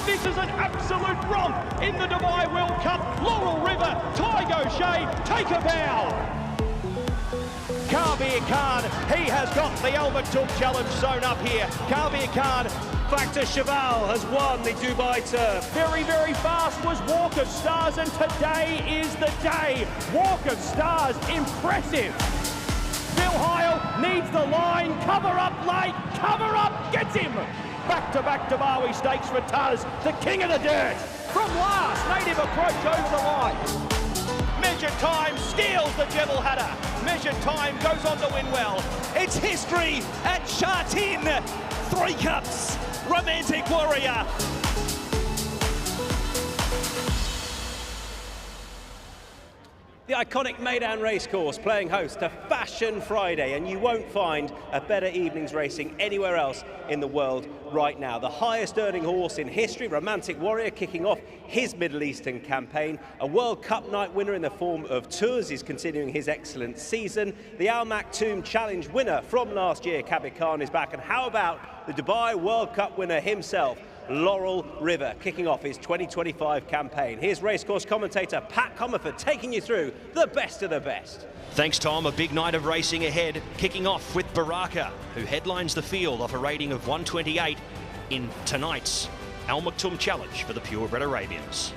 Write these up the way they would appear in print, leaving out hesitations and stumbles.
This is an absolute romp in the Dubai World Cup. Laurel River, Tygo Shea, take a bow. Kabir Khan, he has got the Al Maktoum Challenge zone up here. Kabir Khan, Factor Cheval has won the Dubai Turf. very, very fast was Walk of Stars, and today is the day. Walk of Stars, impressive. Bill Heil needs the line, cover up late, cover up, gets him. Back-to-back Dubai Stakes for Tuz, the king of the dirt. From last, Native approach over the line. Measured Time steals the Jebel Hatta. Measured Time goes on to win well. It's history at Shartin. 3 Cups, Romantic Warrior. The iconic Meydan racecourse playing host to Fashion Friday, and you won't find a better evening's racing anywhere else in the world right now. The highest earning horse in history, Romantic Warrior, kicking off his Middle Eastern campaign. A World Cup night winner in the form of Tuz is continuing his excellent season. The Al Maktoum Challenge winner from last year, Kabir Khan, is back. And how about the Dubai World Cup winner himself, Laurel River, kicking off his 2025 campaign. Here's racecourse commentator Pat Comerford taking you through the best of the best. Thanks, Tom. A big night of racing ahead, kicking off with Baraka, who headlines the field off a rating of 128 in tonight's Al Maktoum Challenge for the Purebred Arabians.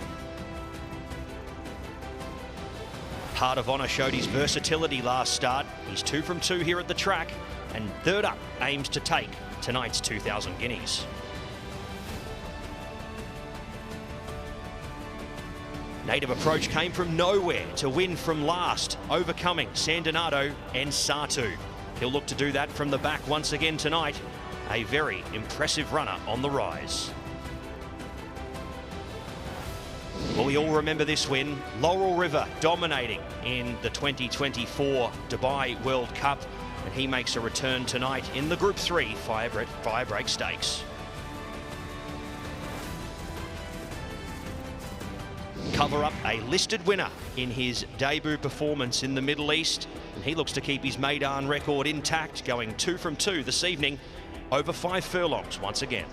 Heart of Honour showed his versatility last start. He's 2 from 2 here at the track, and third up aims to take tonight's 2,000 guineas. Native Approach came from nowhere to win from last, overcoming Sandonado and Satu. He'll look to do that from the back once again tonight. A very impressive runner on the rise. Well, we all remember this win. Laurel River dominating in the 2024 Dubai World Cup, and he makes a return tonight in the Group 3 Firebreak Stakes. Cover Up, a listed winner in his debut performance in the Middle East, and he looks to keep his Meydan record intact, going 2 from 2 this evening, over 5 furlongs once again.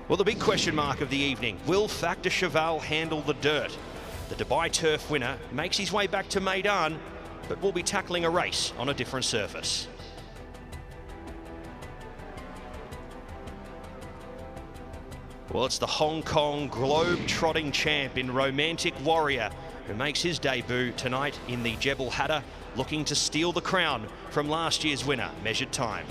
Well, the big question mark of the evening, will Factor Cheval handle the dirt? The Dubai Turf winner makes his way back to Meydan, but will be tackling a race on a different surface. Well, it's the Hong Kong globe-trotting champ in Romantic Warrior who makes his debut tonight in the Jebel Hatta, looking to steal the crown from last year's winner, Measured Time.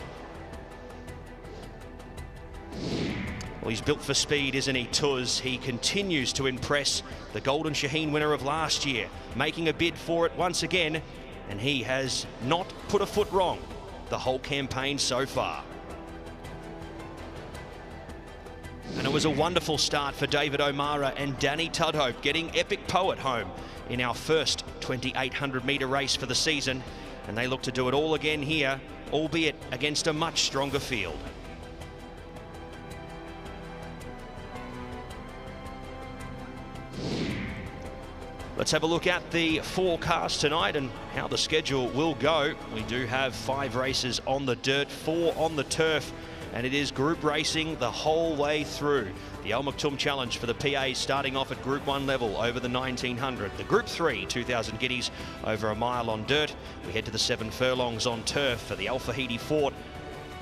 Well, he's built for speed, isn't he, Tuz? He continues to impress. The Golden Shaheen winner of last year, making a bid for it once again, and he has not put a foot wrong the whole campaign so far. And it was a wonderful start for David O'Mara and Danny Tudhope, getting Epic Poet home in our first 2,800 metre race for the season. And they look to do it all again here, albeit against a much stronger field. Let's have a look at the forecast tonight and how the schedule will go. We do have 5 races on the dirt, 4 on the turf, and it is group racing the whole way through. The Al Maktoum Challenge for the PA starting off at Group 1 level over the 1900. The Group 3, 2,000 guineas over a mile on dirt. We head to the 7 furlongs on turf for the Fahidi Fort.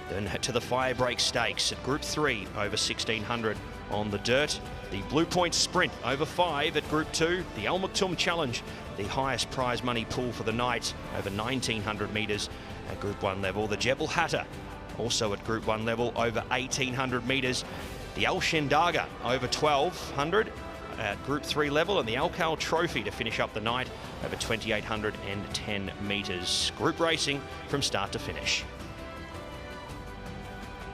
Then to the Firebreak Stakes at Group 3 over 1,600 on the dirt. The Blue Point Sprint over 5 at Group 2. The Al Maktoum Challenge, the highest prize money pool for the night, over 1,900 metres at Group 1 level. The Jebel Hatta, also at Group 1 level, over 1,800 metres. The Al Shindagha over 1,200 at Group 3 level, and the Khail Trophy to finish up the night over 2,810 metres. Group racing from start to finish.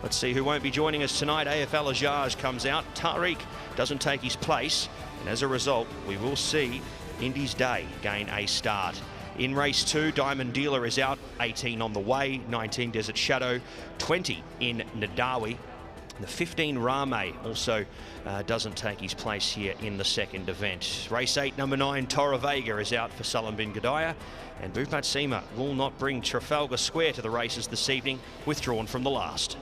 Let's see who won't be joining us tonight. AFL Ajaj comes out. Tariq doesn't take his place, and as a result, we will see Indy's Day gain a start. In race 2, Diamond Dealer is out, 18 on the way, 19 Desert Shadow, 20 in Nadawi. The 15 Rame also doesn't take his place here in the second event. Race 8, number 9, Torre Vega is out for Salam bin Gadaya, and Bhupat Seema will not bring Trafalgar Square to the races this evening, withdrawn from the last.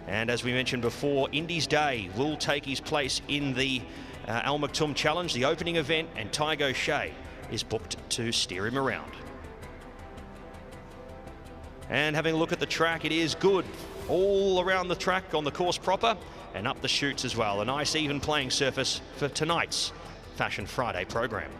And as we mentioned before, Indy's Day will take his place in the Al Maktoum Challenge, the opening event, and Tygo O'Shea is booked to steer him around. And having a look at the track, it is good all around the track on the course proper and up the chutes as well. A nice even playing surface for tonight's Fashion Friday program.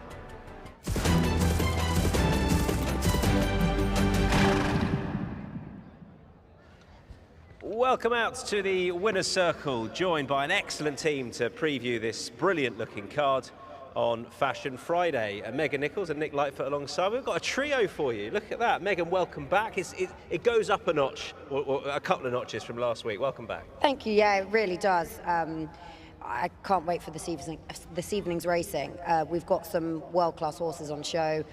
Welcome out to the winner's circle, joined by an excellent team to preview this brilliant looking card on Fashion Friday. Megan Nichols and Nick Lightfoot alongside. We've got a trio for you. Look at that. Megan, welcome back. It goes up a notch, or a couple of notches from last week. Welcome back. Thank you. Yeah, it really does. I can't wait for this evening's racing. We've got some world-class horses on show,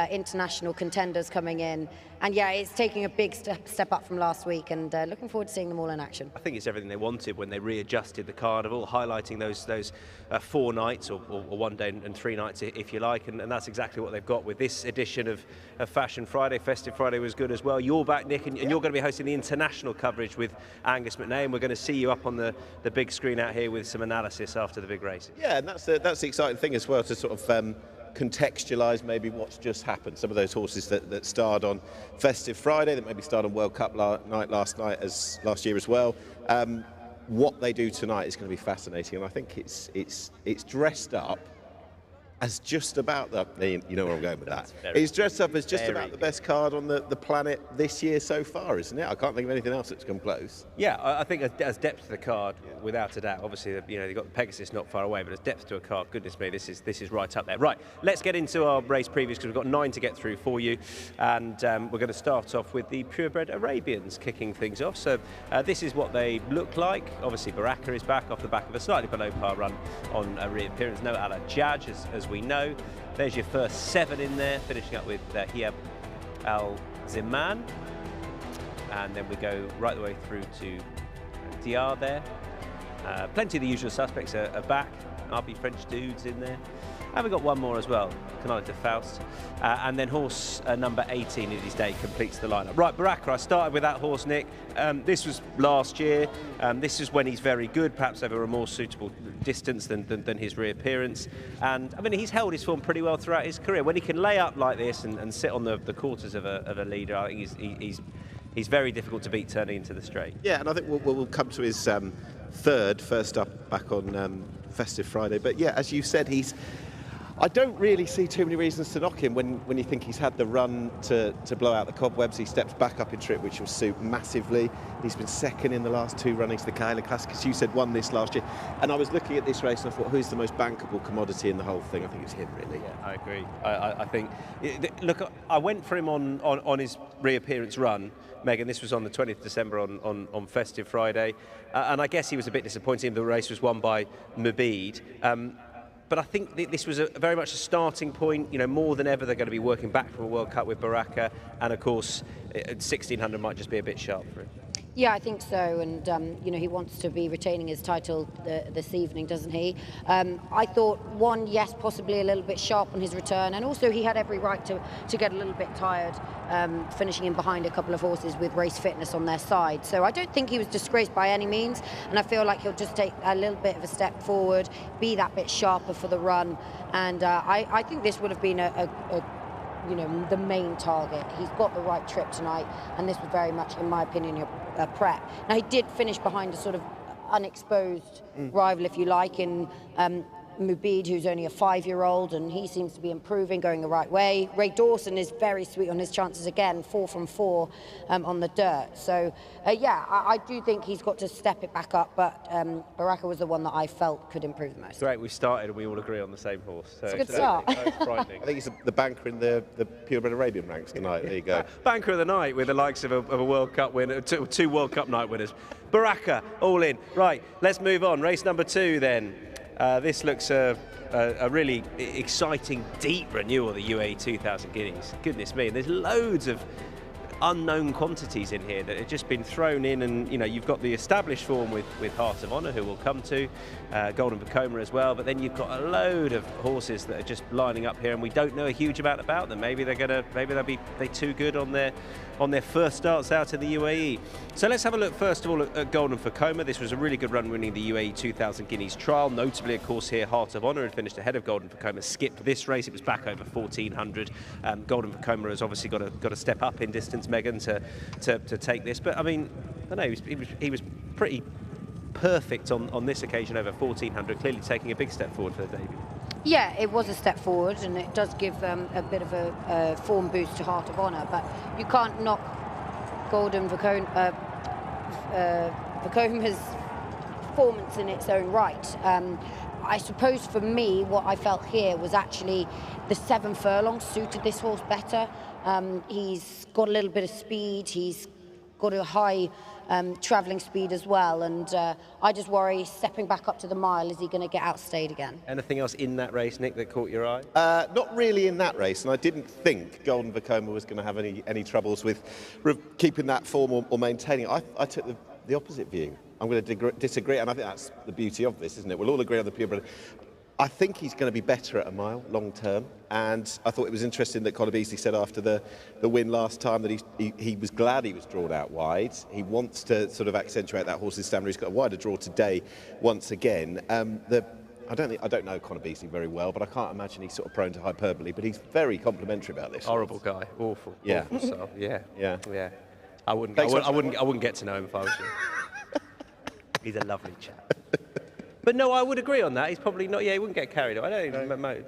international contenders coming in, and yeah, it's taking a big step up from last week, and looking forward to seeing them all in action. I think it's everything they wanted when they readjusted the Carnival, highlighting those 4 nights or 1 day and 3 nights, if you like, and that's exactly what they've got with this edition of Fashion Friday. Festive Friday was good as well. You're back, Nick, and you're going to be hosting the international coverage with Angus McNay, and we're going to see you up on the big screen out here with some analysis after the big races. Yeah, and that's the exciting thing as well, to sort of contextualise maybe what's just happened. Some of those horses that starred on Festive Friday, that maybe starred on World Cup night last year as well. What they do tonight is going to be fascinating, and I think it's dressed up as just about you know where I'm going with that. It's dressed up as just about the best card on the planet this year so far, isn't it? I can't think of anything else that's come close. Yeah, I think as depth to the card, without a doubt. Obviously, you know, you've got the Pegasus not far away, but as depth to a card, goodness me, this is right up there. Right, let's get into our race previews, because we've got 9 to get through for you, and we're going to start off with the Purebred Arabians kicking things off. So this is what they look like. Obviously, Baraka is back off the back of a slightly below par run on a reappearance. No Ala Jaj, as we know. There's your first 7 in there, finishing up with Hiab Al-Zaman. And then we go right the way through to Diar there. Plenty of the usual suspects are back. RB French dudes in there. And we've got one more as well, Canale de Faust. And then horse number 18 in his day completes the lineup. Right, Baraka, I started with that horse, Nick. This was last year. This is when he's very good, perhaps over a more suitable distance than his reappearance. And I mean, he's held his form pretty well throughout his career. When he can lay up like this and sit on the quarters of a leader, I think he's very difficult to beat turning into the straight. Yeah, and I think we'll come to his first up back on Festive Friday. But yeah, as you said, I don't really see too many reasons to knock him when you think he's had the run to blow out the cobwebs. He steps back up in trip, which will suit massively. He's been second in the last 2 runnings of the Khail Classic, as you said, won this last year. And I was looking at this race and I thought, who's the most bankable commodity in the whole thing? I think it's him, really. Yeah, I agree. I think, look, I went for him on his reappearance run, Megan. This was on the 20th of December on Festive Friday. And I guess he was a bit disappointing. The race was won by Meydan. But I think this was very much a starting point. You know, more than ever, they're going to be working back from a World Cup with Baraka, and of course, 1600 might just be a bit sharp for him. Yeah, I think so, and you know, he wants to be retaining his title this evening, doesn't he? I thought, yes, possibly a little bit sharp on his return, and also he had every right to get a little bit tired, finishing in behind a couple of horses with race fitness on their side. So I don't think he was disgraced by any means, and I feel like he'll just take a little bit of a step forward, be that bit sharper for the run, and I think this would have been you know, the main target. He's got the right trip tonight, and this was very much, in my opinion, a prep. Now, he did finish behind a sort of unexposed rival, if you like, in Mubid, who's only a 5-year-old, and he seems to be improving, going the right way. Ray Dawson is very sweet on his chances again, 4 from 4 on the dirt. So, yeah, I do think he's got to step it back up, but Baraka was the one that I felt could improve the most. Great, we started and we all agree on the same horse. So it's a good start. That's frightening. I think he's the banker in the Purebred Arabian ranks tonight. There you go. Banker of the night with the likes of a World Cup winner, 2 World Cup night winners. Baraka, all in. Right, let's move on. Race number 2 then. This looks a really exciting, deep renewal of the UAE 2000 Guineas. Goodness me, there's loads of unknown quantities in here that have just been thrown in, and you know, you've got the established form with Heart of Honour, who we'll come to, Golden Vekoma as well, but then you've got a load of horses that are just lining up here, and we don't know a huge amount about them. Maybe they'll be too good on their first starts out in the UAE. So let's have a look first of all at Golden Vekoma. This was a really good run winning the UAE 2000 Guineas trial. Notably, of course, here Heart of Honour had finished ahead of Golden Vekoma, skipped this race. It was back over 1400. Golden Vekoma has obviously got to step up in distance, Meydan, to take this. But I mean, I don't know, he was pretty perfect on this occasion over 1400, clearly taking a big step forward for the debut. Yeah, it was a step forward, and it does give a bit of a form boost to Heart of Honour, but you can't knock Golden Vekoma's performance in its own right. I suppose for me, what I felt here was actually the 7 furlongs suited this horse better. He's got a little bit of speed, he's got a high travelling speed as well, and I just worry, stepping back up to the mile, is he going to get outstayed again? Anything else in that race, Nick, that caught your eye? Not really in that race, and I didn't think Golden Vekoma was going to have any troubles with keeping that form or maintaining it. I took the opposite view. I'm going to disagree, and I think that's the beauty of this, isn't it? We'll all agree on the purebred. I think he's going to be better at a mile long term, and I thought it was interesting that Conor Beasley said after the win last time that he was glad he was drawn out wide. He wants to sort of accentuate that horse's stamina. He's got a wider draw today once again. I don't know Conor Beasley very well, but I can't imagine he's sort of prone to hyperbole, but he's very complimentary about this. Horrible guy, awful. Yeah. Awful stuff. Yeah. I wouldn't get to know him if I was you. He's a lovely chap. But no, I would agree on that. He's probably not. Yeah, he wouldn't get carried away. I don't think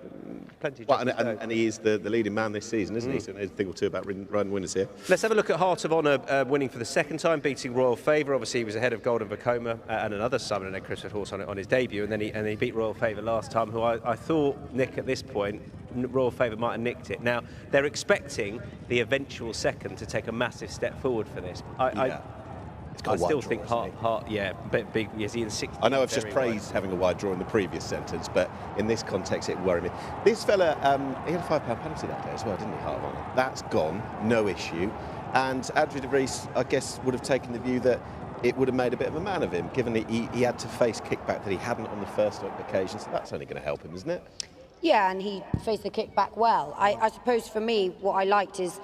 plenty of and he is the leading man this season, isn't he? So there's a thing or two about run winners here. Let's have a look at Heart of Honour winning for the second time, beating Royal Favour. Obviously, he was ahead of Golden Vekoma and another Southern and Christmas horse on his debut, and then he beat Royal Favour last time, who I thought, Nick, at this point, Royal Favour might have nicked it. Now, they're expecting the eventual second to take a massive step forward for this. I still think Heart, yeah, big. Is he in 60? I know I've just praised having a wide draw in the previous sentence, but in this context, it worried me. This fella, he had a £5 penalty that day as well, didn't he, Heart of Honour? That's gone, no issue. And Andrew de Vries, I guess, would have taken the view that it would have made a bit of a man of him, given that he had to face kickback that he hadn't on the first occasion. So that's only going to help him, isn't it? Yeah, and he faced the kickback well. I suppose for me, what I liked is,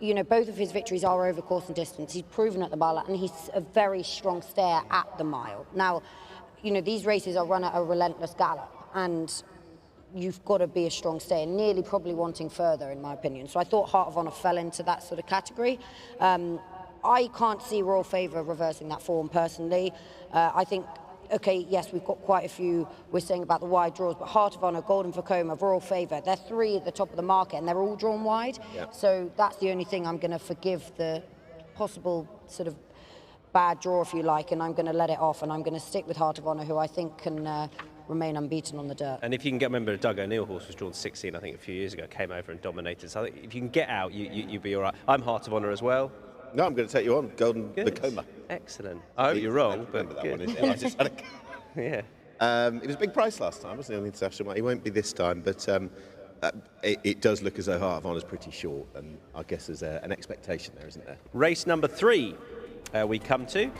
you know, both of his victories are over course and distance. He's proven at the mile, and he's a very strong stare at the mile. Now, you know, these races are run at a relentless gallop, and you've got to be a strong stayer, nearly probably wanting further, in my opinion. So I thought Heart of Honour fell into that sort of category. I can't see Royal Favour reversing that form, personally. I think, okay, yes, we've got quite a few, we're saying about the wide draws, but Heart of Honour, Golden Vekoma, Royal Favour, they're 3 at the top of the market, and they're all drawn wide. Yeah. So that's the only thing I'm going to forgive the possible sort of bad draw, if you like, and I'm going to let it off, and I'm going to stick with Heart of Honour, who I think can remain unbeaten on the dirt. And if you can get, remember, Doug O'Neill horse was drawn 16, I think, a few years ago, came over and dominated. So I think if you can get out, you'll be all right. I'm Heart of Honour as well. No, I'm going to take you on, Golden Vekoma. Excellent. I hope you're wrong, but that one, I just had yeah. It was a big price last time, wasn't it, on the international market? It won't be this time, but it does look as though Heart of Honour is pretty short, and I guess there's an expectation there, isn't there? Race number 3. We come to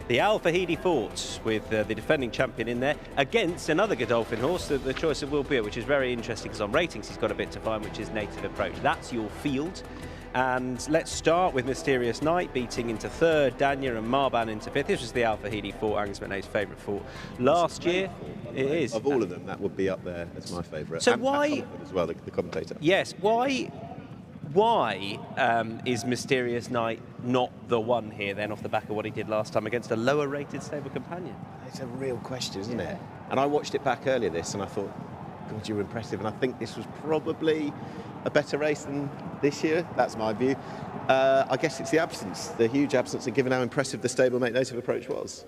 the Fahidi Fort with the defending champion in there against another Godolphin horse, the choice of Will Beer, which is very interesting because on ratings he's got a bit to find, which is Native Approach. That's your field. And let's start with Mysterious Night beating into 3rd, Dania and Marban into 5th. This was the Fahidi Fort, Angus McNay's favourite fort last year. It is. Of all of them, that would be up there as my favourite. So and why, as well, the commentator. Yes, why is Mysterious Night not the one here then, off the back of what he did last time against a lower rated stable companion? It's a real question, isn't it? And I watched it back earlier this, and I thought, God, you were impressive. And I think this was probably a better race than this year. That's my view. I guess it's the huge absence, and given how impressive the stablemate Native Approach was.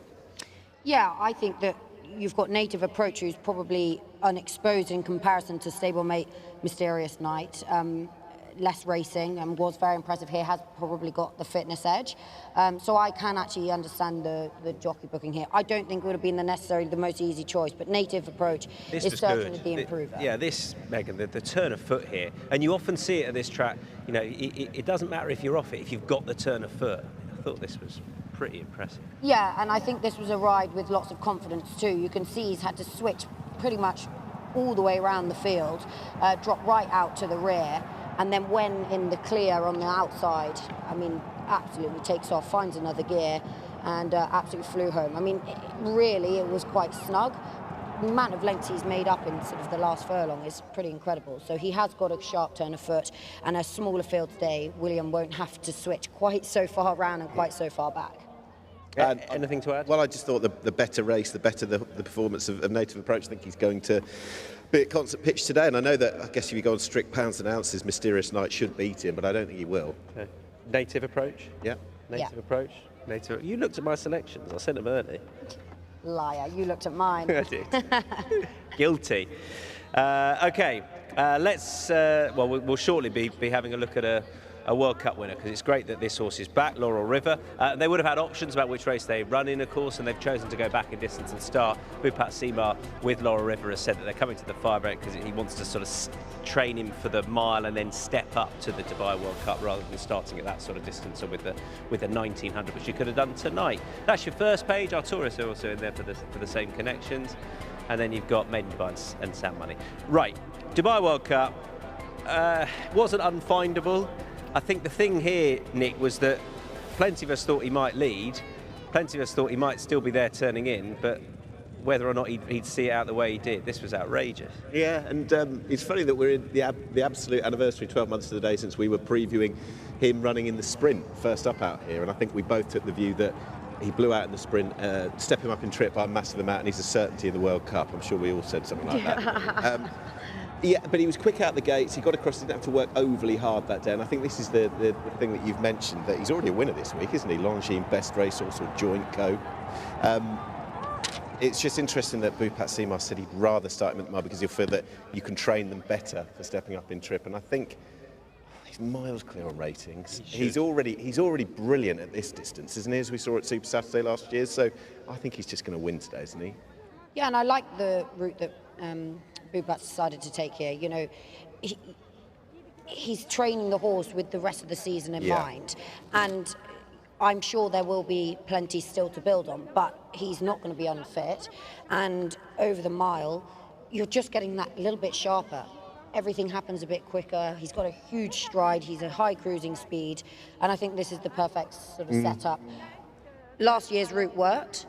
Yeah, I think that you've got Native Approach, who's probably unexposed in comparison to stablemate Mysterious Night. less racing and was very impressive here, has probably got the fitness edge. So I can actually understand the jockey booking here. I don't think it would have been necessarily the most easy choice, but native approach is certainly the improver. Yeah, this, Megan, the turn of foot here, and you often see it at this track, you know, it doesn't matter if you're off it, if you've got the turn of foot. I thought this was pretty impressive. Yeah, and I think this was a ride with lots of confidence too. You can see he's had to switch pretty much all the way around the field, drop right out to the rear, and then when in the clear on the outside, I mean, absolutely takes off, finds another gear, and absolutely flew home. I mean, really, it was quite snug. The amount of lengths he's made up in sort of the last furlong is pretty incredible. So he has got a sharp turn of foot, and a smaller field today, William won't have to switch quite so far around and quite so far back. Anything to add? Well, I just thought the better race, the better the performance of Native Approach. I think he's going to be at concert pitch today, and I know that, I guess if you go on strict pounds and ounces, Mysterious Knight should beat him, but I don't think he will. Okay. Native Approach? Yeah. Native Approach? You looked at my selections. I sent them early. Liar, you looked at mine. I did. Guilty. Okay, let's, well, we'll shortly be having a look at a World Cup winner, because it's great that this horse is back, Laurel River. They would have had options about which race they run in, of course, and they've chosen to go back in distance and start. Bhupat Seema with Laurel River has said that they're coming to the Firebreak because he wants to sort of train him for the mile and then step up to the Dubai World Cup rather than starting at that sort of distance or with the 1900, which you could have done tonight. That's your first page. Our tourists are also in there for the same connections. And then you've got Meydan Bunce and Sound Money. Right, Dubai World Cup wasn't unfindable. I think the thing here, Nick, was that plenty of us thought he might lead, plenty of us thought he might still be there turning in, but whether or not he'd see it out the way he did, this was outrageous. Yeah, and it's funny that we're in the absolute anniversary, 12 months to the day since we were previewing him running in the sprint first up out here, and I think we both took the view that he blew out in the sprint, step him up in trip by a massive amount, and he's a certainty in the World Cup. I'm sure we all said something like that. Yeah, but he was quick out the gates. He got across, didn't have to work overly hard that day. And I think this is the thing that you've mentioned, that he's already a winner this week, isn't he? Longines, best racehorse or joint co. It's just interesting that Bhupat Seema said he'd rather start him at the mile because he'll feel that you can train them better for stepping up in trip. And I think he's miles clear on ratings. He's already brilliant at this distance, isn't he? As we saw at Super Saturday last year. So I think he's just going to win today, isn't he? Yeah, and I like the route that Bhupat decided to take here. You know, he's training the horse with the rest of the season in mind, and I'm sure there will be plenty still to build on, but he's not going to be unfit, and over the mile you're just getting that little bit sharper. Everything happens a bit quicker. He's got a huge stride, he's a high cruising speed, and I think this is the perfect sort of setup. Last year's route worked.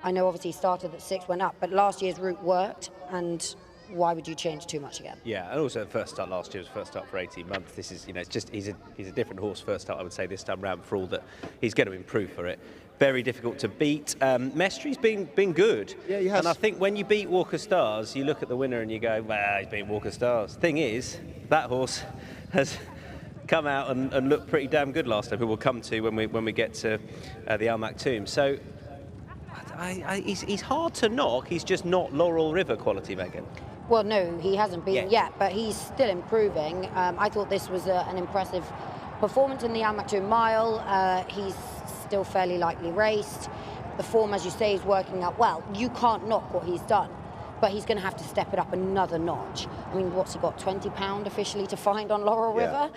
I know obviously he started at 6, went up, but last year's route worked, and why would you change too much again? Yeah, and also the first start last year was first start for 18 months. This is, you know, it's just he's a different horse first start, I would say, this time round, for all that he's going to improve for it. Very difficult to beat. Mestry's been good. Yeah, he has. And I think when you beat Walker Stars, you look at the winner and you go, well, he's beat Walker Stars. Thing is, that horse has come out and looked pretty damn good last time, who we'll come to when we get to the Al Maktoum. So he's hard to knock. He's just not Laurel River quality, Megan. Well, no, he hasn't been yet, but he's still improving. I thought this was an impressive performance in the Al Maktoum Mile. He's still fairly lightly raced. The form, as you say, is working out well. You can't knock what he's done, but he's going to have to step it up another notch. I mean, what's he got, £20 officially to find on Laurel River?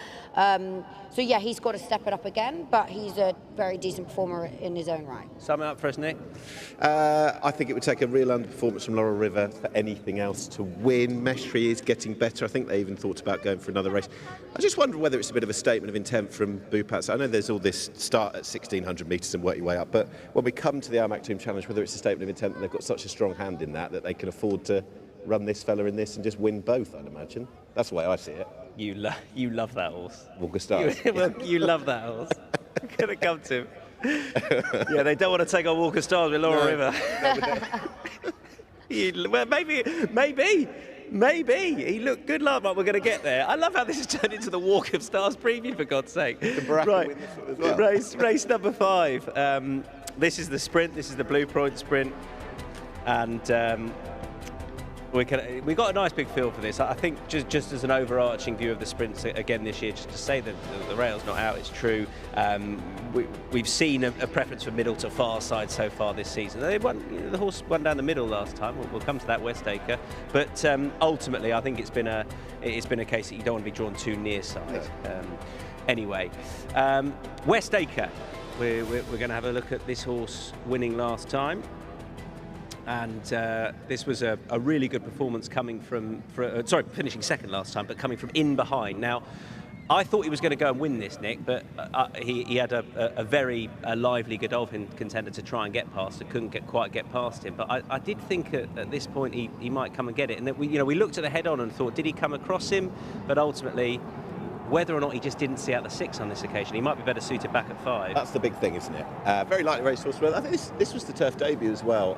So yeah, he's got to step it up again, but he's a very decent performer in his own right. Sum it up for us, Nick. I think it would take a real underperformance from Laurel River for anything else to win. Mestry is getting better. I think they even thought about going for another race. I just wonder whether it's a bit of a statement of intent from Bhupat. I know there's all this start at 1,600 metres and work your way up, but when we come to the Al Maktoum Challenge, whether it's a statement of intent that they've got such a strong hand in that they can afford to run this fella in this and just win both, I'd imagine. That's the way I see it. You love that horse. Walker Stars. You love that horse. I'm going to come to him. Yeah, they don't want to take on Walker Stars with Laurel River. Well, maybe. He looked good last month. We're going to get there. I love how this has turned into the Walk of Stars preview, for God's sake. Right. As well. Race number 5. This is the sprint. This is the Blue Point sprint. And We got a nice big feel for this. I think just as an overarching view of the sprints again this year, just to say that the rail's not out, it's true. We've seen a preference for middle to far side so far this season. The horse won down the middle last time. We'll come to that, Westacre. But ultimately, I think it's been a case that you don't want to be drawn too near side. Anyway, Westacre. We're going to have a look at this horse winning last time. And this was a really good performance coming finishing second last time, but coming from in behind. Now, I thought he was going to go and win this, Nick, but he had a very lively Godolphin contender to try and get past. It couldn't quite get past him. But I did think at this point he might come and get it. And that we looked at the head-on and thought, did he come across him? But ultimately, whether or not he just didn't see out the 6 on this occasion, he might be better suited back at 5. That's the big thing, isn't it? Very lightly racehorse. I think this was the turf debut as well.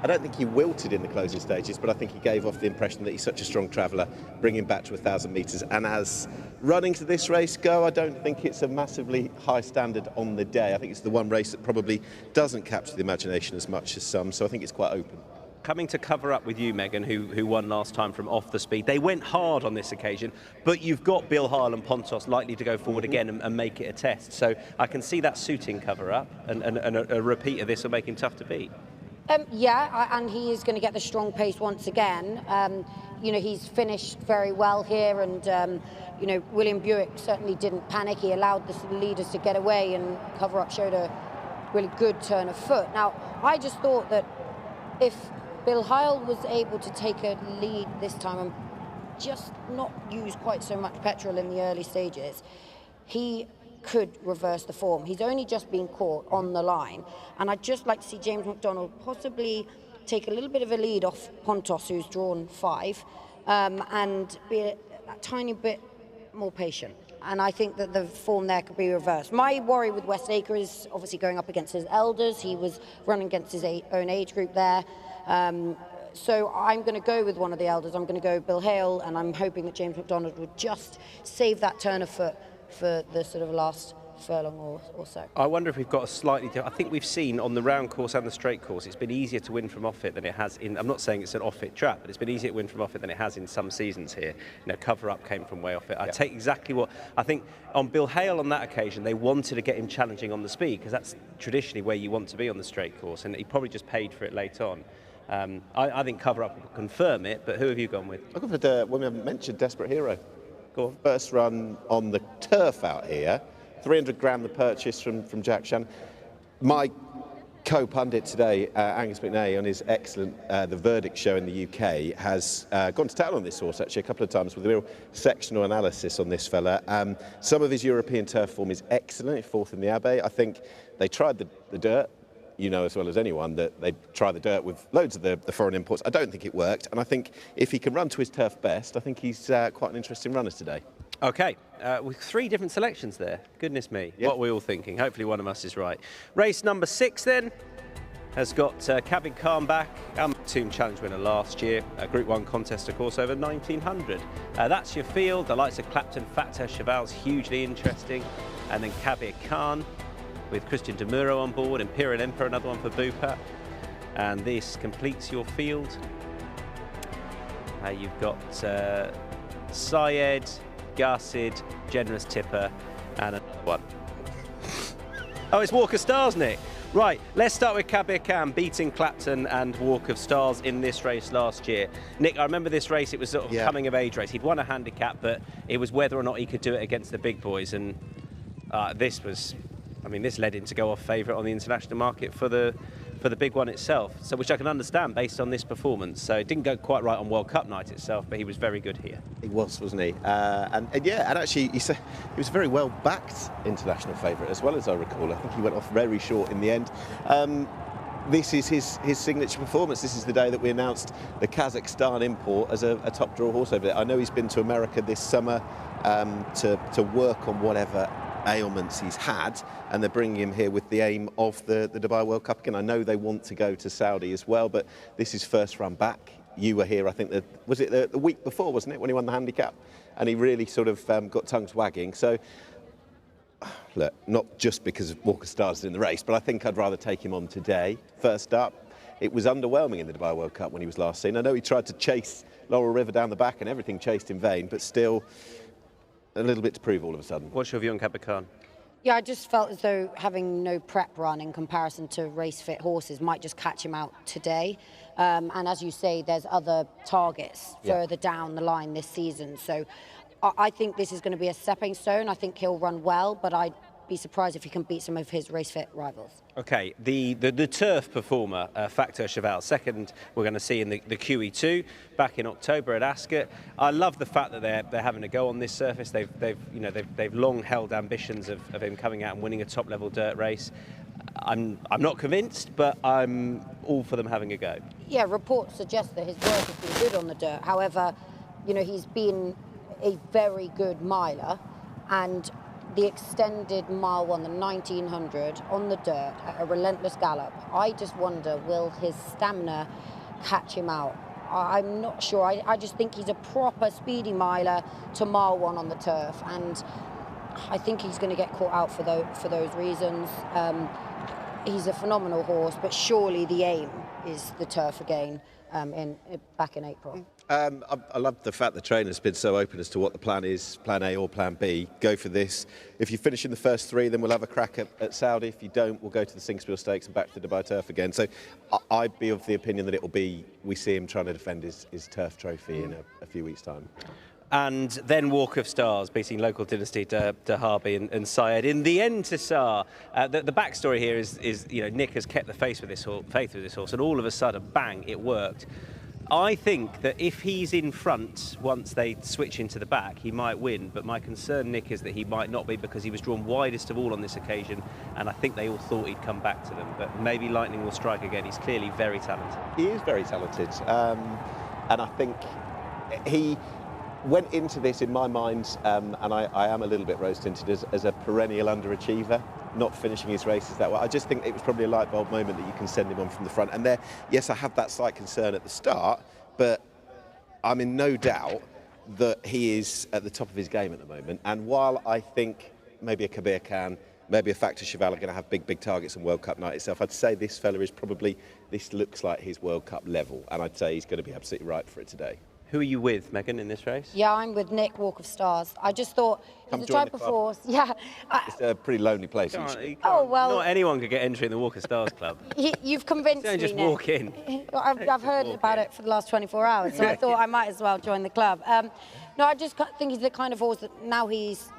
I don't think he wilted in the closing stages, but I think he gave off the impression that he's such a strong traveller, bringing back to 1,000 metres. And as running to this race go, I don't think it's a massively high standard on the day. I think it's the one race that probably doesn't capture the imagination as much as some, so I think it's quite open. Coming to cover up with you, Megan, who won last time from off the speed. They went hard on this occasion, but you've got Bill Hyle and Pontos likely to go forward again and make it a test. So I can see that suiting cover up, and a repeat of this will make him tough to beat. And he is going to get the strong pace once again. He's finished very well here, and William Buick certainly didn't panic. He allowed the leaders to get away, and cover up showed a really good turn of foot. Now, I just thought that if Bill Hyle was able to take a lead this time and just not use quite so much petrol in the early stages, he could reverse the form. He's only just been caught on the line, and I'd just like to see James McDonald possibly take a little bit of a lead off Pontos, who's drawn 5, and be a tiny bit more patient. And I think that the form there could be reversed. My worry with Westacre is obviously going up against his elders. He was running against his own age group there. So I'm going to go with one of the elders. I'm going to go Bill Hale, and I'm hoping that James McDonald would just save that turn of foot for the sort of last furlong or so. I wonder if we've got a slightly different... I think we've seen on the round course and the straight course, it's been easier to win from off it than it has in... I'm not saying it's an off-it trap, but it's been easier to win from off it than it has in some seasons here. Cover up came from way off it. I take exactly what... I think on Bill Hale on that occasion, they wanted to get him challenging on the speed, because that's traditionally where you want to be on the straight course, and he probably just paid for it late on. I think cover up will confirm it, but who have you gone with? I've gone for one we haven't mentioned, Desperate Hero. Go on. First run on the turf out here. 300 grand the purchase from Jack Shannon. My co-pundit today, Angus McNay, on his excellent The Verdict show in the UK, has gone to town on this horse actually a couple of times with a real sectional analysis on this fella. Some of his European turf form is excellent, 4th in the Abbey. I think they tried the dirt. You know as well as anyone that they try the dirt with loads of the foreign imports. I don't think it worked, and I think if he can run to his turf best, I think he's quite an interesting runner today. Okay, with 3 different selections there. Goodness me, yeah. What are we all thinking? Hopefully one of us is right. Race number 6 then has got Cabin Khan back, Maktoum Challenge winner last year, a Group 1 contest, of course, over 1900. That's your field. The likes of Clapton, Fatah, Cheval's hugely interesting, and then Kabir Khan, with Christian Demuro on board, Imperial Emperor, another one for Bupat. And this completes your field. You've got Syed, Garcid, Generous Tipper, and another one. Oh, it's Walk of Stars, Nick. Right, let's start with Kabir Khan beating Clapton and Walk of Stars in this race last year. Nick, I remember this race, it was sort of coming of age race. He'd won a handicap, but it was whether or not he could do it against the big boys. And this led him to go off favourite on the international market for the big one itself, so which I can understand based on this performance. So it didn't go quite right on World Cup night itself, but he was very good here. He was, wasn't he? And actually he was a very well backed international favourite as well, as I recall. I think he went off very short in the end. This is his signature performance. This is the day that we announced the Kazakhstan import as a top draw horse over there. I know he's been to America this summer to work on whatever ailments he's had, and they're bringing him here with the aim of the Dubai World Cup again. I know they want to go to Saudi as well, but this is first run back. You were here, I think, was it the week before, wasn't it, when he won the handicap? And he really sort of got tongues wagging. So, look, not just because Walker Stars is in the race, but I think I'd rather take him on today. First up, it was underwhelming in the Dubai World Cup when he was last seen. I know he tried to chase Laurel River down the back and everything chased in vain, but still a little bit to prove all of a sudden. What's your view on Khan? Yeah, I just felt as though having no prep run in comparison to race-fit horses might just catch him out today. And as you say, there's other targets further down the line this season. So I think this is going to be a stepping stone. I think he'll run well, but I'd be surprised if he can beat some of his race-fit rivals. Okay, the turf performer, Factor Cheval, second we're going to see in the QE2 back in October at Ascot. I love the fact that they're having a go on this surface. They've long held ambitions of him coming out and winning a top-level dirt race. I'm not convinced, but I'm all for them having a go. Yeah, reports suggest that his work has been good on the dirt. However, he's been a very good miler, and the extended mile one, the 1900 on the dirt at a relentless gallop, I just wonder, will his stamina catch him out? I'm not sure. I just think he's a proper speedy miler to mile one on the turf, and I think he's going to get caught out for those reasons. He's a phenomenal horse, but surely the aim is the turf again back in April. I love the fact the trainer's been so open as to what the plan is, plan A or plan B. Go for this. If you finish in the first three, then we'll have a crack at Saudi. If you don't, we'll go to the Singspiel Stakes and back to the Dubai Turf again. So I'd be of the opinion that we see him trying to defend his turf trophy in a few weeks' time. And then Walk of Stars, beating local dynasty Harby and Syed. In the end to Tsar, the backstory here is Nick has kept the faith with this horse, and all of a sudden, bang, it worked. I think that if he's in front once they switch into the back, he might win. But my concern, Nick, is that he might not be, because he was drawn widest of all on this occasion, and I think they all thought he'd come back to them. But maybe lightning will strike again. He's clearly very talented. He is very talented, and I think he went into this, in my mind, and I am a little bit rose-tinted, as a perennial underachiever, not finishing his races that well. I just think it was probably a light bulb moment that you can send him on from the front. And there, yes, I have that slight concern at the start, but I'm in no doubt that he is at the top of his game at the moment. And while I think maybe a Kabir Khan, maybe a Factor Cheval are going to have big targets on World Cup night itself, I'd say this fella is probably, this looks like his World Cup level, and I'd say he's going to be absolutely right for it today. Who are you with, Megan, in this race? Yeah, I'm with Nick, Walk of Stars. I just thought he's the type of horse. Yeah, it's a pretty lonely place. Oh well, not anyone could get entry in the Walk of Stars club. You've convinced me. Don't just Nick. walk in. I've heard about it for the last 24 hours, so I thought I might as well join the club. No, I just think he's the kind of horse that now he's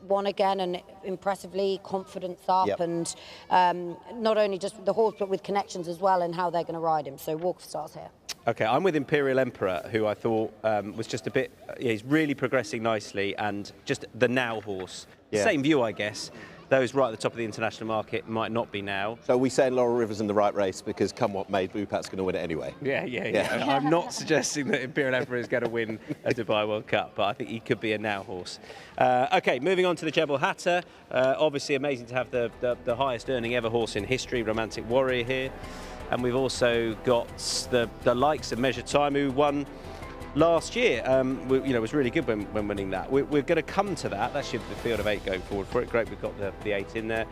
won again, and impressively, confidence up, and not only just with the horse but with connections as well, and how they're going to ride him. So Walk of Stars here. Okay, I'm with Imperial Emperor, who I thought was just a bit, he's really progressing nicely, and just the now horse. Yeah. Same view, I guess. Those right at the top of the international market might not be now. So we saying Laurel River's in the right race, because come what may, Bupat's going to win it anyway. Yeah. I'm not suggesting that Imperial Emperor is going to win a Dubai World Cup, but I think he could be a now horse. Okay, moving on to the Jebel Hatta. Obviously amazing to have the highest earning ever horse in history, Romantic Warrior, here. And we've also got the likes of Measure Time, who won last year. Was really good when winning that. We're going to come to that. That should be the field of 8 going forward for it. Great, we've got the 8 in there.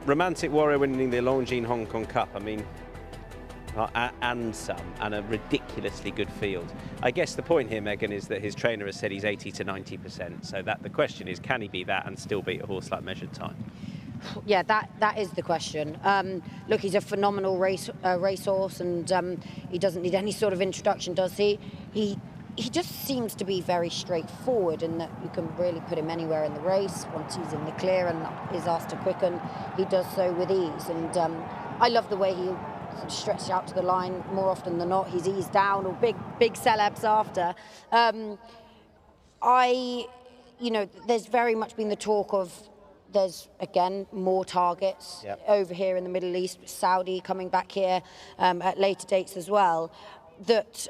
Romantic Warrior winning the Longines Hong Kong Cup. I mean, and a ridiculously good field. I guess the point here, Megan, is that his trainer has said he's 80 to 90%. So that the question is, can he be that and still beat a horse like Measured Time? Yeah, that is the question. Look, he's a phenomenal racehorse, and he doesn't need any sort of introduction, does he? He just seems to be very straightforward, in that you can really put him anywhere in the race. Once he's in the clear and is asked to quicken, he does so with ease. And I love the way he sort of stretches out to the line more often than not. He's eased down, or big celebs after. There's very much been the talk of, there's, again, more targets over here in the Middle East, Saudi coming back here at later dates as well, that,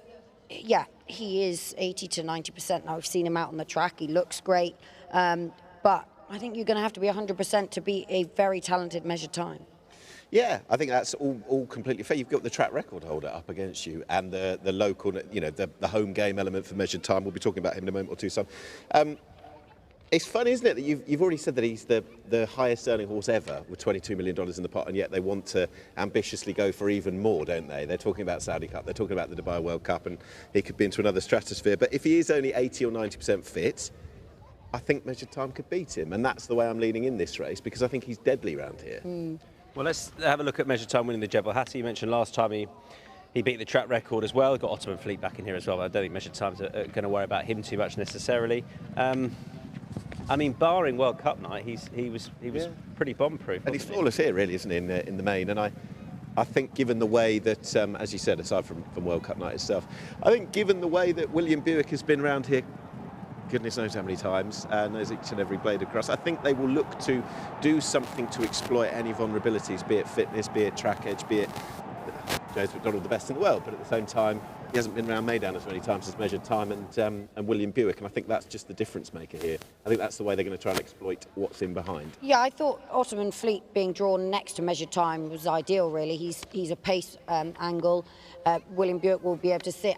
yeah, he is 80 to 90% now. We've seen him out on the track. He looks great. But I think you're going to have to be 100% to be a very talented Measured Time. Yeah, I think that's all completely fair. You've got the track record holder up against you, and the local, the home game element for Measured Time. We'll be talking about him in a moment or two. It's funny, isn't it, that you've already said that he's the highest earning horse ever with $22 million in the pot, and yet they want to ambitiously go for even more, don't they? They're talking about Saudi Cup, they're talking about the Dubai World Cup, and he could be into another stratosphere. But if he is only 80 or 90% fit, I think Measured Time could beat him, and that's the way I'm leaning in this race, because I think he's deadly round here. Well, let's have a look at Measured Time winning the Jebel Hatta. You mentioned last time he beat the track record as well. Got Ottoman Fleet back in here as well, but I don't think Measured Time's going to worry about him too much necessarily. I mean, barring World Cup night, he was pretty bomb-proof. And he's flawless here, really, isn't he, in the main? And I think, given the way that, as you said, aside from World Cup night itself, I think given the way that William Buick has been around here, goodness knows how many times, knows each and every blade across, I think they will look to do something to exploit any vulnerabilities, be it fitness, be it track edge, be it James McDonald, the best in the world, but at the same time, he hasn't been around Meydan as many times as Measured Time and William Buick, and I think that's just the difference maker here. I think that's the way they're going to try and exploit what's in behind. Yeah, I thought Ottoman Fleet being drawn next to Measured Time was ideal, really. He's a pace angle. William Buick will be able to sit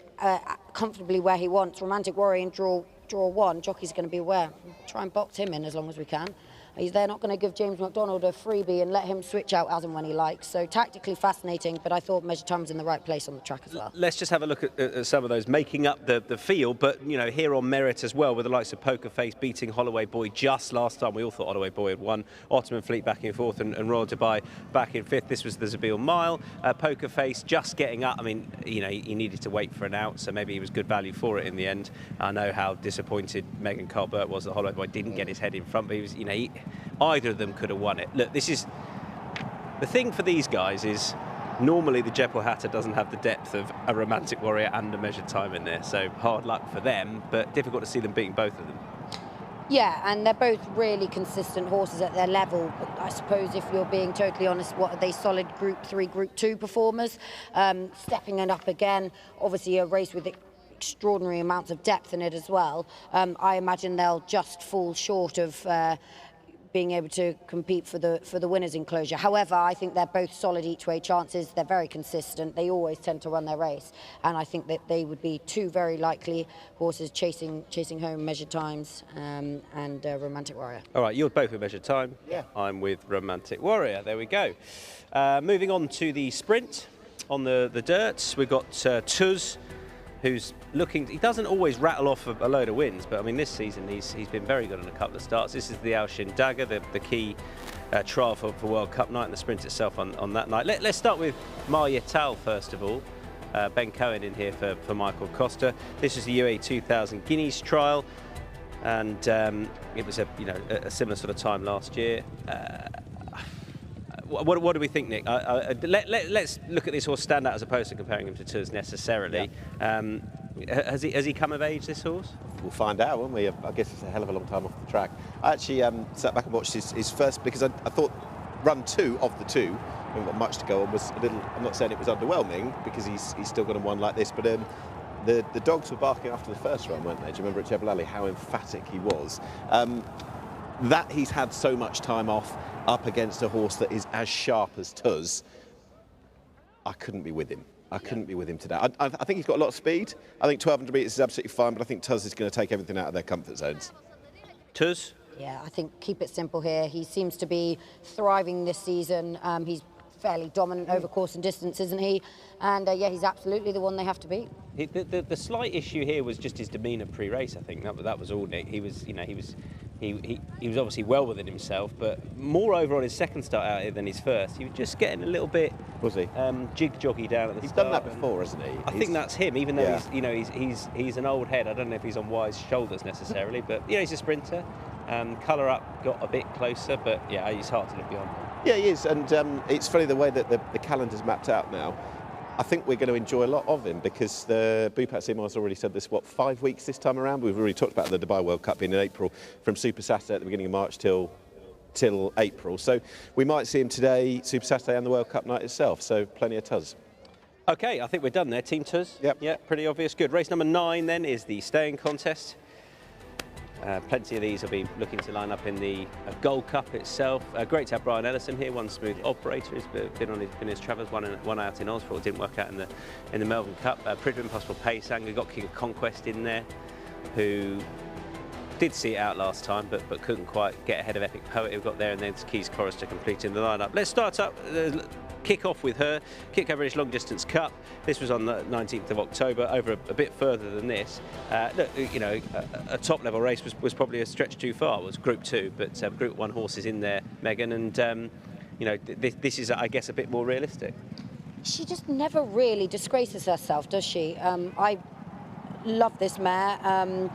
comfortably where he wants. Romantic Warrior in draw one, jockey's going to be aware. Try and box him in as long as we can. They're not going to give James McDonald a freebie and let him switch out as and when he likes. So tactically fascinating, but I thought Measured Time was in the right place on the track as well. Let's just have a look at some of those making up the field, but you know, here on merit as well, with the likes of Poker Face beating Holloway Boy just last time. We all thought Holloway Boy had won. Ottoman Fleet back in fourth and Royal Dubai back in fifth. This was the Zabeel Mile. Poker Face just getting up. I mean, you know, he needed to wait for an out, so maybe he was good value for it in the end. I know how disappointed Megan Colbert was that Holloway Boy didn't get his head in front, but he was, you know, either of them could have won it. Look, this is the thing for these guys is normally the Jebel Hatta doesn't have the depth of a Romantic Warrior and a Measured Time in there, so hard luck for them, but difficult to see them beating both of them. Yeah, and they're both really consistent horses at their level. But I suppose if you're being totally honest, what are they? Solid Group 3, Group 2 performers, stepping it up again. Obviously a race with extraordinary amounts of depth in it as well. I imagine they'll just fall short of being able to compete for the winners' enclosure. However, I think they're both solid each-way chances. They're very consistent. They always tend to run their race, and I think that they would be two very likely horses chasing home Measured Times and Romantic Warrior. All right, you're both with Measured Time. Yeah. I'm with Romantic Warrior. There we go. Moving on to the sprint on the dirt, we've got Tuz, who's looking, he doesn't always rattle off a load of wins, but I mean this season he's been very good on a couple of starts. This is the Al Shindagha, the key trial for World Cup night, and the sprint itself on that night. Let's start with Marya Tal first of all. Ben Cohen in here for Michael Costa. This is the UAE 2000 Guineas trial, and it was a similar sort of time last year. What do we think, Nick? Let's look at this horse stand out as opposed to comparing him to Tuz necessarily. Yeah. Has he come of age, this horse? We'll find out, won't we? I guess it's a hell of a long time off the track. I actually sat back and watched his first, because I thought run 2 of the 2, haven't got much to go on, was a little, I'm not saying it was underwhelming, because he's still got one like this, but the dogs were barking after the first run, weren't they? Do you remember at Jebel Ali how emphatic he was? That he's had so much time off up against a horse that is as sharp as Tuz, I couldn't be with him. I couldn't be with him today. I think he's got a lot of speed. I think 1,200 metres is absolutely fine, but I think Tuz is going to take everything out of their comfort zones. Tuz? Yeah, I think keep it simple here. He seems to be thriving this season. He's fairly dominant over course and distance, isn't he? And yeah, he's absolutely the one they have to beat. The slight issue here was just his demeanour pre-race. I think that was all, Nick. He was obviously well within himself, but moreover on his second start out here than his first, he was just getting a little bit. Was he? Jig-joggy down at the he's start. He's done that before, hasn't he? I think that's him, even though he's an old head. I don't know if he's on wise shoulders necessarily, but he's a sprinter. Colour up got a bit closer, but yeah, he's hard to look beyond. Yeah, he is, and it's funny the way that the calendar's mapped out now. I think we're going to enjoy a lot of him, because the Bhupat Seemar's already said this, 5 weeks this time around? We've already talked about the Dubai World Cup being in April, from Super Saturday at the beginning of March till April. So we might see him today, Super Saturday and the World Cup night itself, so plenty of Tuz. OK, I think we're done there. Team Tuz? Yep. Yeah, pretty obvious. Good. Race number 9 then is the staying contest. Plenty of these will be looking to line up in the Gold Cup itself. Great to have Brian Ellison here, one smooth operator. He's been his travels, one out in Oswald, didn't work out in the Melbourne Cup. Pridham, Impossible Pace, Angler, got King of Conquest in there, who did see it out last time, but couldn't quite get ahead of Epic Poet, who got there, and then Keys Chorister completing the lineup. Let's start up, kick off with her, Kick Average Long Distance Cup. This was on the 19th of October, over a bit further than this. Look, you know, a top level race was probably a stretch too far. It was Group 2, but Group 1 horses in there, Meydan, and you know, this is, I guess, a bit more realistic. She just never really disgraces herself, does she? I love this mare.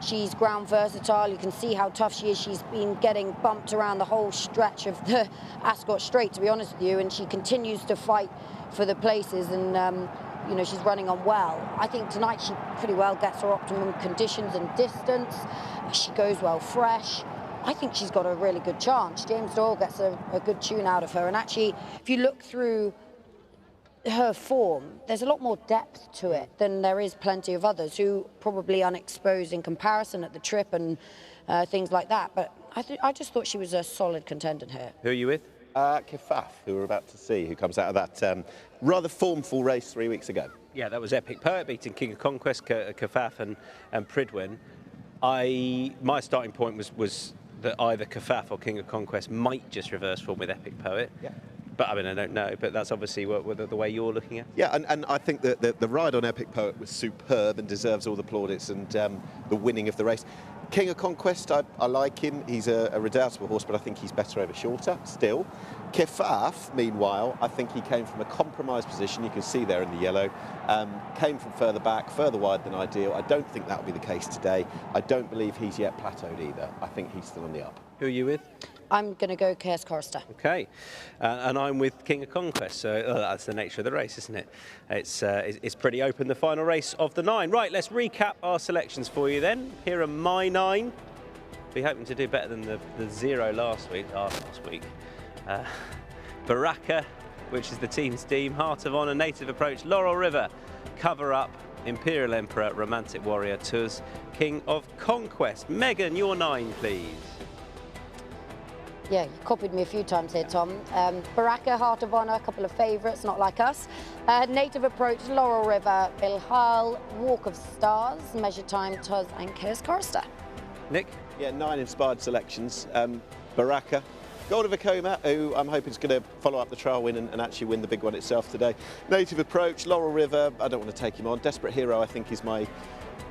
She's ground versatile. You can see how tough she is. She's been getting bumped around the whole stretch of the Ascot Straight, to be honest with you, and she continues to fight for the places, and you know, she's running on well. I think tonight she pretty well gets her optimum conditions and distance. She goes well fresh. I think she's got a really good chance. James Doyle gets a good tune out of her, and actually, if you look through her form, there's a lot more depth to it than there is plenty of others who probably unexposed in comparison at the trip and things like that. But I just thought she was a solid contender here. Who are you with? Kickoff, who we're about to see, who comes out of that rather formful race 3 weeks ago. Yeah, that was Epic Poet beating King of Conquest, Kafaf and Pridwin. My starting point was that either Kafaf or King of Conquest might just reverse form with Epic Poet. Yeah. But I mean, I don't know, but that's obviously the way you're looking at it. Yeah, and I think that the ride on Epic Poet was superb and deserves all the plaudits and the winning of the race. King of Conquest, I like him. He's a redoubtable horse, but I think he's better over shorter still. Kefaf, meanwhile, I think he came from a compromised position. You can see there in the yellow. Came from further back, further wide than ideal. I don't think that will be the case today. I don't believe he's yet plateaued either. I think he's still on the up. Who are you with? I'm going to go Chaos Chorister. Okay, and I'm with King of Conquest, so that's the nature of the race, isn't it? It's pretty open, the final race of the 9. Right, let's recap our selections for you then. Here are my 9. We're hoping to do better than the 0 last week. Baraka, which is the team's team, Heart of Honour, Native Approach, Laurel River, Cover Up, Imperial Emperor, Romantic Warrior, Tuz, King of Conquest. Meydan, your 9, please. Yeah, you copied me a few times here, Tom. Baraka, Heart of Honour, a couple of favourites, not like us. Native Approach, Laurel River, Bilhal, Walk of Stars, Measure Time, Tuz, and Chaos Chorister. Nick? Yeah, 9 inspired selections. Baraka, Gold of Vekoma, who I'm hoping is going to follow up the trial win and actually win the big one itself today. Native Approach, Laurel River, I don't want to take him on. Desperate Hero, I think, is my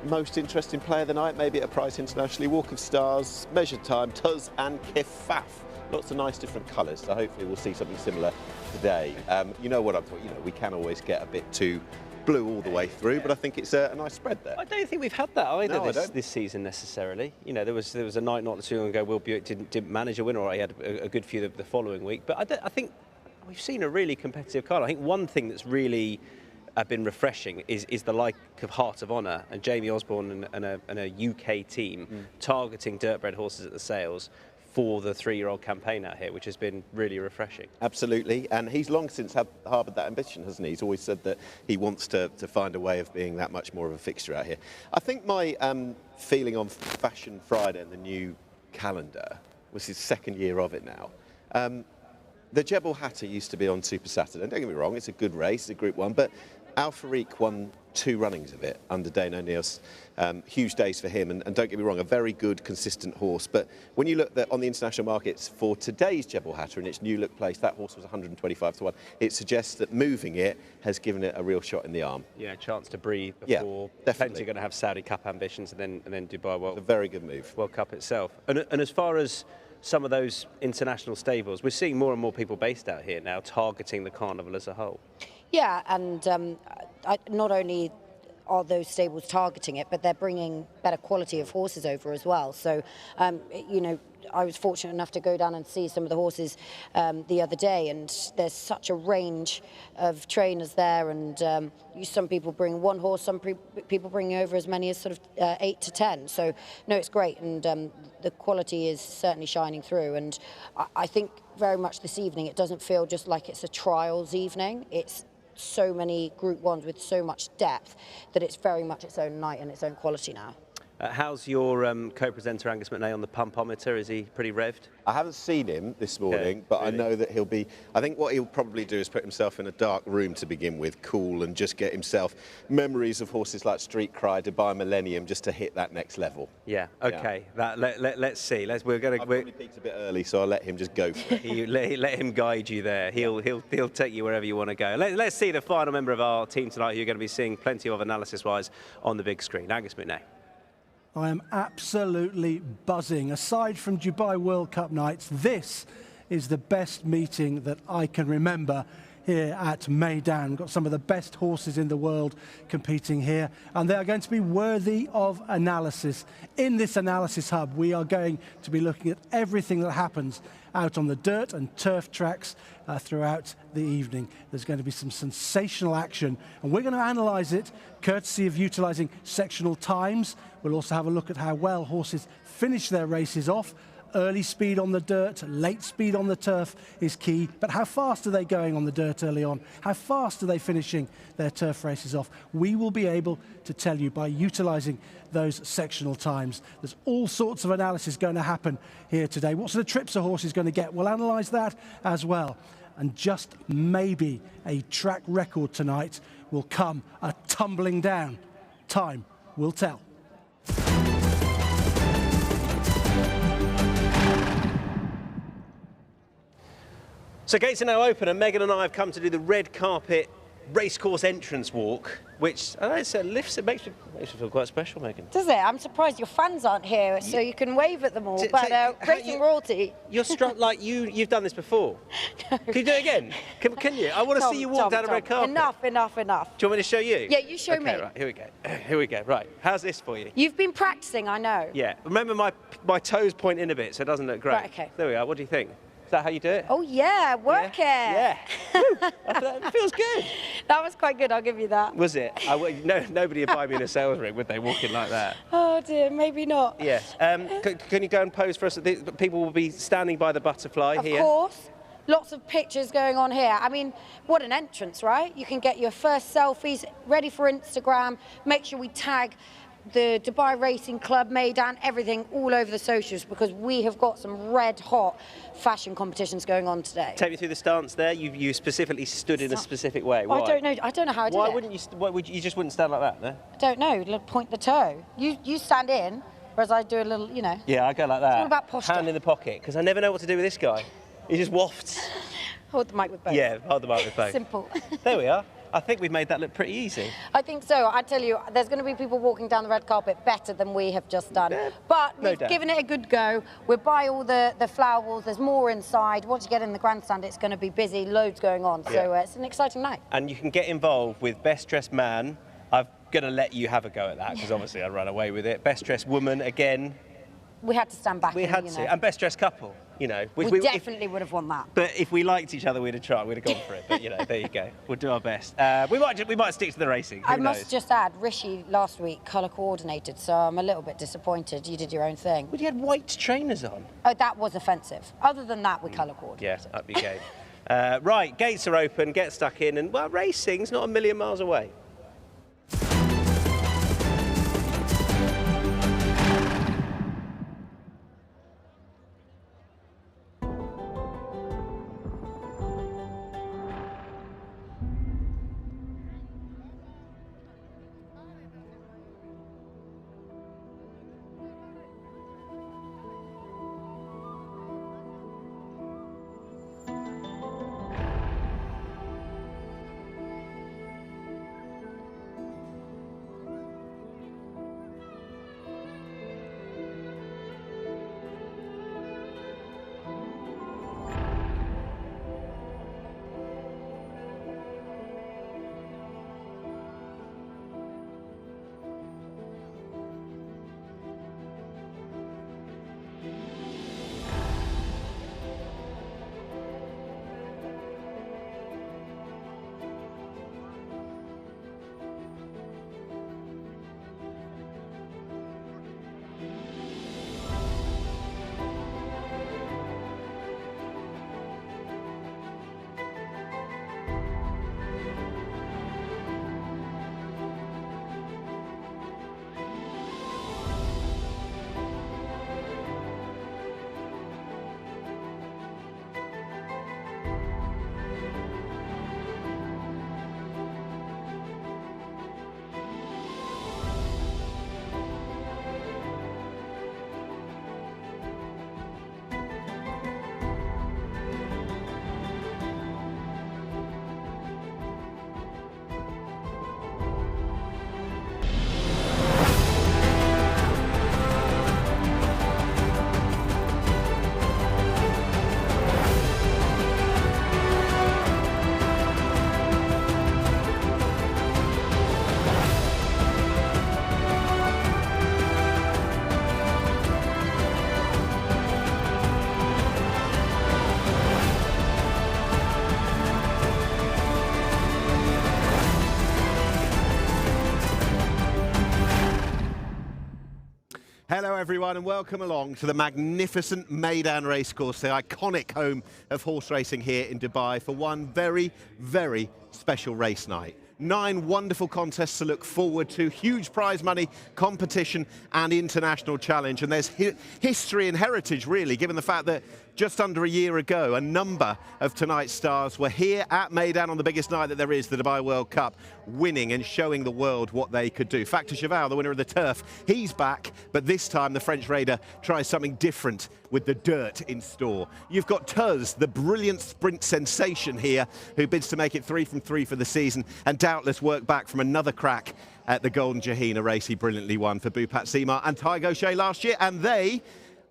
most interesting player of the night, maybe at a price internationally. Walk of Stars, Measure Time, Tuz and Kefaf. Lots of nice different colours, so hopefully we'll see something similar today. You know what I'm talking, we can always get a bit too blue all the way through, but I think it's a nice spread there. I don't think we've had that either No, this season necessarily. You know, there was a night not too long ago, Will Buick didn't manage a winner, or he had a good few the following week, but I think we've seen a really competitive card. I think one thing that's really been refreshing is the like of Heart of Honour and Jamie Osborne and a UK team targeting dirt-bred horses at the sales for the 3-year-old campaign out here, which has been really refreshing. Absolutely, and he's long since harboured that ambition, hasn't he? He's always said that he wants to find a way of being that much more of a fixture out here. I think my feeling on Fashion Friday and the new calendar was his 2nd year of it now. The Jebel Hatta used to be on Super Saturday, and don't get me wrong, it's a good race, it's a Group 1, but Al-Fariq won 2 runnings of it under Dane O'Neill's. Huge days for him, and don't get me wrong, a very good, consistent horse. But when you look on the international markets for today's Jebel Hatta in its new look place, that horse was 125 to 1. It suggests that moving it has given it a real shot in the arm. Yeah, a chance to breathe before. Yeah, definitely. Plenty going to have Saudi Cup ambitions, and then Dubai It's a very good move. World Cup itself. And as far as some of those international stables, we're seeing more and more people based out here now targeting the Carnival as a whole. Yeah, and not only are those stables targeting it, but they're bringing better quality of horses over as well. So, you know, I was fortunate enough to go down and see some of the horses the other day, and there's such a range of trainers there, and some people bring one horse, some people bring over as many as sort of 8 to 10. So, no, it's great, and the quality is certainly shining through. And I think very much this evening, it doesn't feel just like it's a trials evening. It's so many Group 1s with so much depth that it's very much its own night and its own quality now. How's your co-presenter Angus McNay on the pumpometer? Is he pretty revved? I haven't seen him this morning, but really? I know that he'll be... I think what he'll probably do is put himself in a dark room to begin with, cool, and just get himself memories of horses like Street Cry, Dubai Millennium, just to hit that next level. Yeah, OK. Yeah. Let's see. I've probably peaked a bit early, so I'll let him just go for it. let him guide you there. He'll take you wherever you want to go. Let's see the final member of our team tonight who you're going to be seeing plenty of analysis-wise on the big screen. Angus McNay. I am absolutely buzzing. Aside from Dubai World Cup nights, this is the best meeting that I can remember here at Meydan. We've got some of the best horses in the world competing here, and they are going to be worthy of analysis. In this analysis hub, we are going to be looking at everything that happens out on the dirt and turf tracks throughout the evening. There's going to be some sensational action, and we're going to analyse it courtesy of utilising sectional times. We'll also have a look at how well horses finish their races off. Early speed on the dirt, late speed on the turf is key, but how fast are they going on the dirt early on? How fast are they finishing their turf races off? We will be able to tell you by utilising those sectional times. There's all sorts of analysis going to happen here today. What sort of trips a horse is going to get? We'll analyse that as well. And just maybe a track record tonight will come a tumbling down. Time will tell. So gates are now open, and Megan and I have come to do the red carpet racecourse entrance walk, which I know it makes me feel quite special, Megan. Does it? I'm surprised your fans aren't here, so you can wave at them all. But racing royalty. You're struck like you've done this before. No. Can you do it again? Can you? I want to see you walk down a red carpet. Enough. Do you want me to show you? Yeah, you show me. Right, here we go. Right, how's this for you? You've been practicing, I know. Yeah. Remember my toes point in a bit, so it doesn't look great. Right, okay. There we are. What do you think? Is that how you do it? Oh yeah, work it. Yeah. It feels good. That was quite good, I'll give you that. Was it? Nobody would buy me in a sales ring, would they, walking like that? Oh dear, maybe not. Yes. Can you go and pose for us? People will be standing by the butterfly here. Of course. Lots of pictures going on here. I mean, what an entrance, right? You can get your first selfies ready for Instagram. Make sure we tag the Dubai Racing Club, Meydan, everything all over the socials, because we have got some red hot fashion competitions going on today. Take me through the stance there. You specifically stood in a specific way. Why? I don't know how I did it. Why wouldn't you? You just wouldn't stand like that, no? I don't know. Point the toe. You stand in, whereas I do a little, you know. Yeah, I go like that. It's all about posture. Hand in the pocket, because I never know what to do with this guy. He just wafts. Hold the mic with both. Yeah, hold the mic with both. Simple. There we are. I think we've made that look pretty easy. I think so. I tell you, there's going to be people walking down the red carpet better than we have just done. But we've given it a good go. We're by all the flower walls. There's more inside. Once you get in the grandstand, it's going to be busy. Loads going on. So it's an exciting night. And you can get involved with Best Dressed Man. I'm going to let you have a go at that, because obviously I ran away with it. Best Dressed Woman, again. We had to stand back. We had to. And Best Dressed Couple, you know. We definitely would have won that. But if we liked each other, we'd have tried. We'd have gone for it. But, you know, there you go. We'll do our best. We might stick to the racing. Who knows? Must just add, Rishi last week colour coordinated, so I'm a little bit disappointed. You did your own thing. Well, you had white trainers on. Oh, that was offensive. Other than that, we colour coordinated. Yeah, up you go. Right, gates are open. Get stuck in. And, well, racing's not a million miles away. Hello everyone and welcome along to the magnificent Meydan racecourse, the iconic home of horse racing here in Dubai for one very, very special race night. 9 wonderful contests to look forward to, huge prize money, competition and international challenge. And there's history and heritage really, given the fact that just under a year ago, a number of tonight's stars were here at Meydan on the biggest night that there is, the Dubai World Cup, winning and showing the world what they could do. Factor Cheval, the winner of the turf, he's back, but this time the French raider tries something different with the dirt in store. You've got Tuz, the brilliant sprint sensation here, who bids to make it 3 from 3 for the season and doubtless work back from another crack at the Golden Jahina race he brilliantly won for Bupat Simar and Tai Gaucher last year, and they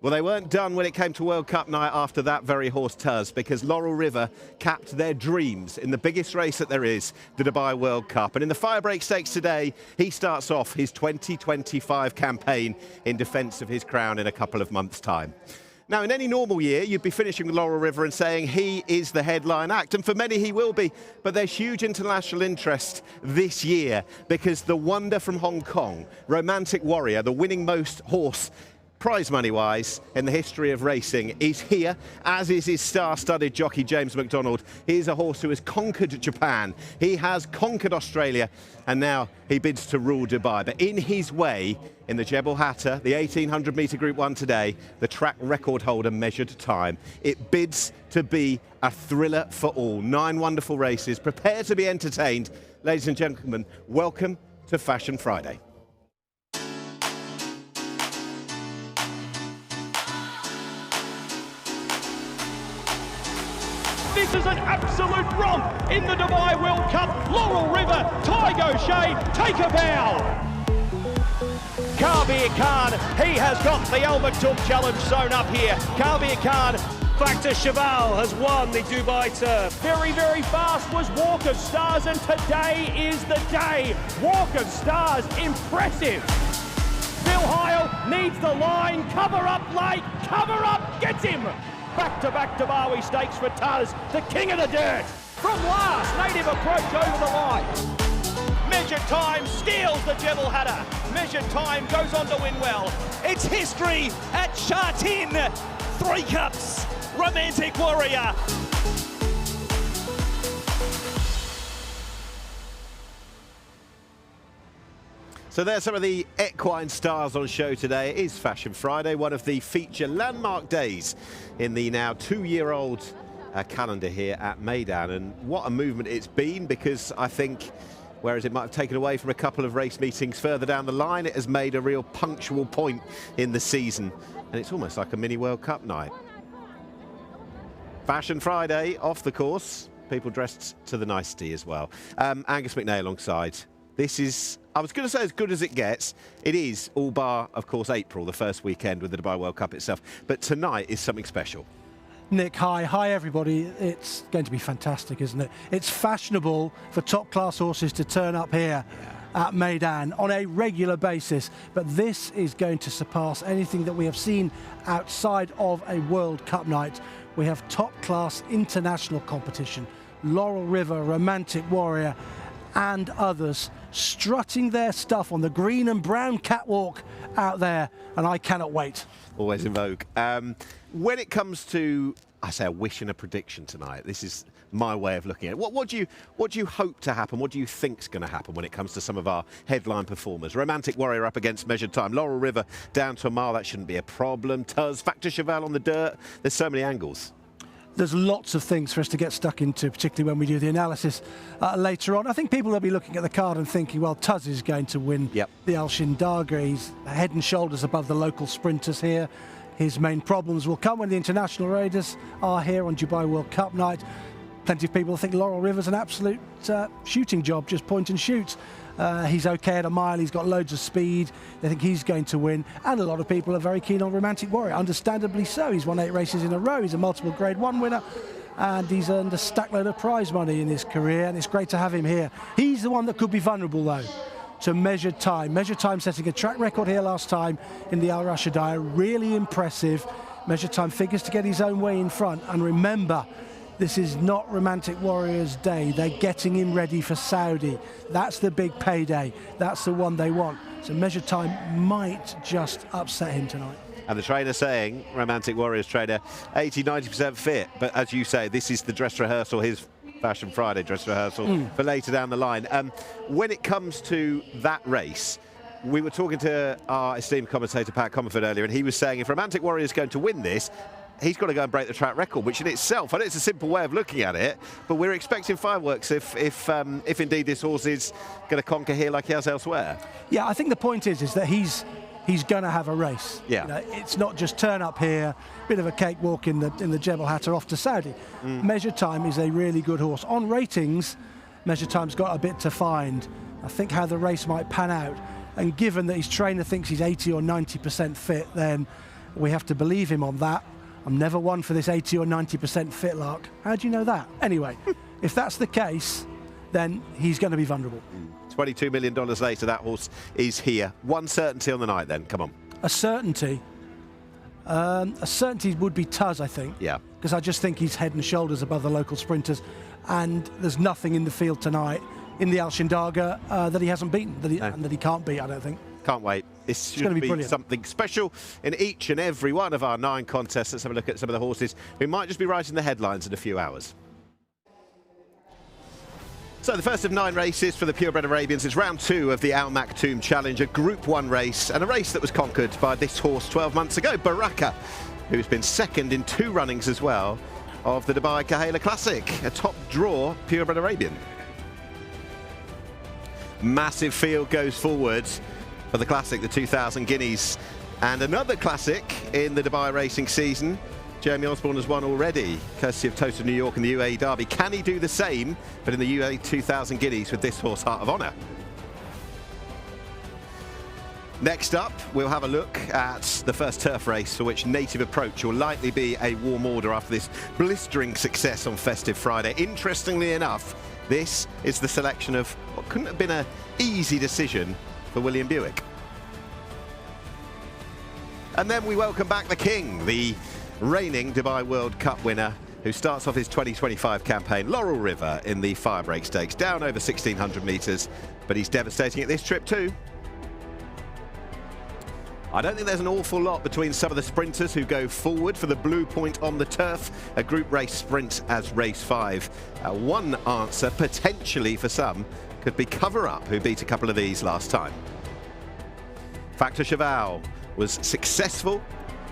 weren't done when it came to World Cup night after that very horse Tuz, because Laurel River capped their dreams in the biggest race that there is, the Dubai World Cup. And in the Firebreak Stakes today, he starts off his 2025 campaign in defence of his crown in a couple of months' time. Now, in any normal year, you'd be finishing with Laurel River and saying he is the headline act, and for many he will be, but there's huge international interest this year because the wonder from Hong Kong, Romantic Warrior, the winning most horse prize money-wise in the history of racing, is here, as is his star-studded jockey James McDonald. He's a horse who has conquered Japan, he has conquered Australia, and now he bids to rule Dubai. But in his way, in the Jebel Hatta, the 1800-metre Group 1 today, the track record holder Measured Time. It bids to be a thriller for all. 9 wonderful races. Prepare to be entertained. Ladies and gentlemen, welcome to Fashion Friday. This is an absolute romp in the Dubai World Cup. Laurel River, Tai Gaucher, take a bow. Kabir Khan, he has got the Al Maktoum challenge sewn up here. Kabir Khan. Factor Cheval has won the Dubai turf. Very, very fast was Walk of Stars, and today is the day. Walk of Stars, impressive. Phil Heil needs the line, cover up late, cover up, gets him. Back-to-back Dubai Stakes for Tuz, the king of the dirt. From last, native approach over the line. Measured Time steals the Jebel Hatta. Measured Time goes on to win well. It's history at Shartin. 3 cups, Romantic Warrior. So there's some of the equine stars on show today. It is Fashion Friday, one of the feature landmark days in the now 2-year-old calendar here at Meydan. And what a movement it's been, because I think, whereas it might have taken away from a couple of race meetings further down the line, it has made a real punctual point in the season. And it's almost like a mini World Cup night. Fashion Friday off the course, people dressed to the nicety as well. Angus McNay alongside. This is, I was going to say, as good as it gets. It is, all bar, of course, April, the first weekend with the Dubai World Cup itself. But tonight is something special. Nick, hi everybody. It's going to be fantastic, isn't it? It's fashionable for top-class horses to turn up here at Meydan on a regular basis. But this is going to surpass anything that we have seen outside of a World Cup night. We have top-class international competition. Laurel River, Romantic Warrior, and others strutting their stuff on the green and brown catwalk out there, and I cannot wait. Always in vogue. When it comes to, I say, a wish and a prediction tonight, this is my way of looking at it. What do you hope to happen? What do you think's going to happen when it comes to some of our headline performers? Romantic Warrior up against Measured Time. Laurel River down to a mile, that shouldn't be a problem. Tuz, Factor Cheval on the dirt. There's so many angles. There's lots of things for us to get stuck into, particularly when we do the analysis later on. I think people will be looking at the card and thinking, well, Tuz is going to win the Al Shindagha. He's head and shoulders above the local sprinters here. His main problems will come when the international raiders are here on Dubai World Cup night. Plenty of people think Laurel River's an absolute shooting job, just point and shoot. He's okay at a mile, he's got loads of speed, they think he's going to win, and a lot of people are very keen on Romantic Warrior, understandably so. He's won 8 races in a row, he's a multiple Grade 1 winner, and he's earned a stackload of prize money in his career, and it's great to have him here. He's the one that could be vulnerable though to Measured Time. Measured Time setting a track record here last time in the Al Rashidiyah, really impressive. Measured Time figures to get his own way in front, and remember, this is not Romantic Warrior's day. They're getting him ready for Saudi. That's the big payday. That's the one they want. So measured time might just upset him tonight. And the trainer saying, Romantic Warriors trainer, 80-90% fit. But as you say, this is the dress rehearsal, his Fashion Friday dress rehearsal for later down the line. When it comes to that race, we were talking to our esteemed commentator Pat Comerford earlier, and he was saying if Romantic Warrior is going to win this, he's got to go and break the track record, which in itself, I know it's a simple way of looking at it, but we're expecting fireworks if indeed this horse is going to conquer here like he has elsewhere. Yeah, I think the point is that he's going to have a race. Yeah. You know, it's not just turn up here, bit of a cakewalk in the Jebel Hatta off to Saudi. Measured Time is a really good horse. On ratings, Measured Time's got a bit to find. I think how the race might pan out. And given that his trainer thinks he's 80 or 90% fit, then we have to believe him on that. I'm never one for this 80 or 90% fit lark. How do you know that? Anyway, if that's the case, then he's going to be vulnerable. $22 million later, that horse is here. One certainty on the night then, come on. A certainty would be Tuz, I think. Yeah. Because I just think he's head and shoulders above the local sprinters. And there's nothing in the field tonight in the Al Shindagha that he hasn't beaten, and that he can't beat, I don't think. Can't wait. It's going to be brilliant. Something special in each and every one of our 9 contests. Let's have a look at some of the horses who might just be writing the headlines in a few hours. So the first of 9 races for the Purebred Arabians is round 2 of the Al Maktoum Challenge, a Group 1 race, and a race that was conquered by this horse 12 months ago, Baraka, who's been second in 2 runnings as well of the Dubai Khail Classic, a top draw Purebred Arabian. Massive field goes forward for the Classic, the 2,000 Guineas, and another Classic in the Dubai racing season. Jeremy Osborne has won already, courtesy of Toast of New York and the UAE Derby. Can he do the same, but in the UAE 2,000 Guineas with this horse, Heart of Honour? Next up, we'll have a look at the first turf race, for which Native Approach will likely be a warm order after this blistering success on Festive Friday. Interestingly enough, this is the selection of what couldn't have been an easy decision for William Buick. And then we welcome back the King, the reigning Dubai World Cup winner, who starts off his 2025 campaign, Laurel River, in the Firebreak Stakes, down over 1,600 metres, but he's devastating at this trip too. I don't think there's an awful lot between some of the sprinters who go forward for the blue point on the turf, a group race sprint as race 5. One answer, potentially for some, could be Cover Up, who beat a couple of these last time. Factor Cheval was successful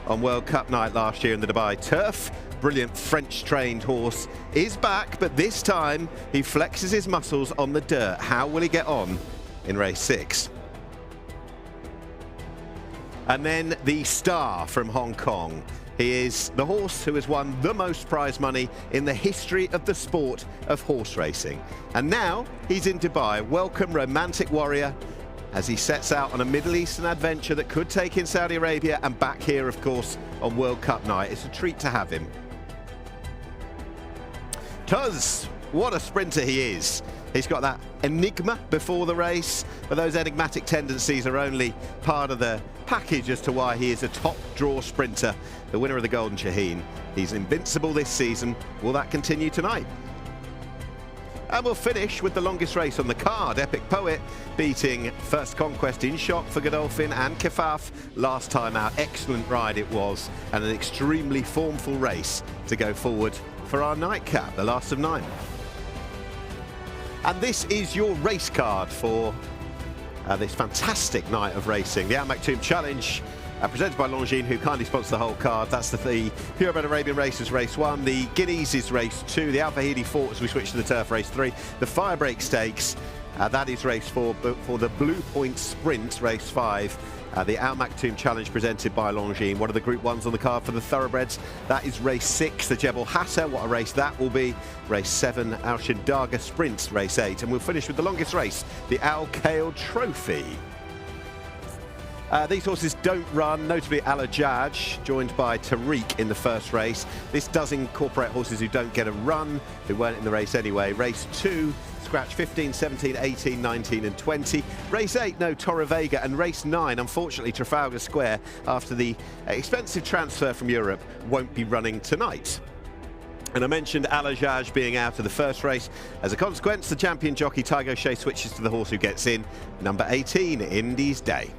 on World Cup night last year in the Dubai turf. Brilliant French-trained horse is back, but this time he flexes his muscles on the dirt. How will he get on in race 6? And then the star from Hong Kong. He is the horse who has won the most prize money in the history of the sport of horse racing. And now he's in Dubai. Welcome, Romantic Warrior, as he sets out on a Middle Eastern adventure that could take in Saudi Arabia and back here, of course, on World Cup night. It's a treat to have him. Tuz, what a sprinter he is. He's got that enigma before the race, but those enigmatic tendencies are only part of the package as to why he is a top draw sprinter, the winner of the Golden Shaheen. He's invincible this season. Will that continue tonight? And we'll finish with the longest race on the card, Epic Poet beating First Conquest in Shock for Godolphin and Kefaf last time out. Excellent ride it was, and an extremely formful race to go forward for our nightcap, the last of 9. And this is your race card for this fantastic night of racing. The Al Maktoum Challenge, presented by Longines, who kindly sponsor the whole card. That's the Purebred Arabian races, race 1. The Guineas is race 2. The Fahidi Fort, as we switch to the turf, race 3. The Firebreak Stakes, that is race 4. But for the Blue Point Sprint, race 5. The Al Maktoum Challenge presented by Longines, one of the Group 1s on the card for the Thoroughbreds. That is race 6, the Jebel Hatta. What a race that will be. Race 7, Al Shindagha Sprint, race 8. And we'll finish with the longest race, the Al Khail Trophy. These horses don't run, notably Al Ajaj, joined by Tariq in the first race. This does incorporate horses who don't get a run, who weren't in the race anyway. Race 2, scratch 15, 17, 18, 19 and 20. Race 8, no Torre Vega. And race 9, unfortunately, Trafalgar Square, after the expensive transfer from Europe, won't be running tonight. And I mentioned Alajaj being out of the first race. As a consequence, the champion jockey Tygo Shea switches to the horse who gets in, number 18, Indy's Day.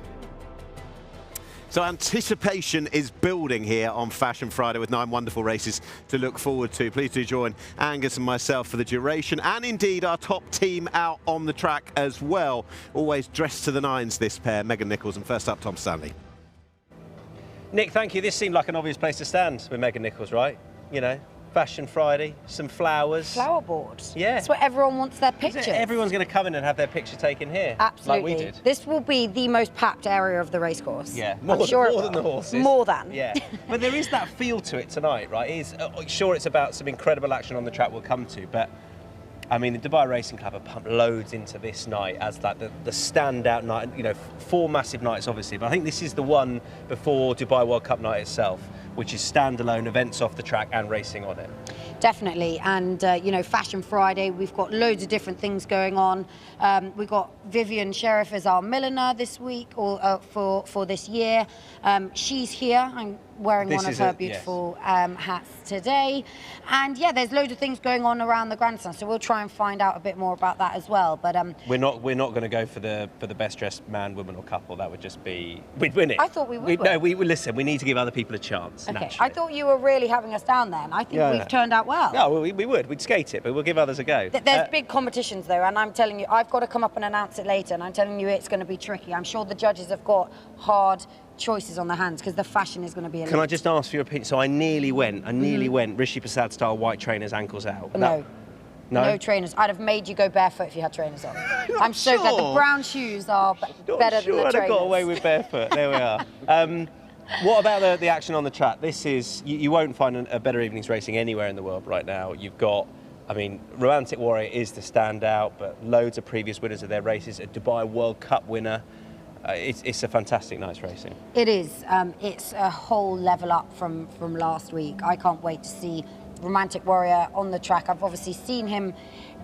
So anticipation is building here on Fashion Friday with 9 wonderful races to look forward to. Please do join Angus and myself for the duration, and indeed our top team out on the track as well. Always dressed to the nines, this pair, Megan Nichols, and first up, Tom Stanley. Nick, thank you. This seemed like an obvious place to stand with Megan Nichols, right? You know, Fashion Friday, some flowers. Flower board. Yeah. That's where everyone wants their pictures. Everyone's going to come in and have their picture taken here. Absolutely. Like we did. This will be the most packed area of the racecourse. Yeah, more than the horses. More than. Yeah. But there is that feel to it tonight, right? Sure, it's about some incredible action on the track we'll come to, but I mean, the Dubai Racing Club have pumped loads into this night as like the standout night. You know, 4 massive nights, obviously, but I think this is the one before Dubai World Cup night itself, which is standalone events off the track and racing on it. Definitely, and you know, Fashion Friday, we've got loads of different things going on. We've got Vivian Sheriff as our milliner this week, or for this year. She's here. I'm wearing one of her beautiful hats today, and yeah, there's loads of things going on around the grandstand. So we'll try and find out a bit more about that as well. But we're not going to go for the best dressed man, woman, or couple. That would just be, we'd win it. I thought we would. No, we listen. We need to give other people a chance. Okay, naturally. I thought you were really having us down then. I think we've turned out well. No, we would. We'd skate it, but we'll give others a go. There's big competitions though, and I'm telling you, I've got to come up and announce it later, and I'm telling you it's going to be tricky. I'm sure the judges have got hard choices on their hands because the fashion is going to be elite. Can I just ask for your opinion? So I nearly went Rishi Prasad style white trainers, ankles out. No trainers. I'd have made you go barefoot if you had trainers on. I'm so glad. The brown shoes are better than the trainers. I'd have got away with barefoot. There we are. What about the action on the track? This is, you won't find a better evening's racing anywhere in the world right now. You've got, I mean, Romantic Warrior is the standout, but loads of previous winners of their races, a Dubai World Cup winner. It's a fantastic night's racing. It is. It's a whole level up from last week. I can't wait to see Romantic Warrior on the track. I've obviously seen him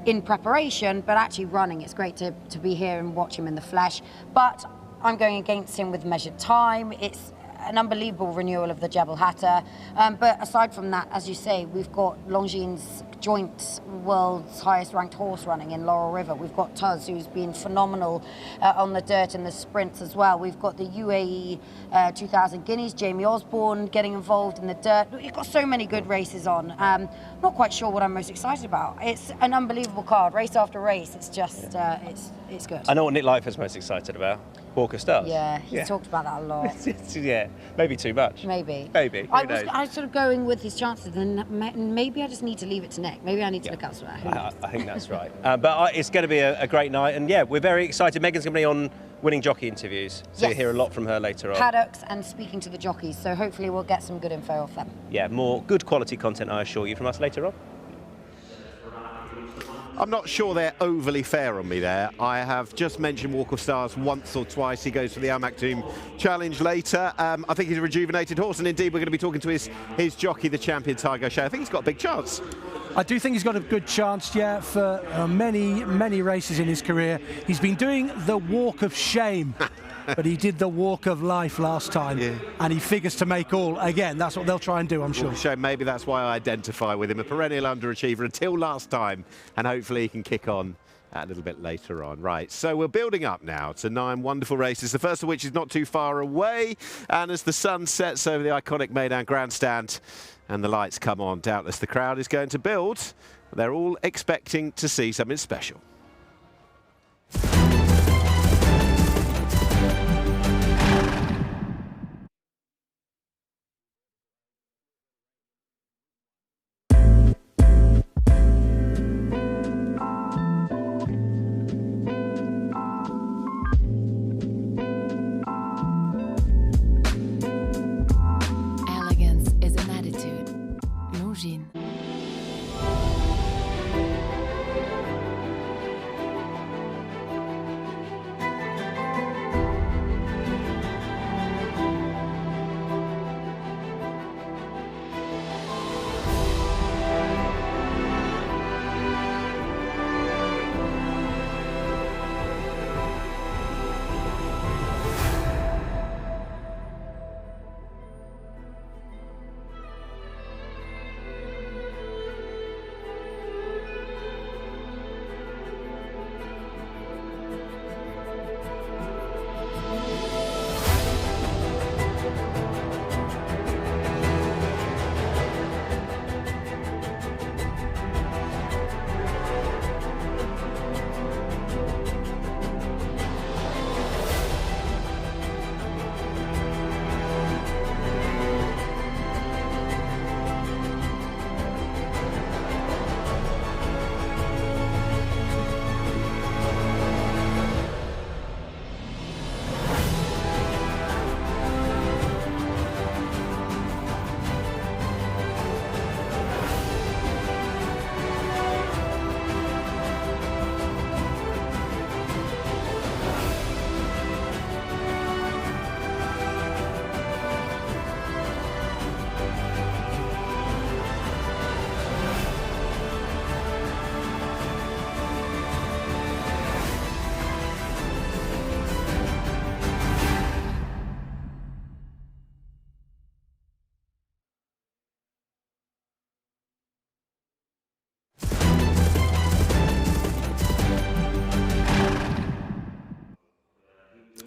in preparation, but actually running, it's great to be here and watch him in the flesh. But I'm going against him with measured time. It's an unbelievable renewal of the Jebel Hatta. But aside from that, as you say, we've got Longines joint world's highest ranked horse running in Laurel River. We've got Tuz, who's been phenomenal on the dirt and the sprints as well. We've got the UAE 2000 Guineas, Jamie Osborne getting involved in the dirt. We've got so many good races on. Not quite sure what I'm most excited about. It's an unbelievable card, race after race. It's just, it's good. I know what Nick Lightfoot's most excited about. Walk of Stars. Yeah, he's talked about that a lot. Yeah, maybe too much. Maybe. I was sort of going with his chances, and maybe I just need to leave it to Nick. Maybe I need to look elsewhere. I think that's right. But it's going to be a great night, and yeah, we're very excited. Megan's going to be on winning jockey interviews, so you'll hear a lot from her later on. Paddocks and speaking to the jockeys, so hopefully we'll get some good info off them. Yeah, more good quality content, I assure you, from us later on. I'm not sure they're overly fair on me there. I have just mentioned Walk of Stars once or twice. He goes for the Al Maktoum Challenge later. I think he's a rejuvenated horse, and indeed we're going to be talking to his jockey, the champion Tygo Shea. I think he's got a big chance. I do think he's got a good chance, yeah, for many, many races in his career. He's been doing the Walk of Shame, but he did the Walk of Life last time, and he figures to make all again. That's what they'll try and do, I'm sure. Shame, maybe that's why I identify with him, a perennial underachiever until last time, and hopefully he can kick on a little bit later on. Right, so we're building up now to 9 wonderful races, the first of which is not too far away, and as the sun sets over the iconic Meydan grandstand and the lights come on, doubtless the crowd is going to build. They're all expecting to see something special.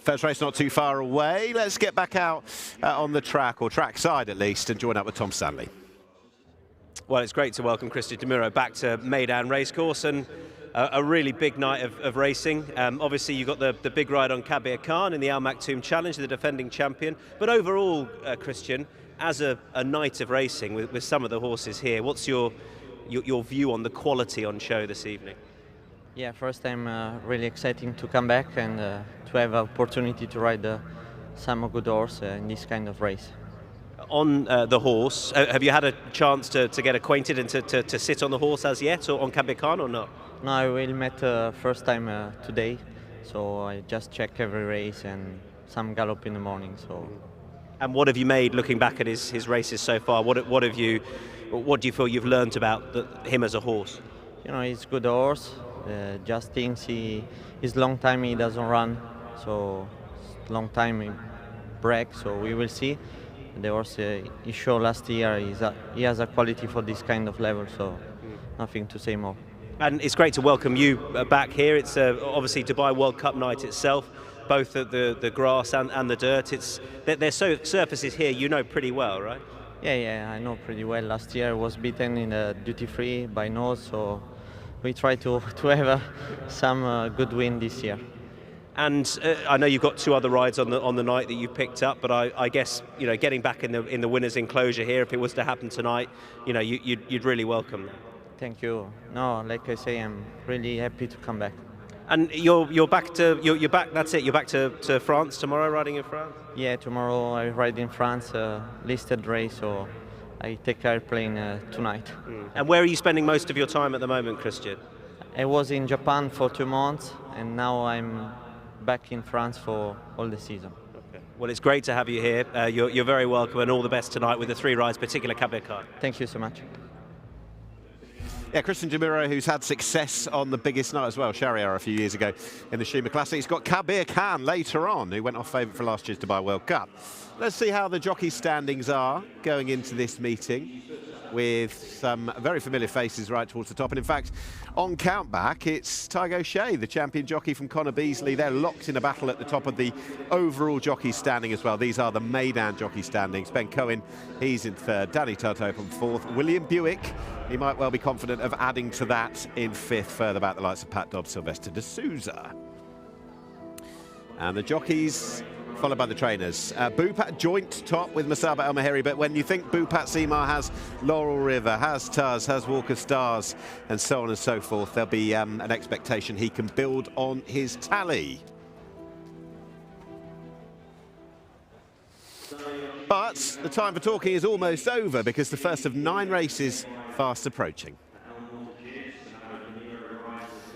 First race not too far away. Let's get back out on the track, or track side at least, and join up with Tom Stanley. Well, it's great to welcome Christian De Muro back to Meydan Racecourse, and a really big night of racing. Obviously, you got the big ride on Kabir Khan in the Al Maktoum Challenge, the defending champion. But overall, Christian, as a night of racing with some of the horses here, what's your view on the quality on show this evening? Yeah, first time really exciting to come back and to have an opportunity to ride some good horse in this kind of race. On the horse, have you had a chance to get acquainted and to sit on the horse as yet, or on Kabir Khan, or not? No, I will met first time today, so I just check every race and some gallop in the morning. So. And what have you made looking back at his races so far? What do you feel you've learned about him as a horse? You know, he's a good horse. Just thinks he's long time he doesn't run, so long time he breaks. So we will see. The horse he showed last year he has a quality for this kind of level. So nothing to say more. And it's great to welcome you back here. It's obviously Dubai World Cup night itself, both the grass and the dirt. They're surfaces here you know pretty well, right? Yeah, I know pretty well. Last year I was beaten in the duty-free by nose, so we try to have some good win this year. And I know you've got two other rides on the night that you picked up, but I guess getting back in the winners' enclosure here, if it was to happen tonight, you'd really welcome that. Thank you. No, like I say, I'm really happy to come back. And you're back. That's it. You're back to France tomorrow, riding in France. Yeah, tomorrow I ride in France, listed race, so I take airplane tonight. And where are you spending most of your time at the moment, Christian? I was in Japan for 2 months, and now I'm back in France for all the season. Okay. Well, it's great to have you here. You're very welcome, and all the best tonight with the 3 rides, particularly Kabir Khan. Thank you so much. Yeah, Christian De Muro, who's had success on the biggest night as well, Shahryar, a few years ago in the Shima Classic. He's got Kabir Khan later on, who went off favourite for last year's Dubai World Cup. Let's see how the jockey standings are going into this meeting, with some very familiar faces right towards the top. And in fact, on countback, it's Tygo O'Shea, the champion jockey from Connor Beasley. They're locked in a battle at the top of the overall jockey standing as well. These are the Meydan jockey standings. Ben Cohen, he's in third. Danny Turtope on fourth. William Buick, he might well be confident of adding to that in fifth. Further back, the likes of Pat Dobbs, Sylvester de Souza. And the jockeys followed by the trainers. Bupat joint top with Masaba El Maheri, but when you think Bupat Simar has Laurel River, has Tuz, has Walker Stars, and so on and so forth, there'll be an expectation he can build on his tally. But the time for talking is almost over, because the first of 9 races fast approaching.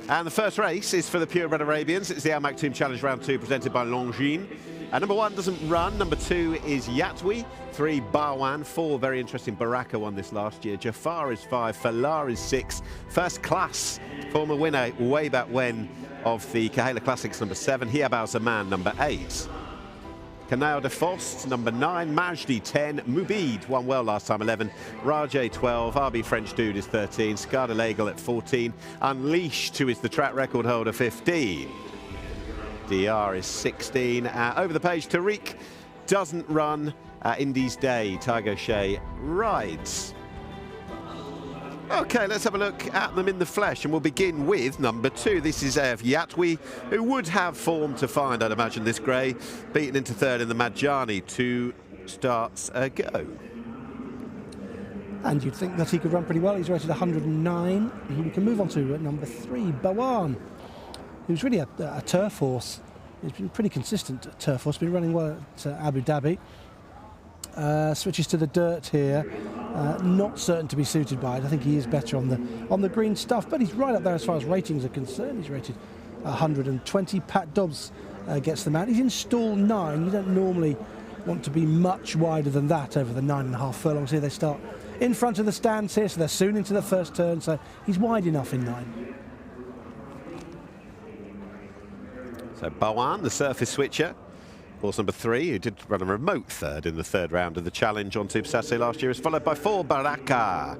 And the first race is for the Purebred Arabians. It's the Al Maktoum Challenge Round 2 presented by Longines. Number 1 doesn't run. Number 2 is Yatwi. 3, Bawan. 4, very interesting, Baraka won this last year. Jafar is 5. Falar is 6. First Class, former winner way back when of the Khail Classics, number 7. Hiabao Zaman, number 8. Canal de Fost, number 9. Majdi, 10. Mubid won well last time, 11. Rajay, 12. RB French Dude is 13. Skada Legal at 14. Unleashed, who is the track record holder, 15. DR is 16. Over the page, Tariq doesn't run. Indies Day, Tygo O'Shea rides. Okay, let's have a look at them in the flesh, and we'll begin with number 2. This is Yatwi, who would have form to find, I'd imagine, this grey. Beaten into third in the Madjani 2 starts ago. And you'd think that he could run pretty well. He's rated 109. We can move on to number 3, Bawan, who's really a turf horse. He's been pretty consistent at turf horse, been running well at Abu Dhabi. Switches to the dirt here, not certain to be suited by it. I think he is better on the green stuff, but he's right up there as far as ratings are concerned. He's rated 120. Pat Dobbs gets them out. He's in stall 9. You don't normally want to be much wider than that over the 9.5 furlongs here. They start in front of the stands here, so they're soon into the first turn, so he's wide enough in 9. So Bawan, the surface switcher, Horse number 3, who did run a remote third in the third round of the challenge on Super Saturday last year, is followed by 4 Baraka,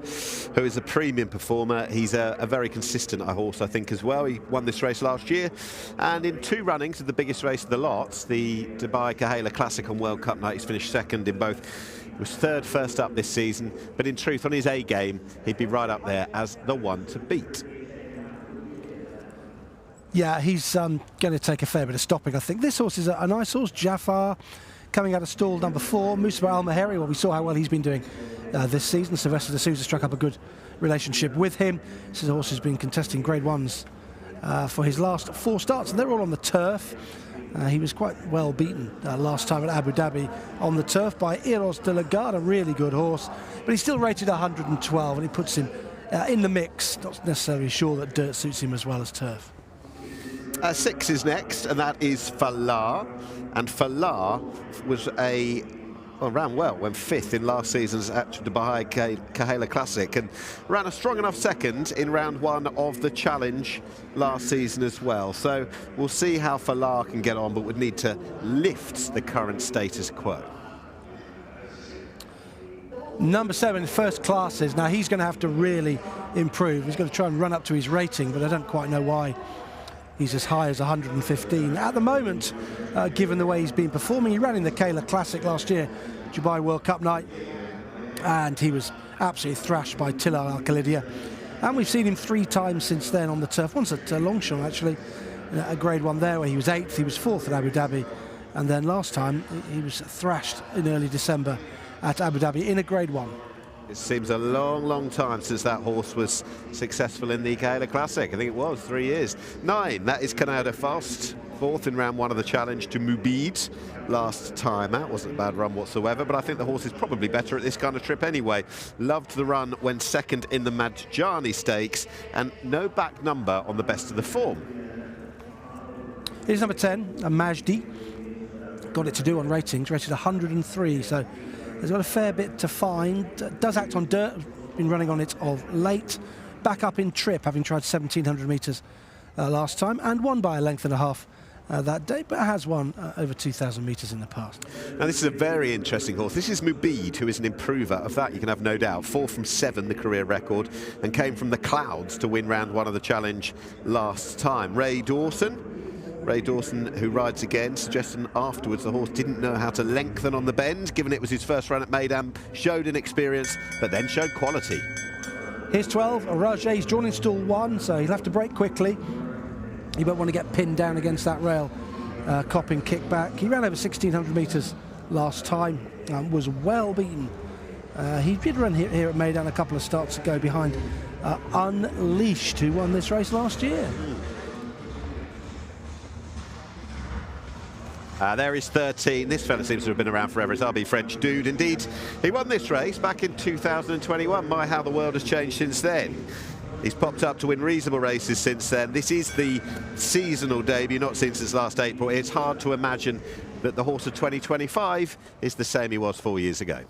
who is a premium performer. He's a very consistent horse, I think, as well. He won this race last year, and in 2 runnings of the biggest race of the lot, the Dubai Khail Classic on World Cup night, he's finished second in both. He was third first up this season, but in truth, on his A game, he'd be right up there as the one to beat. Yeah, he's going to take a fair bit of stopping, I think. This horse is a nice horse, Jafar, coming out of stall number 4. Mustafa Al-Maheri, well, we saw how well he's been doing this season. Sylvester de Sousa struck up a good relationship with him. This is a horse who's been contesting Grade 1s for his last 4 starts, and they're all on the turf. He was quite well beaten last time at Abu Dhabi on the turf by Eros de la Garde, a really good horse, but he's still rated 112, and he puts him in the mix. Not necessarily sure that dirt suits him as well as turf. 6 is next, and that is Falah. And Falah was ran well, went 5th in last season's Dubai Khail Classic, and ran a strong enough second in round 1 of the challenge last season as well. So we'll see how Falah can get on, but would need to lift the current status quo. Number 7, First Classes. Now he's going to have to really improve. He's going to try and run up to his rating, but I don't quite know why he's as high as 115 at the moment, given the way he's been performing. He ran in the Khail Classic last year, Dubai World Cup night, and he was absolutely thrashed by Tilal Al Khalidia. And we've seen him 3 times since then on the turf. Once at Longchamp, actually, a Grade 1 there, where he was 8th. He was 4th at Abu Dhabi, and then last time he was thrashed in early December at Abu Dhabi in a Grade 1. It seems a long, long time since that horse was successful in the Khail Classic. I think it was 3 years. 9, that is Canada Fast, 4th in round 1 of the challenge to Mubid last time out. Wasn't a bad run whatsoever, but I think the horse is probably better at this kind of trip anyway. Loved the run when 2nd in the Meydan Stakes, and no back number on the best of the form. Here's number 10, a Majdi. Got it to do on ratings, rated 103, so he's got a fair bit to find. Does act on dirt, been running on it of late. Back up in trip, having tried 1,700 metres last time, and won by a length and a half that day, but has won over 2,000 metres in the past. Now this is a very interesting horse. This is Mubid, who is an improver of that, you can have no doubt. 4 from 7, the career record, and came from the clouds to win round 1 of the challenge last time. Ray Dawson, who rides again, suggesting afterwards the horse didn't know how to lengthen on the bend, given it was his first run at Meydan, showed inexperience, but then showed quality. Here's 12, Rajah. He's drawn in stall 1, so he'll have to break quickly. He won't want to get pinned down against that rail, copping kickback. He ran over 1,600 metres last time, was well beaten. He did run here at Meydan a couple of starts ago behind Unleashed, who won this race last year. There is 13. This fella seems to have been around forever. It's RB French Dude. Indeed, he won this race back in 2021. My, how the world has changed since then. He's popped up to win reasonable races since then. This is the seasonal debut, not seen since last April. It's hard to imagine that the horse of 2025 is the same he was 4 years ago.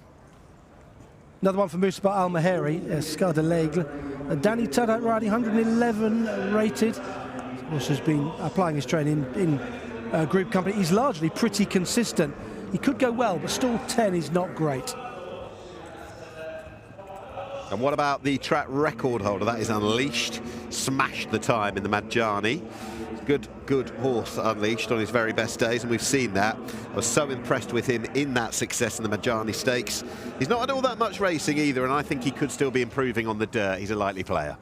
Another one for Mustafa Al-Maheri, Scar de l'Aigle. Danny Tudhope riding 111 rated. Horse has been applying his training in group company. He's largely pretty consistent. He could go well, but stall 10 is not great. And what about the track record holder? That is Unleashed. Smashed the time in the Meydan. Good horse, Unleashed, on his very best days, and we've seen that. I was so impressed with him in that success in the Meydan Stakes. He's not had all that much racing either, and I think he could still be improving on the dirt. He's a likely player.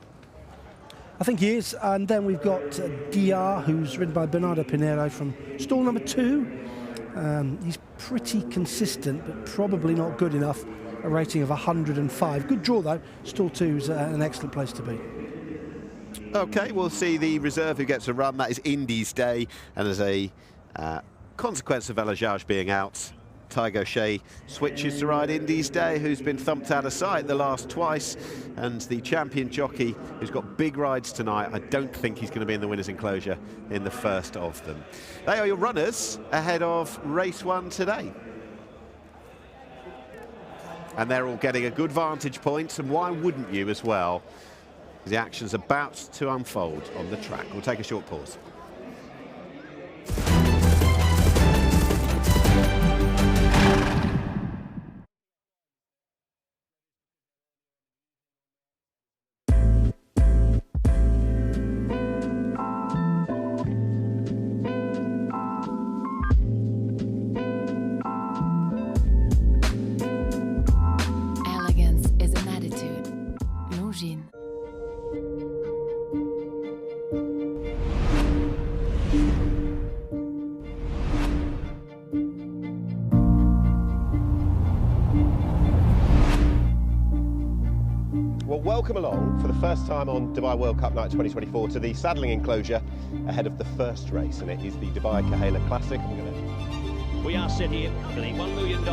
I think he is. And then we've got DR, who's ridden by Bernardo Pinheiro from stall number 2. He's pretty consistent, but probably not good enough. A rating of 105. Good draw, though. Stall 2's an excellent place to be. OK, we'll see the reserve who gets a run. That is Indy's Day. And as a consequence of Valajaj being out, Tygo Shea switches to ride Indy's Day, who's been thumped out of sight the last twice. And the champion jockey, who's got big rides tonight, I don't think he's going to be in the winner's enclosure in the first of them. They are your runners ahead of race 1 today. And they're all getting a good vantage point, and why wouldn't you as well? The action's about to unfold on the track. We'll take a short pause. Well, welcome along for the first time on Dubai World Cup Night 2024 to the saddling enclosure ahead of the first race, and it is the Dubai Khail Classic. We are set here for the $1 million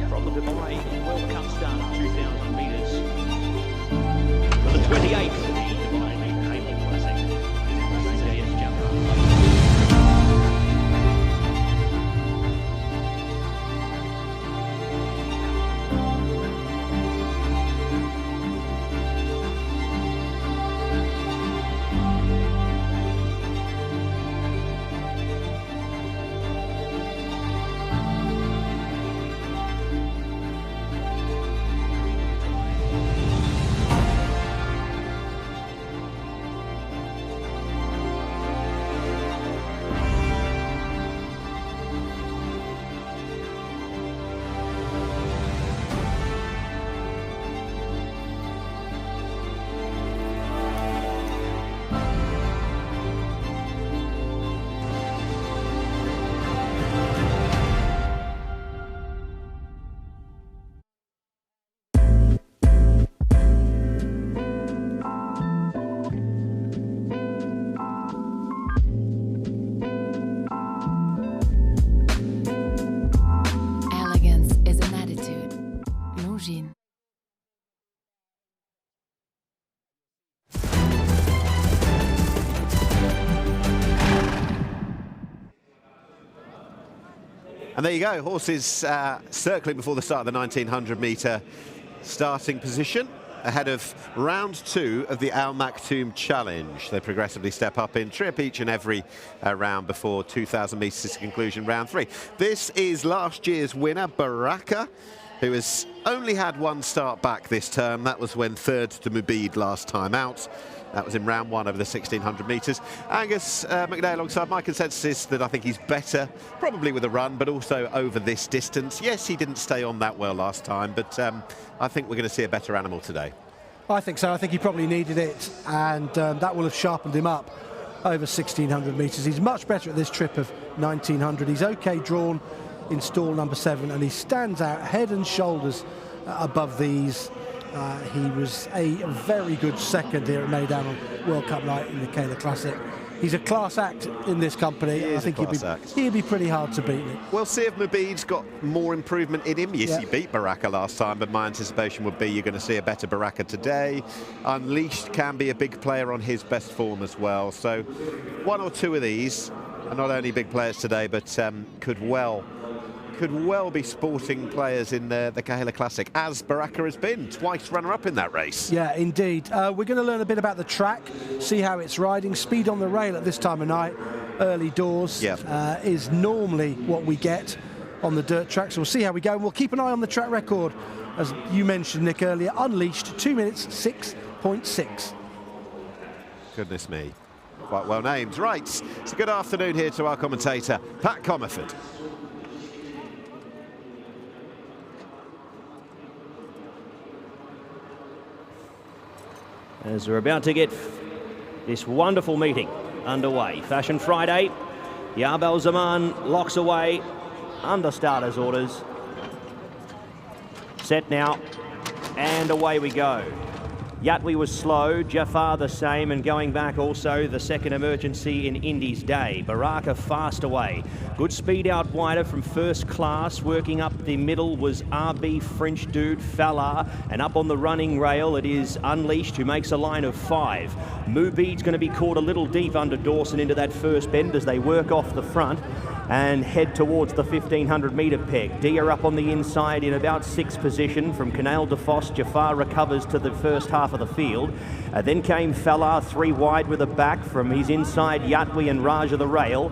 from the Dubai World Cup start at 2,000 metres. For the 28th, the Dubai Khail Classic. Here's Jebel. And there you go, horses circling before the start of the 1900-metre starting position ahead of round 2 of the Al Maktoum Challenge. They progressively step up in trip each and every round before 2,000 metres to conclusion, round 3. This is last year's winner, Baraka, who has only had one start back this term. That was when third to Meydan last time out. That was in round 1 over the 1,600 metres. Angus McNay alongside. My consensus is that I think he's better, probably with a run, but also over this distance. Yes, he didn't stay on that well last time, but I think we're going to see a better animal today. I think so. I think he probably needed it, and that will have sharpened him up over 1,600 metres. He's much better at this trip of 1,900. He's OK drawn in stall number 7, and he stands out head and shoulders above these. He was a very good second here at Meydan on World Cup night in the Khail Classic. He's a class act in this company. I think he'd be pretty hard to beat. We'll see if Meydan's got more improvement in him. Yes, he beat Baraka last time, but my anticipation would be you're going to see a better Baraka today. Unleashed can be a big player on his best form as well. So 1 or 2 of these are not only big players today, but could well be sporting players in the Khail Classic, as Baraka has been, twice runner-up in that race. Yeah, indeed. We're going to learn a bit about the track, see how it's riding. Speed on the rail at this time of night, early doors, is normally what we get on the dirt track. So we'll see how we go, and we'll keep an eye on the track record. As you mentioned, Nick, earlier, Unleashed, 2 minutes, 6.6. Goodness me. Quite well named. Right, so good afternoon here to our commentator, Pat Comerford. As we're about to get this wonderful meeting underway. Fashion Friday, Jebel Zaman locks away under starters orders. Set now, and away we go. Yatwi was slow, Jafar the same, and going back also the second emergency in Indy's day. Baraka fast away. Good speed out wider from first class. Working up the middle was RB French Dude Falah, and up on the running rail it is Unleashed, who makes a line of 5. Meydan's going to be caught a little deep under Dawson into that first bend as they work off the front and head towards the 1,500 metre peg. Dia up on the inside in about 6th position. From Canal de Fosse, Jafar recovers to the first half of the field. Then came Falah 3 wide with a back from his inside Yatwi and Raja the rail.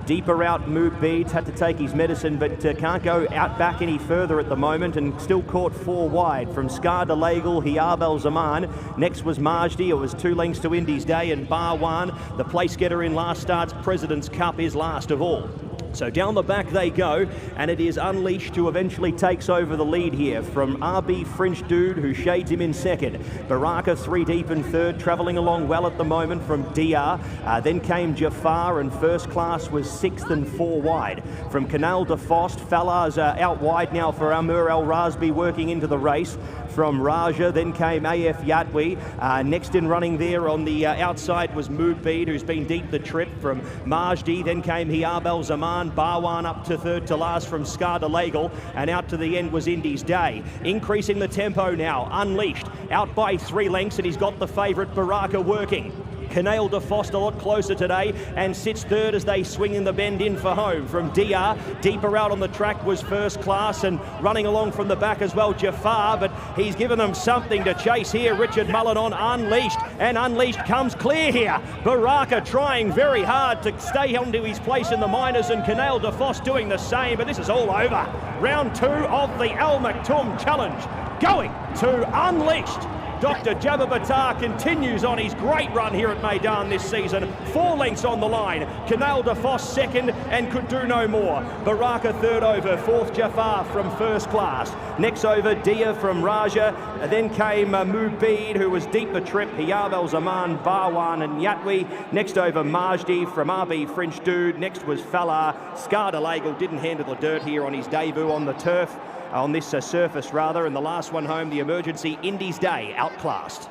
Deeper out Meydan had to take his medicine, but can't go out back any further at the moment, and still caught 4 wide from Scar de Lagle, Jebel Zaman. Next was Majdi. It was 2 lengths to Indy's day, and Barwan, the place getter in last start's President's Cup, is last of all. So down the back they go, and it is Unleashed who eventually takes over the lead here from RB French Dude, who shades him in second. Baraka 3 deep in third, travelling along well at the moment from DR. Then came Jafar, and First Class was 6th and 4 wide. From Canal de Fost, Fallah's out wide now for Amur El Razbi working into the race. From Raja, then came AF Yatwi. Next in running there on the outside was Moodbead, who's been deep the trip from Majdi. Then came Hiab El Zaman, Barwan up to third to last from Scar de Lagal, and out to the end was Indy's Day. Increasing the tempo now, Unleashed, out by 3 lengths, and he's got the favourite Baraka working. Canal de Fost a lot closer today and sits third as they swing in the bend in for home. From DR, deeper out on the track was First Class, and running along from the back as well Jafar, but he's given them something to chase here. Richard Mullen on Unleashed, and Unleashed comes clear here. Baraka trying very hard to stay onto his place in the minors, and Canal de Fost doing the same, but this is all over. Round 2 of the Al Maktoum Challenge going to Unleashed. Dr. Jabba Batar continues on his great run here at Meydan this season. 4 lengths on the line. Canal de Fost second and could do no more. Baraka third over. 4th Jafar from First Class. Next over Dia from Raja. Then came Moodbead, who was deep the trip. Hiab El Zaman, Barwan and Yatwi. Next over Majdi from RB French Dude. Next was Fallah. Scar de Lagal didn't handle the dirt here on his debut on the turf. On this surface rather, and the last one home, the Emergency Indy's Day, outclassed.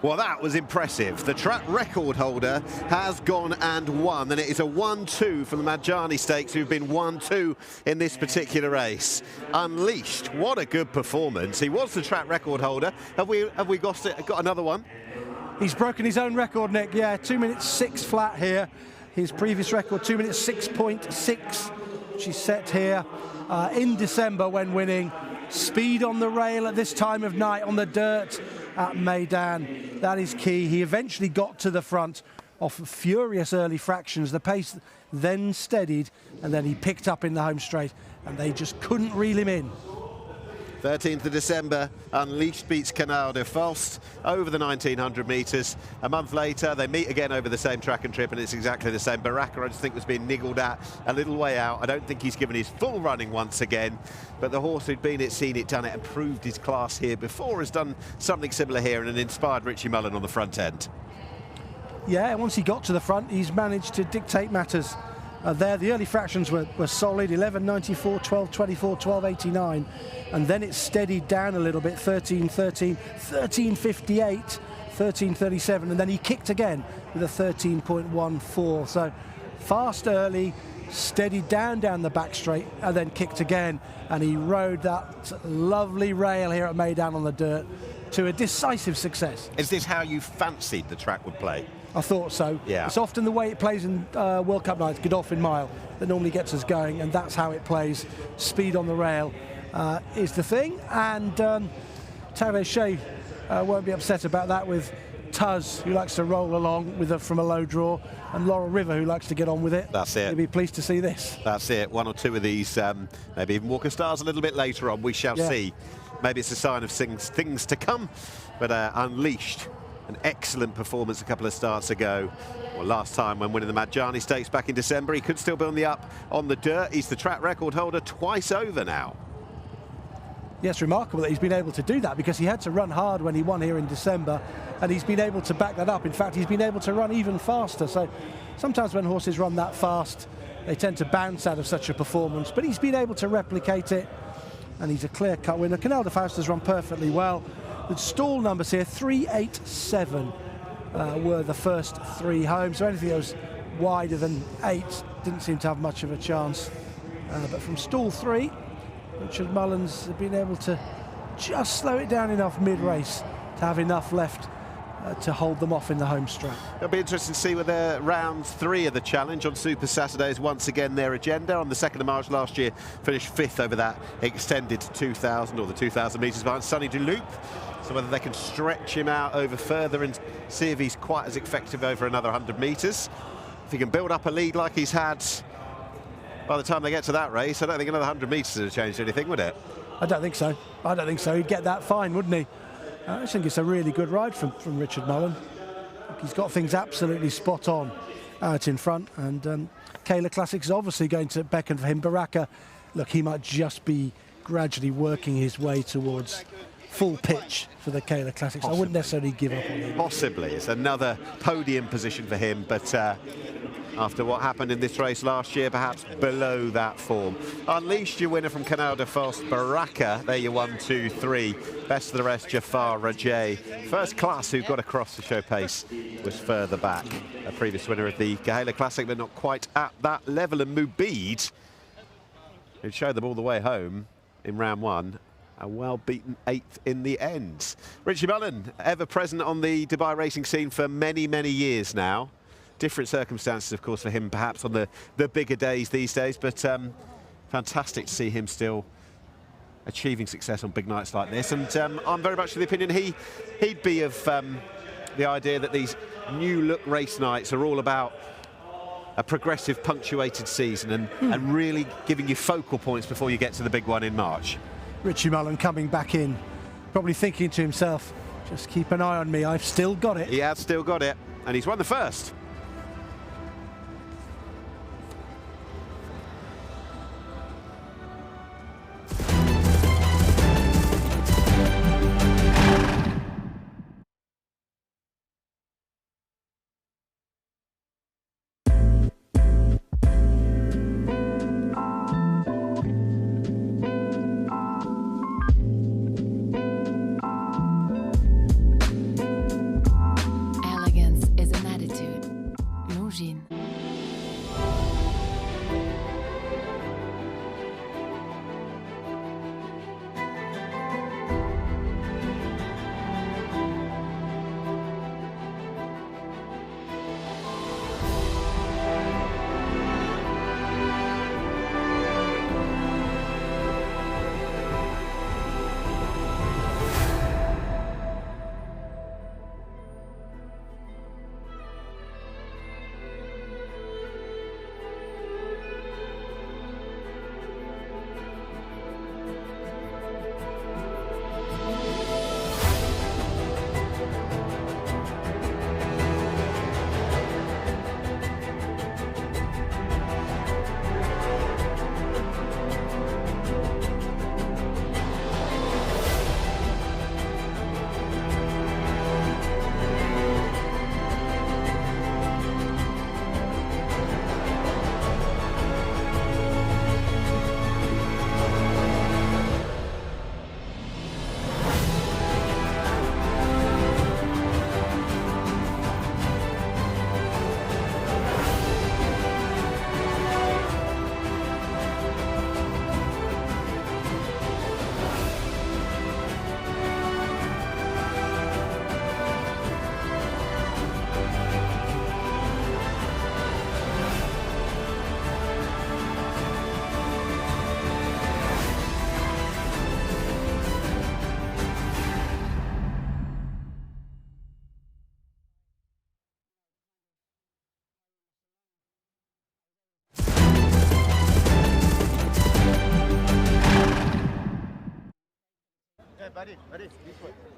Well, that was impressive. The track record holder has gone and won, and it is a 1-2 from the Meydan Stakes, who've been 1-2 in this particular race. Unleashed, what a good performance. He was the track record holder. Have we got another one? He's broken his own record, Nick. Yeah, 2 minutes 6 flat here. His previous record, 2 minutes 6.6. She's set here in December when winning. Speed on the rail at this time of night on the dirt at Meydan. That is key. He eventually got to the front off furious early fractions. The pace then steadied, and then he picked up in the home straight, and they just couldn't reel him in. 13th of December, Unleashed beats Canal de Fost over the 1900 metres. A month later, they meet again over the same track and trip, and it's exactly the same. Baraka, I just think, was being niggled at a little way out. I don't think he's given his full running once again, but the horse who'd been it, seen it, done it, and proved his class here before has done something similar here and inspired Richie Mullen on the front end. Yeah, once he got to the front, he's managed to dictate matters. There, the early fractions were solid, 11.94, 12.24, 12.89, and then it steadied down a little bit, 13.13, 13.58, 13.37, and then he kicked again with a 13.14. So fast early, steadied down the back straight, and then kicked again, and he rode that lovely rail here at Meydan on the dirt to a decisive success. Is this how you fancied the track would play? I thought so. Yeah. It's often the way it plays in World Cup nights, Godolphin Mile, that normally gets us going, and that's how it plays. Speed on the rail is the thing, and Tave Shea won't be upset about that, with Tuz, who likes to roll along with from a low draw, and Laurel River, who likes to get on with it. That's it. You'll be pleased to see this. That's it. 1 or 2 of these, maybe even Walker Stars a little bit later on. We shall see. Maybe it's a sign of things to come, but Unleashed. An excellent performance a couple of starts ago. Well, last time when winning the Meydan Stakes back in December, he could still be on the up on the dirt. He's the track record holder twice over now. Yes, remarkable that he's been able to do that, because he had to run hard when he won here in December, and he's been able to back that up. In fact, he's been able to run even faster. So sometimes when horses run that fast, they tend to bounce out of such a performance, but he's been able to replicate it, and he's a clear-cut winner. Canal de Fost has run perfectly well. The stall numbers here, 3.87 were the first 3 home, so anything that was wider than 8 didn't seem to have much of a chance. But from stall 3, Richard Mullins has been able to just slow it down enough mid-race to have enough left to hold them off in the home straight. It'll be interesting to see whether round 3 of the challenge on Super Saturdays once again their agenda. On the 2nd of March last year, finished 5th over that extended 2,000 or the 2,000 metres behind Sonny Dulup. So whether they can stretch him out over further and see if he's quite as effective over another 100 metres. If he can build up a lead like he's had by the time they get to that race, I don't think another 100 metres would have changed anything, would it? I don't think so. I don't think so. He'd get that fine, wouldn't he? I think it's a really good ride from Richard Mullen. He's got things absolutely spot on. out in front, and Khail Classic is obviously going to beckon for him. Baraka, look, he might just be gradually working his way towards full pitch for the Khail Classics. I wouldn't necessarily give up on him. Possibly, it's another podium position for him, but after what happened in this race last year, perhaps below that form. Unleashed, your winner from Canal de Fos, Baraka. There you 1, 2, 3. Best of the rest, Jafar Rajay. First Class, who got across to show pace, was further back. A previous winner of the Khail Classic, but not quite at that level. And Mubeed, who showed them all the way home in round 1, a well-beaten 8th in the end. Richie Mullen, ever present on the Dubai racing scene for many, many years now. Different circumstances, of course, for him perhaps on the bigger days these days, but fantastic to see him still achieving success on big nights like this. And I'm very much of the opinion he'd be of the idea that these new look race nights are all about a progressive punctuated season and really giving you focal points before you get to the big one in March. Richie Mullen coming back in, probably thinking to himself, just keep an eye on me, I've still got it. He has still got it, and he's won the first.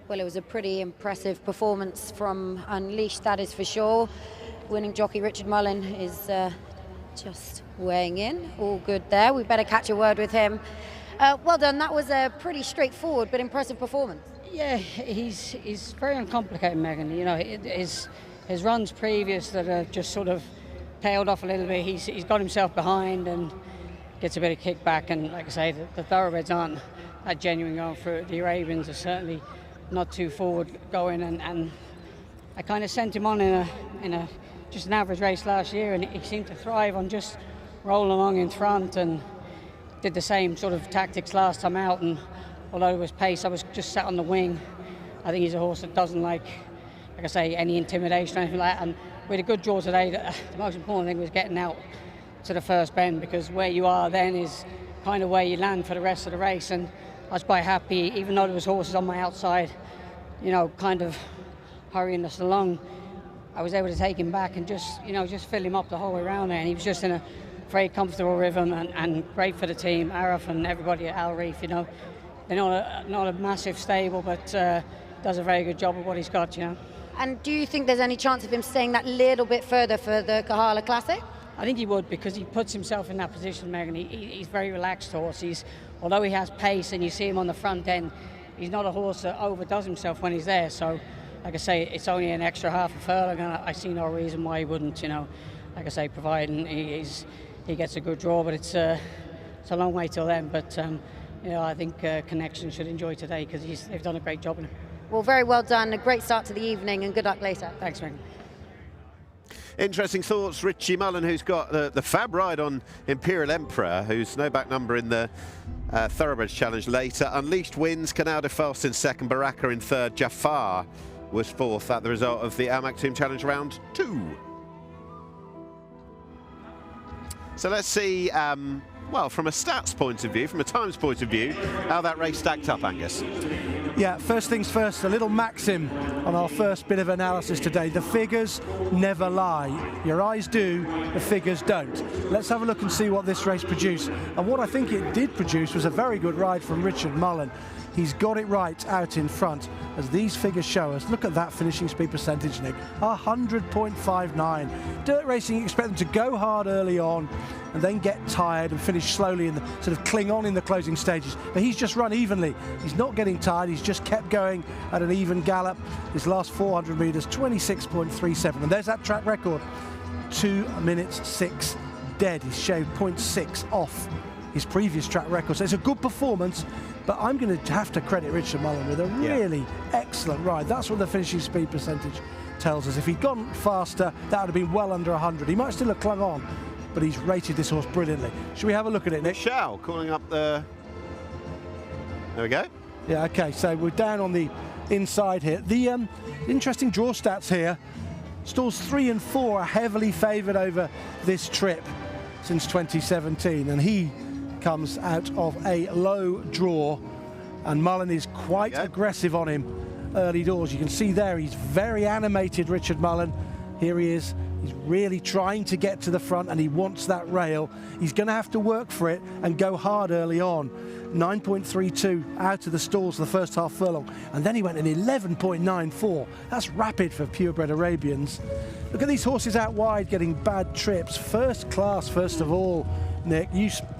Well, it was a pretty impressive performance from Unleashed, that is for sure. Winning jockey Richard Mullen is just weighing in. All good there. We better catch a word with him. Well done. That was a pretty straightforward but impressive performance. Yeah, he's very uncomplicated, Megan. You know, his runs previous that have just sort of tailed off a little bit. He's got himself behind and gets a bit of kickback. And like I say, the thoroughbreds aren't that genuine going through. The Arabians are certainly not too forward going, and I kind of sent him on in a just an average race last year, and he seemed to thrive on just rolling along in front, and did the same sort of tactics last time out. And although it was pace, I was just sat on the wing. I think he's a horse that doesn't like I say, any intimidation or anything like that. And we had a good draw today. The most important thing was getting out to the first bend, because where you are then is kind of where you land for the rest of the race. And I was quite happy, even though there was horses on my outside, you know, kind of hurrying us along. I was able to take him back and just, you know, just fill him up the whole way around there. And he was just in a very comfortable rhythm, and great for the team, Arif and everybody at Al Reef. You know, they're not a massive stable, but does a very good job of what he's got, you know. And do you think there's any chance of him staying that little bit further for the Kahala Classic? I think he would, because he puts himself in that position, Megan. He's very relaxed horse. Although he has pace and you see him on the front end, he's not a horse that overdoes himself when he's there. So, like I say, it's only an extra half a furlong, and I see no reason why he wouldn't, like I say, providing he gets a good draw, but it's a long way till then. But I think Connection should enjoy today, because they've done a great job in it. Well, very well done. A great start to the evening, and good luck later. Thanks, Megan. Interesting thoughts. Richie Mullen, who's got the fab ride on Imperial Emperor, who's no back number in the Thoroughbreds Challenge later. Unleashed wins, Canal de Fast in second, Baraka in third, Jafar was fourth at the result of the Al Maktoum Challenge round 2. So let's see, well, from a stats point of view, from a times point of view, how that race stacked up, Angus. Yeah, first things first, a little maxim on our first bit of analysis today. The figures never lie. Your eyes do, the figures don't. Let's have a look and see what this race produced. And what I think it did produce was a very good ride from Richard Mullen. He's got it right out in front, as these figures show us. Look at that finishing speed percentage, Nick, 100.59. Dirt racing, you expect them to go hard early on and then get tired and finish slowly and sort of cling on in the closing stages. But he's just run evenly. He's not getting tired. He's just kept going at an even gallop. His last 400 metres, 26.37. And there's that track record, 2 minutes 6 dead. He's shaved 0.6 off his previous track record. So it's a good performance, but I'm going to have to credit Richard Mullen with a really excellent ride. That's what the finishing speed percentage tells us. If he'd gone faster, that would have been well under 100. He might still have clung on, but he's rated this horse brilliantly. Should we have a look at it, Nick? Shall calling up the... There we go. Yeah, okay, so we're down on the inside here. The interesting draw stats here. Stalls 3 and 4 are heavily favoured over this trip since 2017, and he comes out of a low draw, and Mullen is quite aggressive on him early doors. You can see there he's very animated, Richard Mullen. Here he is. He's really trying to get to the front, and he wants that rail. He's going to have to work for it and go hard early on. 9.32 out of the stalls the first half furlong, and then he went in 11.94. That's rapid for Purebred Arabians. Look at these horses out wide getting bad trips. First class, first of all, Nick.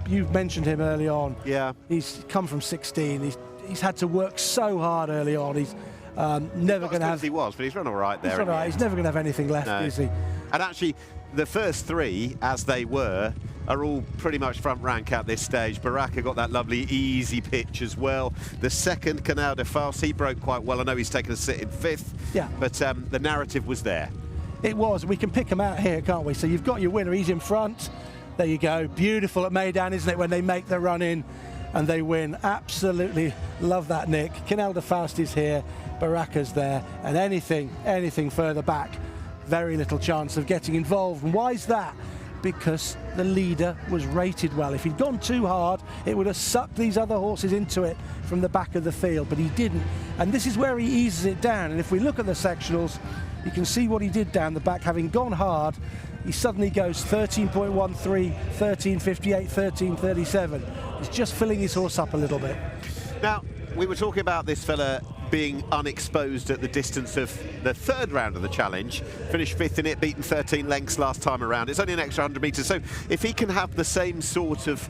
You've mentioned him early on. Yeah. He's come from 16. He's had to work so hard early on. He's never going to have... He was, but he's run all right there. He's all right. He's never going to have anything left, is he? And actually, the first 3, as they were, are all pretty much front rank at this stage. Baraka got that lovely easy pitch as well. The second, Canal de Fast, he broke quite well. I know he's taken a sit in 5th, but the narrative was there. It was. We can pick him out here, can't we? So you've got your winner. He's in front. There you go. Beautiful at Meydan, isn't it, when they make the run in and they win. Absolutely love that, Nick. Canal de Fast is here. Baraka's there. And anything further back, very little chance of getting involved. And why is that? Because the leader was rated well. If he'd gone too hard, it would have sucked these other horses into it from the back of the field, but he didn't. And this is where he eases it down. And if we look at the sectionals, you can see what he did down the back. Having gone hard, he suddenly goes 13.13, 13.58, 13.37. He's just filling his horse up a little bit. Now, we were talking about this fella being unexposed at the distance of the 3rd round of the challenge. Finished 5th in it, beaten 13 lengths last time around. It's only an extra 100 metres, so if he can have the same sort of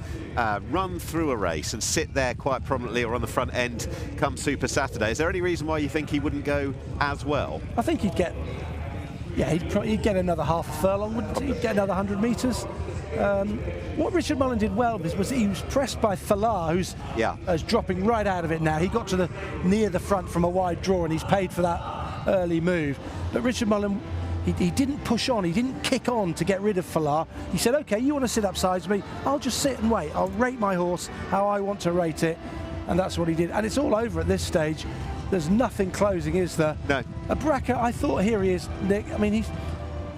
run through a race and sit there quite prominently or on the front end come Super Saturday, is there any reason why you think he wouldn't go as well? I think he'd get... Yeah, he'd get another half a furlong, wouldn't he? He'd get another 100 metres. What Richard Mullen did well was he was pressed by Falah, who's dropping right out of it now. He got to near the front from a wide draw, and he's paid for that early move. But Richard Mullen, he didn't push on, he didn't kick on to get rid of Falah. He said, OK, you want to sit upside me, I'll just sit and wait. I'll rate my horse how I want to rate it. And that's what he did. And it's all over at this stage. There's nothing closing, is there? No. Baraka, I thought, here he is, Nick. I mean,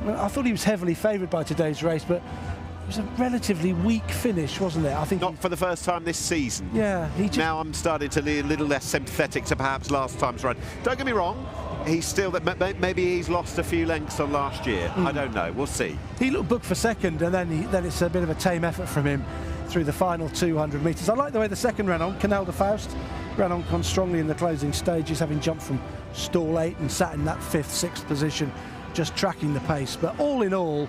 I thought he was heavily favoured by today's race, but it was a relatively weak finish, wasn't it? I think not for the first time this season. Yeah. Now I'm starting to be a little less sympathetic to perhaps last time's run. Don't get me wrong, he's still that maybe he's lost a few lengths on last year. I don't know. We'll see. He looked booked for second, and then it's a bit of a tame effort from him through the final 200 metres. I like the way the second ran on, Canal de Faust. ran on strongly in the closing stages, having jumped from stall 8 and sat in that 5th, 6th position, just tracking the pace. But all in all,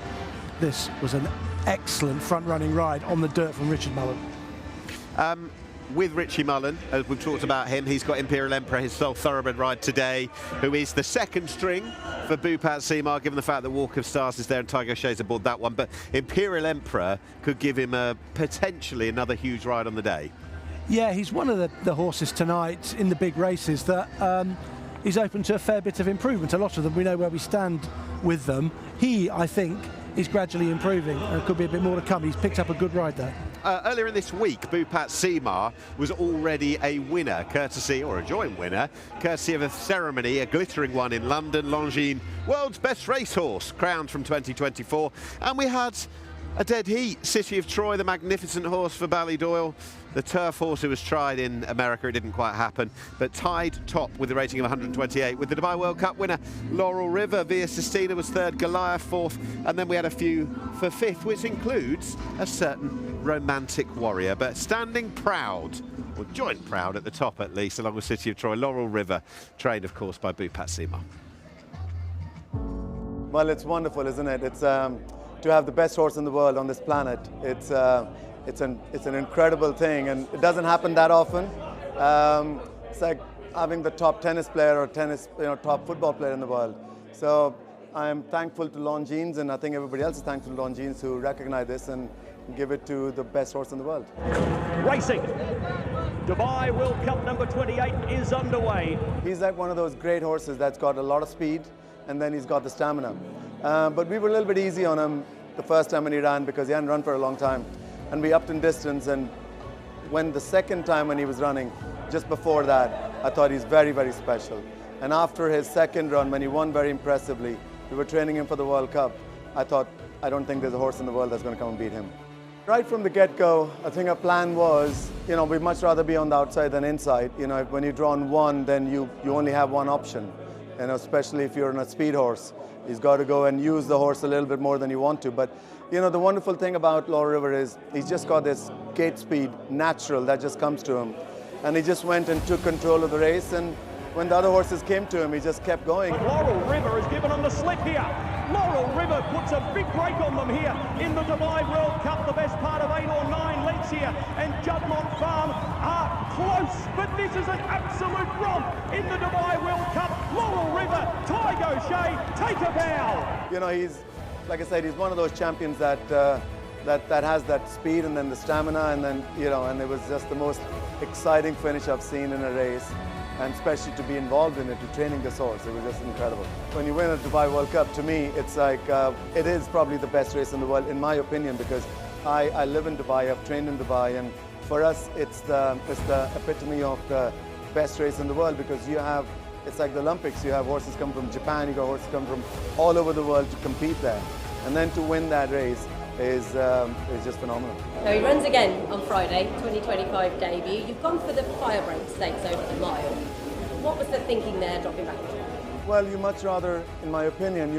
this was an excellent front-running ride on the dirt from Richard Mullen. With Richie Mullen, as we've talked about him, he's got Imperial Emperor, his sole thoroughbred ride today, who is the second string for Bhupat Seema, given the fact that Walk of Stars is there and Tiger Shay's aboard that one. But Imperial Emperor could give him potentially another huge ride on the day. Yeah, he's one of the horses tonight in the big races that is open to a fair bit of improvement. A lot of them, we know where we stand with them. He, I think, is gradually improving. There could be a bit more to come. He's picked up a good ride there. Earlier in this week, Bhupat Seema was already a winner, courtesy, or a joint winner, courtesy of a ceremony, a glittering one in London. Longines, world's best racehorse, crowned from 2024. And we had a dead heat. City of Troy, the magnificent horse for Ballydoyle. The turf horse who was tried in America, it didn't quite happen, but tied top with a rating of 128 with the Dubai World Cup winner Laurel River. Via Sistina was 3rd, Goliath 4th, and then we had a few for 5th, which includes a certain romantic warrior, but standing proud, or joint proud at the top at least, along with City of Troy, Laurel River, trained of course by Bhupat Seema. Well, it's wonderful, isn't it? It's to have the best horse in the world on this planet. It's an incredible thing, and it doesn't happen that often. It's like having the top tennis player or top football player in the world. So I'm thankful to Longines, and I think everybody else is thankful to Longines who recognize this and give it to the best horse in the world. Racing. Dubai World Cup number 28 is underway. He's like one of those great horses that's got a lot of speed, and then he's got the stamina. But we were a little bit easy on him the first time when he ran because he hadn't run for a long time. And we upped in distance, and when the second time when he was running, just before that, I thought he's very, very special. And after his second run, when he won very impressively, we were training him for the World Cup. I thought, I don't think there's a horse in the world that's going to come and beat him. Right from the get-go, I think our plan was, we'd much rather be on the outside than inside. When you're drawn 1, then you only have one option. Especially if you're on a speed horse. He's got to go and use the horse a little bit more than you want to. But, the wonderful thing about Laurel River is he's just got this gate speed, natural, that just comes to him. And he just went and took control of the race. And when the other horses came to him, he just kept going. But Laurel River has given him the slip here. Laurel River puts a big break on them here in the Dubai World Cup. The best part of 8 or 9 lengths here. And Juddmonte Farm are close. But this is an absolute romp in the Dubai World Cup. Laurel River, Tiger Shay, take a bow. He's, like I said, he's one of those champions that has that speed and then the stamina, and then, and it was just the most exciting finish I've seen in a race. And especially to be involved in it, to training this horse, it was just incredible. When you win a Dubai World Cup, to me, it's like, it is probably the best race in the world, in my opinion, because I live in Dubai, I've trained in Dubai, and for us, it's the epitome of the best race in the world, because it's like the Olympics, you have horses come from Japan, you got horses come from all over the world to compete there. And then to win that race is just phenomenal. Now he runs again on Friday, 2025 debut. You've gone for the Firebreak Stakes over the mile. What was the thinking there, dropping back? Well, you much rather, in my opinion,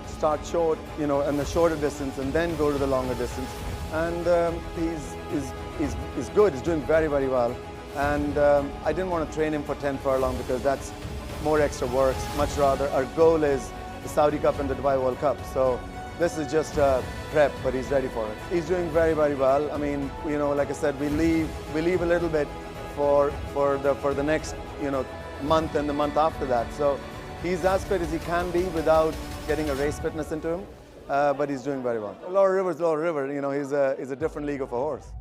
start short, in the shorter distance and then go to the longer distance. And he's good, he's doing very, very well. And I didn't want to train him for 10 furlong because that's more extra work. Much rather, our goal is the Saudi Cup and the Dubai World Cup. So this is just a prep, but he's ready for it. He's doing very, very well. I mean, like I said, we leave a little bit for the next, month and the month after that. So he's as fit as he can be without getting a race fitness into him, but he's doing very well. Laurel River's Laurel River. He's a different league of a horse.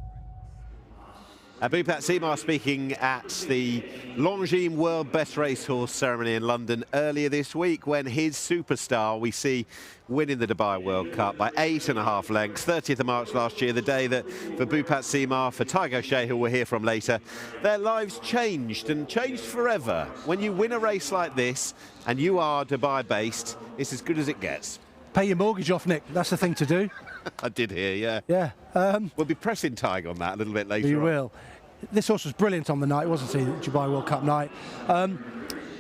Bhupat Seema speaking at the Longines World Best Racehorse ceremony in London earlier this week, when his superstar we see winning the Dubai World Cup by 8.5 lengths, 30th of March last year, the day that for Bhupat Seema, for Tiger Shay, who we'll hear from later, their lives changed and changed forever. When you win a race like this and you are Dubai based, it's as good as it gets. Pay your mortgage off, Nick. That's the thing to do. I did hear, yeah. Yeah. We'll be pressing Tiger on that a little bit later. You will. This horse was brilliant on the night, wasn't he? The Dubai World Cup night.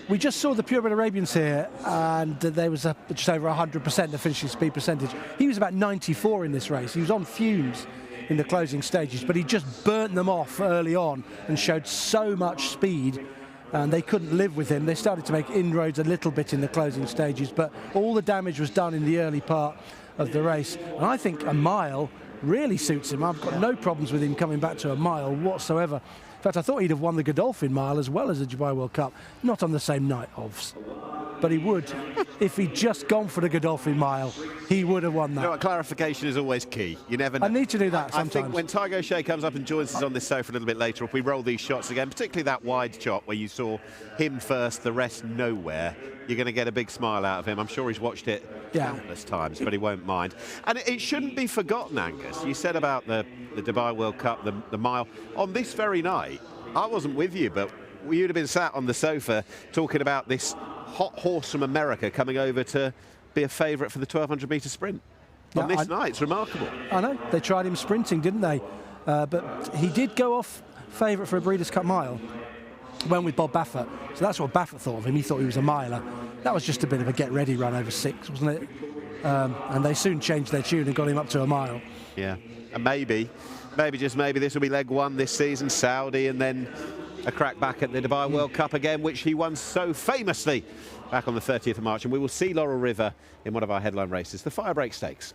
We just saw the Purebred Arabians here, and there was just over 100% the finishing speed percentage. He was about 94 in this race. He was on fumes in the closing stages, but he just burnt them off early on and showed so much speed, and they couldn't live with him. They started to make inroads a little bit in the closing stages, but all the damage was done in the early part of the race. And I think a mile really suits him. I've got no problems with him coming back to a mile whatsoever. In fact, I thought he'd have won the Godolphin Mile as well as the Dubai World Cup. Not on the same night, obviously, but he would. If he'd just gone for the Godolphin Mile, he would have won that. You know what, clarification is always key. You never know. I need to do that sometimes. I think when Tiger O'Shea comes up and joins us on this sofa a little bit later, if we roll these shots again, particularly that wide shot where you saw him first, the rest nowhere, you're going to get a big smile out of him. I'm sure he's watched it countless times, but he won't mind. And it shouldn't be forgotten, Angus. You said about the Dubai World Cup, the mile. On this very night, I wasn't with you, but you'd have been sat on the sofa talking about this hot horse from America coming over to be a favourite for the 1,200-metre sprint. On this night, it's remarkable. I know. They tried him sprinting, didn't they? But he did go off favourite for a Breeders' Cup Mile. Went with Bob Baffert. So that's what Baffert thought of him. He thought he was a miler. That was just a bit of a get-ready run over 6, wasn't it? And they soon changed their tune and got him up to a mile. Yeah, and maybe just maybe this will be leg 1 this season, Saudi, and then a crack back at the Dubai World Cup again, which he won so famously back on the 30th of March. And we will see Laurel River in one of our headline races, the Firebreak Stakes.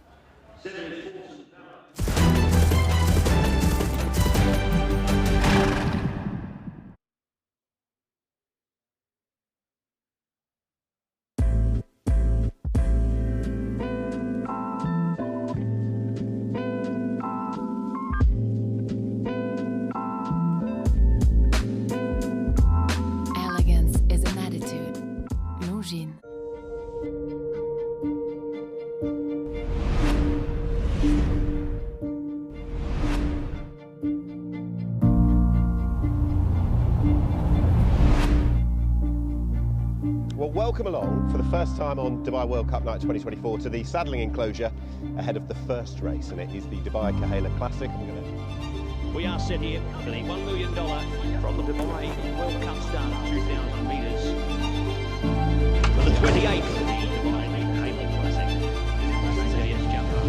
Welcome along for the first time on Dubai World Cup Night 2024 to the saddling enclosure ahead of the first race, and it is the Dubai Khail Classic. We are set here for the $1 million from the Dubai World Cup start at 2,000 metres for the 28th of the Dubai Khail Classic. Yes, jumper.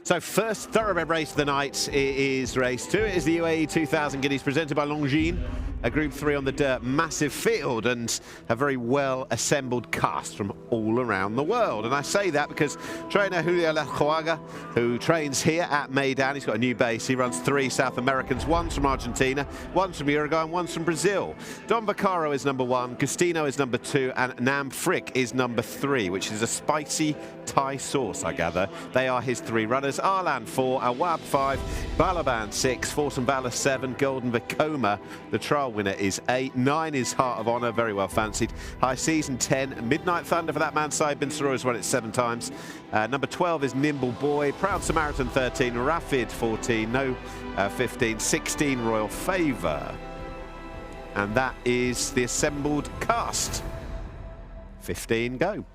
So first thoroughbred race of the night is race 2. It is the UAE 2000 Guineas presented by Longines, a Group 3 on the dirt. Massive field and a very well assembled cast from all around the world. And I say that because trainer Julio Lascoaga, who trains here at Meydan, he's got a new base. He runs 3 South Americans, 1 from Argentina, 1 from Uruguay and 1 from Brazil. Don Vaccaro is number 1, Gustino is number 2 and Nam Frick is number 3, which is a spicy Thai sauce, I gather. They are his 3 runners. Arlan 4, Awab 5, Balaban 6, Force and Valor 7, Golden Vekoma, the trial winner, is 8. 9 is Heart of Honour, very well fancied. High Season 10, Midnight Thunder for that man. Said Bin Surur has won it 7 times. Number 12 is Nimble Boy, Proud Samaritan 13, Rafid 14, No 15, 16 Royal Favour. And that is the assembled cast. 15 go.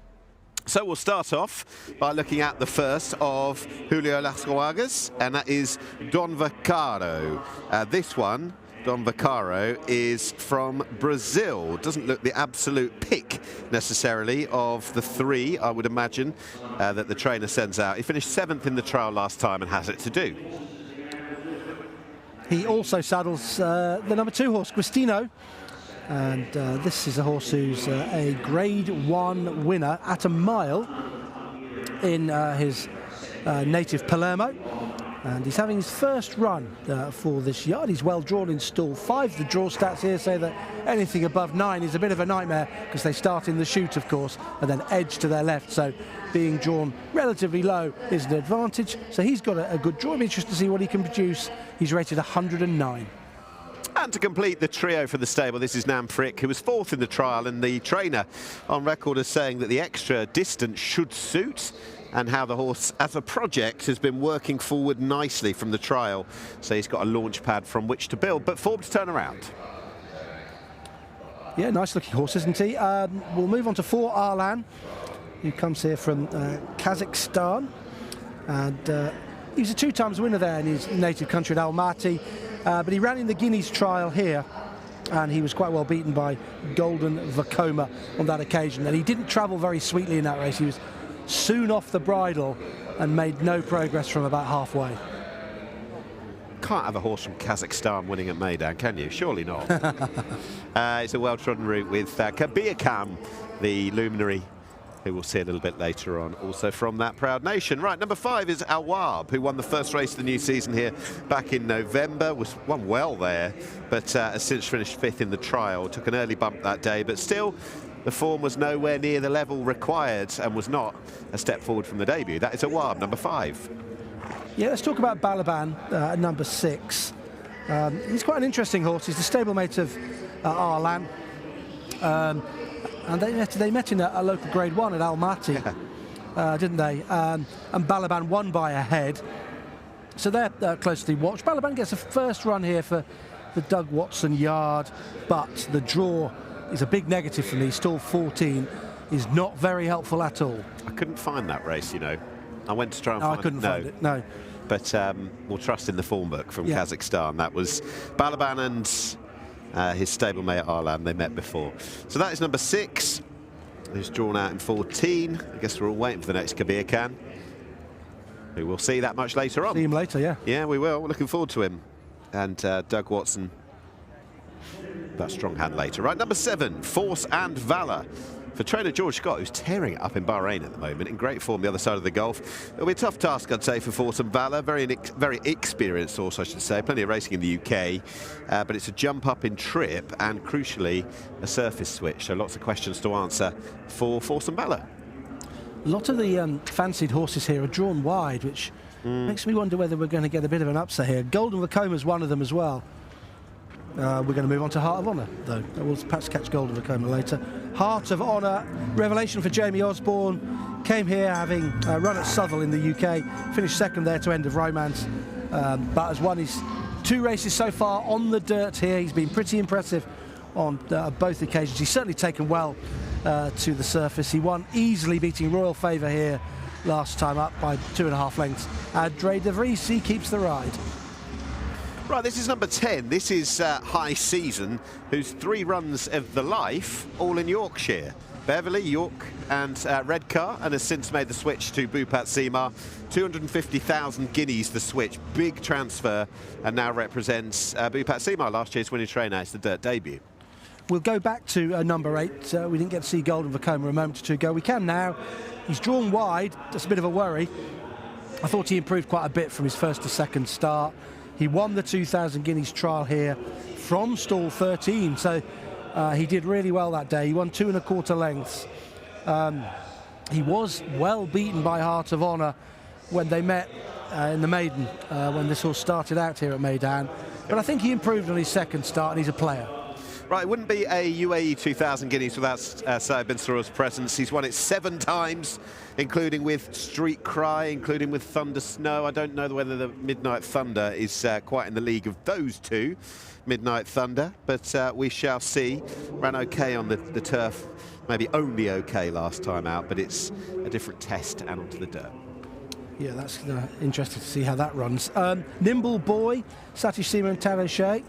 So we'll start off by looking at the first of Julio Lascoaga's, and that is Don Vaccaro. This one Don Vaccaro, is from Brazil. Doesn't look the absolute pick necessarily of the three, I would imagine, that the trainer sends out. He finished 7th in the trial last time and has it to do. He also saddles the number 2 horse, Cristino. And this is a horse who's a Grade 1 winner at a mile in his native Palermo. And he's having his first run for this yard. He's well drawn in stall 5. The draw stats here say that anything above 9 is a bit of a nightmare because they start in the chute, of course, and then edge to their left. So being drawn relatively low is an advantage. So he's got a good draw. I'm interested to see what he can produce. He's rated 109. And to complete the trio for the stable, this is Nam Frick, who was 4th in the trial, and the trainer on record as saying that the extra distance should suit, and how the horse, as a project, has been working forward nicely from the trial. So he's got a launch pad from which to build, but form to turn around. Yeah, nice looking horse, isn't he? We'll move on to 4 Arlan, who comes here from Kazakhstan. And he was a 2 times winner there in his native country at Almaty. But he ran in the Guineas trial here, and he was quite well beaten by Golden Vacoma on that occasion. And he didn't travel very sweetly in that race. He was soon off the bridle and made no progress from about halfway. Can't have a horse from Kazakhstan winning at Meydan, can you? Surely not. It's a well-trodden route with Kabiakam, the luminary, who we'll see a little bit later on, also from that proud nation. Right, number 5 is Awab, who won the first race of the new season here back in November, won well there, but has since finished 5th in the trial. Took an early bump that day, but still the form was nowhere near the level required and was not a step forward from the debut. That is Awab, number 5. Yeah, let's talk about Balaban at number 6. He's quite an interesting horse. He's the stablemate of Arlan. And they met in a local Grade 1 at Almaty, didn't they? And Balaban won by a head. So they're closely watched. Balaban gets a first run here for the Doug Watson yard, but the draw is a big negative for me. Stall 14 is not very helpful at all. I couldn't find that race, you know. I went to try and find it. I couldn't find it, no. But we'll trust in the form book from Kazakhstan. That was Balaban and his stablemate Arlan. They met before. So that is number 6, who's drawn out in 14. I guess we're all waiting for the next Kabir Khan, who we'll see that much later on. See him later, yeah. Yeah, we will. We're looking forward to him. And Doug Watson, that strong hand later. Right, number 7, Force and Valor, for trainer George Scott, who's tearing it up in Bahrain at the moment, in great form the other side of the Gulf. It'll be a tough task, I'd say, for Force and Valor. Very experienced horse, I should say. Plenty of racing in the UK, but it's a jump up in trip and, crucially, a surface switch. So lots of questions to answer for Force and Valor. A lot of the fancied horses here are drawn wide, which makes me wonder whether we're going to get a bit of an upset here. Golden Vacoma is one of them as well. We're going to move on to Heart of Honour, though. We'll perhaps catch Golden Vacoma later. Heart of Honour, revelation for Jamie Osborne. Came here having run at Southwell in the UK, finished 2nd there to End of Romance, but has won his 2 races so far on the dirt here. He's been pretty impressive on both occasions. He's certainly taken well to the surface. He won easily, beating Royal Favour here last time up by 2.5 lengths. Dre de Vries, he keeps the ride. Right, this is number 10. This is High Season, whose 3 runs of the life, all in Yorkshire. Beverley, York and Redcar, and has since made the switch to Bhupat Seema. 250,000 guineas the switch. Big transfer, and now represents Bhupat Seema, last year's winning trainer. It's the dirt debut. We'll go back to number 8. We didn't get to see Golden Vacoma a moment or two ago. We can now. He's drawn wide. That's a bit of a worry. I thought he improved quite a bit from his first to second start. He won the 2,000 guineas trial here from stall 13, so he did really well that day. He won 2.25 lengths. He was well beaten by Heart of Honour when they met in the Meydan, when this horse started out here at Meydan. But I think he improved on his second start, and he's a player. Right, it wouldn't be a UAE 2,000 guineas without Saeed bin Suroor's presence. He's won it 7 times, including with Street Cry, including with Thunder Snow. I don't know whether the Midnight Thunder is quite in the league of those 2, Midnight Thunder, but we shall see. Ran okay on the turf, maybe only okay last time out, but it's a different test and onto the dirt. Yeah, that's interesting to see how that runs. Nimble Boy, Satish Seema and Tanoshe.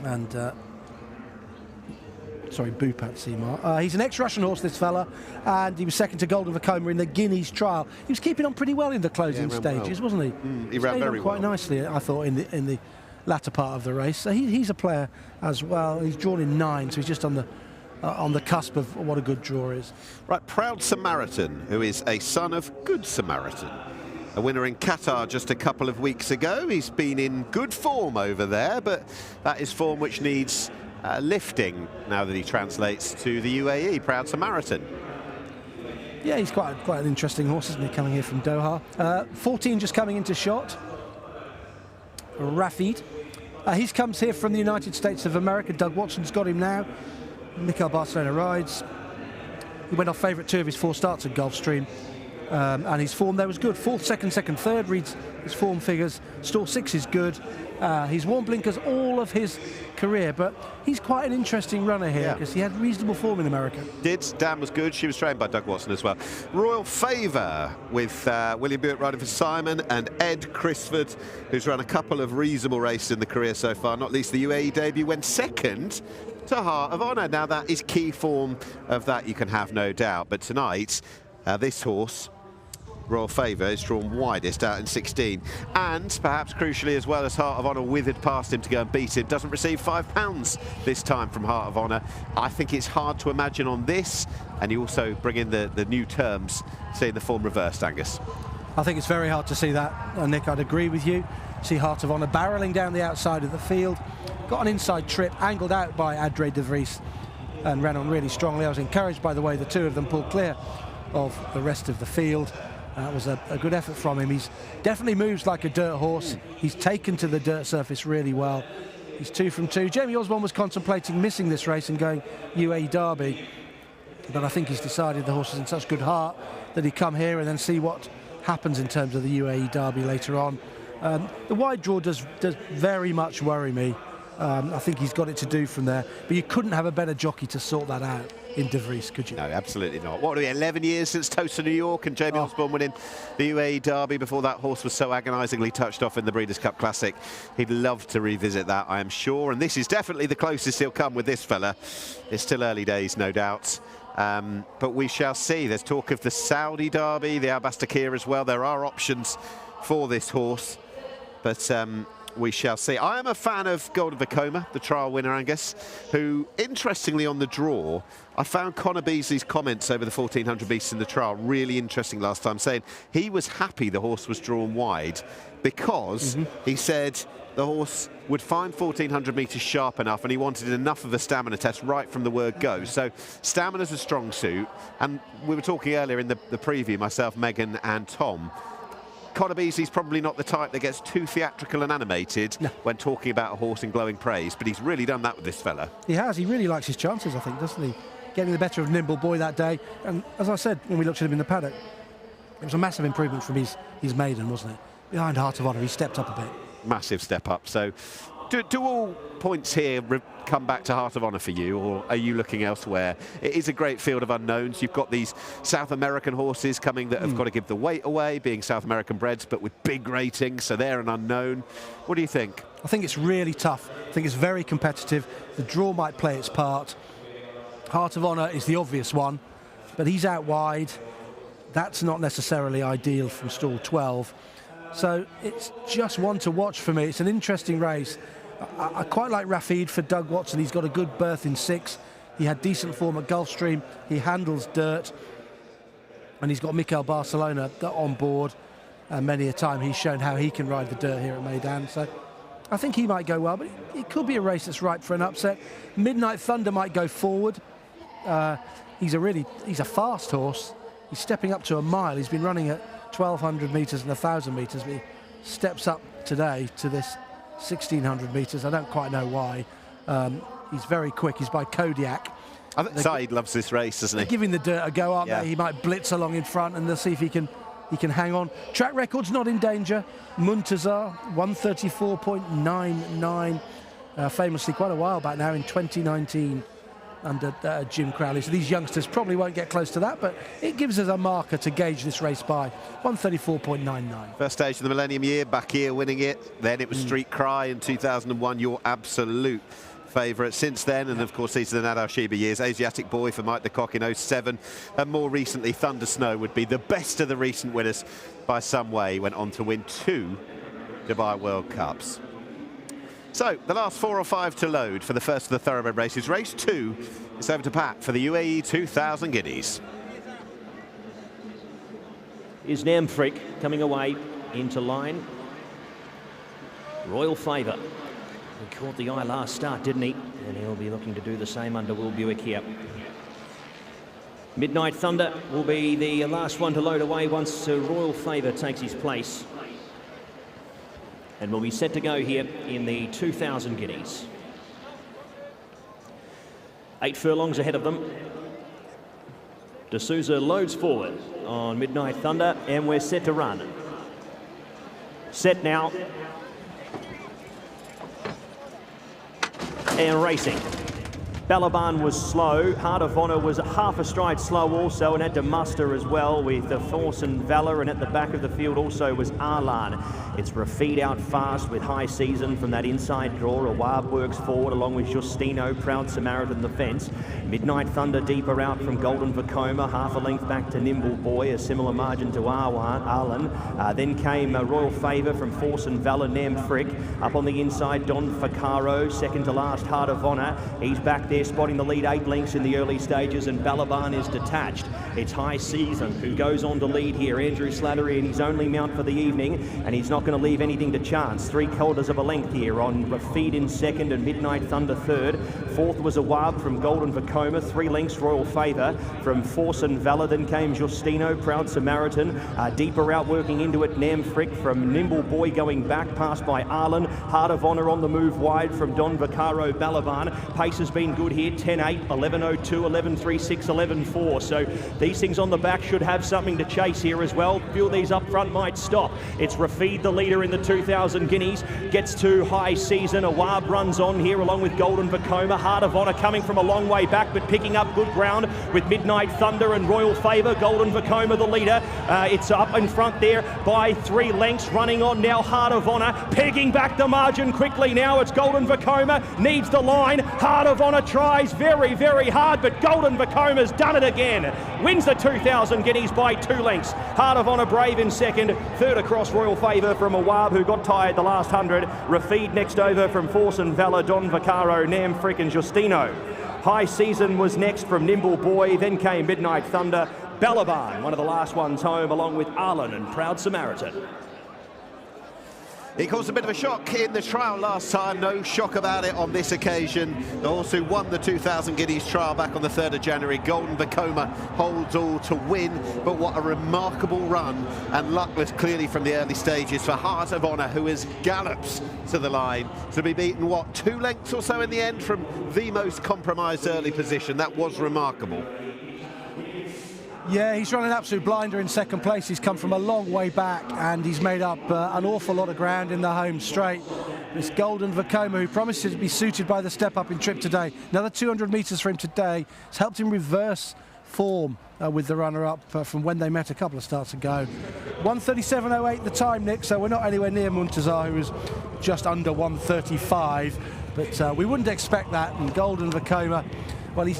And sorry, Bupat Seymour. He's an ex-Russian horse, this fella, and he was second to Golden Vacoma in the Guineas trial. He was keeping on pretty well in the closing stages, wasn't he? He ran very quite nicely, I thought, in the latter part of the race. So he's a player as well. He's drawn in 9, so he's just on the cusp of what a good draw is. Right, Proud Samaritan, who is a son of Good Samaritan. A winner in Qatar just a couple of weeks ago. He's been in good form over there, but that is form which needs lifting now that he translates to the UAE. Proud Samaritan. Yeah, he's quite an interesting horse, isn't he, coming here from Doha. 14 just coming into shot. Rafid. He comes here from the United States of America. Doug Watson's got him now. Mikel Barcelona rides. He went off favourite 2 of his 4 starts at Gulfstream. And his form there was good. 4th, 2nd, 2nd, 3rd reads his form figures. Stall 6 is good. He's worn blinkers all of his career, but he's quite an interesting runner here because he had reasonable form in America. Dan was good. She was trained by Doug Watson as well. Royal Favour with William Buick riding for Simon and Ed Crisford, who's run a couple of reasonable races in the career so far, not least the UAE debut, went second to Heart of Honour. Now that is key form of that, you can have no doubt. But tonight, this horse, Royal Favour, is drawn widest out in 16, and perhaps crucially as well as Heart of Honour withered past him to go and beat him, doesn't receive £5 this time from Heart of Honour. I think it's hard to imagine on this, and you also bring in the new terms, seeing the form reversed, Angus. I think it's very hard to see that, Nick. I'd agree with you. See Heart of Honour barrelling down the outside of the field, got an inside trip, angled out by Adre de Vries, and ran on really strongly. I was encouraged by the way the 2 of them pulled clear of the rest of the field. That was a good effort from him. He's definitely moves like a dirt horse. He's taken to the dirt surface really well. He's 2 from 2. Jamie Osborne was contemplating missing this race and going UAE Derby, but I think he's decided the horse is in such good heart that he come here and then see what happens in terms of the UAE Derby later on. The wide draw does very much worry me. I think he's got it to do from there, but you couldn't have a better jockey to sort that out in De Vries, could you? No, absolutely not. What are we, 11 years since Toast New York and Jamie Osborne winning the UAE Derby before that horse was so agonisingly touched off in the Breeders' Cup Classic. He'd love to revisit that, I am sure, and this is definitely the closest he'll come with this fella. It's still early days, no doubt. But we shall see. There's talk of the Saudi Derby, the Al Bastakir as well. There are options for this horse, but we shall see. I am a fan of Golden Vacoma, the trial winner, Angus, who, interestingly on the draw, I found Connor Beasley's comments over the 1400 beasts in the trial really interesting last time, saying he was happy the horse was drawn wide because he said the horse would find 1400 metres sharp enough and he wanted enough of a stamina test right from the word go. So stamina's a strong suit, and we were talking earlier in the preview, myself, Megan and Tom, Connor Beasley's probably not the type that gets too theatrical and animated when talking about a horse in glowing praise, but he's really done that with this fella. He has. He really likes his chances, I think, doesn't he? Getting the better of Nimble Boy that day. And as I said, when we looked at him in the paddock, it was a massive improvement from his maiden, wasn't it? Behind Heart of Honour, he stepped up a bit. Massive step up. So do all points here come back to Heart of Honour for you, or are you looking elsewhere? It is a great field of unknowns. You've got these South American horses coming that have got to give the weight away, being South American breds, but with big ratings, so they're an unknown. What do you think? I think it's really tough. I think it's very competitive. The draw might play its part. Heart of Honour is the obvious one, but he's out wide. That's not necessarily ideal from stall 12. So it's just one to watch for me. It's an interesting race. I quite like Rafid for Doug Watson. He's got a good berth in 6. He had decent form at Gulfstream. He handles dirt. And he's got Mikel Barcelona on board. Many a time he's shown how he can ride the dirt here at Meydan. So I think he might go well, but it could be a race that's ripe for an upset. Midnight Thunder might go forward. He's a fast horse. He's stepping up to a mile. He's been running at 1,200 metres and 1,000 metres, but he steps up today to this 1,600 metres. I don't quite know why. He's very quick. He's by Kodiak. I think Saeed loves this race, doesn't he? Giving the dirt a go, aren't they? He might blitz along in front, and they'll see if he can hang on. Track record's not in danger. Muntazar, 134.99. Famously, quite a while back now, in 2019, under Jim Crowley. So these youngsters probably won't get close to that, but it gives us a marker to gauge this race by. 134.99. First stage of the Millennium Year, Bakir winning it. Then it was Street Cry in 2001, your absolute favourite since then. And of course, these are the Nadal Sheba years. Asiatic Boy for Mike de Kock in 07. And more recently, Thunder Snow would be the best of the recent winners by some way. He went on to win 2 Dubai World Cups. So, the last 4 or 5 to load for the first of the thoroughbred races. Race 2 is over to Pat for the UAE 2000 Guineas. Is Namfrick coming away into line. Royal Favour. He caught the eye last start, didn't he? And he'll be looking to do the same under Will Buick here. Midnight Thunder will be the last one to load away once Royal Favour takes his place. And we'll be set to go here in the 2000 Guineas. 8 furlongs ahead of them. D'Souza loads forward on Midnight Thunder, and we're set to run. Set now. And racing. Balaban was slow. Heart of Honour was half a stride slow also and had to muster as well with the Force and Valor, and at the back of the field also was Arlan. It's Rafid out fast with High Season from that inside draw. Awab works forward along with Justino, Proud Samaritan the fence. Midnight Thunder deeper out from Golden Vacoma, half a length back to Nimble Boy, a similar margin to Arlan. Then came Royal Favour from Force and Valor, Namfrick. Up on the inside, Don Ficaro, second to last, Heart of Honour. He's back there spotting the lead 8 lengths in the early stages, and Balaban is detached. It's High Season who goes on to lead here. Andrew Slattery in his only mount for the evening, and he's not going to leave anything to chance. 3/4 of a length here on Rafid in second and Midnight Thunder third. Fourth was Awab from Golden Vacoma. 3 lengths Royal Favour from Force and Valor. Then came Justino, Proud Samaritan. Deeper out working into it, Namfrick from Nimble Boy going back, passed by Arlan. Heart of Honour on the move wide from Don Vaccaro, Balaban. Pace has been good here, 10-8, 11-02, 11-3-6, 11-4. So these things on the back should have something to chase here as well. A few of these up front might stop. It's Rafid, the leader in the 2000 Guineas, gets to High Season. Awab runs on here along with Golden Vacoma. Heart of Honour coming from a long way back, but picking up good ground with Midnight Thunder and Royal Favour. Golden Vacoma, the leader. It's up in front there by 3 lengths. Running on now, Heart of Honour, pegging back the margin quickly now. It's Golden Vacoma, needs the line. Heart of Honour tries very, very hard, but Golden Vacoma's done it again. Wins the 2000 Guineas by 2 lengths. Heart of Honour brave in second. Third across Royal Favour from Awab, who got tired the last 100. Rafid next over from Force and Valor, Don Vaccaro, Namfrick and Justino. High Season was next from Nimble Boy. Then came Midnight Thunder. Balaban, one of the last ones home, along with Arlan and Proud Samaritan. He caused a bit of a shock in the trial last time. No shock about it on this occasion. The horse who won the 2000 Guineas trial back on the 3rd of January, Golden Vacoma, holds all to win. But what a remarkable run, and luckless clearly from the early stages for Heart of Honour, who has gallops to the line to be beaten, what, 2 lengths or so in the end from the most compromised early position. That was remarkable. Yeah, he's run an absolute blinder in second place. He's come from a long way back, and he's made up an awful lot of ground in the home straight. This Golden Vacoma, who promises to be suited by the step-up in trip today. Another 200 metres for him today. It's helped him reverse form with the runner-up from when they met a couple of starts ago. 1:37.08 the time, Nick, so we're not anywhere near Muntazar, who was just under 1:35. But we wouldn't expect that. And Golden Vacoma, well, he's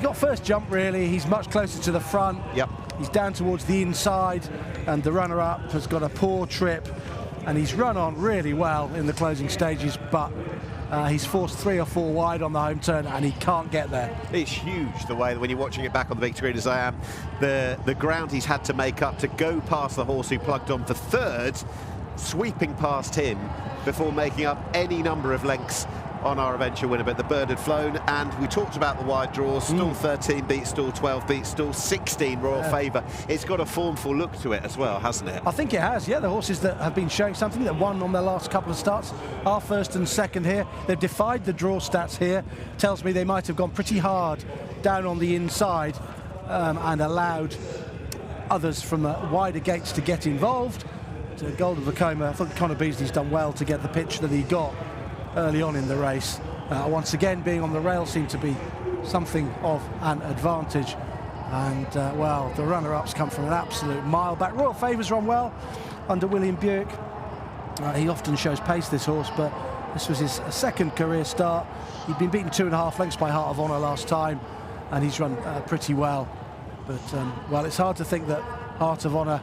got first jump, really. He's much closer to the front. Yep. He's down towards the inside, and the runner-up has got a poor trip, and he's run on really well in the closing stages, but he's forced 3 or 4 wide on the home turn, and he can't get there. It's huge the way that when you're watching it back on the big screen, as I am, the ground he's had to make up to go past the horse who plugged on for third, sweeping past him before making up any number of lengths on our eventual winner. But the bird had flown, and we talked about the wide draws. Stall 13 beat stall 12, beat stall 16 Royal Favour. It's got a formful look to it as well, hasn't it? I think it has, yeah. The horses that have been showing something, that won on their last couple of starts, are first and second here. They've defied the draw stats here. Tells me they might have gone pretty hard down on the inside and allowed others from wider gates to get involved. So Golden Vacoma, I thought Connor Beasley's done well to get the pitch that he got early on in the race. Once again, being on the rail seemed to be something of an advantage. And, well, the runner-ups come from an absolute mile back. Royal Favour's run well under William Buick. He often shows pace, this horse, but this was his second career start. He'd been beaten 2.5 lengths by Heart of Honour last time, and he's run pretty well. But, well, it's hard to think that Heart of Honour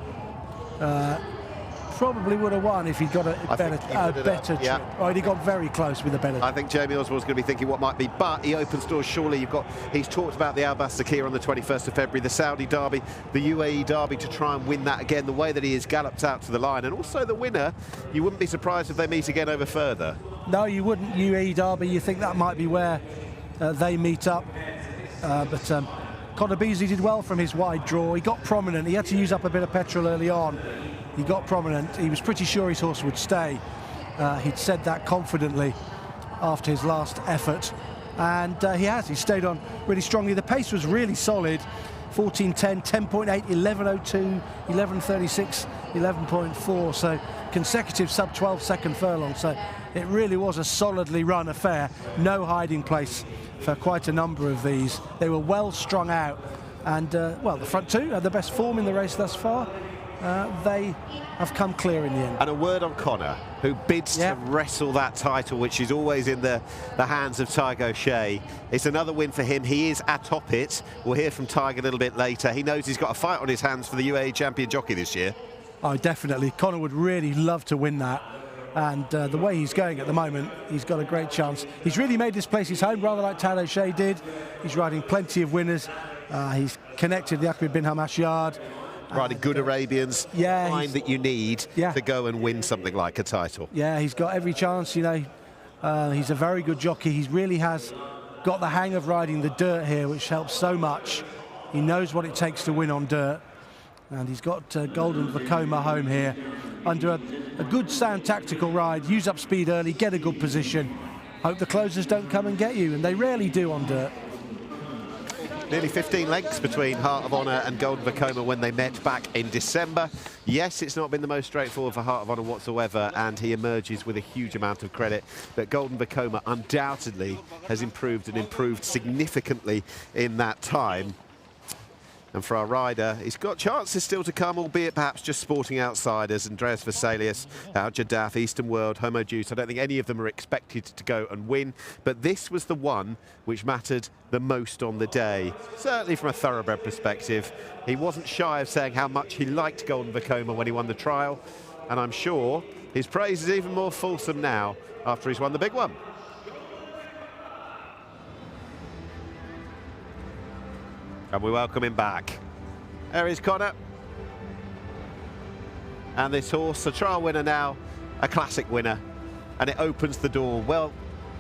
probably would have won if he'd got a better trip. Right, he got very close with a better. I think Jamie Oswald's going to be thinking what might be, but he opens doors. Surely he's talked about the Al Bastakia on the 21st of February, the Saudi Derby, the UAE Derby, to try and win that again. The way that he has galloped out to the line, and also the winner. You wouldn't be surprised if they meet again over further. No, you wouldn't. UAE Derby, you think that might be where they meet up, but Conor Beasley did well from his wide draw. He got prominent. He had to use up a bit of petrol early on. He got prominent. He was pretty sure his horse would stay. He'd said that confidently after his last effort, and he has. He stayed on really strongly. The pace was really solid. 14.10, 10.8, 11.02, 11.36, 11.4. So consecutive sub 12-second furlongs. So it really was a solidly run affair. No hiding place for quite a number of these. They were well strung out, and well, the front two had the best form in the race thus far. They have come clear in the end. And a word on Conor, who bids to wrestle that title, which is always in the hands of Tiger O'Shea. It's another win for him. He is atop it. We'll hear from Tiger a little bit later. He knows he's got a fight on his hands for the UAE champion jockey this year. Oh, definitely. Conor would really love to win that. And the way he's going at the moment, he's got a great chance. He's really made this place his home, rather like Tal O'Shea did. He's riding plenty of winners. He's connected the Ahmed bin Hamash yard. Riding good Arabians, find that you need to go and win something like a title. Yeah, he's got every chance, you know. He's a very good jockey. He really has got the hang of riding the dirt here, which helps so much. He knows what it takes to win on dirt. And he's got Golden Vekoma home here under a good sound tactical ride. Use up speed early, get a good position. Hope the closers don't come and get you, and they rarely do on dirt. Nearly 15 lengths between Heart of Honour and Golden Vekoma when they met back in December. Yes, it's not been the most straightforward for Heart of Honour whatsoever, and he emerges with a huge amount of credit. But Golden Vekoma undoubtedly has improved and improved significantly in that time. And for our rider, he's got chances still to come, albeit perhaps just sporting outsiders. Andreas Vesalius, Al Jadaf, Eastern World, Homo Juice. I don't think any of them are expected to go and win. But this was the one which mattered the most on the day. Certainly from a thoroughbred perspective. He wasn't shy of saying how much he liked Golden Vekoma when he won the trial. And I'm sure his praise is even more fulsome now after he's won the big one. And we welcome him back. There is Conor. And this horse, a trial winner now, a classic winner. And it opens the door. Well,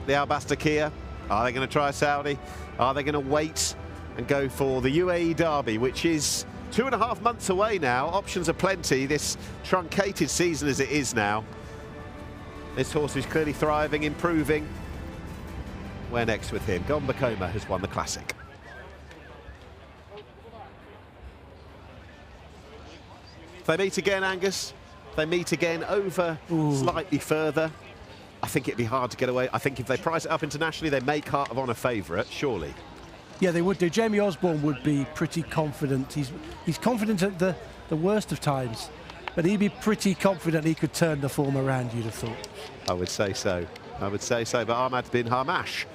the Al Bastakia, are they going to try Saudi? Are they going to wait and go for the UAE Derby, which is 2.5 months away now? Options are plenty, this truncated season as it is now. This horse is clearly thriving, improving. Where next with him? Golden Vekoma has won the classic. If they meet again, Angus, if they meet again over slightly further, I think it'd be hard to get away. I think if they price it up internationally, they make Heart of Honour favourite, surely. Yeah, they would do. Jamie Osborne would be pretty confident. He's confident at the worst of times, but he'd be pretty confident he could turn the form around, you'd have thought. I would say so. I would say so. But Ahmed bin Hamash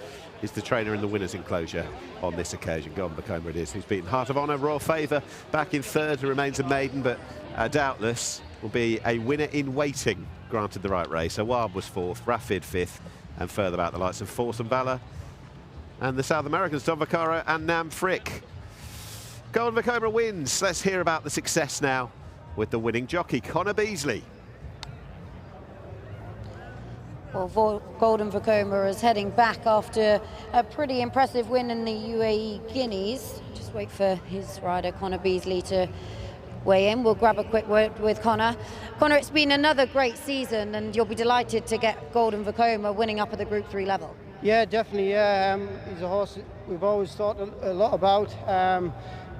is the trainer in the winner's enclosure on this occasion. Golden Vekoma it is, who's beaten Heart of Honour. Royal Favour back in third, who remains a maiden, but doubtless will be a winner in waiting, granted the right race. Awab was fourth, Rafid fifth, and further out the likes of Force and Valor. And the South Americans, Don Vaccaro and Nam Frick. Golden Vekoma wins. Let's hear about the success now with the winning jockey, Conor Beasley. Well, Golden Vekoma is heading back after a pretty impressive win in the UAE Guineas. Just wait for his rider, Conor Beasley, to weigh in. We'll grab a quick word with Conor. Conor, it's been another great season, and you'll be delighted to get Golden Vekoma winning up at the Group 3 level. Yeah, definitely. Yeah, he's a horse we've always thought a lot about.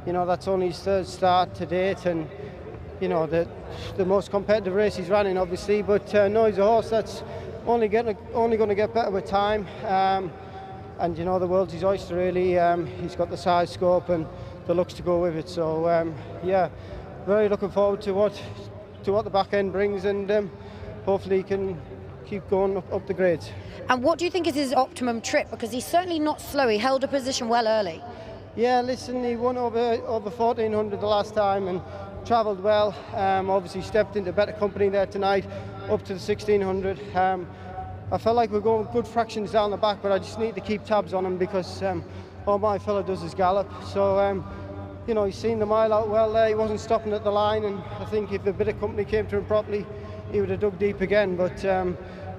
You know, that's only his third start to date, and you know the most competitive race he's running, obviously. But no, he's a horse that's only going to get better with time. and you know, the world's his oyster really. He's got the size, scope and the looks to go with it. So yeah, very looking forward to what the back end brings, and hopefully he can keep going up the grades. And what do you think is his optimum trip? Because he's certainly not slow. He held a position well early. Yeah, listen, he won over 1400 the last time and travelled well. Obviously stepped into better company there tonight, up to the 1600. I felt like we're going good fractions down the back, but I just need to keep tabs on him because all my fella does is gallop. So, you know, he's seen the mile out well there. He wasn't stopping at the line, and I think if a bit of company came to him properly, he would have dug deep again. But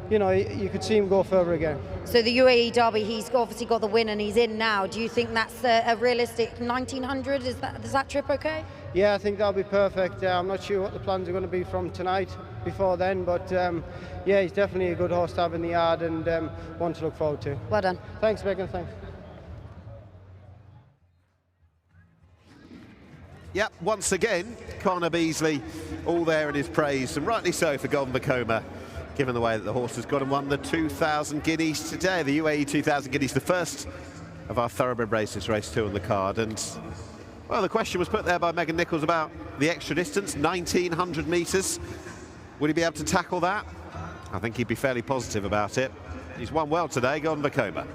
you know, you could see him go further again. So the UAE Derby, he's obviously got the win and he's in now. Do you think that's a realistic 1900? Is that trip okay? Yeah, I think that'll be perfect. I'm not sure what the plans are going to be from tonight before then, but yeah, he's definitely a good horse to have in the yard and one to look forward to. Well done. Thanks, Megan. Thanks. Yep, once again, Conor Beasley all there in his praise, and rightly so for Golden Vekoma, given the way that the horse has gone and won the 2,000 guineas today, the UAE 2,000 guineas, the first of our thoroughbred races, race 2 on the card. And well, the question was put there by Megan Nichols about the extra distance, 1,900 metres. Would he be able to tackle that? I think he'd be fairly positive about it. He's won well today, Golden Vekoma.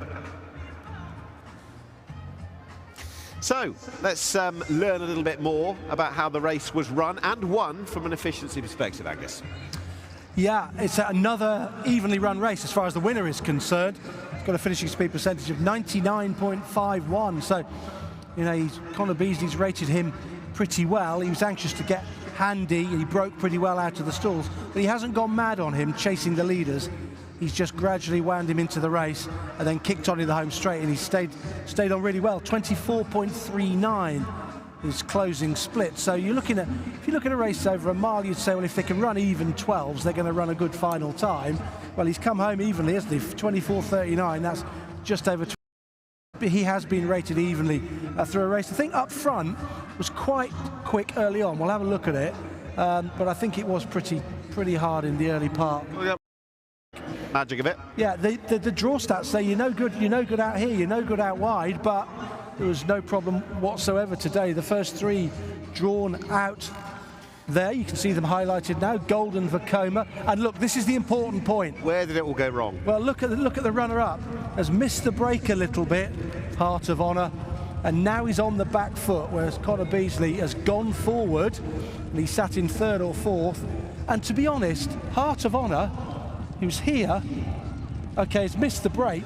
So let's learn a little bit more about how the race was run and won from an efficiency perspective, Angus. Yeah, it's another evenly run race as far as the winner is concerned. He's got a finishing speed percentage of 99.51. So, you know, Conor Beasley's rated him pretty well. He was anxious to get handy. He broke pretty well out of the stalls, but he hasn't gone mad on him chasing the leaders. He's just gradually wound him into the race and then kicked on in the home straight, and he stayed on really well. 24.39 his closing split. So you're looking at, if you look at a race over a mile, you'd say, well, if they can run even 12s, they're going to run a good final time. Well, he's come home evenly, hasn't he? 24.39, that's just over 20. He has been rated evenly through a race. I think up front was quite quick early on. We'll have a look at it, but I think it was pretty hard in the early part. Magic of it. Yeah, the draw stats say you're no good out here, you're no good out wide, but there was no problem whatsoever today. The first three drawn out there, you can see them highlighted now. Golden Vekoma, and look, this is the important point. Where did it all go wrong? Well, look at the runner-up. Has missed the break a little bit, Heart of Honour, and now he's on the back foot, whereas Conor Beasley has gone forward and he sat in third or fourth. And to be honest, Heart of Honour, he was here, okay, he's missed the break,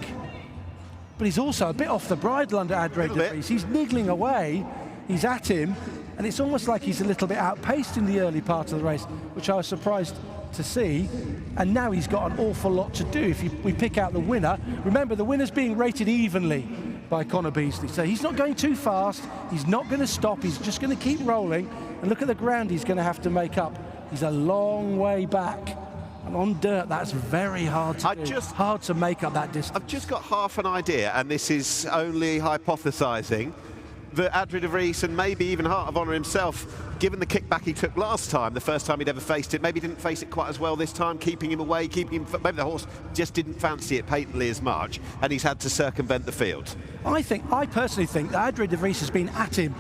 but he's also a bit off the bridle under Adre de Vries. He's niggling away, he's at him, and it's almost like he's a little bit outpaced in the early part of the race, which I was surprised to see. And now he's got an awful lot to do. If we pick out the winner, remember the winner's being rated evenly by Conor Beasley, so he's not going too fast, he's not going to stop, he's just going to keep rolling, and look at the ground he's going to have to make up. He's a long way back. And on dirt, that's very hard to do. Hard to make up that distance. I've just got half an idea, and this is only hypothesising, that Adre de Vries and maybe even Heart of Honour himself, given the kickback he took last time, the first time he'd ever faced it, maybe didn't face it quite as well this time, keeping him away, maybe the horse just didn't fancy it patently as much, and he's had to circumvent the field. I personally think that Adre de Vries has been at him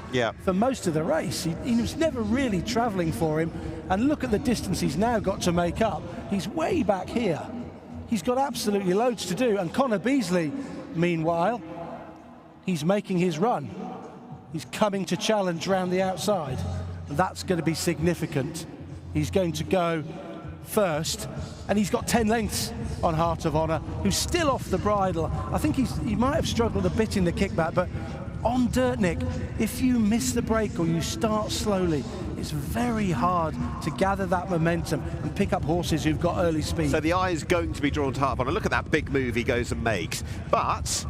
for most of the race. He was never really travelling for him, and look at the distance he's now got to make up. He's way back here. He's got absolutely loads to do, and Conor Beasley, meanwhile, he's making his run. He's coming to challenge round the outside. That's going to be significant. He's going to go first, and he's got 10 lengths on Heart of Honour, who's still off the bridle. I think he might have struggled a bit in the kickback, but on dirt, Nick, if you miss the break or you start slowly, it's very hard to gather that momentum and pick up horses who've got early speed. So the eye is going to be drawn to Heart of Honour. Look at that big move he goes and makes. But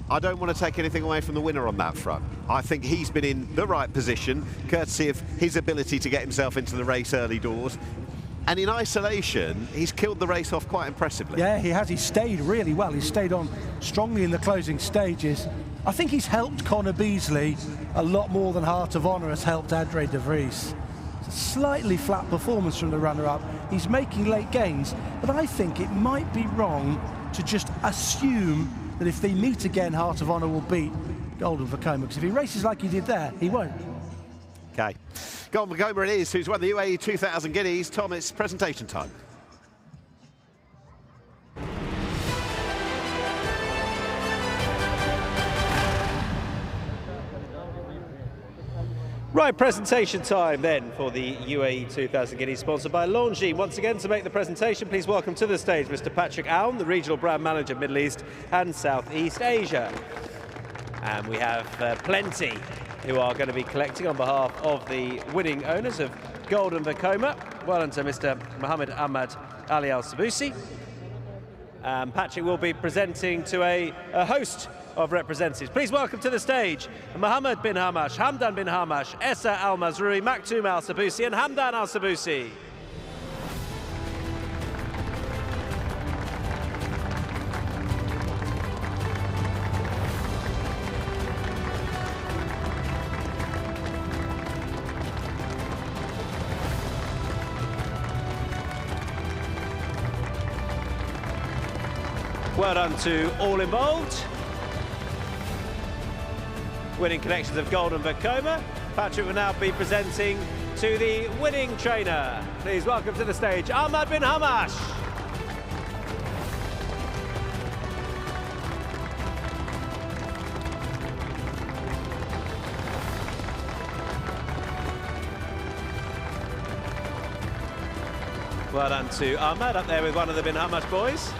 I don't want to take anything away from the winner on that front. I think he's been in the right position, courtesy of his ability to get himself into the race early doors. And in isolation, he's killed the race off quite impressively. Yeah, he has. He's stayed really well. He's stayed on strongly in the closing stages. I think he's helped Conor Beasley a lot more than Heart of Honour has helped Adre de Vries. It's a slightly flat performance from the runner-up. He's making late gains, but I think it might be wrong to just assume that if they meet again, Heart of Honour will beat Golden Vekoma, because if he races like he did there, he won't. Okay. Golden Vekoma it is, who's won the UAE 2000 Guineas. Tom, it's presentation time. Right, presentation time then for the UAE 2000 Guineas, sponsored by Longines. Once again, to make the presentation, please welcome to the stage Mr. Patrick Alm, the Regional Brand Manager, Middle East and Southeast Asia. And we have plenty who are going to be collecting on behalf of the winning owners of Golden Vekoma. Well done to Mr. Mohammed Ahmad Ali Al-Sabusi. Patrick will be presenting to a host of representatives. Please welcome to the stage Mohammed bin Hamash, Hamdan bin Hamash, Essa Al-Mazrui, Maktoum Al-Sabusi and Hamdan Al-Sabusi. Well done to all involved. Winning connections of Golden Vekoma. Patrick will now be presenting to the winning trainer. Please welcome to the stage Ahmad bin Hamash. Well done to Ahmad, up there with one of the bin Hamash boys.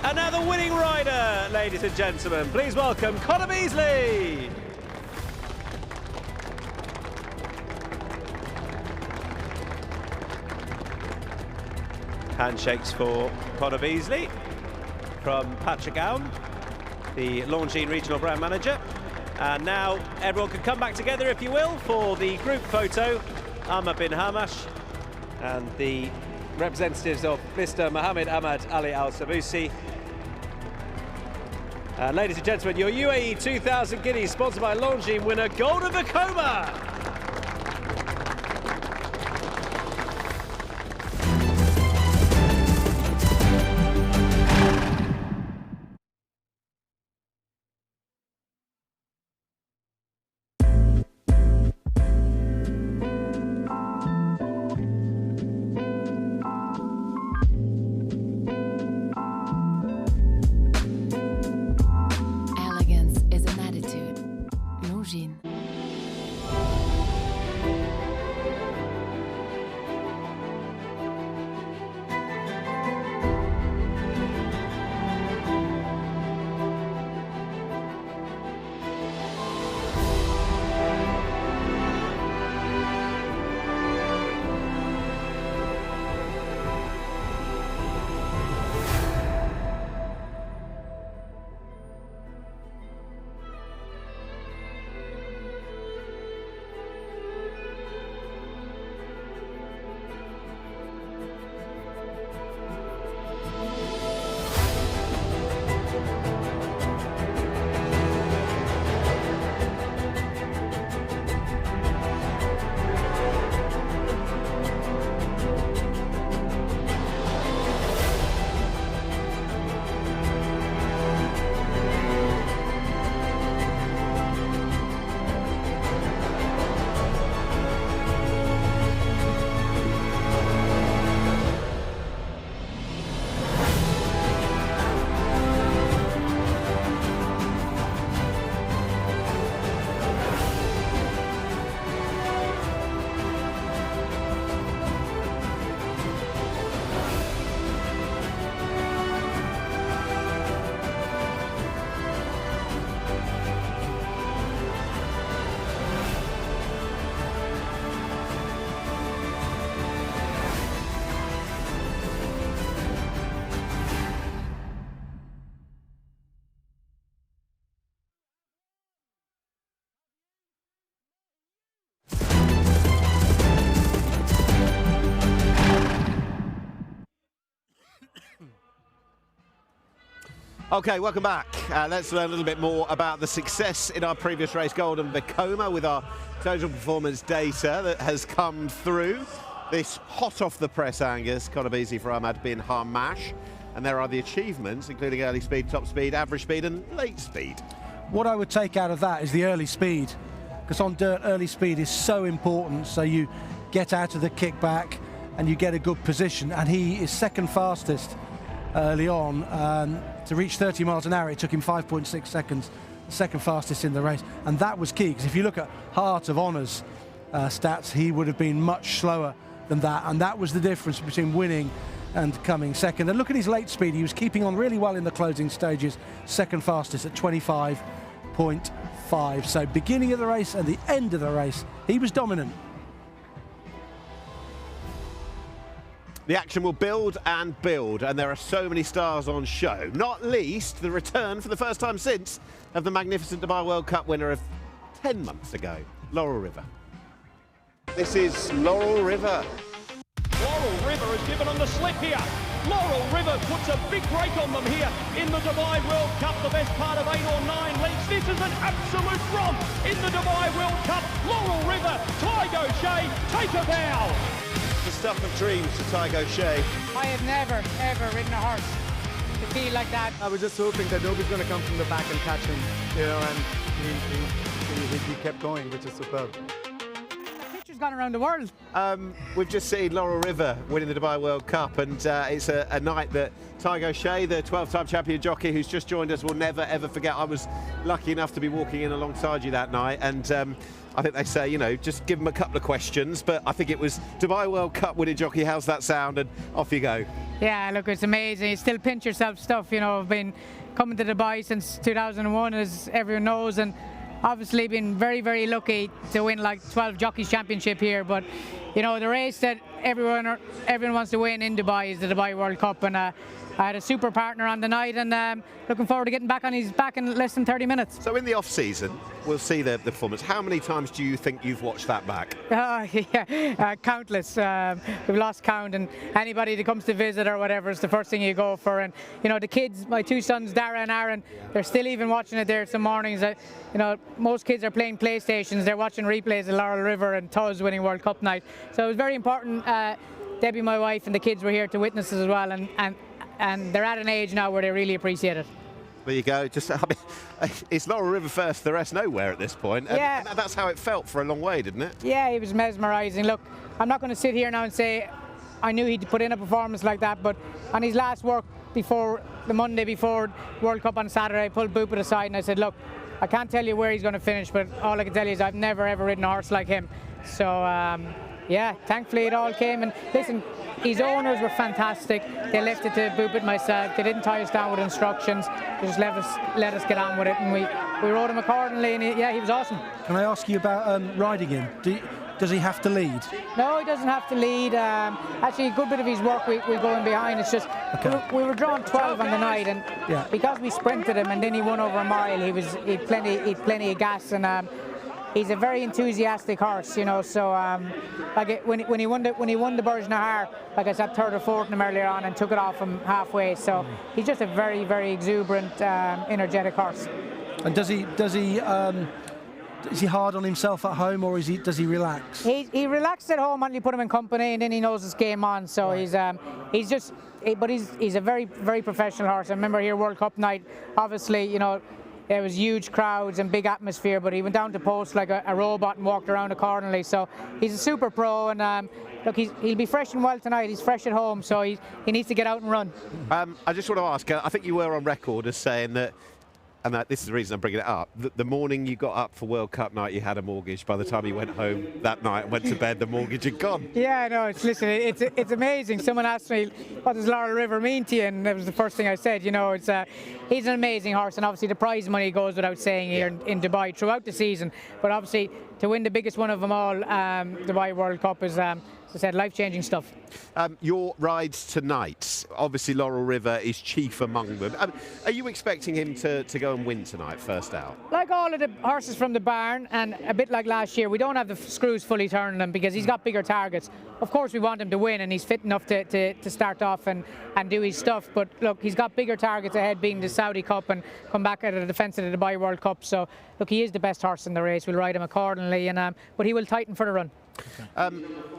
And now the winning rider, ladies and gentlemen. Please welcome Conor Beasley. Handshakes for Conor Beasley from Patrick Alm, the Longines Regional Brand Manager. And now everyone can come back together, if you will, for the group photo. Ahmad bin Hamash and the representatives of Mr. Mohammed Ahmad Ali Al-Sabusi. Ladies and gentlemen, your UAE 2000 Guineas, sponsored by Longines winner, Golden Vekoma. Okay, welcome back. Let's learn a little bit more about the success in our previous race, Golden Vekoma, with our total performance data that has come through This hot off the press, Angus, kind of easy for Ahmad bin Harmash. And there are the achievements, including early speed, top speed, average speed and late speed. What I would take out of that is the early speed, because on dirt, early speed is so important. So you get out of the kickback and you get a good position. And he is second fastest early on. To reach 30 miles an hour, it took him 5.6 seconds, second fastest in the race. And that was key, because if you look at Heart of Honour's stats, he would have been much slower than that. And that was the difference between winning and coming second. And look at his late speed. He was keeping on really well in the closing stages, second fastest at 25.5. So beginning of the race and the end of the race, he was dominant. The action will build and build, and there are so many stars on show, not least the return for the first time since of the magnificent Dubai World Cup winner of 10 months ago, Laurel River. This is Laurel River. Laurel River has given them the slip here. Laurel River puts a big break on them here in the Dubai World Cup, the best part of 8 or 9 lengths. This is an absolute romp in the Dubai World Cup. Laurel River, Tygo Shea, take a bow. The stuff of dreams to Tygo Shea. I have never, ever ridden a horse to feel like that. I was just hoping that nobody's going to come from the back and catch him, you know, and he kept going, which is superb. Gone around the world. We've just seen Laurel River winning the Dubai World Cup, and it's a night that Tygo Shea, the 12-time champion jockey who's just joined us, will never ever forget. I was lucky enough to be walking in alongside you that night, and I think they say, you know, just give them a couple of questions, but I think it was Dubai World Cup winning jockey, how's that sound, and off you go. Yeah, look, it's amazing. You still pinch yourself stuff, you know. I've been coming to Dubai since 2001, as everyone knows, and obviously been very, very lucky to win like 12 Jockeys Championship here, but you know, the race that everyone wants to win in Dubai is the Dubai World Cup, and I had a super partner on the night, and looking forward to getting back on his back in less than 30 minutes. So in the off season, we'll see the performance. How many times do you think you've watched that back? Yeah, countless. We've lost count, and anybody that comes to visit or whatever is the first thing you go for. And you know, the kids, my two sons, Dara and Aaron, they're still even watching it there some mornings. You know, most kids are playing PlayStations. They're watching replays of Laurel River and Tuz winning World Cup night. So it was very important. Debbie, my wife, and the kids were here to witness as well, and they're at an age now where they really appreciate it. There you go. Just, I mean, it's Laurel River first, the rest nowhere at this point. Yeah. And that's how it felt for a long way, didn't it? Yeah, it was mesmerising. Look, I'm not going to sit here now and say I knew he'd put in a performance like that, but on his last work before the Monday before World Cup on Saturday, I pulled Boopit aside and I said, look, I can't tell you where he's going to finish, but all I can tell you is I've never ever ridden a horse like him. So yeah, thankfully it all came. And listen, his owners were fantastic. They left it to Boopit myself. They didn't tie us down with instructions. They just let us get on with it, and we rode him accordingly. And he was awesome. Can I ask you about riding him? Does he have to lead? No, he doesn't have to lead. Actually, a good bit of his work we go in behind. It's just we were drawn 12 on the night, and because we sprinted him and then he won over a mile, he'd plenty of gas, and he's a very enthusiastic horse, you know. So when he won the Burj Nahar, like I said, third or fourth in him earlier on, and took it off him halfway. So he's just a very, very exuberant, energetic horse. And is he hard on himself at home, or does he relax? He relaxed at home until you put him in company, and then he knows his game on. So he's a very, very professional horse. I remember here World Cup night, obviously, you know, there was huge crowds and big atmosphere, but he went down to post like a robot and walked around accordingly. So he's a super pro, and look, he'll be fresh and well tonight. He's fresh at home, so he needs to get out and run. I just want to ask, I think you were on record as saying that, and this is the reason I'm bringing it up, the morning you got up for World Cup night, you had a mortgage. By the time you went home that night and went to bed, the mortgage had gone. Yeah, no, it's amazing. Someone asked me, what does Laurel River mean to you? And that was the first thing I said. You know, he's an amazing horse, and obviously the prize money goes without saying here in Dubai throughout the season. But obviously to win the biggest one of them all, Dubai World Cup, is, as I said, life-changing stuff. Your rides tonight, obviously Laurel River is chief among them. Are you expecting him to go and win tonight, first out? Like all of the horses from the barn, and a bit like last year, we don't have the screws fully turning him because he's got bigger targets. Of course we want him to win, and he's fit enough to start off and do his stuff, but look, he's got bigger targets ahead, being the Saudi Cup and come back at the defence of the Dubai World Cup. So look, he is the best horse in the race. We'll ride him accordingly, and but he will tighten for the run.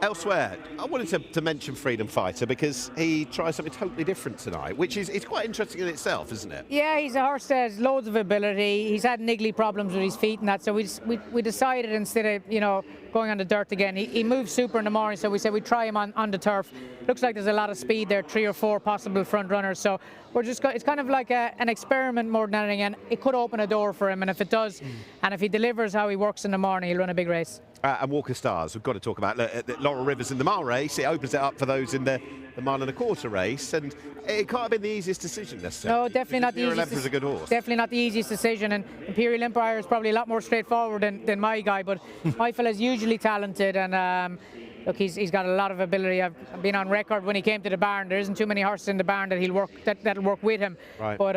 Elsewhere, I wanted to mention Freedom Fighter because he tries something totally different tonight, which is it's quite interesting in itself, isn't it? Yeah, he's a horse that has loads of ability. He's had niggly problems with his feet and that, so we decided instead of going on the dirt again, he moves super in the morning, so we said we'd try him on the turf. Looks like there's a lot of speed there, 3 or 4 possible front runners, so it's kind of like an experiment more than anything, and it could open a door for him, and if it does, and if he delivers how he works in the morning, he'll run a big race. And Walker Stars, we've got to talk about Laurel Rivers in the mile race. It opens it up for those in the mile and a quarter race, and it can't have been the easiest decision necessarily. No, definitely not the easiest. Is a good horse. Definitely not the easiest decision, and Imperial Empire is probably a lot more straightforward than my guy, but my fella's usually talented, and look, he's got a lot of ability. I've been on record when he came to the barn. There isn't too many horses in the barn that'll work with him. Right. But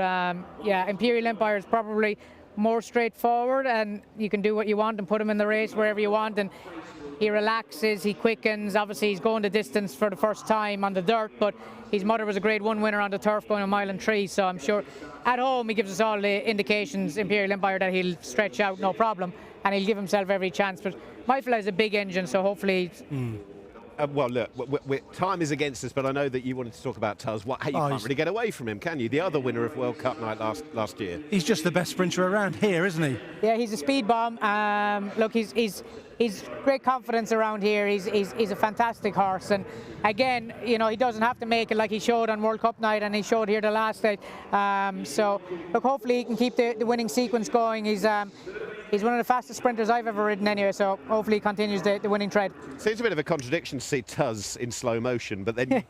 yeah, Imperial Empire is probably more straightforward, and you can do what you want and put him in the race wherever you want, and he relaxes, he quickens. Obviously he's going the distance for the first time on the dirt, but his mother was a Grade 1 winner on the turf going 1 mile and 3, so I'm sure at home he gives us all the indications, Imperial Empire, that he'll stretch out no problem and he'll give himself every chance. But my fella is a big engine, so hopefully well, look, time is against us, but I know that you wanted to talk about Tuz. You can't really get away from him, can you? The other winner of World Cup night last year. He's just the best sprinter around here, isn't he? Yeah, he's a speed bomb. Look, he's great confidence around here. He's a fantastic horse, and again, he doesn't have to make it like he showed on World Cup night, and he showed here the last night. So look, hopefully he can keep the winning sequence going. He's one of the fastest sprinters I've ever ridden anyway, so hopefully he continues the winning trend. Seems a bit of a contradiction to see Tuz in slow motion, but then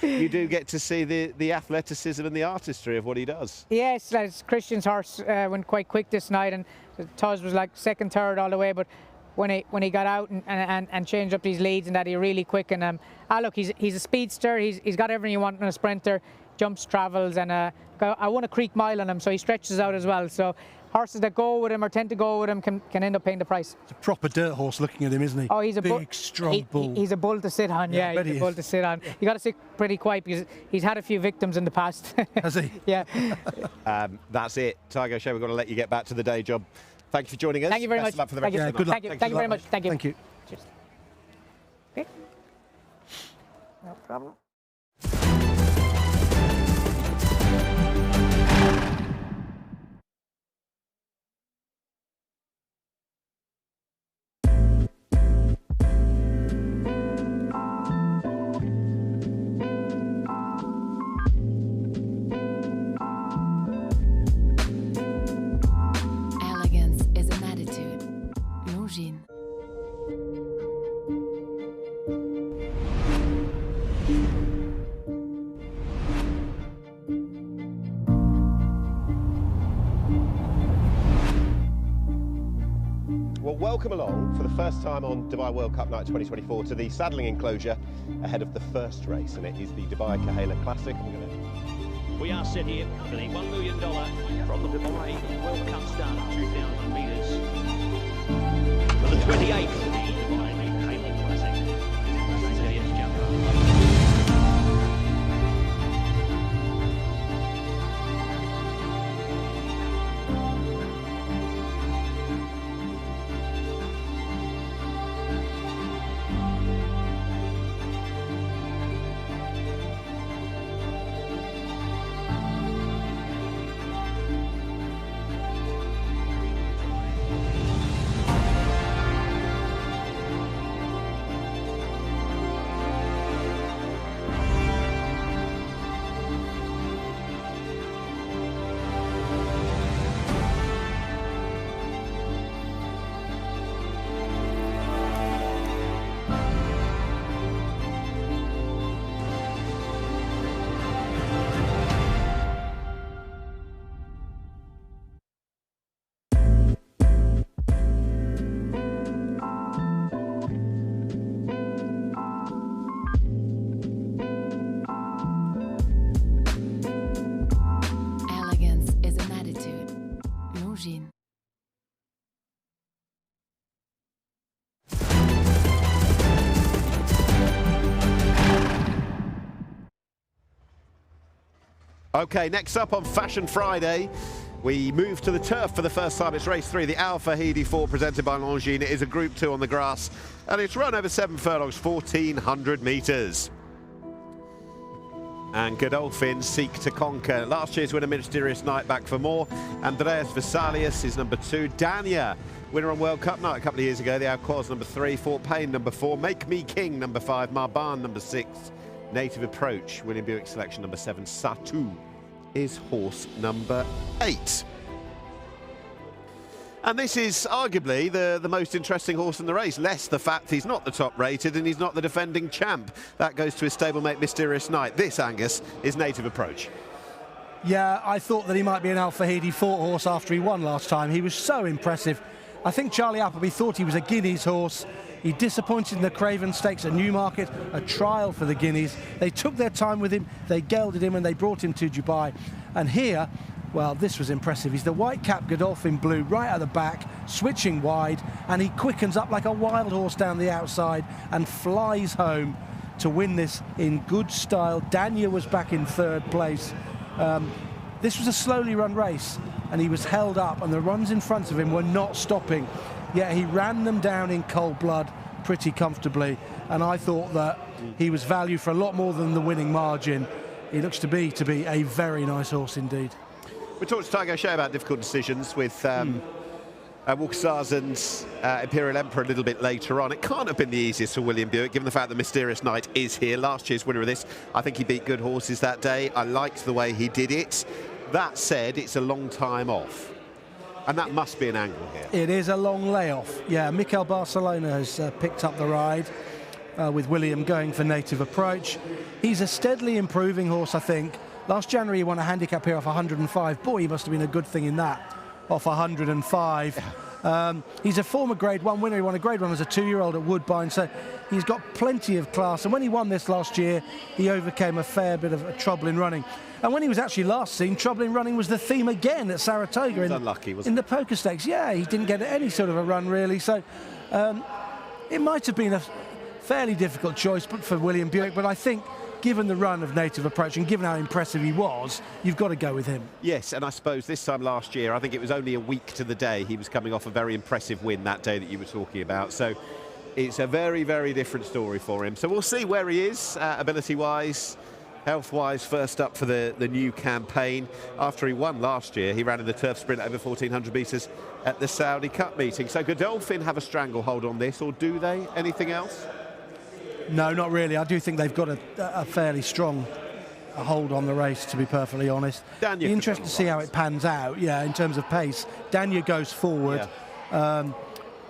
you do get to see the athleticism and the artistry of what he does. Yes, Christian's horse went quite quick this night, and Tuz was like second, third all the way, but when he got out and changed up these leads and that, he really quick. And look, he's a speedster. He's got everything you want in a sprinter. Jumps, travels, and I won a Creek Mile on him, so he stretches out as well. So horses that go with him or tend to go with him can end up paying the price. It's a proper dirt horse looking at him, isn't he? Oh, he's a big, strong bull. He's a bull to sit on. Yeah, he's a bull to sit on. You got to sit pretty quiet because he's had a few victims in the past. Has he? Yeah. That's it. Tiger Show, we've got to let you get back to the day job. Thank you for joining us. Thank you very much. Best of luck for the rest of the night. Good luck. Thank you very much. Thank you. Thank you. Cheers. Okay. No problem. Well, welcome along for the first time on Dubai World Cup Night 2024 to the saddling enclosure ahead of the first race, and it is the Dubai Khail Classic. We are set here for the $1 million from the Dubai World Cup start, 2,000 metres. For the 28th, the Dubai Khail Classic. Here's Jumper. Okay, next up on Fashion Friday, We move to the turf for the first time. It's race 3, the Fahidi Fort, presented by Longines. It is a Group 2 on the grass, and it's run over 7 furlongs, 1,400 metres. And Godolphin seek to conquer. Last year's winner, Mysterious Night, back for more. Andreas Vesalius is number 2. Dania, winner on World Cup night a couple of years ago. The Alcoz, number 3. Fort Payne, number 4. Make Me King, number 5. Marban, number 6. Native Approach, William Buick selection, number 7. Satu is horse number 8. And this is arguably the most interesting horse in the race, less the fact he's not the top rated and he's not the defending champ. That goes to his stablemate Mysterious Night. This, Angus, is Native Approach. Yeah, I thought that he might be an Fahidi Fort horse after he won last time. He was so impressive. I think Charlie Appleby thought he was a Guineas horse. He disappointed in the Craven Stakes at Newmarket, a trial for the Guineas. They took their time with him, they gelded him and they brought him to Dubai. And here, well, this was impressive. He's the white cap Godolphin blue right at the back, switching wide, and he quickens up like a wild horse down the outside and flies home to win this in good style. Dania was back in 3rd place. This was a slowly run race and he was held up and the runs in front of him were not stopping. Yet he ran them down in cold blood pretty comfortably, and I thought that he was valued for a lot more than the winning margin. He looks to be a very nice horse indeed. We talked to Tiger O'Shea about difficult decisions with Walkersars and Imperial Emperor a little bit later on. It can't have been the easiest for William Buick, given the fact that Mysterious Night is here, last year's winner of this. I think he beat good horses that day. I liked the way he did it. That said, it's a long time off. And that must be an angle here. It is a long layoff. Yeah, Mikel Barcelona has picked up the ride with William going for Native Approach. He's a steadily improving horse, I think. Last January he won a handicap here off 105. Boy, he must have been a good thing in that, off 105. He's a former Grade 1 winner. He won a Grade 1 as a 2-year-old at Woodbine, so he's got plenty of class. And when he won this last year, he overcame a fair bit of trouble in running. And when he was actually last seen, trouble in running was the theme again at Saratoga. He was unlucky, wasn't he? In the Poker Stakes. Yeah, he didn't get any sort of a run, really. So it might have been a fairly difficult choice for William Buick, but I think given the run of Native Approach and given how impressive he was, you've got to go with him. Yes, and I suppose this time last year, I think it was only a week to the day he was coming off a very impressive win that day that you were talking about. So it's a very, very different story for him. So we'll see where he is, ability-wise, health-wise, first up for the new campaign. After he won last year, he ran in the turf sprint over 1,400 metres at the Saudi Cup meeting. So Godolphin have a stranglehold on this, or do they? Anything else? No, not really. I do think they've got a fairly strong hold on the race, to be perfectly honest. It'll be interesting to see how it pans out, yeah, in terms of pace. Dania goes forward. Yeah.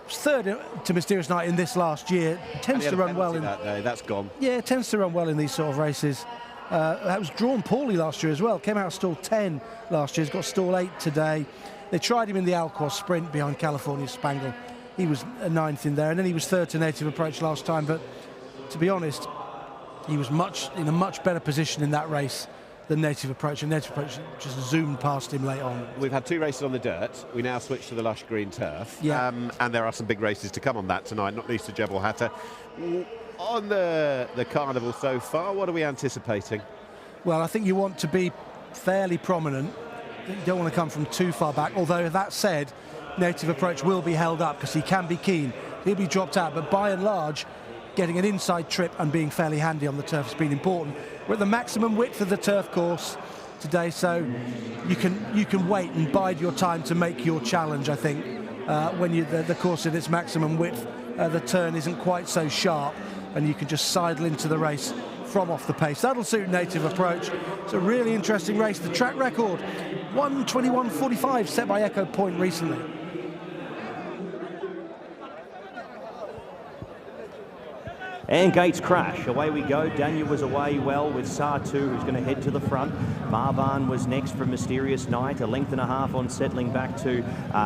3rd to Mysterious Night in this last year. Tends to run well in that day. That's gone. Yeah, tends to run well in these sort of races. That was drawn poorly last year as well. Came out of stall 10 last year. He's got stall 8 today. They tried him in the Alcoz Sprint behind California Spangle. He was 9th in there, and then he was 3rd to Native Approach last time. But to be honest, he was in a much better position in that race than Native Approach, and Native Approach just zoomed past him late on. We've had 2 races on the dirt. We now switch to the lush green turf. Yeah. And there are some big races to come on that tonight, not least to Jebel Hatta. On the Carnival so far, what are we anticipating? Well, I think you want to be fairly prominent. You don't want to come from too far back, although that said, Native Approach will be held up because he can be keen. He'll be dropped out, but by and large, getting an inside trip and being fairly handy on the turf has been important. We're at the maximum width of the turf course today, so you can wait and bide your time to make your challenge, I think. When the course at its maximum width, the turn isn't quite so sharp and you can just sidle into the race from off the pace. That'll suit Native Approach. It's a really interesting race. The track record, 1:21.45, set by Echo Point recently. And gates crash. Away we go. Dania was away well with Satu, who's going to head to the front. Marban was next from Mysterious Night, 1.5 lengths on settling back to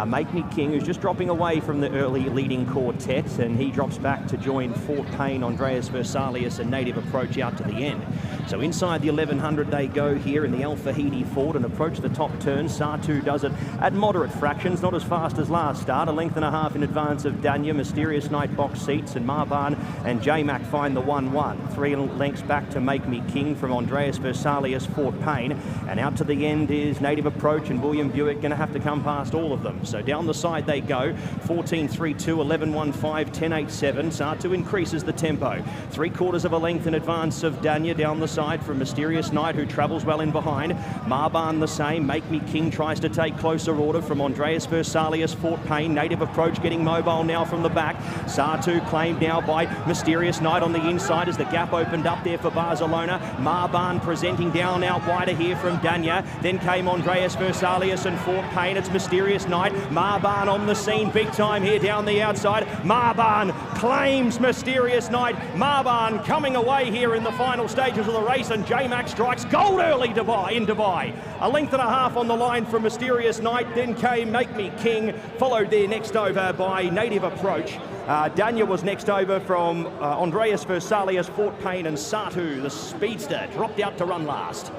Make Me King, who's just dropping away from the early leading quartet, and he drops back to join Fort Payne, Andreas Vesalius and Native Approach out to the end. So inside the 1100 they go here in the Fahidi Fort and approach the top turn. Satu does it at moderate fractions, not as fast as last start. A length and a half in advance of Danya. Mysterious Night box seats, and Marban and J-Mac find the 1-1. 3 lengths back to Make Me King from Andreas Versalius, Fort Payne. And out to the end is Native Approach and William Buick, going to have to come past all of them. So down the side they go. 14.32, 11.15, 10.87. Satu increases the tempo. 3/4 of a length in advance of Danya down the side from Mysterious Night, who travels well in behind. Marban the same. Make Me King tries to take closer order from Andreas Versalius, Fort Payne. Native Approach getting mobile now from the back. Satu claimed now by Mysterious Night on the inside as the gap opened up there for Barcelona. Marban presenting down out wider here from Danya. Then came Andreas Versalius and Fort Payne. It's Mysterious Night. Marban on the scene big time here down the outside. Marban claims Mysterious Night. Marban coming away here in the final stages of the race, and J-Mac strikes gold early in Dubai. A length and a half on the line from Mysterious Night. Then came Make Me King, followed there next over by Native Approach. Danya was next over from Andreas Versalius, Fort Payne, and Satu, the speedster, dropped out to run last.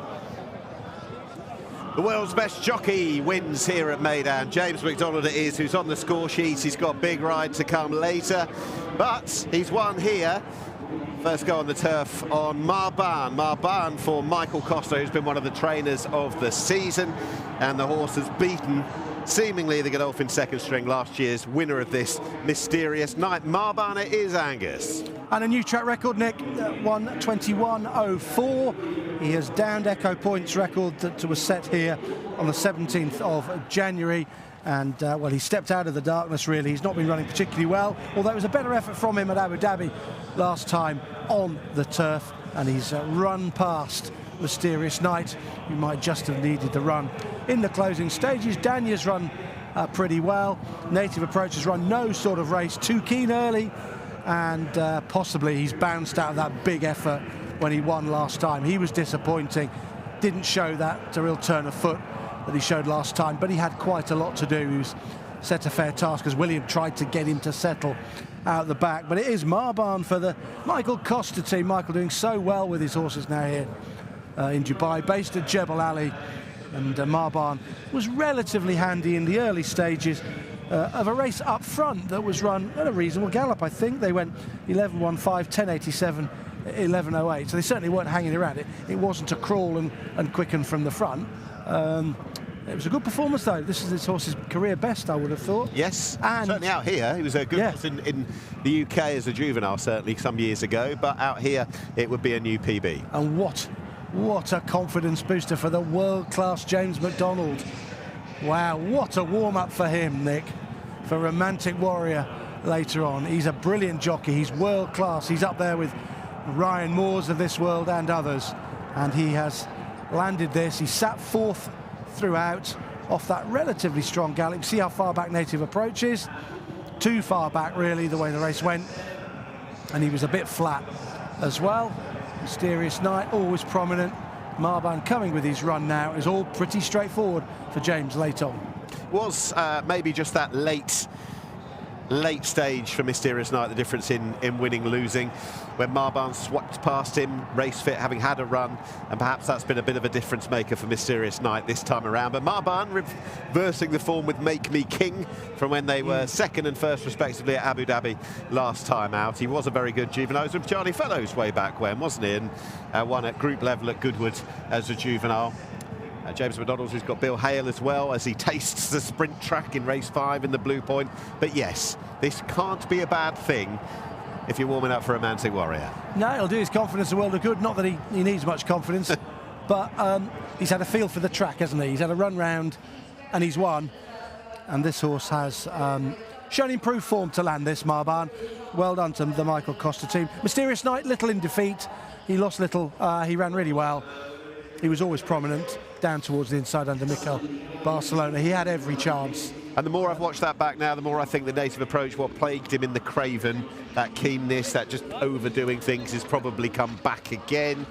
The world's best jockey wins here at Meydan. James McDonald it is, who's on the score sheet. He's got a big ride to come later, but he's won here. First go on the turf on Marban. Marban for Michael Costa, who's been one of the trainers of the season, and the horse has beaten seemingly the Godolphin second string, last year's winner of this Mysterious Night. Marban it is, Angus. And a new track record, Nick, 1:21.04. He has downed Echo Point's record that was set here on the 17th of January. And, well, he stepped out of the darkness, really. He's not been running particularly well, although it was a better effort from him at Abu Dhabi last time on the turf. And he's run past Mysterious Night, who might just have needed the run in the closing stages. Danya's run pretty well. Native Approach has run no sort of race. Too keen early, and possibly he's bounced out of that big effort when he won last time. He was disappointing. Didn't show that real turn of foot that he showed last time, but he had quite a lot to do. He was set a fair task as William tried to get him to settle out the back. But it is Marban for the Michael Costa team. Michael doing so well with his horses now here in Dubai, based at Jebel Ali. And Marban was relatively handy in the early stages of a race up front that was run at a reasonable gallop. I think they went 11.15, 10.87, 11.08, so they certainly weren't hanging around. It wasn't a crawl and quicken from the front. It was a good performance, though. This is this horse's career best, I would have thought. Yes, and certainly out here. He was a good horse in the UK as a juvenile, certainly some years ago, but out here it would be a new PB. And what a confidence booster for the world-class James McDonald. Wow, what a warm-up for him, Nick, for Romantic Warrior later on. He's a brilliant jockey. He's world-class. He's up there with Ryan Moores of this world and others, and he has landed this. He sat fourth throughout off that relatively strong gallop. See how far back Native Approach is. Too far back, really, the way the race went, and he was a bit flat as well. Mysterious Night, always prominent. Marban coming with his run now is all pretty straightforward for James late on. Was maybe just that late stage for Mysterious Night the difference in winning, losing, when Marban swept past him, race fit, having had a run, and perhaps that's been a bit of a difference maker for Mysterious Night this time around. But Marban reversing the form with Make Me King from when they were second and first respectively at Abu Dhabi last time out. He was a very good juvenile. He was with Charlie Fellows way back when, wasn't he? And won at group level at Goodwood as a juvenile. James McDonald, who's got Bill Hale as well, as he tastes the sprint track in race 5 in the Blue Point. But yes, this can't be a bad thing if you're warming up for Romantic Warrior. No, it'll do his confidence a world of good. Not that he needs much confidence, but he's had a feel for the track, hasn't he? He's had a run round and he's won. And this horse has shown improved form to land this, Marban. Well done to the Michael Costa team. Mysterious Night, little in defeat. He lost little. He ran really well. He was always prominent down towards the inside under Mikel Barcelona. He had every chance. And the more I've watched that back now, the more I think the Native Approach, what plagued him in the Craven, that keenness, that just overdoing things, has probably come back again.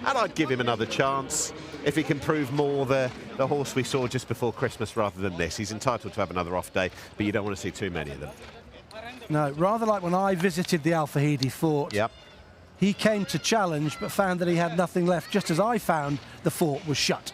And I'd give him another chance if he can prove more the horse we saw just before Christmas rather than this. He's entitled to have another off day, but you don't want to see too many of them. No, rather like when I visited the Fahidi Fort. Yep. He came to challenge, but found that he had nothing left, just as I found the fort was shut.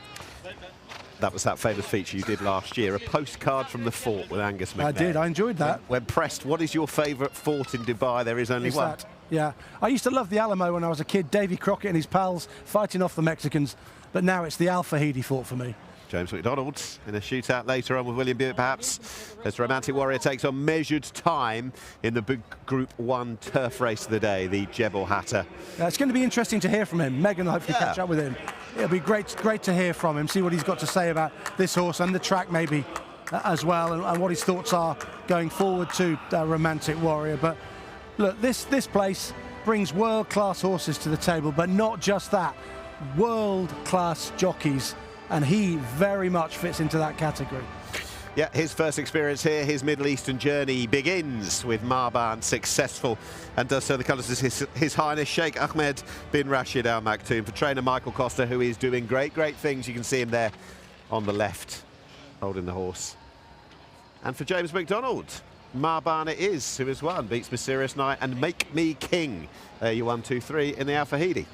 That was that famous feature you did last year, a postcard from the fort with Angus McNair. I did, I enjoyed that. When pressed, what is your favourite fort in Dubai? There is only one. Yeah, I used to love the Alamo when I was a kid, Davy Crockett and his pals fighting off the Mexicans, but now it's the Fahidi Fort for me. James McDonald in a shootout later on with William Buick perhaps, as Romantic Warrior takes on measured time in the big Group 1 turf race of the day, the Jebel Hatta. It's going to be interesting to hear from him. Megan will hopefully catch up with him. It'll be great to hear from him, see what he's got to say about this horse and the track maybe as well, and what his thoughts are going forward to Romantic Warrior. But look, this place brings world-class horses to the table, but not just that, world-class jockeys, and he very much fits into that category. Yeah, his first experience here, his Middle Eastern journey begins with Meydan successful, and does so the colours of His Highness Sheikh Ahmed bin Rashid Al Maktoum. For trainer Michael Costa, who is doing great things. You can see him there on the left, holding the horse. And for James McDonald, Meydan it is, who has won, beats Mysterious Night and Make Me King. There you 1, 2, 3 in the Fahidi.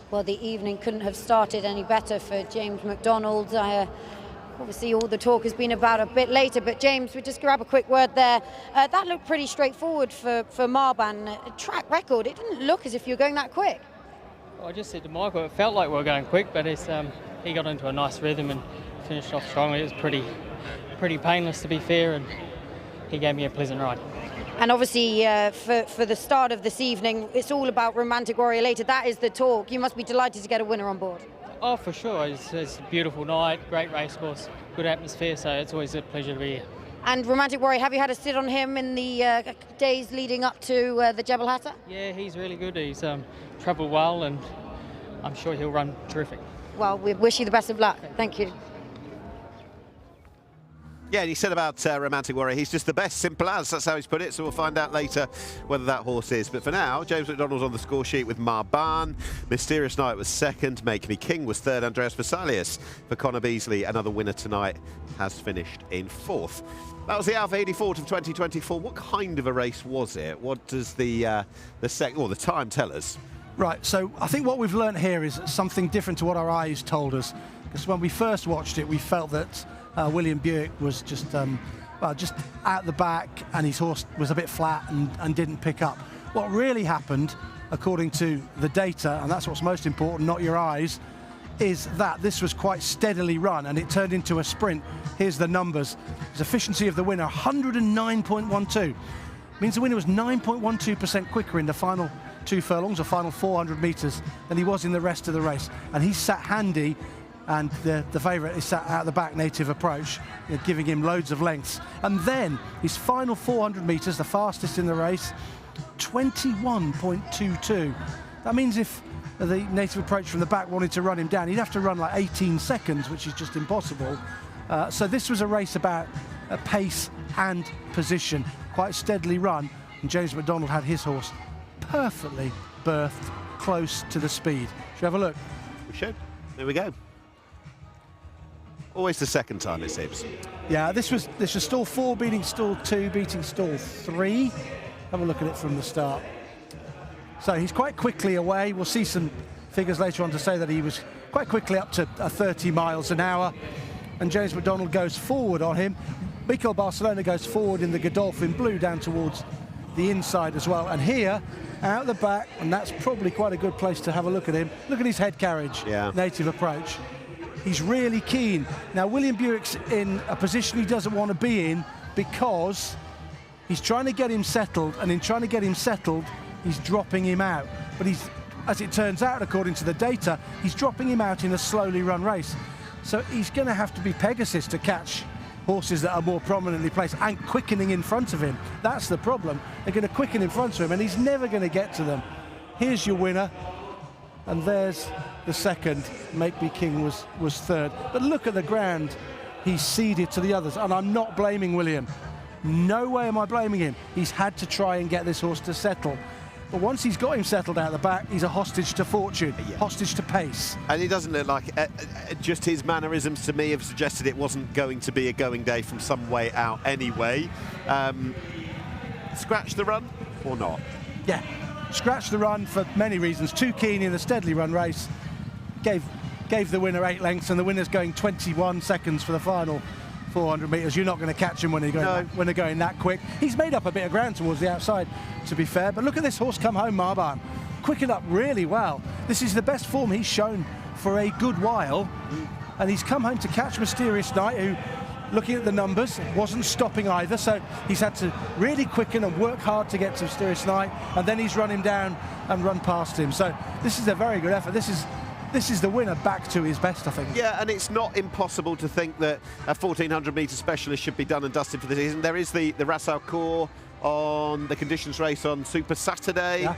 Well, the evening couldn't have started any better for James McDonald. Obviously, all the talk has been about a bit later, but James, we just grab a quick word there. That looked pretty straightforward for Meydan. Track record, it didn't look as if you were going that quick. Well, I just said to Michael, it felt like we were going quick, but it's, he got into a nice rhythm and finished off strongly. It was pretty painless, to be fair, and he gave me a pleasant ride. And obviously, for the start of this evening, it's all about Romantic Warrior later. That is the talk. You must be delighted to get a winner on board. Oh, for sure. It's a beautiful night, great racecourse, good atmosphere, so it's always a pleasure to be here. And Romantic Warrior, have you had a sit on him in the days leading up to the Jebel Hatta? Yeah, he's really good. He's travelled well, and I'm sure he'll run terrific. Well, we wish you the best of luck. Thank you. Yeah, and he said about Romantic Warrior, he's just the best, simple as, that's how he's put it, so we'll find out later whether that horse is. But for now, James McDonald's on the score sheet with Meydan. Mysterious Night was second, Make Me King was third, Andreas Vesalius for Connor Beasley, another winner tonight, has finished in fourth. That was the Fahidi Fort of 2024. What kind of a race was it? What does the time tell us? Right, so I think what we've learned here is something different to what our eyes told us. Because when we first watched it, we felt that William Buick was just well, just out the back, and his horse was a bit flat and didn't pick up. What really happened, according to the data, and that's what's most important, not your eyes, is that this was quite steadily run and it turned into a sprint. Here's the numbers. His efficiency of the winner, 109.12. Means the winner was 9.12% quicker in the final 2 furlongs or final 400 metres than he was in the rest of the race. And he sat handy, and the favourite is sat out the back, Native Approach, giving him loads of lengths. And then his final 400 metres, the fastest in the race, 21.22. That means if the Native Approach from the back wanted to run him down, he'd have to run like 18 seconds, which is just impossible. So this was a race about pace and position, quite steadily run, and James McDonald had his horse perfectly berthed close to the speed. Should we have a look? We should. There we go. Always the second time, it seems. Yeah, this was stall 4 beating stall 2, beating stall 3. Have a look at it from the start. So he's quite quickly away. We'll see some figures later on to say that he was quite quickly up to 30 miles an hour. And James McDonald goes forward on him. Mikel Barcelona goes forward in the Godolphin Blue down towards the inside as well. And here, out the back, and that's probably quite a good place to have a look at him. Look at his head carriage, Native Approach. He's really keen. Now, William Buick's in a position he doesn't want to be in because he's trying to get him settled, and in trying to get him settled, he's dropping him out. But he's, as it turns out, according to the data, he's dropping him out in a slowly run race. So he's going to have to be Pegasus to catch horses that are more prominently placed and quickening in front of him. That's the problem. They're going to quicken in front of him, and he's never going to get to them. Here's your winner, and there's the second. Make Me King was third. But look at the ground he's ceded to the others, and I'm not blaming William. No way am I blaming him. He's had to try and get this horse to settle. But once he's got him settled out the back, he's a hostage to fortune, hostage to pace. And he doesn't look like, just his mannerisms to me have suggested it wasn't going to be a going day from some way out anyway. Scratch the run or not? Yeah, scratch the run for many reasons. Too keen in the steadily run race. Gave the winner 8 lengths, and the winner's going 21 seconds for the final 400 metres. You're not going to catch him when they're going that quick. He's made up a bit of ground towards the outside, to be fair. But look at this horse come home, Meydan. Quickened up really well. This is the best form he's shown for a good while. And he's come home to catch Mysterious Night, who, looking at the numbers, wasn't stopping either. So he's had to really quicken and work hard to get to Mysterious Night. And then he's run him down and run past him. So this is a very good effort. This is the winner back to his best, I think. Yeah, and it's not impossible to think that a 1400-metre specialist should be done and dusted for the season. There is the Rassau Cour on the conditions race on Super Saturday. Yeah.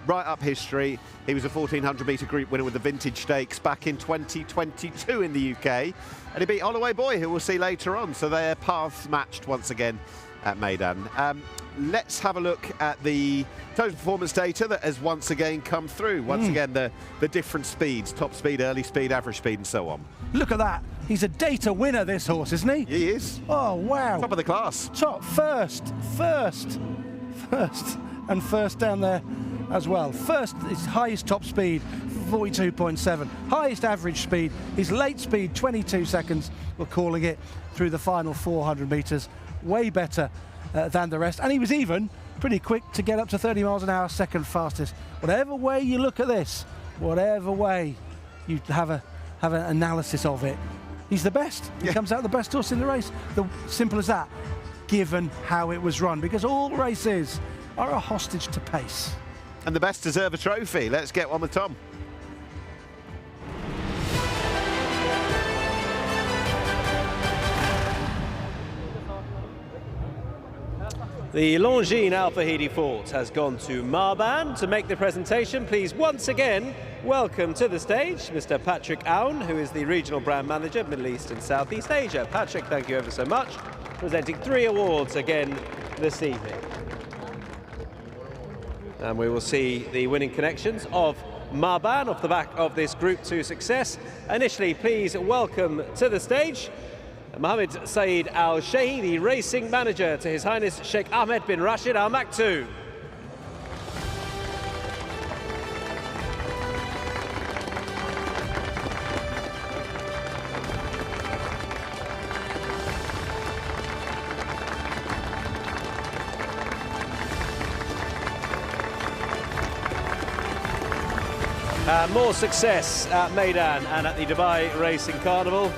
Right up history. He was a 1400-metre group winner with the Vintage Stakes back in 2022 in the UK. And he beat Holloway Boy, who we'll see later on. So their paths matched once again at Meydan. Let's have a look at the total performance data that has once again come through. Once again, the different speeds, top speed, early speed, average speed, and so on. Look at that. He's a data winner, this horse, isn't he? He is. Oh, wow. Top of the class. Top, first, and first down there as well. First, his highest top speed, 42.7. Highest average speed, his late speed, 22 seconds. We're calling it through the final 400 metres. Way better than the rest, and he was even pretty quick to get up to 30 miles an hour, second fastest. Whatever way you look at this, whatever way you have an analysis of it, he's the best. He comes out the best horse in the race. Simple as that, given how it was run, because all races are a hostage to pace. And the best deserve a trophy. Let's get one with Tom. The Longines Fahidi Fort has gone to Meydan to make the presentation. Please once again welcome to the stage Mr. Patrick Aoun, who is the Regional Brand Manager, Middle East and Southeast Asia. Patrick, thank you ever so much. Presenting 3 awards again this evening. And we will see the winning connections of Meydan off the back of this Group 2 success. Initially, please welcome to the stage Mohammed Saeed Al Shehi, the racing manager to His Highness Sheikh Ahmed bin Rashid Al Maktoum. More success at Meydan and at the Dubai Racing Carnival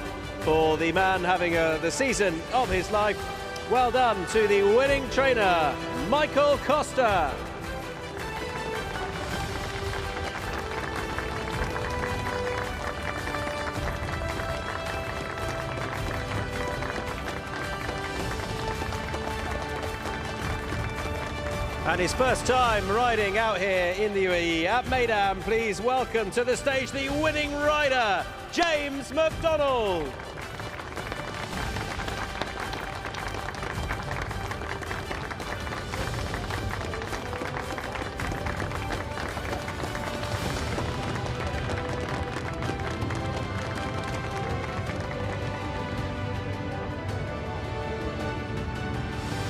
for the man having the season of his life. Well done to the winning trainer, Michael Costa. And his first time riding out here in the UAE at Meydan. Please welcome to the stage the winning rider, James McDonald.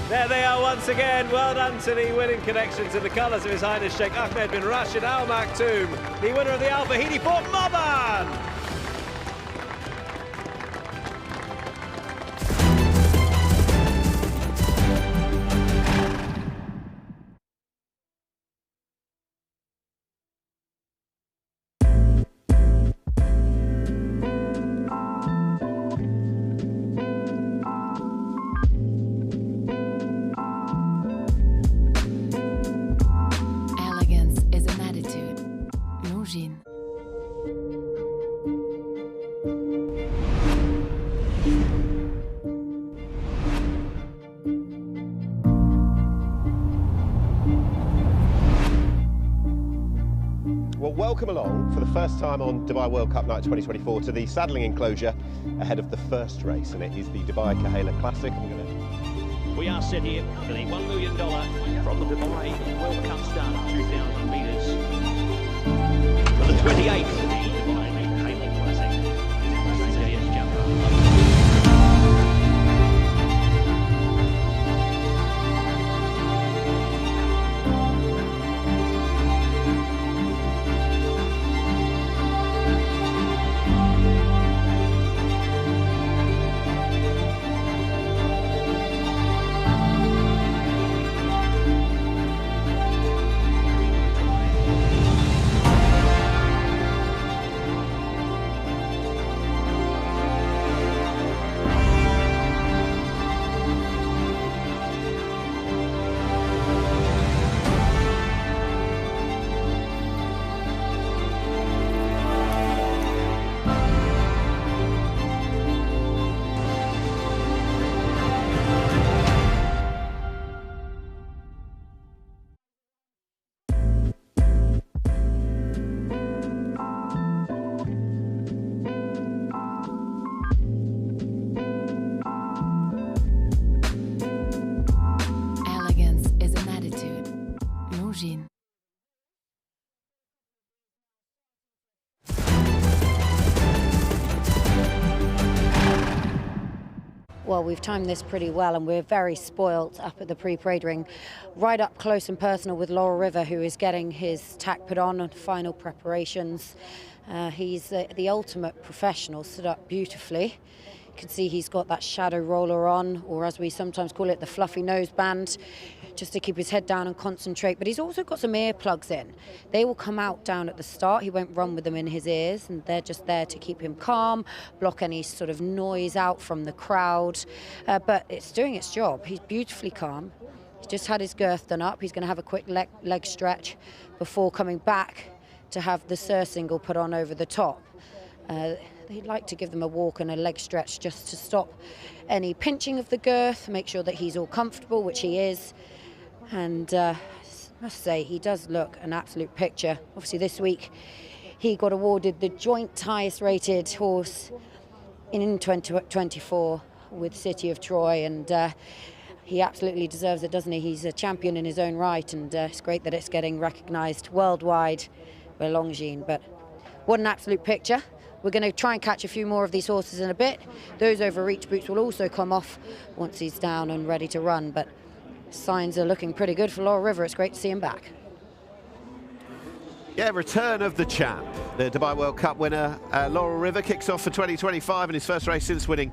There they are once again. Well done to the winning connection to the colours of His Highness Sheikh Ahmed bin Rashid Al Maktoum, the winner of the Fahidi Fort Meydan. Well, welcome along for the first time on Dubai World Cup Night 2024 to the saddling enclosure ahead of the first race, and it is the Dubai Khail Classic. We are set here for the $1 million from the Dubai World Cup start, 2,000 metres. For the 28th, the Dubai Khail Classic. Well, we've timed this pretty well, and we're very spoilt up at the pre-parade ring, right up close and personal with Laurel River, who is getting his tack put on final preparations. He's the ultimate professional, stood up beautifully. You can see he's got that shadow roller on, or as we sometimes call it, the fluffy noseband, just to keep his head down and concentrate. But he's also got some earplugs in. They will come out down at the start. He won't run with them in his ears, and they're just there to keep him calm, block any sort of noise out from the crowd. But it's doing its job. He's beautifully calm. He's just had his girth done up. He's going to have a quick leg stretch before coming back to have the surcingle put on over the top. He'd like to give them a walk and a leg stretch just to stop any pinching of the girth, make sure that he's all comfortable, which he is. And I must say, he does look an absolute picture. Obviously this week he got awarded the joint highest rated horse in 2024 with City of Troy, and he absolutely deserves it, doesn't he? He's a champion in his own right, and it's great that it's getting recognised worldwide by Longines. But what an absolute picture. We're going to try and catch a few more of these horses in a bit. Those over reach boots will also come off once he's down and ready to run, but signs are looking pretty good for Laurel River. It's great to see him back. Yeah, return of the champ. The Dubai World Cup winner, Laurel River, kicks off for 2025 in his first race since winning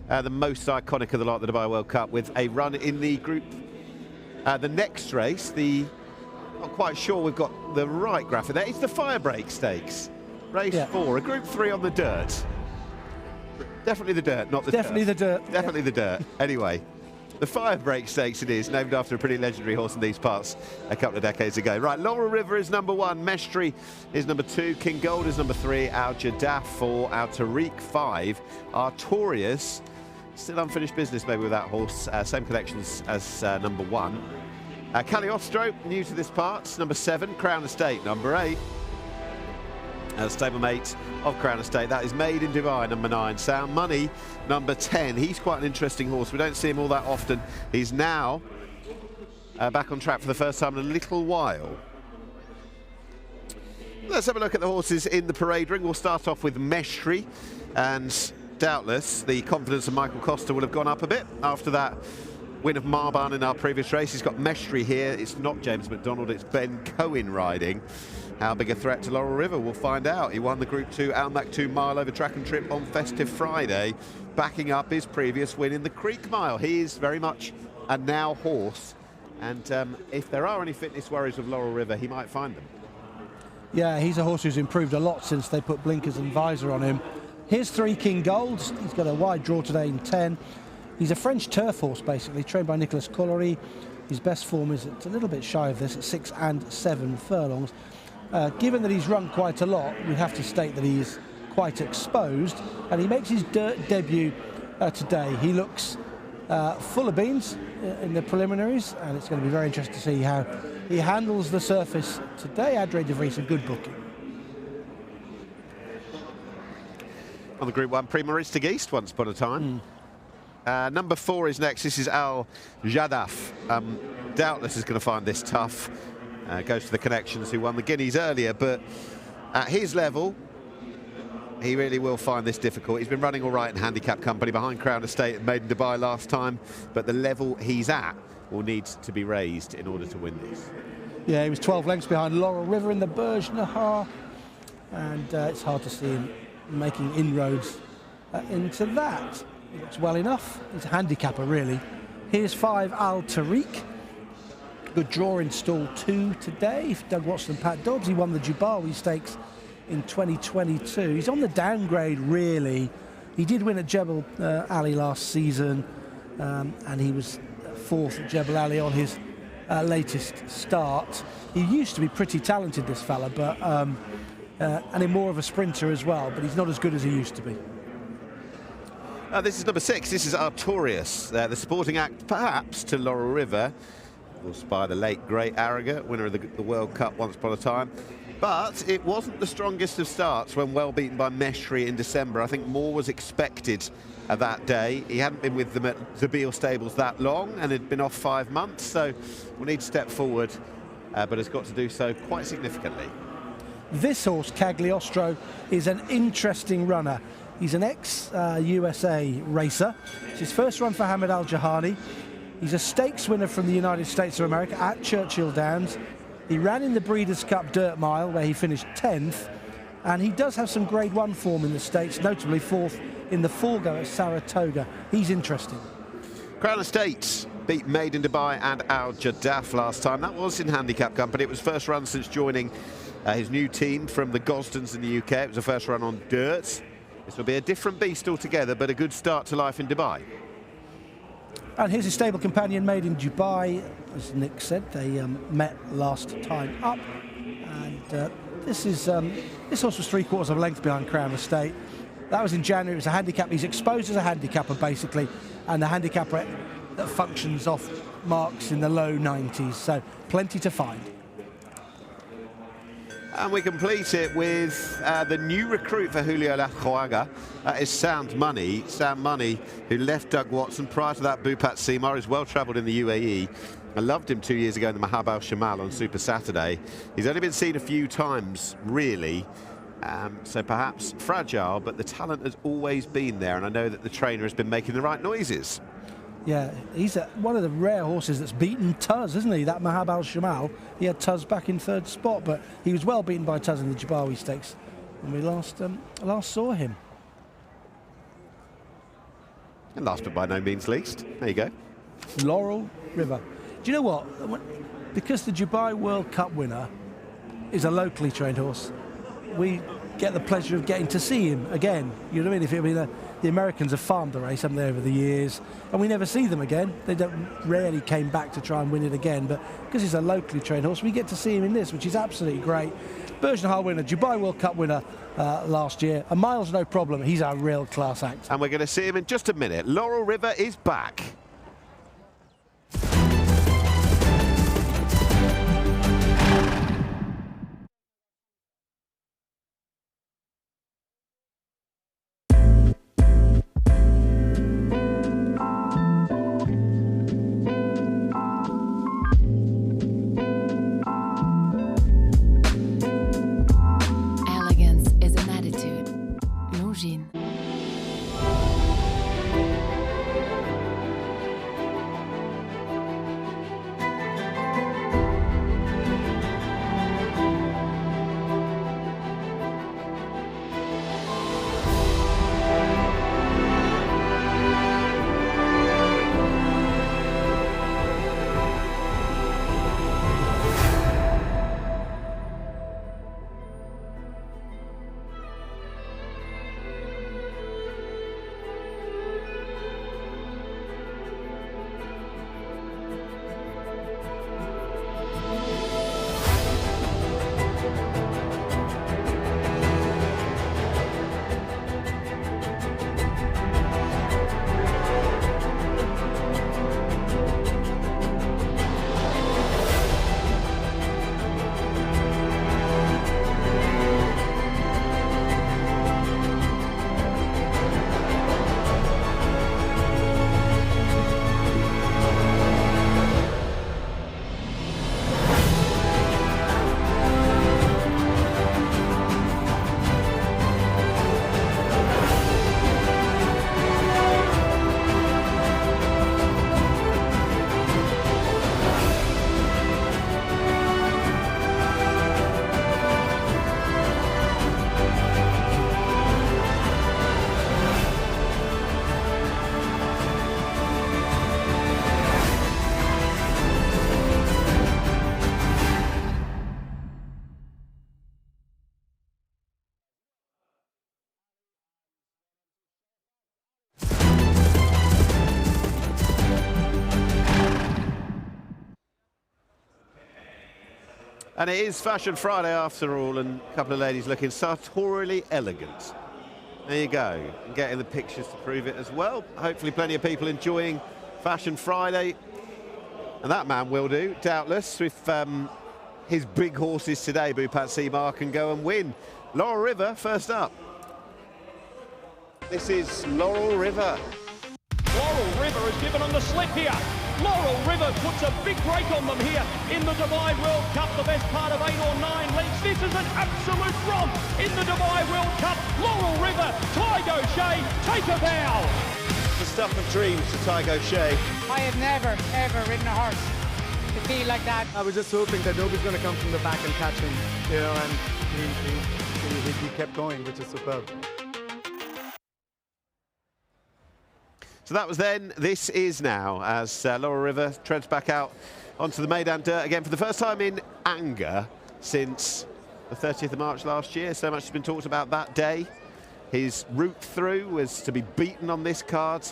the most iconic of the lot, the Dubai World Cup, with a run in the group. The next race, the Not quite sure we've got the right graphic there. It's the Firebreak Stakes. Race 4, a Group 3 on the dirt. Definitely the dirt, not the Definitely turf. the dirt. Definitely the dirt. Anyway, the Firebreak Stakes it is, named after a pretty legendary horse in these parts a couple of decades ago. Right, Laurel River is number 1, Mestre is number 2, King Gold is number 3, Al Jadaf 4, Al Tariq 5, Artorias, still unfinished business maybe with that horse, same connections as number 1. Cagliostro, new to this part, number 7, Crown Estate, number 8. Stablemate of Crown Estate, that is Made in Dubai, number 9. Sound Money, number 10. He's quite an interesting horse. We don't see him all that often. He's now back on track for the first time in a little while. Let's have a look at the horses in the parade ring. We'll start off with Mestre, and doubtless the confidence of Michael Costa will have gone up a bit after that win of Marban in our previous race. He's got Mestre here. It's not James McDonald, it's Ben Cohen riding. How big a threat to Laurel River? We'll find out. He won the Group 2 Al Maktoum Mile over track and trip on Festive Friday, backing up his previous win in the Creek Mile. He is very much a now horse, and if there are any fitness worries with Laurel River, he might find them. Yeah, he's a horse who's improved a lot since they put blinkers and visor on him. Here's 3 King Golds. He's got a wide draw today in 10. He's a French turf horse, basically, trained by Nicolas Collery. His best form is a little bit shy of this at 6 and 7 furlongs. Given that he's run quite a lot, we have to state that he is quite exposed, and he makes his dirt debut today. He looks full of beans in the preliminaries, and it's going to be very interesting to see how he handles the surface today. Adre de Vries, a good booking. On the Group 1, Primoristic East once upon a time. Number 4 is next. This is Al Jadaf. Doubtless is going to find this tough. Goes to the Connections, who won the Guineas earlier, but at his level, he really will find this difficult. He's been running all right in handicap company behind Crown Estate and Made in Dubai last time, but the level he's at will need to be raised in order to win this. Yeah, he was 12 lengths behind Laurel River in the Burj Nahar, and it's hard to see him making inroads into that. He looks well enough. He's a handicapper, really. Here's 5 Al Tariq. Good draw in stall 2 today. Doug Watson and Pat Dobbs. He won the Jubawi Stakes in 2022. He's on the downgrade, really. He did win at Jebel Ali last season, and he was 4th at Jebel Ali on his latest start. He used to be pretty talented, this fella, but and in more of a sprinter as well, but he's not as good as he used to be. This is number 6. This is Artorias, the sporting act, perhaps, to Laurel River. By the late great Araga, winner of the World Cup once upon a time. But it wasn't the strongest of starts when well beaten by Mestre in December. I think more was expected that day. He hadn't been with them at Zabeel Stables that long and had been off 5 months, so will need to step forward, but has got to do so quite significantly. This horse, Cagliostro, is an interesting runner. He's an ex-USA racer. It's his first run for Hamid Al-Jahani. He's a stakes winner from the United States of America at Churchill Downs. He ran in the Breeders' Cup Dirt Mile, where he finished 10th, and he does have some Grade 1 form in the States, notably 4th in the Forgo at Saratoga. He's interesting. Crown Estate beat Made in Dubai and Al Jadaf last time. That was in handicap company. It was first run since joining his new team from the Gosdens in the UK. It was a first run on dirt. This will be a different beast altogether, but a good start to life in Dubai. And here's his stable companion, Made in Dubai. As Nick said, they met last time up. And this horse was 3/4 of a length behind Crown Estate. That was in January. It was a handicap. He's exposed as a handicapper, basically, and the handicapper that functions off marks in the low 90s. So plenty to find. And we complete it with the new recruit for Julio Lajuaga. That is Sound Money. Sound Money, who left Doug Watson prior to that, Bupat Seymour, is well travelled in the UAE. I loved him 2 years ago in the Mahab al-Shamal on Super Saturday. He's only been seen a few times, really. So perhaps fragile, but the talent has always been there, and I know that the trainer has been making the right noises. Yeah, he's one of the rare horses that's beaten Tuz, isn't he? That Mahab al-Shamal. He had Tuz back in 3rd spot, but he was well beaten by Tuz in the Jubawi Stakes when we last saw him. And last but by no means least, there you go. Laurel River. Do you know what? because the Dubai World Cup winner is a locally trained horse, we get the pleasure of getting to see him again. You know what I mean? The Americans have farmed the race, haven't they, over the years, and we never see them again. They rarely came back to try and win it again, but because he's a locally trained horse, we get to see him in this, which is absolutely great. Bergenhal winner, Dubai World Cup winner last year. A mile's no problem. He's a real class act. And we're going to see him in just a minute. Laurel River is back. And it is Fashion Friday after all, and a couple of ladies looking sartorially elegant. There you go, and getting the pictures to prove it as well. Hopefully plenty of people enjoying Fashion Friday, and that man will do, doubtless, with his big horses today. Bhupat Seema can go and win. Laurel River first up. This is Laurel River. Laurel River is given on the slip here. Laurel River puts a big break on them here in the Dubai World Cup, the best part of 8 or 9 lengths. This is an absolute romp in the Dubai World Cup. Laurel River, Tygo Shea, take a bow. The stuff of dreams to Tygo Shea. I have never, ever ridden a horse to feel like that. I was just hoping that nobody's going to come from the back and catch him, you know, and he kept going, which is superb. So that was then, this is now, as Laurel River treads back out onto the Meydan dirt again for the first time in anger since the 30th of March last year. So much has been talked about that day. His route through was to be beaten on this card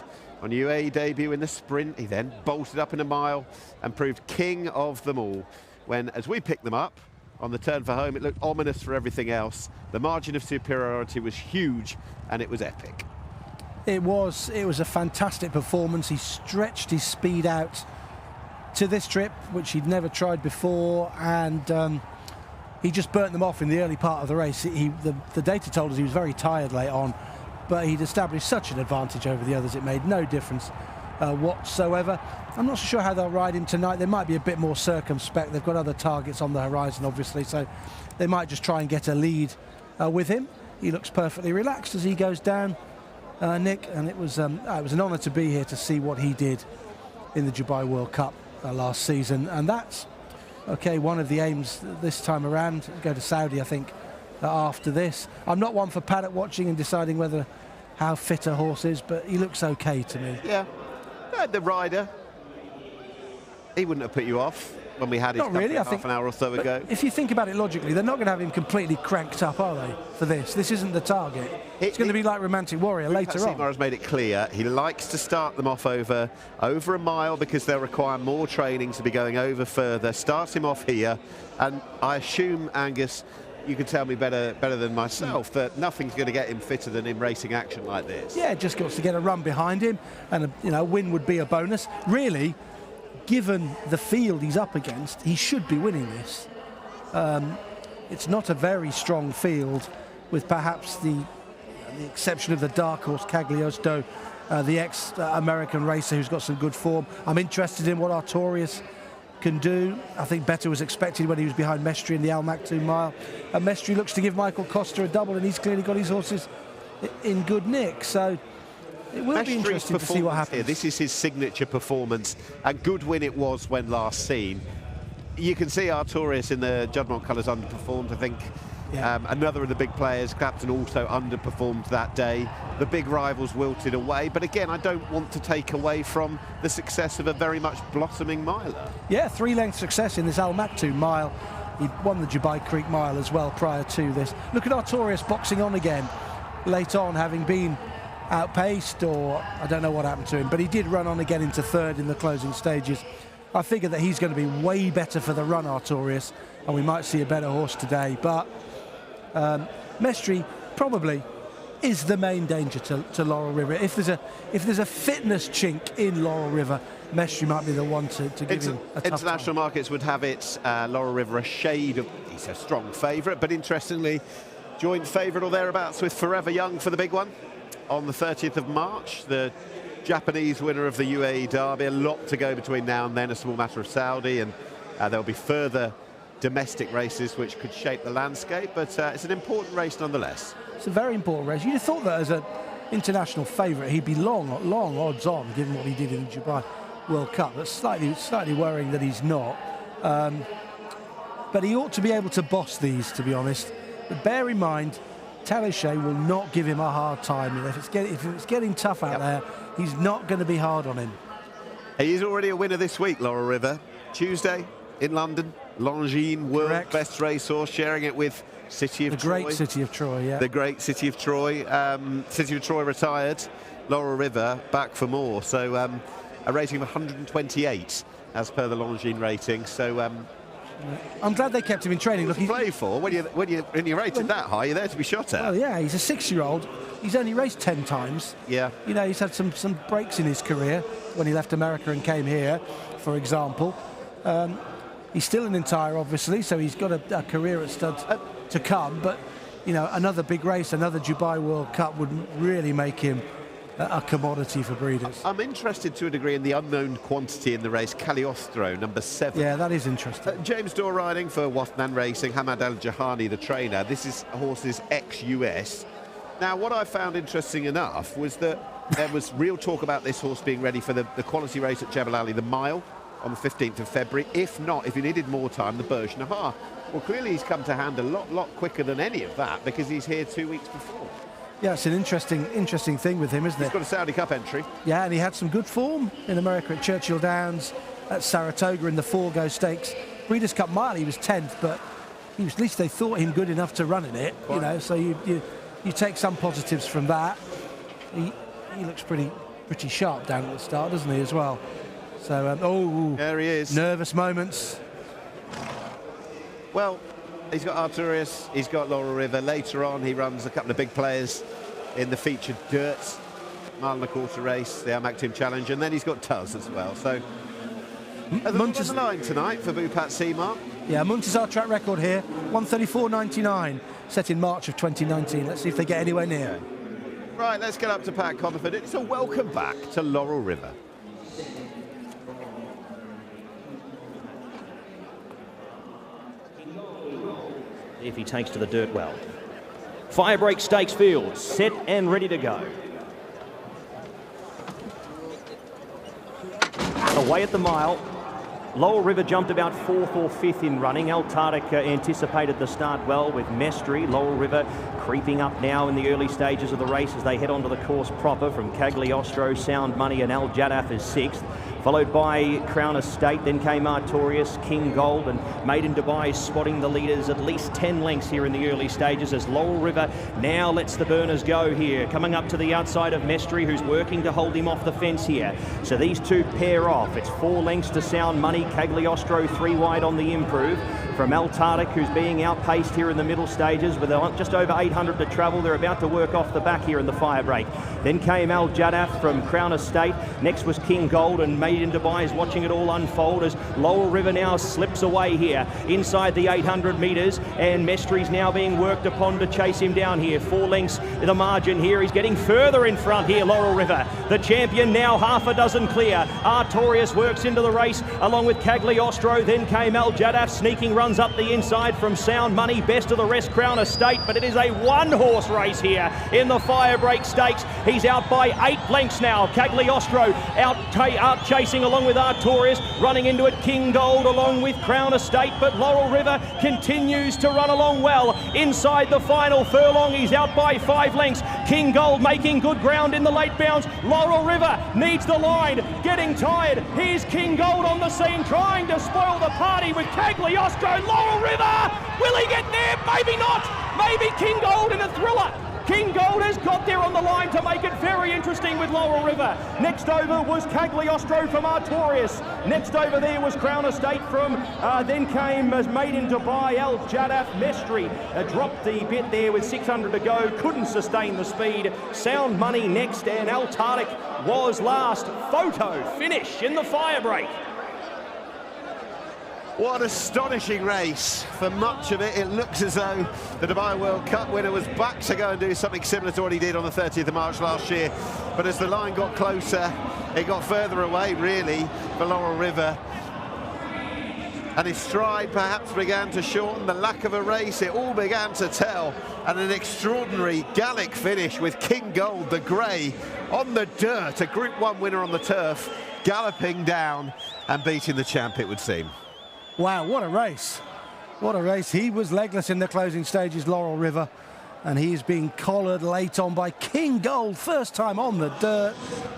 on UAE debut in the sprint. He then bolted up in a mile and proved king of them all. When, as we picked them up on the turn for home, it looked ominous for everything else. The margin of superiority was huge and it was epic. It was a fantastic performance. He stretched his speed out to this trip, which he'd never tried before, and he just burnt them off in the early part of the race. The data told us he was very tired late on, but he'd established such an advantage over the others, it made no difference whatsoever. I'm not so sure how they'll ride him tonight. They might be a bit more circumspect. They've got other targets on the horizon, obviously, so they might just try and get a lead with him. He looks perfectly relaxed as he goes down, Nick, and it was an honour to be here to see what he did in the Dubai World Cup last season, and that's one of the aims this time around. Go to Saudi, I think, after this. I'm not one for paddock watching and deciding how fit a horse is, but he looks okay to me. Yeah, the rider, he wouldn't have put you off. when we had his Not really, I think half an hour or so ago. If you think about it logically, they're not going to have him completely cranked up, are they, for this? This isn't the target. It's going to be like Romantic Warrior later on. Seymour has made it clear he likes to start them off over a mile because they'll require more training to be going over further. Start him off here, and I assume, Angus, you can tell me better than myself that nothing's going to get him fitter than him racing action like this. Yeah, just got to get a run behind him, and a win would be a bonus. Really, given the field he's up against, he should be winning this. It's not a very strong field, with perhaps the exception of the dark horse Cagliostro, the ex-American racer who's got some good form. I'm interested in what Artorias can do. I think better was expected when he was behind Mestre in the Al Maktoum Mile. And Mestre looks to give Michael Costa a double, and he's clearly got his horses in good nick. So it will be interesting to see what happens. Here. This is his signature performance, and good win it was when last seen. You can see Artorias in the Juddmonte colours underperformed, I think. Yeah. Another of the big players, Clapton, also underperformed that day. The big rivals wilted away, but again, I don't want to take away from the success of a very much blossoming miler. Yeah, 3-length success in this Al Maktoum Mile. He won the Dubai Creek Mile as well prior to this. Look at Artorias boxing on again late on, having been outpaced, or I don't know what happened to him, but he did run on again into third in the closing stages. I figure that he's going to be way better for the run, Artorias, and we might see a better horse today, but Mestre probably is the main danger to Laurel River. If there's a fitness chink in Laurel River, Mestre might be the one to give him a tough International time. markets would have it, Laurel River a shade of, he's a strong favourite, but interestingly, joint favourite or thereabouts with Forever Young for the big one on the 30th of March, the Japanese winner of the UAE Derby. A lot to go between now and then, a small matter of Saudi, and there'll be further domestic races which could shape the landscape, but it's an important race nonetheless. It's a very important race. You'd have thought that as an international favourite he'd be long odds on, given what he did in the Dubai World Cup. That's slightly worrying that he's not. But he ought to be able to boss these, to be honest. But bear in mind, Talichet will not give him a hard time. If it's getting tough out there, he's not going to be hard on him. He's already a winner this week, Laurel River. Tuesday in London, Longines, world best racehorse, sharing it with City of Troy. The great City of Troy, yeah. The great City of Troy. City of Troy retired, Laurel River back for more. So a rating of 128 as per the Longines rating. So I'm glad they kept him in training. Look, play for when you're rated that high, you're there to be shot at. Well, yeah, he's a 6-year-old. He's only raced 10 times. Yeah. You know, he's had some breaks in his career when he left America and came here, for example. He's still an entire, obviously, so he's got a career at studs to come. But, you know, another big race, another Dubai World Cup would really make him a commodity for breeders. I'm interested to a degree in the unknown quantity in the race, Cagliostro, number 7. Yeah, that is interesting. James Dorr riding for Wathman Racing, Hamad Al-Jahani, the trainer. This is horses ex-US. Now, what I found interesting enough was that there was real talk about this horse being ready for the quality race at Jebel Ali, the mile, on the 15th of February. If not, if he needed more time, the Burj Nahar. Well, clearly he's come to hand a lot quicker than any of that, because he's here 2 weeks before. Yeah, it's an interesting thing with him, isn't it? He's got a Saudi Cup entry. Yeah, and he had some good form in America at Churchill Downs, at Saratoga in the Forgo Stakes. Breeders' Cup Mile, he was 10th, but he was, at least they thought him good enough to run in it. Quite. You know, so you take some positives from that. He looks pretty sharp down at the start, doesn't he, as well? So, there he is. Nervous moments. Well, he's got Artorias, he's got Laurel River. Later on, he runs a couple of big players in the featured dirt mile and a quarter race, the Al Maktoum Challenge, and then he's got Tuz as well. So, Munters on the line tonight for Bhupat Seymour. Yeah, Munters our track record here, 134.99, set in March of 2019. Let's see if they get anywhere near. Right, let's get up to Pat Connaughton. It's a welcome back to Laurel River. If he takes to the dirt well. Firebreak Stakes field, set and ready to go. Away at the mile. Laurel River jumped about 4th or 5th in running. El Tarek anticipated the start well with Mestre. Laurel River creeping up now in the early stages of the race as they head onto the course proper from Cagliostro, Sound Money and Al Jadaf is 6th. followed by Crown Estate, then came Artorias, King Gold, and Meydan Dubai spotting the leaders at least 10 lengths here in the early stages as Laurel River now lets the burners go here, coming up to the outside of Mestri, who's working to hold him off the fence here. So these two pair off. It's 4 lengths to Sound Money, Cagliostro 3 wide on the improve. From Altartic, who's being outpaced here in the middle stages with just over 800 to travel. They're about to work off the back here in the Firebreak. Then came Al Jadaf from Crown Estate. Next was King Gold, and Meydan Dubai is watching it all unfold as Laurel River now slips away here inside the 800 metres, and Mestri's now being worked upon to chase him down here. 4 lengths in the margin here. He's getting further in front here, Laurel River. The champion now half a dozen clear. Artorias works into the race along with Cagliostro. Then came Al Jadaf, sneaking runs up the inside from Sound Money. Best of the rest, Crown Estate, but it is a 1-horse race here in the Firebreak Stakes. He's out by 8 lengths now. Cagliostro out chasing along with Artorias, running into it King Gold along with Crown Estate, but Laurel River continues to run along well inside the final furlong. He's out by 5 lengths. King Gold making good ground in the late bounds. Laurel River needs the line, getting tired. Here's King Gold on the scene, trying to spoil the party with Cagliostro. Laurel River, will he get there? Maybe not. Maybe King Gold in a thriller. King Gold has got there on the line to make it very interesting with Laurel River. Next over was Cagliostro from Artorias. Next over there was Crown Estate from, then came Meydan Dubai, Al Jadaf, Mestri. Dropped the bit there with 600 to go, couldn't sustain the speed. Sound Money next, and Altartic was last. Photo finish in the Firebreak. What an astonishing race. For much of it, it looks as though the Dubai World Cup winner was back to go and do something similar to what he did on the 30th of March last year. But as the line got closer, it got further away, really, for Laurel River. And his stride perhaps began to shorten. The lack of a race, it all began to tell. And an extraordinary Gallic finish with King Gold, the grey, on the dirt. A Group 1 winner on the turf, galloping down and beating the champ, it would seem. Wow, what a race. What a race. He was legless in the closing stages, Laurel River, and he is being collared late on by King Gold, first time on the dirt,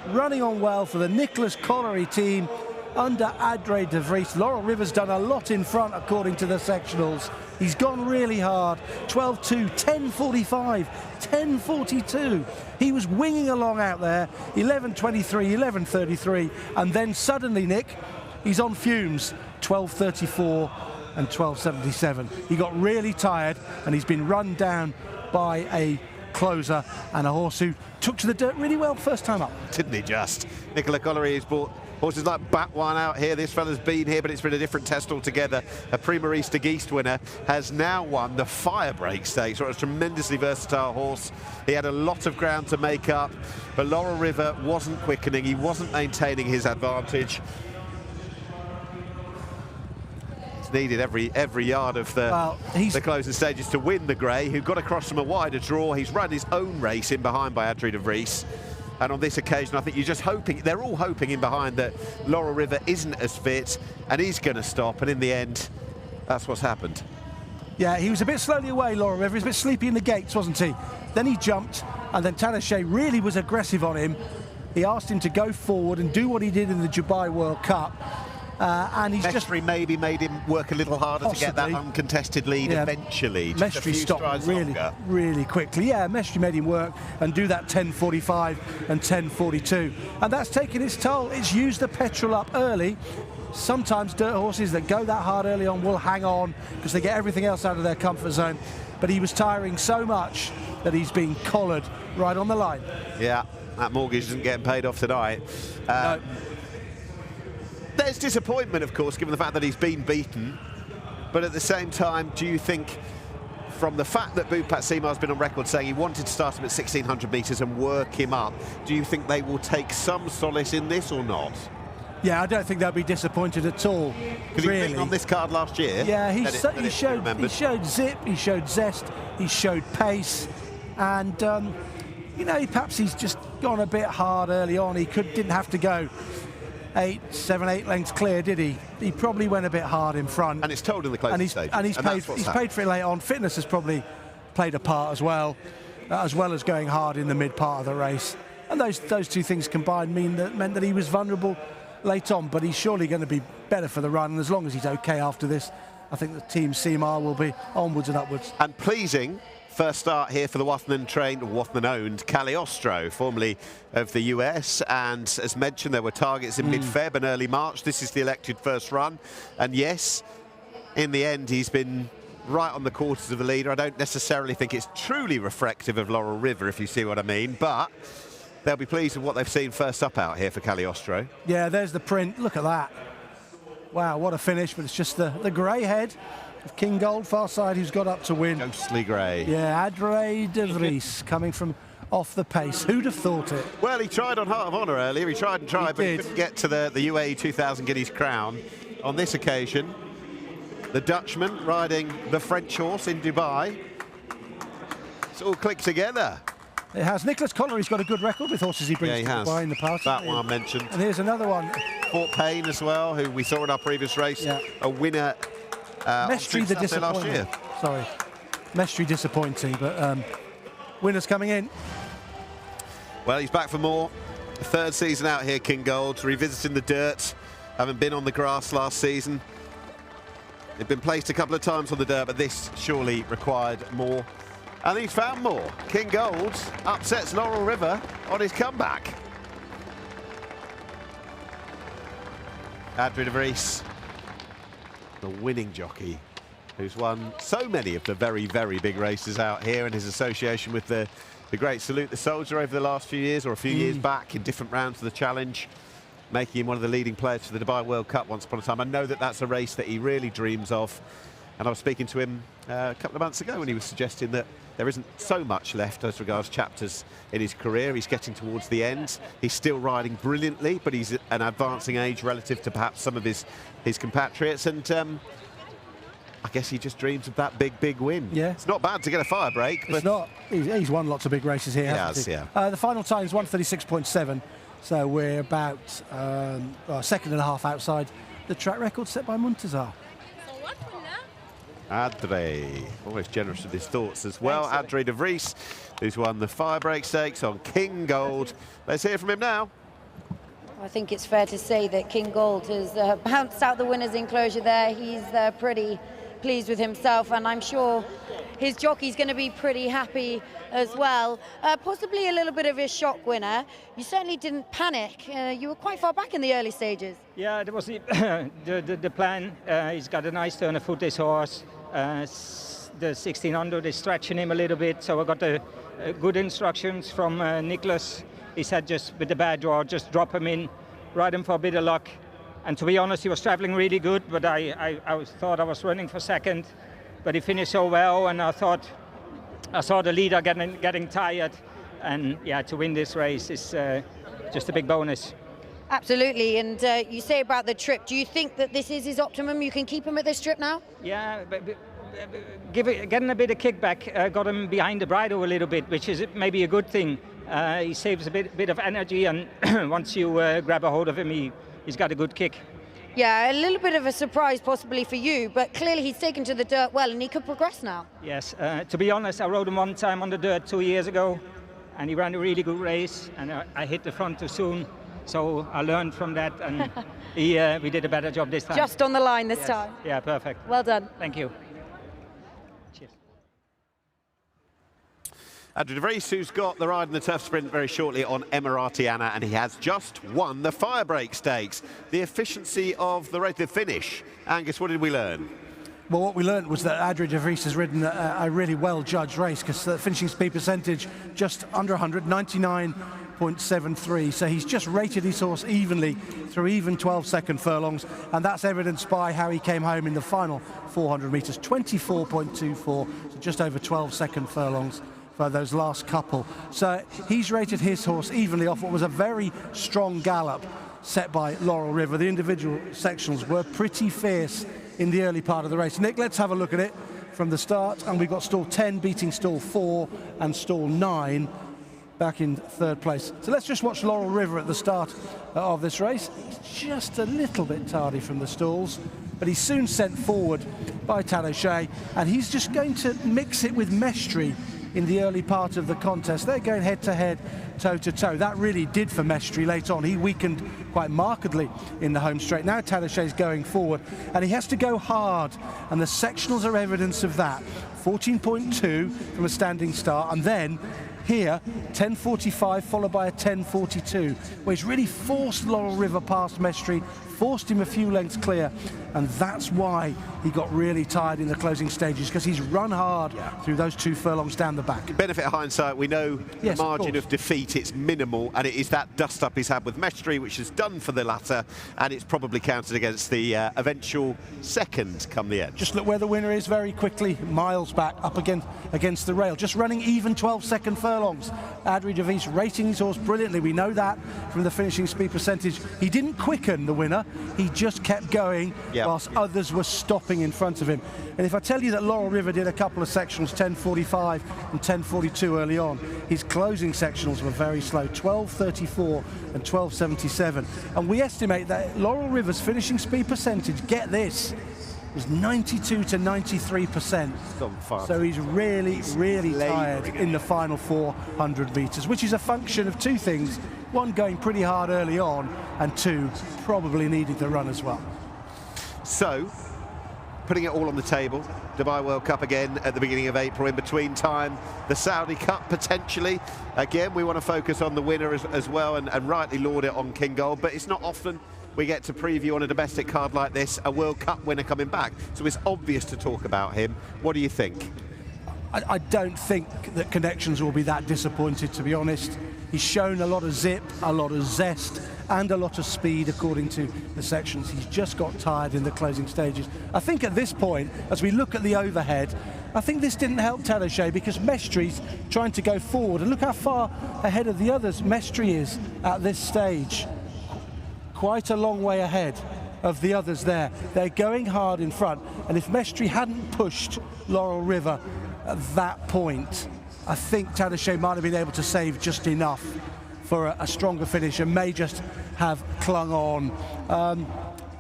running on well for the Nicholas Colliery team under Adre de Vries. Laurel River's done a lot in front according to the sectionals. He's gone really hard. 12.2, 10.45, 10.42. He was winging along out there, 11.23, 11.33, and then suddenly, Nick, he's on fumes. 12.34 and 12.77. He got really tired, and he's been run down by a closer and a horse who took to the dirt really well first time up. Didn't he just? Nicola Colliery has brought horses like Batwan out here. This fella's been here, but it's been a different test altogether. A Prix Maurice de Geest winner has now won the Firebreak Stakes. A tremendously versatile horse. He had a lot of ground to make up, but Laurel River wasn't quickening. He wasn't maintaining his advantage. Needed every yard of the closing stages to win the grey, who got across from a wider draw. He's run his own race in behind by Adre de Vries, and on this occasion I think you're just hoping, they're all hoping in behind, that Laurel River isn't as fit and he's going to stop, and in the end that's what's happened. Yeah, he was a bit slowly away, Laurel River. He was a bit sleepy in the gates, wasn't he? Then he jumped, and then Tanachet really was aggressive on him. He asked him to go forward and do what he did in the Dubai World Cup. And he's Mestri maybe made him work a little harder to get that uncontested lead eventually. Mestri stopped really quickly. Yeah, Mestri made him work and do that 10.45 and 10.42. And that's taken its toll. It's used the petrol up early. Sometimes dirt horses that go that hard early on will hang on because they get everything else out of their comfort zone. But he was tiring so much that he's being collared right on the line. Yeah, that mortgage isn't getting paid off tonight. No. There's disappointment, of course, given the fact that he's been beaten. But at the same time, do you think, from the fact that Bhupat Seemar's been on record saying he wanted to start him at 1,600 metres and work him up, do you think they will take some solace in this or not? Yeah, I don't think they'll be disappointed at all. Because he was on this card last year. Yeah, he showed zip, he showed zest, he showed pace, and you know, perhaps he's just gone a bit hard early on. He didn't have to go 7, 8 lengths clear, did he? He probably went a bit hard in front. And it's told in the closing stage. And he's paid for it late on. Fitness has probably played a part as well as going hard in the mid part of the race. And those two things combined meant that he was vulnerable late on, but he's surely going to be better for the run, and as long as he's okay after this, I think the Team CMAR will be onwards and upwards. And pleasing first start here for the Wathman-owned Cagliostro, formerly of the US, and as mentioned, there were targets in mid-Feb and early March. This is the elected first run, and yes, in the end, he's been right on the quarters of the leader. I don't necessarily think it's truly reflective of Laurel River, if you see what I mean, but they'll be pleased with what they've seen first up out here for Cagliostro. Yeah, there's the print. Look at that. Wow, what a finish, but it's just the grey head of King Gold, far side, who's got up to win. Ghostly grey. Yeah, Adre de Vries coming from off the pace. Who'd have thought it? Well, he tried on Heart of Honour earlier. He tried and tried, but he couldn't get to the UAE 2000 Guineas crown. On this occasion, the Dutchman riding the French horse in Dubai. It's all clicked together. It has. Nicholas Collery's got a good record with horses he brings to Dubai in the past. That one I mentioned. And here's another one. Fort Payne as well, who we saw in our previous race, a winner. Mestri the disappointing. Last year. Sorry, Mestri disappointing, but winners coming in. Well, he's back for more. The third season out here, King Gold, revisiting the dirt. Haven't been on the grass last season. They've been placed a couple of times on the dirt, but this surely required more. And he's found more. King Gold upsets Laurel River on his comeback. Adre de Vries, the winning jockey, who's won so many of the very, very big races out here, and his association with the great Salute the Soldier over the last few years, or a few years back in different rounds of the Challenge, making him one of the leading players for the Dubai World Cup once upon a time. I know that that's a race that he really dreams of, and I was speaking to him a couple of months ago when he was suggesting that there isn't so much left as regards chapters in his career. He's getting towards the end. He's still riding brilliantly, but he's an advancing age relative to perhaps some of his compatriots, and I guess he just dreams of that big win. Yeah. It's not bad to get a fire break, but it's not. He's won lots of big races here, hasn't he? Yeah. The final time is 1:36.7, so we're about a second and a half outside the track record set by Muntazar. Adre, always generous with his thoughts as well. Adre de Vries, who's won the Firebreak Stakes on King Gold. Let's hear from him now. I think it's fair to say that King Gold has bounced out the winner's enclosure there. He's pretty pleased with himself, and I'm sure his jockey's going to be pretty happy as well. Possibly a little bit of a shock winner. You certainly didn't panic. You were quite far back in the early stages. Yeah, that was the plan. He's got a nice turn of foot, this horse. The 1600 is stretching him a little bit, so I got the good instructions from Nicholas. He said just with the bad draw, just drop him in, ride him for a bit of luck. And to be honest, he was traveling really good, but I thought I was running for second. But he finished so well, and I saw the leader getting tired. And yeah, to win this race is just a big bonus. Absolutely, and you say about the trip, do you think that this is his optimum? You can keep him at this trip now? Yeah, getting a bit of kickback, got him behind the bridle a little bit, which is maybe a good thing. He saves a bit of energy, and once you grab a hold of him, he's got a good kick. Yeah, a little bit of a surprise possibly for you, but clearly he's taken to the dirt well, and he could progress now. Yes, to be honest, I rode him one time on the dirt 2 years ago, and he ran a really good race, and I hit the front too soon. So I learned from that, and we did a better job this time. Just on the line this time. Yeah, perfect. Well done. Thank you. Cheers. Adre de Vries, who's got the ride in the turf sprint very shortly on Emiratiana, and he has just won the Firebreak Stakes. The efficiency of the race, the finish. Angus, what did we learn? Well, what we learned was that Adre de Vries has ridden a really well-judged race, because the finishing speed percentage just under 100, 99.73. So he's just rated his horse evenly through even 12-second furlongs, and that's evidenced by how he came home in the final 400 metres, 24.24, so just over 12-second furlongs for those last couple. So he's rated his horse evenly off what was a very strong gallop set by Laurel River. The individual sectionals were pretty fierce in the early part of the race. Nick, let's have a look at it from the start, and we've got stall 10 beating stall 4 and stall 9 back in third place. So let's just watch Laurel River at the start of this race. He's just a little bit tardy from the stalls, but he's soon sent forward by Tanochet, and he's just going to mix it with Mestri in the early part of the contest. They're going head to head toe-to-toe. That really did for Mestre late on. He weakened quite markedly in the home straight. Now Tadeusz's going forward, and he has to go hard, and the sectionals are evidence of that. 14.2 from a standing start, and then here 10.45 followed by a 10.42, where he's really forced Laurel River past Mestre, forced him a few lengths clear, and that's why he got really tired in the closing stages, because he's run hard through those 2 furlongs down the back. Benefit of hindsight, we know the margin of defeat, it's minimal, and it is that dust-up he's had with Mestre, which is done for the latter, and it's probably counted against the eventual second come the end. Just look where the winner is very quickly, miles back, up against the rail, just running even 12-second furlongs. Adri de Vries rating his horse brilliantly, we know that from the finishing speed percentage. He didn't quicken the winner, he just kept going whilst others were stopping in front of him. And if I tell you that Laurel River did a couple of sectionals, 10.45 and 10.42 early on, his closing sectionals were very slow, 12.34 and 12.77. And we estimate that Laurel River's finishing speed percentage, get this, was 92 to 93%. So he's really tired in the final 400 metres, which is a function of 2 things. 1, going pretty hard early on, and 2, probably needing the run as well. So, putting it all on the table, Dubai World Cup again at the beginning of April, in between time, the Saudi Cup potentially. Again, we want to focus on the winner as well, and rightly laud it on King Gold, but it's not often we get to preview on a domestic card like this a World Cup winner coming back. So it's obvious to talk about him. What do you think? I don't think that Connections will be that disappointed, to be honest. He's shown a lot of zip, a lot of zest, and a lot of speed according to the sections. He's just got tired in the closing stages. I think at this point, as we look at the overhead, I think this didn't help Tadeusz, because Mestre's trying to go forward, and look how far ahead of the others Mestre is at this stage. Quite a long way ahead of the others there. They're going hard in front, and if Mestre hadn't pushed Laurel River at that point, I think Tadeusz might have been able to save just enough for a stronger finish, and may just have clung on.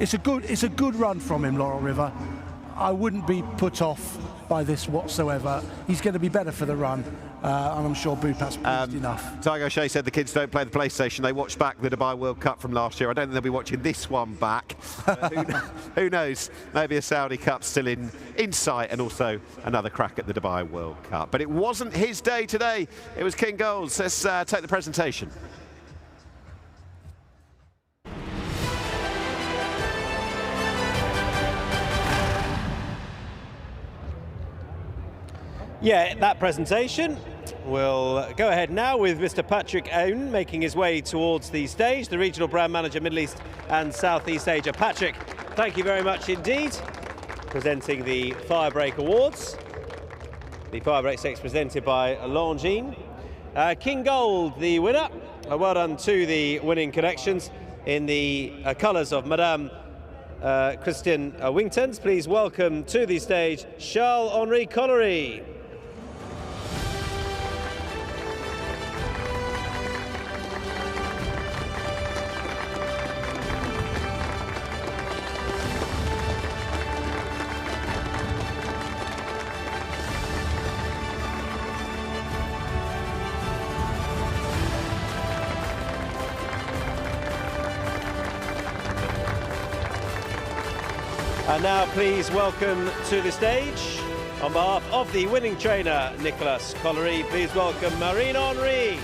It's a good run from him, Laurel River. I wouldn't be put off by this whatsoever. He's going to be better for the run, and I'm sure Bupat's pleased enough. Tiago O'Shea said the kids don't play the PlayStation, they watch back the Dubai World Cup from last year. I don't think they'll be watching this one back. Who knows? Maybe a Saudi Cup still in sight, and also another crack at the Dubai World Cup. But it wasn't his day today, it was King Gold's. Let's take the presentation. Yeah, that presentation will go ahead now with Mr. Patrick Aoun making his way towards the stage, the Regional Brand Manager, Middle East and Southeast Asia. Patrick, thank you very much indeed. Presenting the Firebreak Awards. The Firebreak Stakes presented by Longines. King Gold, the winner. Well done to the winning connections in the colours of Madame Christian Wingtons. Please welcome to the stage Charles-Henri Collery. And now please welcome to the stage, on behalf of the winning trainer, Nicolas Collery, please welcome Marine Henry.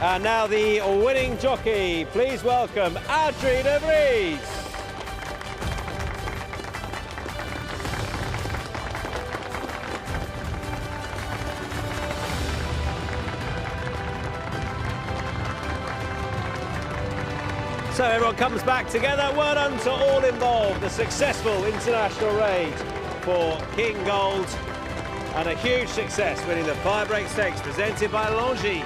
And now the winning jockey, please welcome Adri de Vries. So everyone comes back together. Well done to all involved. A successful international raid for King Gold, and a huge success winning the Firebreak Stakes presented by Longines.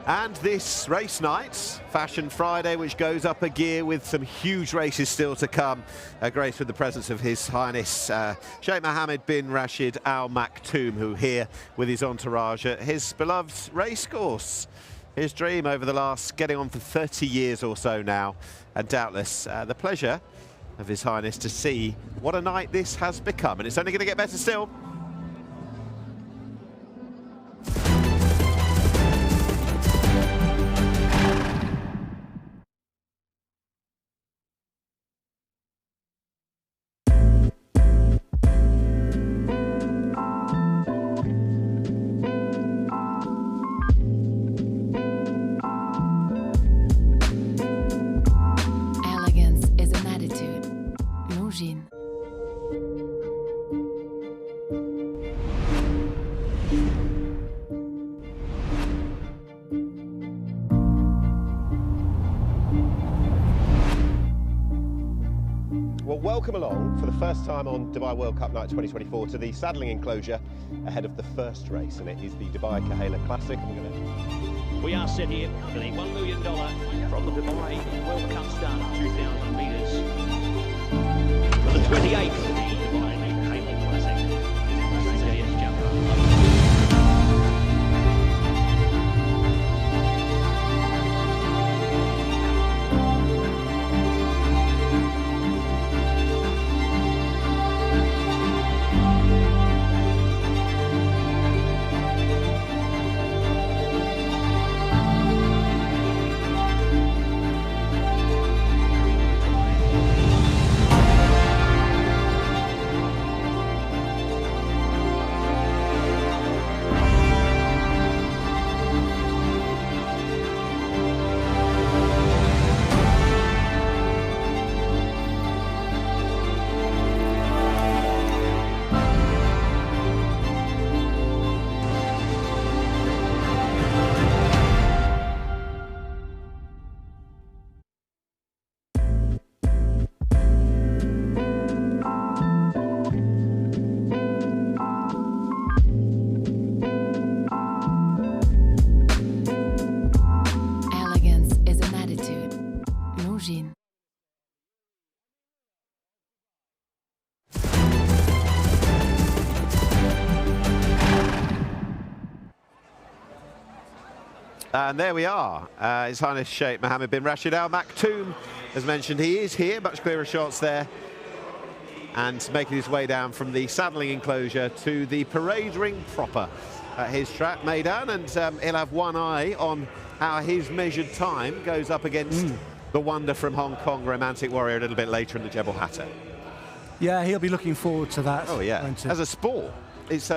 And this race night, Fashion Friday, which goes up a gear with some huge races still to come, graced with the presence of His Highness Sheikh Mohammed bin Rashid Al Maktoum, who here with his entourage at his beloved racecourse. His dream over the last, getting on for 30 years or so now, and doubtless the pleasure of His Highness to see what a night this has become, and it's only going to get better still. Welcome along for the first time on Dubai World Cup Night 2024 to the saddling enclosure ahead of the first race, and it is the Dubai Khail Classic. We are set here for the $1 million from the Dubai World Cup start, 2,000 metres. For the 28th Dubai Khail Classic. And there we are. His Highness Sheikh Mohammed bin Rashid Al Maktoum, as mentioned, he is here. Much clearer shots there. And making his way down from the saddling enclosure to the parade ring proper at his track, Meydan. And he'll have one eye on how his measured time goes up against the wonder from Hong Kong, Romantic Warrior, a little bit later in the Jebel Hatta. Yeah, he'll be looking forward to that. Oh, yeah. As a sport, it's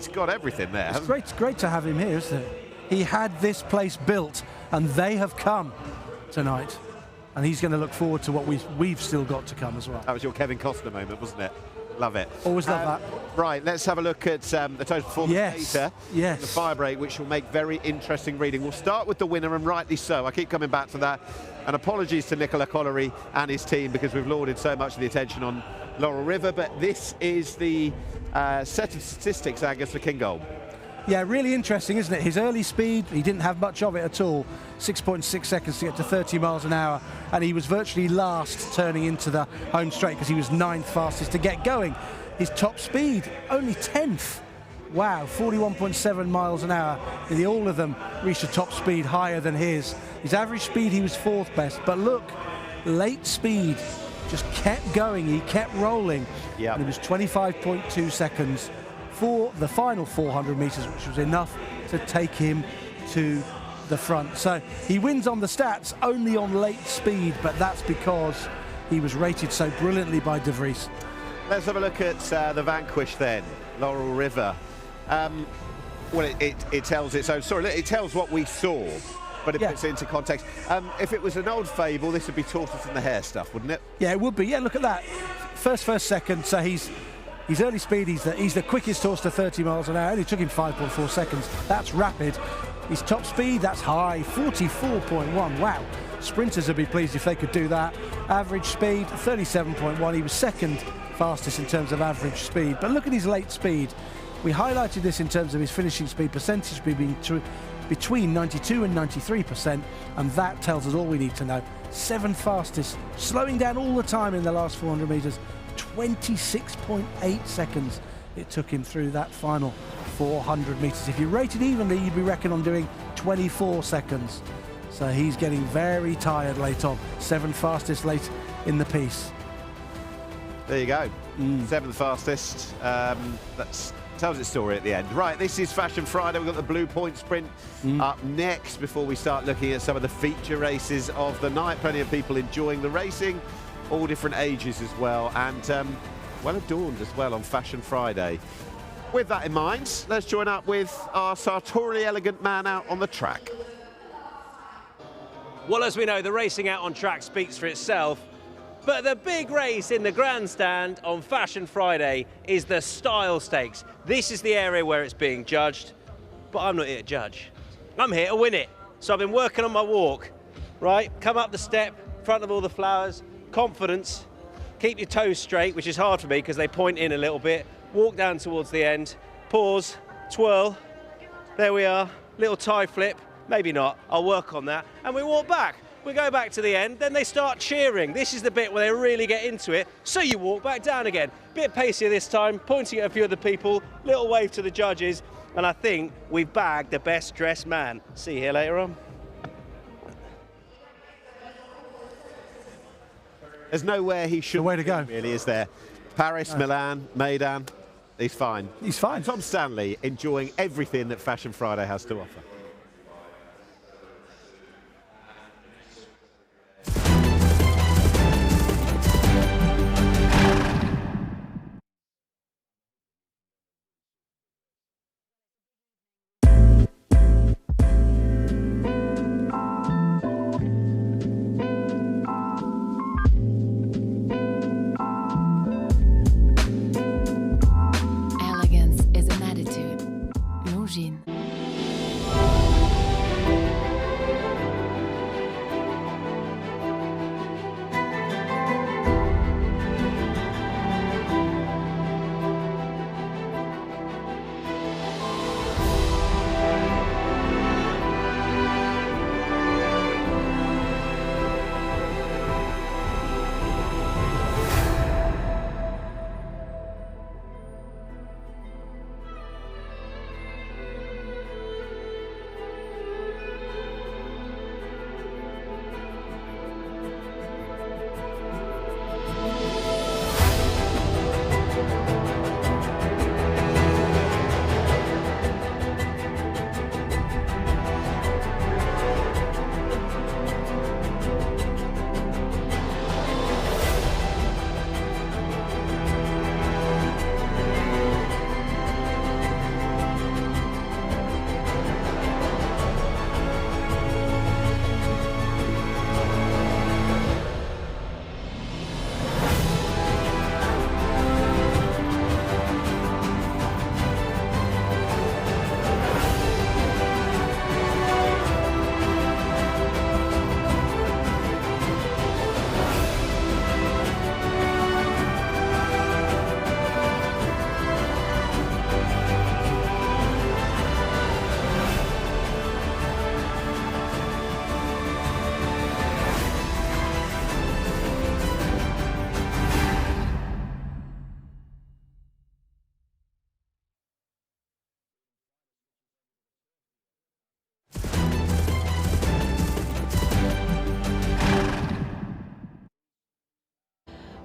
got everything there. It's great to have him here, isn't it? He had this place built, and they have come tonight. And he's going to look forward to what we've still got to come as well. That was your Kevin Costner moment, wasn't it? Love it. Always love that. Right, let's have a look at the total performance data. Yes. The Firebreak, which will make very interesting reading. We'll start with the winner, and rightly so. I keep coming back to that. And apologies to Nicola Collery and his team, because we've lauded so much of the attention on Laurel River. But this is the set of statistics, Angus, for King Gold. Yeah, really interesting, isn't it? His early speed, he didn't have much of it at all. 6.6 seconds to get to 30 miles an hour, and he was virtually last turning into the home straight because he was 9th fastest to get going. His top speed, only 10th. Wow, 41.7 miles an hour. All of them reached a top speed higher than his. His average speed, he was 4th best. But look, late speed just kept going. He kept rolling. Yep. And it was 25.2 seconds for the final 400 meters, which was enough to take him to the front. So he wins on the stats, only on late speed, but that's because he was rated so brilliantly by De Vries. Let's have a look at the vanquish then, Laurel River. Well, it tells its own story. It tells what we saw, but it puts it into context. If it was an old fable, this would be tortoise and the hare stuff, wouldn't it? Yeah, it would be. Yeah, look at that. First second, so he's early speed, he's the quickest horse to 30 miles an hour. It only took him 5.4 seconds. That's rapid. His top speed, that's high, 44.1. Wow. Sprinters would be pleased if they could do that. Average speed, 37.1. He was 2nd fastest in terms of average speed. But look at his late speed. We highlighted this in terms of his finishing speed, percentage speed being between 92 and 93%, and that tells us all we need to know. 7th fastest, slowing down all the time in the last 400 metres, 26.8 seconds it took him through that final 400 metres. If you rated evenly, you'd be reckoning on doing 24 seconds. So he's getting very tired late on. 7th fastest late in the piece. There you go. 7th fastest. That tells its story at the end. Right, this is Fashion Friday. We've got the Blue Point Sprint up next before we start looking at some of the feature races of the night. Plenty of people enjoying the racing, all different ages as well, and well adorned as well on Fashion Friday. With that in mind, let's join up with our sartorially elegant man out on the track. Well, as we know, the racing out on track speaks for itself, but the big race in the grandstand on Fashion Friday is the Style Stakes. This is the area where it's being judged, but I'm not here to judge. I'm here to win it. So I've been working on my walk, right? Come up the step, in front of all the flowers, confidence, keep your toes straight, which is hard for me because they point in a little bit, walk down towards the end, pause, twirl, there we are, little tie flip, maybe not, I'll work on that, and we walk back. We go back to the end, then they start cheering. This is the bit where they really get into it, so you walk back down again. Bit pacier this time, pointing at a few of the people, little wave to the judges, and I think we've bagged the best dressed man. See you here later on. There's nowhere he should way to go, really, is there? Paris, Milan, Meydan, he's fine. He's fine. Tom Stanley enjoying everything that Fashion Friday has to offer.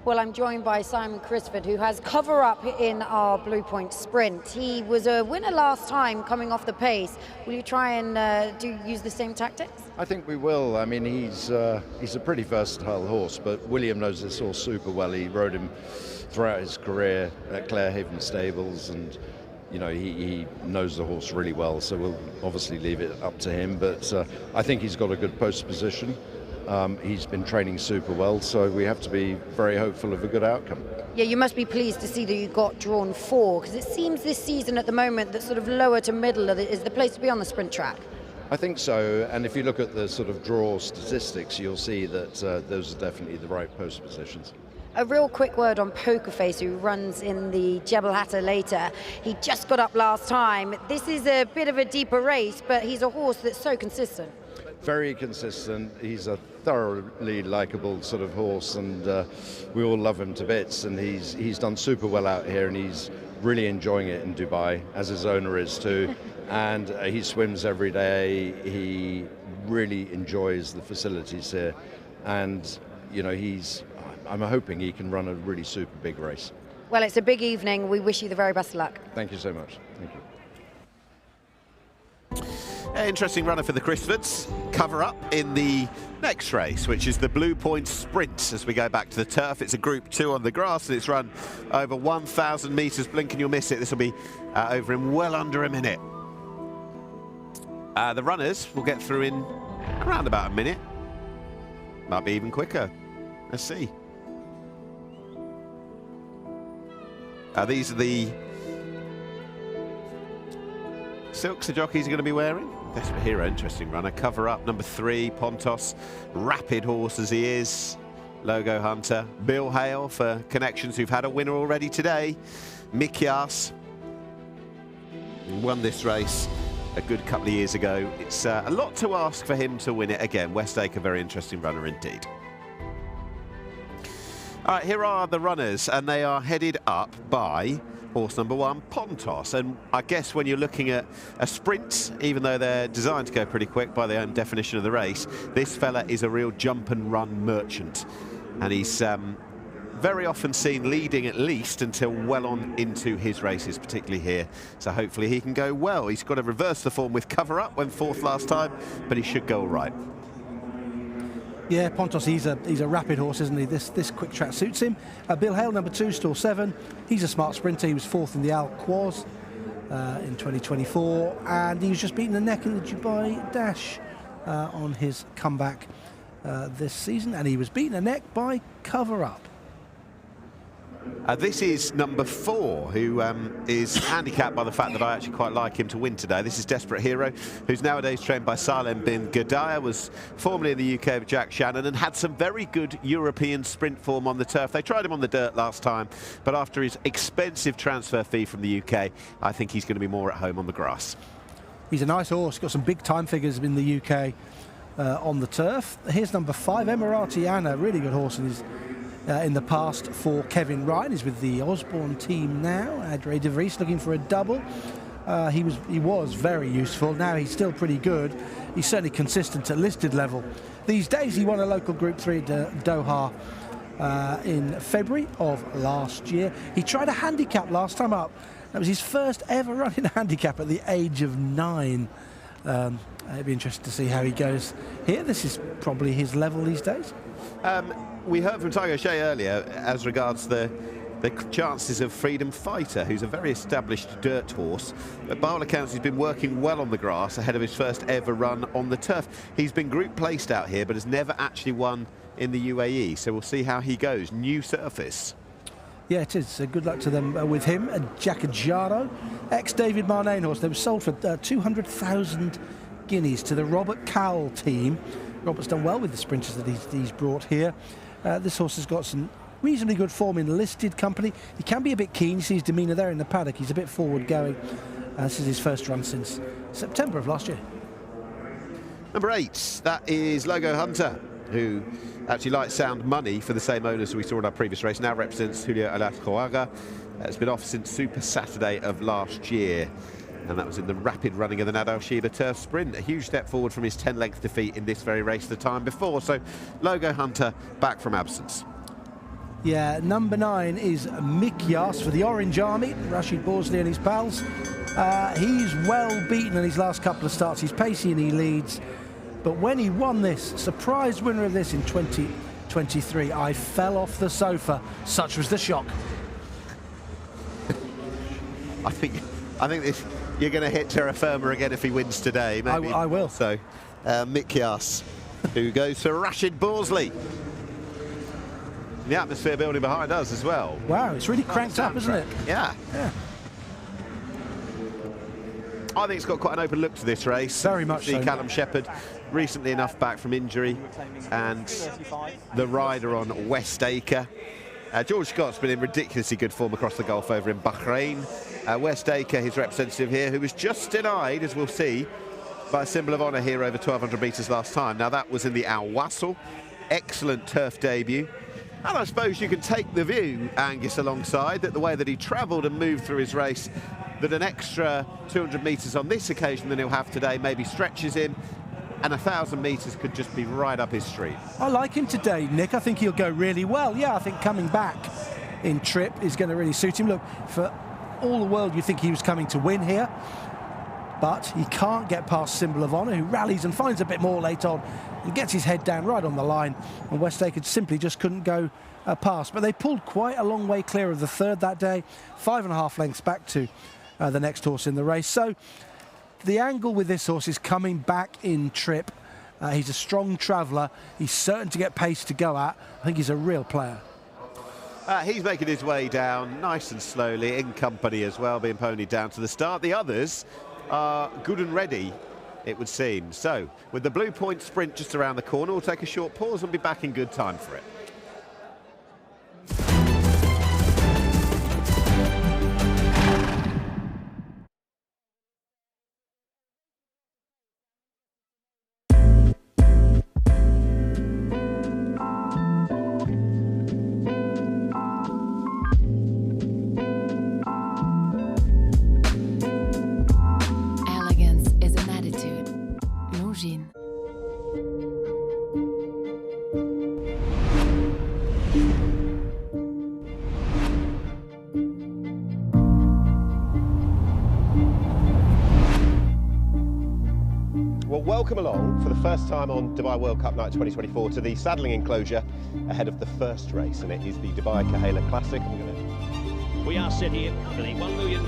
Well, I'm joined by Simon Crisford, who has cover-up in our Blue Point Sprint. He was a winner last time coming off the pace. Will you try and use the same tactics? I think we will. I mean, he's a pretty versatile horse, but William knows this horse super well. He rode him throughout his career at Clarehaven Stables, and you know, he knows the horse really well, so we'll obviously leave it up to him. But I think he's got a good post position. He's been training super well, so we have to be very hopeful of a good outcome. Yeah, you must be pleased to see that you got drawn 4, because it seems this season at the moment that sort of lower to middle is the place to be on the sprint track. I think so, and if you look at the sort of draw statistics, you'll see that those are definitely the right post positions. A real quick word on Pokerface, who runs in the Jebel Hatta later. He just got up last time. This is a bit of a deeper race, but he's a horse that's so consistent. Very consistent. He's a thoroughly likable sort of horse, and we all love him to bits. And he's done super well out here, and he's really enjoying it in Dubai, as his owner is too. And he swims every day. He really enjoys the facilities here, and you know, I'm hoping he can run a really super big race. Well, it's a big evening. We wish you the very best of luck. Thank you so much. Thank you. Interesting runner for the Crisfords. Cover up in the next race, which is the Blue Point Sprint. As we go back to the turf, it's a Group 2 on the grass, and it's run over 1,000 metres. Blink and you'll miss it. This will be over in well under a minute. The runners will get through in around about a minute. Might be even quicker. Let's see. These are the silks the jockeys are going to be wearing. Desperate Hero, interesting runner. Cover up, number 3, Pontos. Rapid horse as he is. Logo Hunter. Bill Hale for Connections, who've had a winner already today. Mikyas won this race a good couple of years ago. It's a lot to ask for him to win it again. Westacre, very interesting runner indeed. All right, here are the runners, and they are headed up by horse number 1, Pontos. And I guess when you're looking at a sprint, even though they're designed to go pretty quick by their own definition of the race, this fella is a real jump and run merchant. And he's very often seen leading at least until well on into his races, particularly here. So hopefully he can go well. He's got to reverse the form with Cover Up, went 4th last time, but he should go all right. Yeah, Pontos, he's a rapid horse, isn't he? This quick track suits him. Bill Hale, number 2, stall 7. He's a smart sprinter. He was 4th in the Al Quoz in 2024, and he was just beaten the neck in the Dubai Dash on his comeback this season, and he was beaten the neck by Cover Up. This is number 4, who is handicapped by the fact that I actually quite like him to win today. This is Desperate Hero, who's nowadays trained by Salem bin Gadaya, was formerly in the UK with Jack Shannon, and had some very good European sprint form on the turf. They tried him on the dirt last time, but after his expensive transfer fee from the UK, I think he's going to be more at home on the grass. He's a nice horse, got some big time figures in the UK on the turf. Here's number 5, Emirati Anna, really good horse in the past for Kevin Ryan. He's with the Osborne team now. Adre de Vries looking for a double. He was very useful. Now he's still pretty good. He's certainly consistent at listed level. These days he won a local Group 3 at Doha in February of last year. He tried a handicap last time up. That was his first ever run in a handicap at the age of 9. It'd be interesting to see how he goes here. This is probably his level these days. We heard from Tiger Shea earlier as regards the chances of Freedom Fighter, who's a very established dirt horse. But by all accounts, he's been working well on the grass ahead of his first ever run on the turf. He's been group placed out here, but has never actually won in the UAE. So we'll see how he goes. New surface. Yeah, it is. Good luck to them with him. Giacajaro, ex-David Marnane horse. They were sold for 200,000 guineas to the Robert Cowell team. Robert's done well with the sprinters that he's brought here. This horse has got some reasonably good form in listed company. He can be a bit keen. You see his demeanour there in the paddock. He's a bit forward going. This is his first run since September of last year. Number 8, that is Logo Hunter, who actually likes Sound Money for the same owners we saw in our previous race. Now represents Julio Alascoaga. It's been off since Super Saturday of last year. And that was in the rapid running of the Nadal Sheba Turf Sprint. A huge step forward from his 10-length defeat in this very race the time before. So Logo Hunter back from absence. Yeah, number 9 is Mikyas for the Orange Army. Rashid Borsley and his pals. He's well beaten in his last couple of starts. He's pacey and he leads. But when he won this, surprise winner of this in 2023, I fell off the sofa. Such was the shock. I think this, you're going to hit terra firma again if he wins today. Maybe. I will. So, Mikyas, who goes for Rashid Borsley. The atmosphere building behind us as well. Wow, it's really cranked up, isn't it? Yeah. I think it's got quite an open look to this race. Very much so. Callum Shepherd, recently enough back from injury, and the rider on Westacre. George Scott's been in ridiculously good form across the Gulf over in Bahrain. Westacre, his representative here, who was just denied, as we'll see, by a symbol of honour here over 1,200 metres last time. Now that was in the Al Wasl. Excellent turf debut. And I suppose you can take the view, Angus, alongside, that the way that he travelled and moved through his race, that an extra 200 metres on this occasion than he'll have today maybe stretches him, and 1,000 metres could just be right up his street. I like him today, Nick. I think he'll go really well. Yeah, I think coming back in trip is going to really suit him. Look, for all the world, you think he was coming to win here, but he can't get past Symbol of Honour, who rallies and finds a bit more late on and gets his head down right on the line, and Westacre simply just couldn't go past. But they pulled quite a long way clear of the third that day, 5.5 lengths back to the next horse in the race. So the angle with this horse is coming back in trip. He's a strong traveller. He's certain to get pace to go at. I think he's a real player. He's making his way down nice and slowly, in company as well, being ponied down to the start. The others are good and ready, it would seem. So, with the Blue Point Sprint just around the corner, we'll take a short pause and be back in good time for it. Welcome along for the first time on Dubai World Cup Night 2024 to the saddling enclosure ahead of the first race, and it is the Dubai Khail Classic. We are set here for the $1 million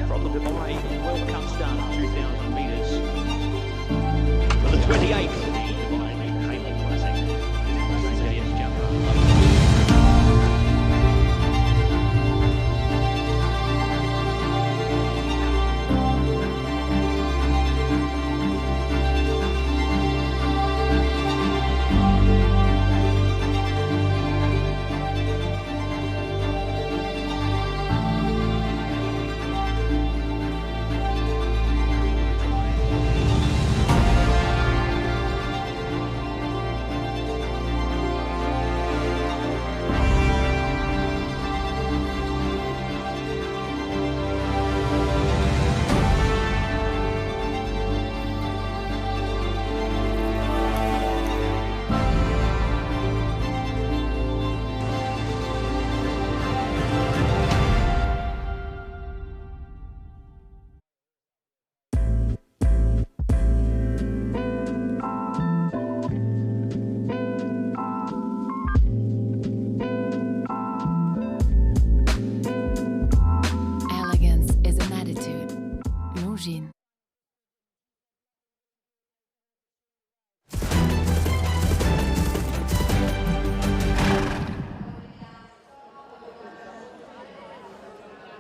from the Dubai World Cup start, 2,000 metres. For the 28th Dubai Khail Classic.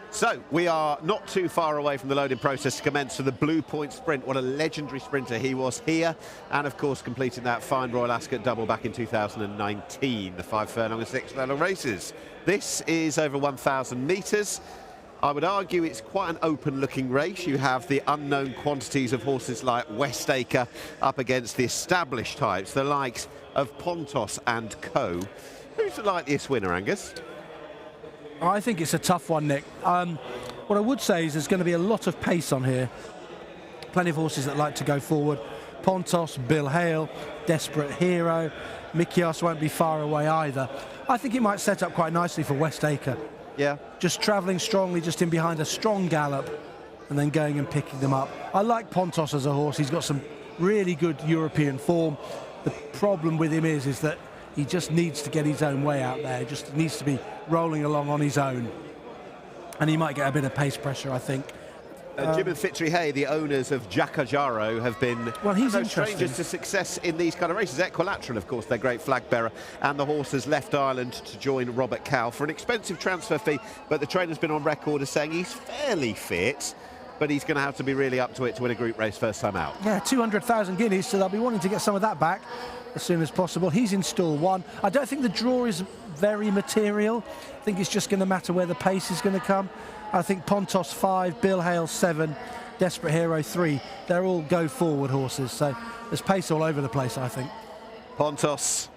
So, we are not too far away from the loading process to commence for the Blue Point Sprint. What a legendary sprinter he was here, and of course completing that fine Royal Ascot double back in 2019, the 5 furlong and 6 furlong races. This is over 1,000 metres. I would argue it's quite an open-looking race. You have the unknown quantities of horses like Westacre up against the established types, the likes of Pontos and Co. Who's the likeliest winner, Angus? I think it's a tough one, Nick. What I would say is there's going to be a lot of pace on here. Plenty of horses that like to go forward. Pontos, Bill Hale, Desperate Hero. Mikios won't be far away either. I think it might set up quite nicely for Westacre. Yeah. Just travelling strongly, just in behind a strong gallop, and then going and picking them up. I like Pontos as a horse. He's got some really good European form. The problem with him is that he just needs to get his own way out there. He just needs to be rolling along on his own. And he might get a bit of pace pressure, I think. Jim and Fitri Hay, the owners of Jakajaro, have been no strangers to success in these kind of races. Equilateral, of course, their great flag bearer, and the horse has left Ireland to join Robert Cowell for an expensive transfer fee, but the trainer's been on record as saying he's fairly fit, but he's going to have to be really up to it to win a group race first time out. Yeah, 200,000 guineas, so they'll be wanting to get some of that back. as soon as possible. He's in stall 1. I don't think the draw is very material. I think it's just going to matter where the pace is going to come. I think Pontos 5, Bill Hale 7, Desperate Hero 3. They're all go forward horses, so there's pace all over the place, I think. Pontos,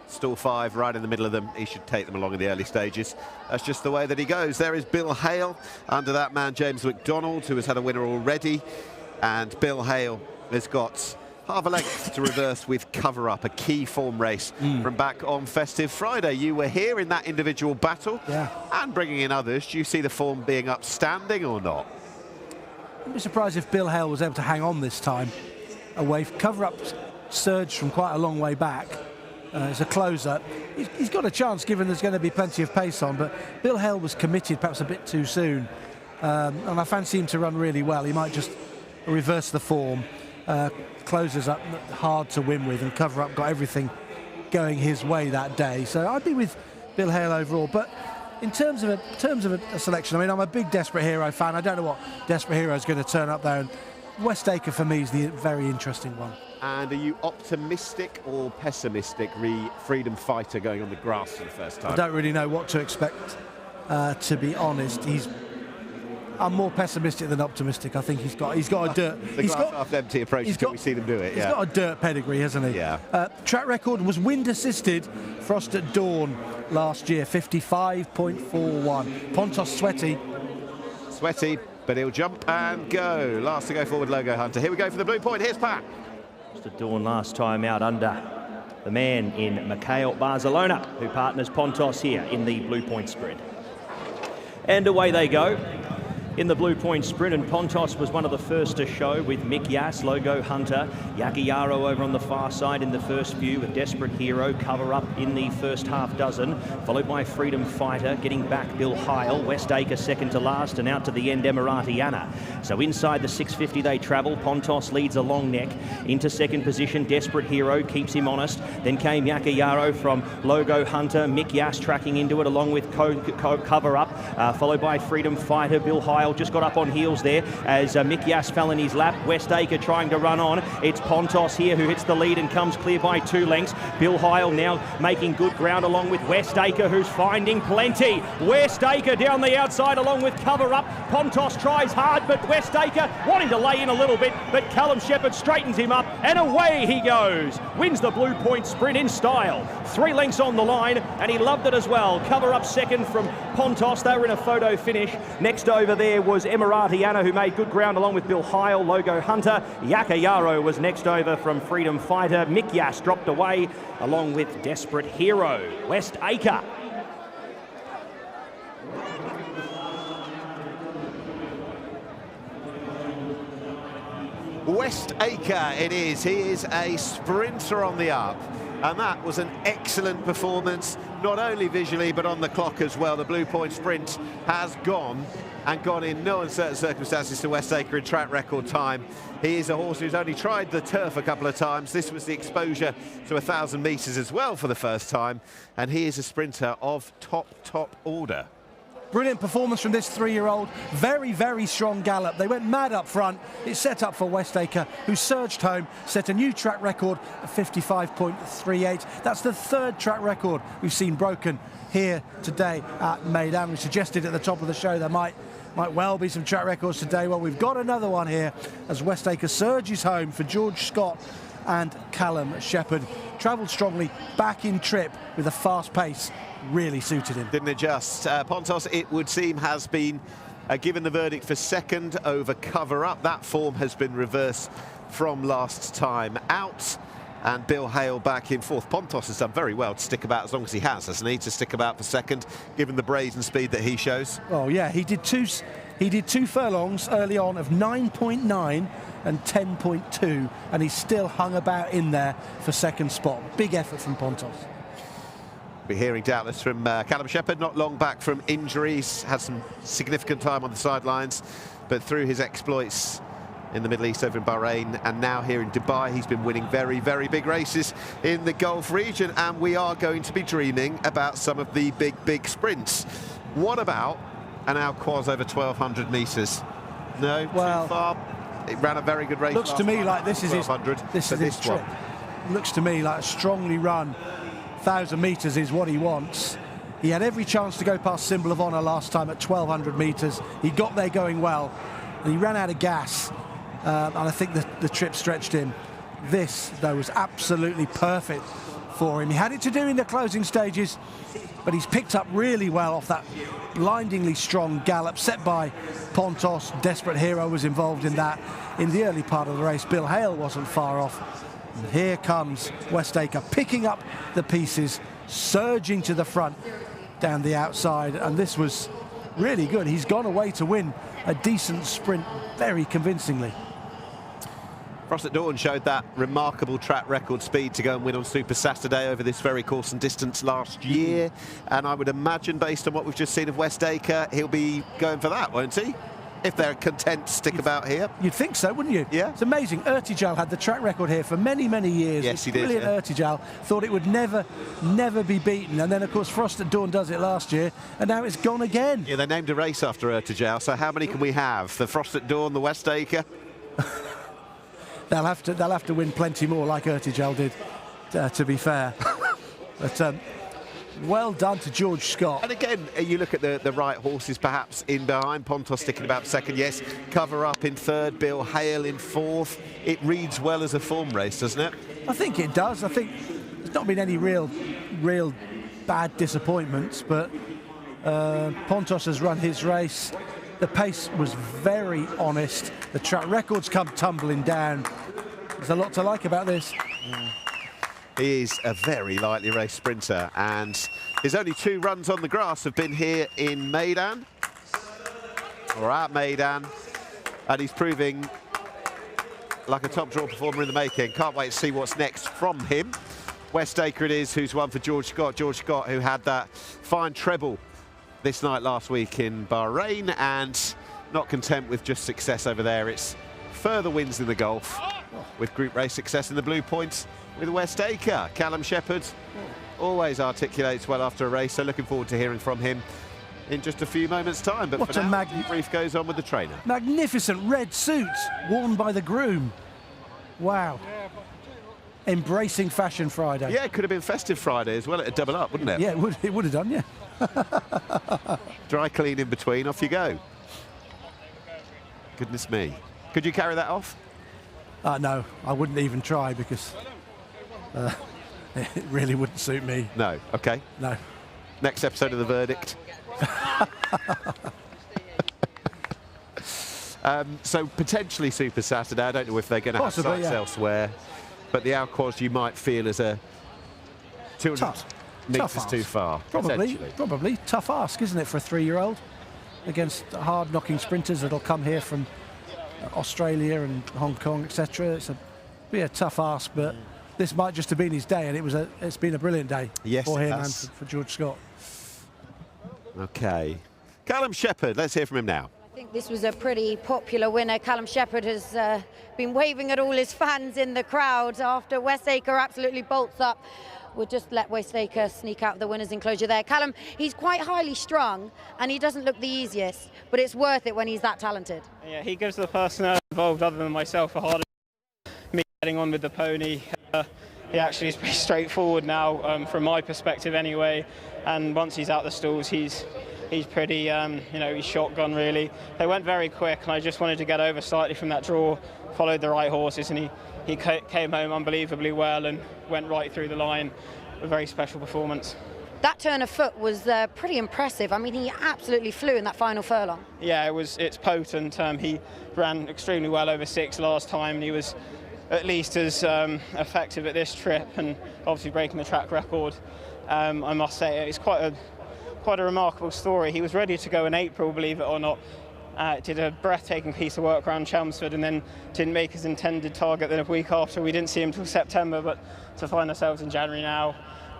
stall 5, right in the middle of them. He should take them along in the early stages. That's just the way that he goes. There is Bill Hale under that man James McDonald, who has had a winner already, and Bill Hale has got half a length to reverse with Cover Up, a key form race from back on Festive Friday. You were here in that individual battle, and bringing in others. Do you see the form being upstanding or not? I'd be surprised if Bill Hale was able to hang on this time. Away, Cover Up surged from quite a long way back. As a closer, he's got a chance given there's going to be plenty of pace on, but Bill Hale was committed perhaps a bit too soon, and I fancy him to run really well. He might just reverse the form. Closers up hard to win with, and Cover Up got everything going his way that day. So I'd be with Bill Hale overall. But in terms of a selection, I mean, I'm a big Desperate Hero fan. I don't know what Desperate Hero is going to turn up there, and West Acre for me is the very interesting one. And are you optimistic or pessimistic Freedom Fighter going on the grass for the first time? I don't really know what to expect, to be honest. I'm more pessimistic than optimistic. I think he's got a dirt. The glass half empty approach until we see them do it. He's got a dirt pedigree, hasn't he? Yeah. Track record was wind assisted. Frost at Dawn last year, 55.41. Pontos sweaty, but he'll jump and go. Last to go forward, Logo Hunter. Here we go for the blue point. Here's Pat. Just at Dawn last time out under the man in Mikhail Barcelona, who partners Pontos here in the blue point sprint. And away they go in the blue point sprint, and Pontos was one of the first to show with Mick Yass, Logo Hunter, Yakiyaro over on the far side in the first few, with Desperate Hero, Cover Up in the first half dozen, followed by Freedom Fighter, getting back Bill Hale, West Acre second to last, and out to the end Emiratiana. So inside the 650 they travel. Pontos leads a long neck into second position. Desperate Hero keeps him honest. Then came Yakiyaro from Logo Hunter, Mick Yass tracking into it along with Cover Up, followed by Freedom Fighter. Bill Hale just got up on heels there as Mick Yass fell in his lap. West Acre trying to run on. It's Pontos here who hits the lead and comes clear by 2 lengths. Bill Hale now making good ground along with West Acre, who's finding plenty. West Acre down the outside along with Cover Up. Pontos tries hard, but West Acre wanting to lay in a little bit, but Callum Shepherd straightens him up and away he goes. Wins the blue point sprint in style. 3 lengths on the line, and he loved it as well. Cover Up second from Pontos. They were in a photo finish. Next over there was Emiratiana, who made good ground along with Bill Hale, Logo Hunter. Yakiyaro was next over from Freedom Fighter. Mick Yass dropped away along with Desperate Hero. West Acre. West Acre it is. He is a sprinter on the up, and that was an excellent performance, not only visually but on the clock as well. The blue point sprint has gone in no uncertain circumstances to West Acre in track record time. He is a horse who's only tried the turf a couple of times. This was the exposure to 1,000 metres as well for the first time, and he is a sprinter of top order. Brilliant performance from this 3-year-old. Very, very strong gallop. They went mad up front. It's set up for West Acre, who surged home, set a new track record of 55.38. That's the 3rd track record we've seen broken here today at Meydan. We suggested at the top of the show there might well be some track records today. Well, we've got another one here as West Acre surges home for George Scott and Callum Shepherd. Travelled strongly, back in trip with a fast pace. Really suited him. Didn't adjust. Pontos, it would seem, has been given the verdict for second over Cover Up. That form has been reversed from last time out. And Bill Hale back in 4th. Pontos has done very well to stick about as long as he has, hasn't he? To stick about for second, given the brazen speed that he shows. Oh yeah, he did two furlongs early on of 9.9 and 10.2, and he still hung about in there for second spot. Big effort from Pontos. We're hearing doubtless from Callum Shepherd, not long back from injuries, had some significant time on the sidelines, but through his exploits in the Middle East over in Bahrain and now here in Dubai, he's been winning very, very big races in the Gulf region, and we are going to be dreaming about some of the big sprints. What about an Alquoz over 1,200 metres? No, well, too far. It ran a very good race. Looks to me like this is his trip. looks to me like a strongly run 1,000 metres is what he wants. He had every chance to go past Symbol of Honour last time at 1,200 metres. He got there going well, and he ran out of gas, and I think the trip stretched him. This, though, was absolutely perfect for him. He had it to do in the closing stages, but he's picked up really well off that blindingly strong gallop set by Pontos. Desperate Hero was involved in that in the early part of the race. Bill Hale wasn't far off. And here comes Westacre picking up the pieces, surging to the front down the outside, and this was really good. He's gone away to win a decent sprint very convincingly. Frost at Dawn showed that remarkable track record speed to go and win on Super Saturday over this very course and distance last year, and I would imagine, based on what we've just seen of Westacre, he'll be going for that, won't he? If they're content to stick about here. You'd think so, wouldn't you? Yeah. It's amazing. Ertijal had the track record here for many, many years. Yes, he did. Brilliant Ertijal. Thought it would never be beaten. And then, of course, Frost at Dawn does it last year, and now it's gone again. Yeah, they named a race after Ertijal, so how many can we have? The Frost at Dawn, the Westacre? They'll have to win plenty more, like Ertijal did, to be fair. But well done to George Scott. And again, you look at the right horses perhaps in behind. Pontos sticking about second, yes. Cover Up in third, Bill Hale in fourth. It reads well as a form race, doesn't it? I think it does. I think there's not been any real bad disappointments, but Pontos has run his race. The pace was very honest. The track records come tumbling down. There's a lot to like about this. He is a very lightly raced sprinter, and his only 2 runs on the grass have been here in Meydan, or at Meydan, and he's proving like a top draw performer in the making. Can't wait to see what's next from him. Westacre it is, who's won for George Scott. George Scott, who had that fine treble this night last week in Bahrain, and not content with just success over there. It's further wins in the Gulf with group race success in the Blue Points with Westacre. Callum Shepherd always articulates well after a race, so looking forward to hearing from him in just a few moments' time. But what for a now, the brief goes on with the trainer. Magnificent red suit worn by the groom. Wow. Embracing Fashion Friday. Yeah, it could have been Festive Friday as well. It'd double up, wouldn't it? Yeah, it would have done, yeah. Dry clean in between, off you go. Goodness me. Could you carry that off? No, I wouldn't even try, because it really wouldn't suit me. No, okay. No. Next episode of The Verdict. So potentially Super Saturday. I don't know if they're going to have sites elsewhere, but the Alcoz you might feel as a 200 metres too far. Probably. Tough ask, isn't it, for a 3-year-old against hard-knocking sprinters that'll come here from Australia and Hong Kong, etc. It's a tough ask, but this might just have been his day, and it's been a brilliant day for him and for George Scott. Okay. Callum Shepherd, let's hear from him now. I think this was a pretty popular winner. Callum Shepherd has been waving at all his fans in the crowd after Westacre absolutely bolts up. We'll just let Westacre sneak out the winner's enclosure there. Callum, he's quite highly strung, and he doesn't look the easiest, but it's worth it when he's that talented. Yeah, he gives the personnel involved, other than myself, a harder me getting on with the pony. He actually is pretty straightforward now, from my perspective anyway, and once he's out the stalls, he's pretty, he's shotgun really. They went very quick, and I just wanted to get over slightly from that draw, followed the right horses, and he came home unbelievably well and went right through the line. A very special performance. That turn of foot was pretty impressive. I mean, he absolutely flew in that final furlong. Yeah, it's potent. He ran extremely well over 6 last time, and he was at least as effective at this trip, and obviously breaking the track record. I must say, it's quite a remarkable story. He was ready to go in April, believe it or not. Did a breathtaking piece of work around Chelmsford, and then didn't make his intended target. Then a week after, we didn't see him until September, but to find ourselves in January now,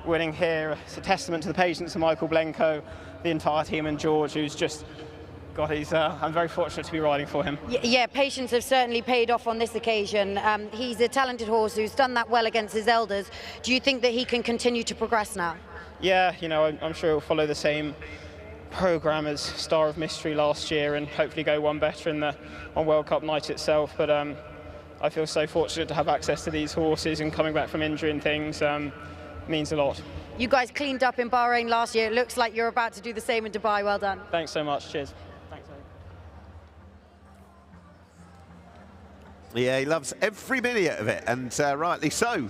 winning here, it's a testament to the patience of Michael Blenko, the entire team, and George, who's just, God, I'm very fortunate to be riding for him. Yeah, patience have certainly paid off on this occasion. He's a talented horse who's done that well against his elders. Do you think that he can continue to progress now? Yeah, I'm sure he'll follow the same programme as Star of Mystery last year, and hopefully go one better on World Cup night itself. But I feel so fortunate to have access to these horses, and coming back from injury and things means a lot. You guys cleaned up in Bahrain last year. It looks like you're about to do the same in Dubai. Well done. Thanks so much. Cheers. Thanks, mate. Yeah, he loves every minute of it, and rightly so.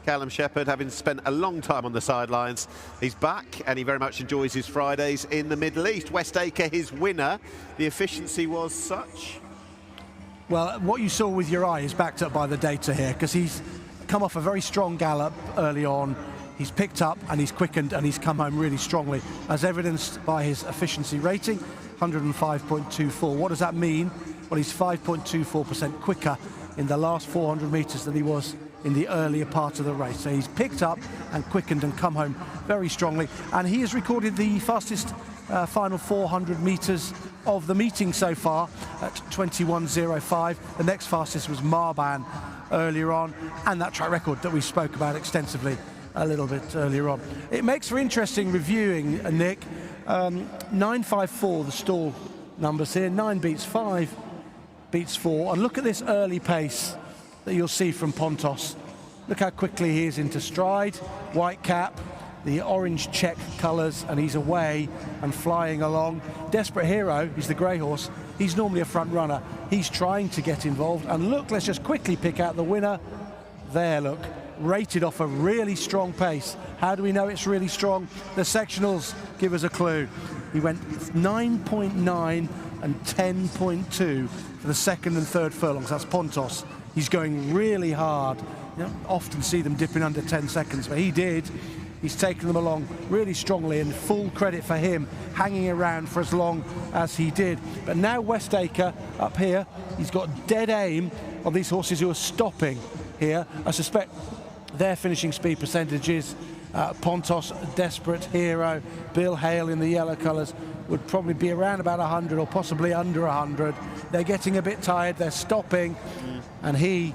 Callum Shepherd, having spent a long time on the sidelines, he's back, and he very much enjoys his Fridays in the Middle East. Westacre, his winner. The efficiency was such. Well, what you saw with your eye is backed up by the data here, because he's come off a very strong gallop early on. He's picked up and he's quickened and he's come home really strongly, as evidenced by his efficiency rating, 105.24. What does that mean? Well, he's 5.24% quicker in the last 400 metres than he was in the earlier part of the race. So he's picked up and quickened and come home very strongly. And he has recorded the fastest final 400 metres of the meeting so far at 21.05. The next fastest was Marban earlier on, and that track record that we spoke about extensively a little bit earlier on. It makes for interesting reviewing, Nick. 9.54, the stall numbers here. 9 beats 5, beats 4. And look at this early pace that you'll see from Pontos. Look how quickly he is into stride, white cap, the orange check colours, and he's away and flying along. Desperate Hero, he's the grey horse, he's normally a front runner. He's trying to get involved, and look, let's just quickly pick out the winner. There, look, rated off a really strong pace. How do we know it's really strong? The sectionals give us a clue. He went 9.9 and 10.2 for the second and third furlongs. That's Pontos. He's going really hard. You don't often see them dipping under 10 seconds, but he did. He's taken them along really strongly, and full credit for him hanging around for as long as he did. But now Westacre up here, he's got dead aim of these horses who are stopping here. I suspect their finishing speed percentages, Pontos, Desperate Hero, Bill Hale in the yellow colours, would probably be around about 100 or possibly under 100. They're getting a bit tired, they're stopping, and he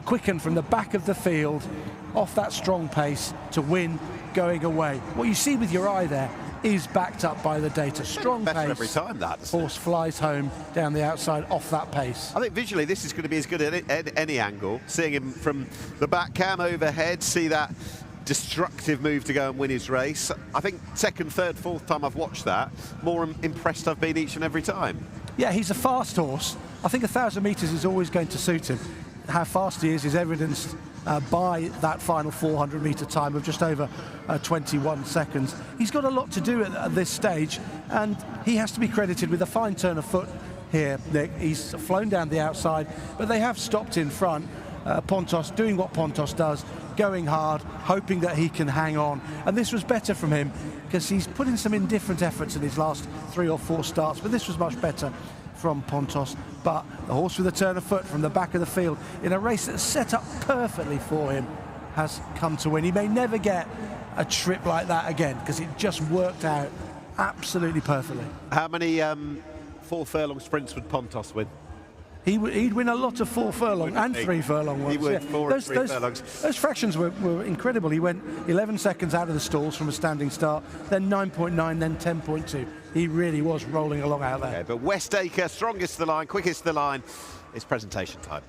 quickened from the back of the field off that strong pace to win going away. What you see with your eye there is backed up by the data. Strong pace. Every time that horse flies home down the outside off that pace. I think visually this is going to be as good at any angle. Seeing him from the back cam overhead, see that destructive move to go and win his race. I think second, third, fourth time I've watched that, more impressed I've been each and every time. Yeah, he's a fast horse. I think 1,000 metres is always going to suit him. How fast he is evidenced by that final 400 metre time of just over 21 seconds. He's got a lot to do at this stage, and he has to be credited with a fine turn of foot here, Nick. He's flown down the outside, but they have stopped in front. Pontos doing what Pontos does, going hard, hoping that he can hang on. And this was better from him, because he's put in some indifferent efforts in his last 3 or 4 starts, but this was much better from Pontos. But the horse with a turn of foot from the back of the field in a race that's set up perfectly for him has come to win. He may never get a trip like that again, because it just worked out absolutely perfectly. How many 4 furlong sprints would Pontos win? He'd win a lot of 4 furlong and 3 furlong ones. He would, yeah. 4 and 3 furlongs. Those fractions were incredible. He went 11 seconds out of the stalls from a standing start, then 9.9, then 10.2. He really was rolling along out there. Okay, but Westacre, strongest of the line, quickest of the line. It's presentation time.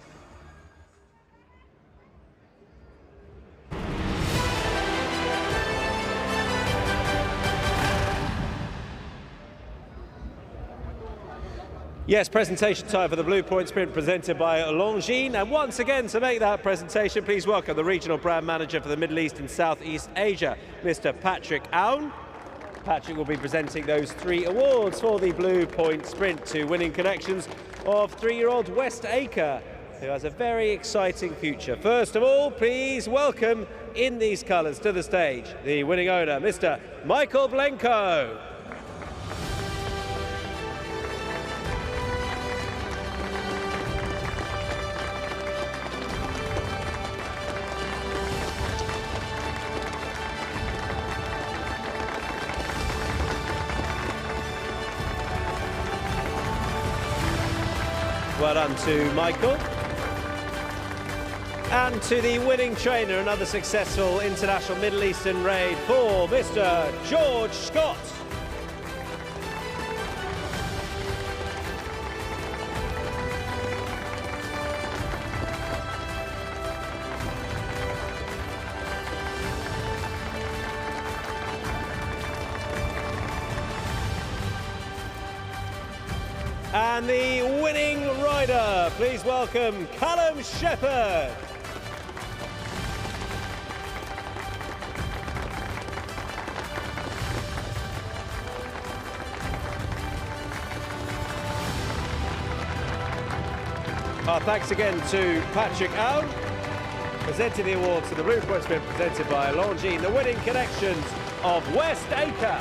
Yes, presentation time for the Blue Point Sprint presented by Longines. And once again, to make that presentation, please welcome the Regional Brand Manager for the Middle East and Southeast Asia, Mr. Patrick Aoun. Patrick will be presenting those 3 awards for the Blue Point Sprint to winning connections of 3-year-old Westacre, who has a very exciting future. First of all, please welcome in these colours to the stage the winning owner, Mr. Michael Blenko. Well done to Michael. And to the winning trainer, another successful international Middle Eastern raid for Mr. George Scott. And the winning rider, please welcome Callum Shepherd. Our thanks again to Patrick Owen, presenting the awards to the Blue Point's been presented by Longines, the winning connections of West Acre.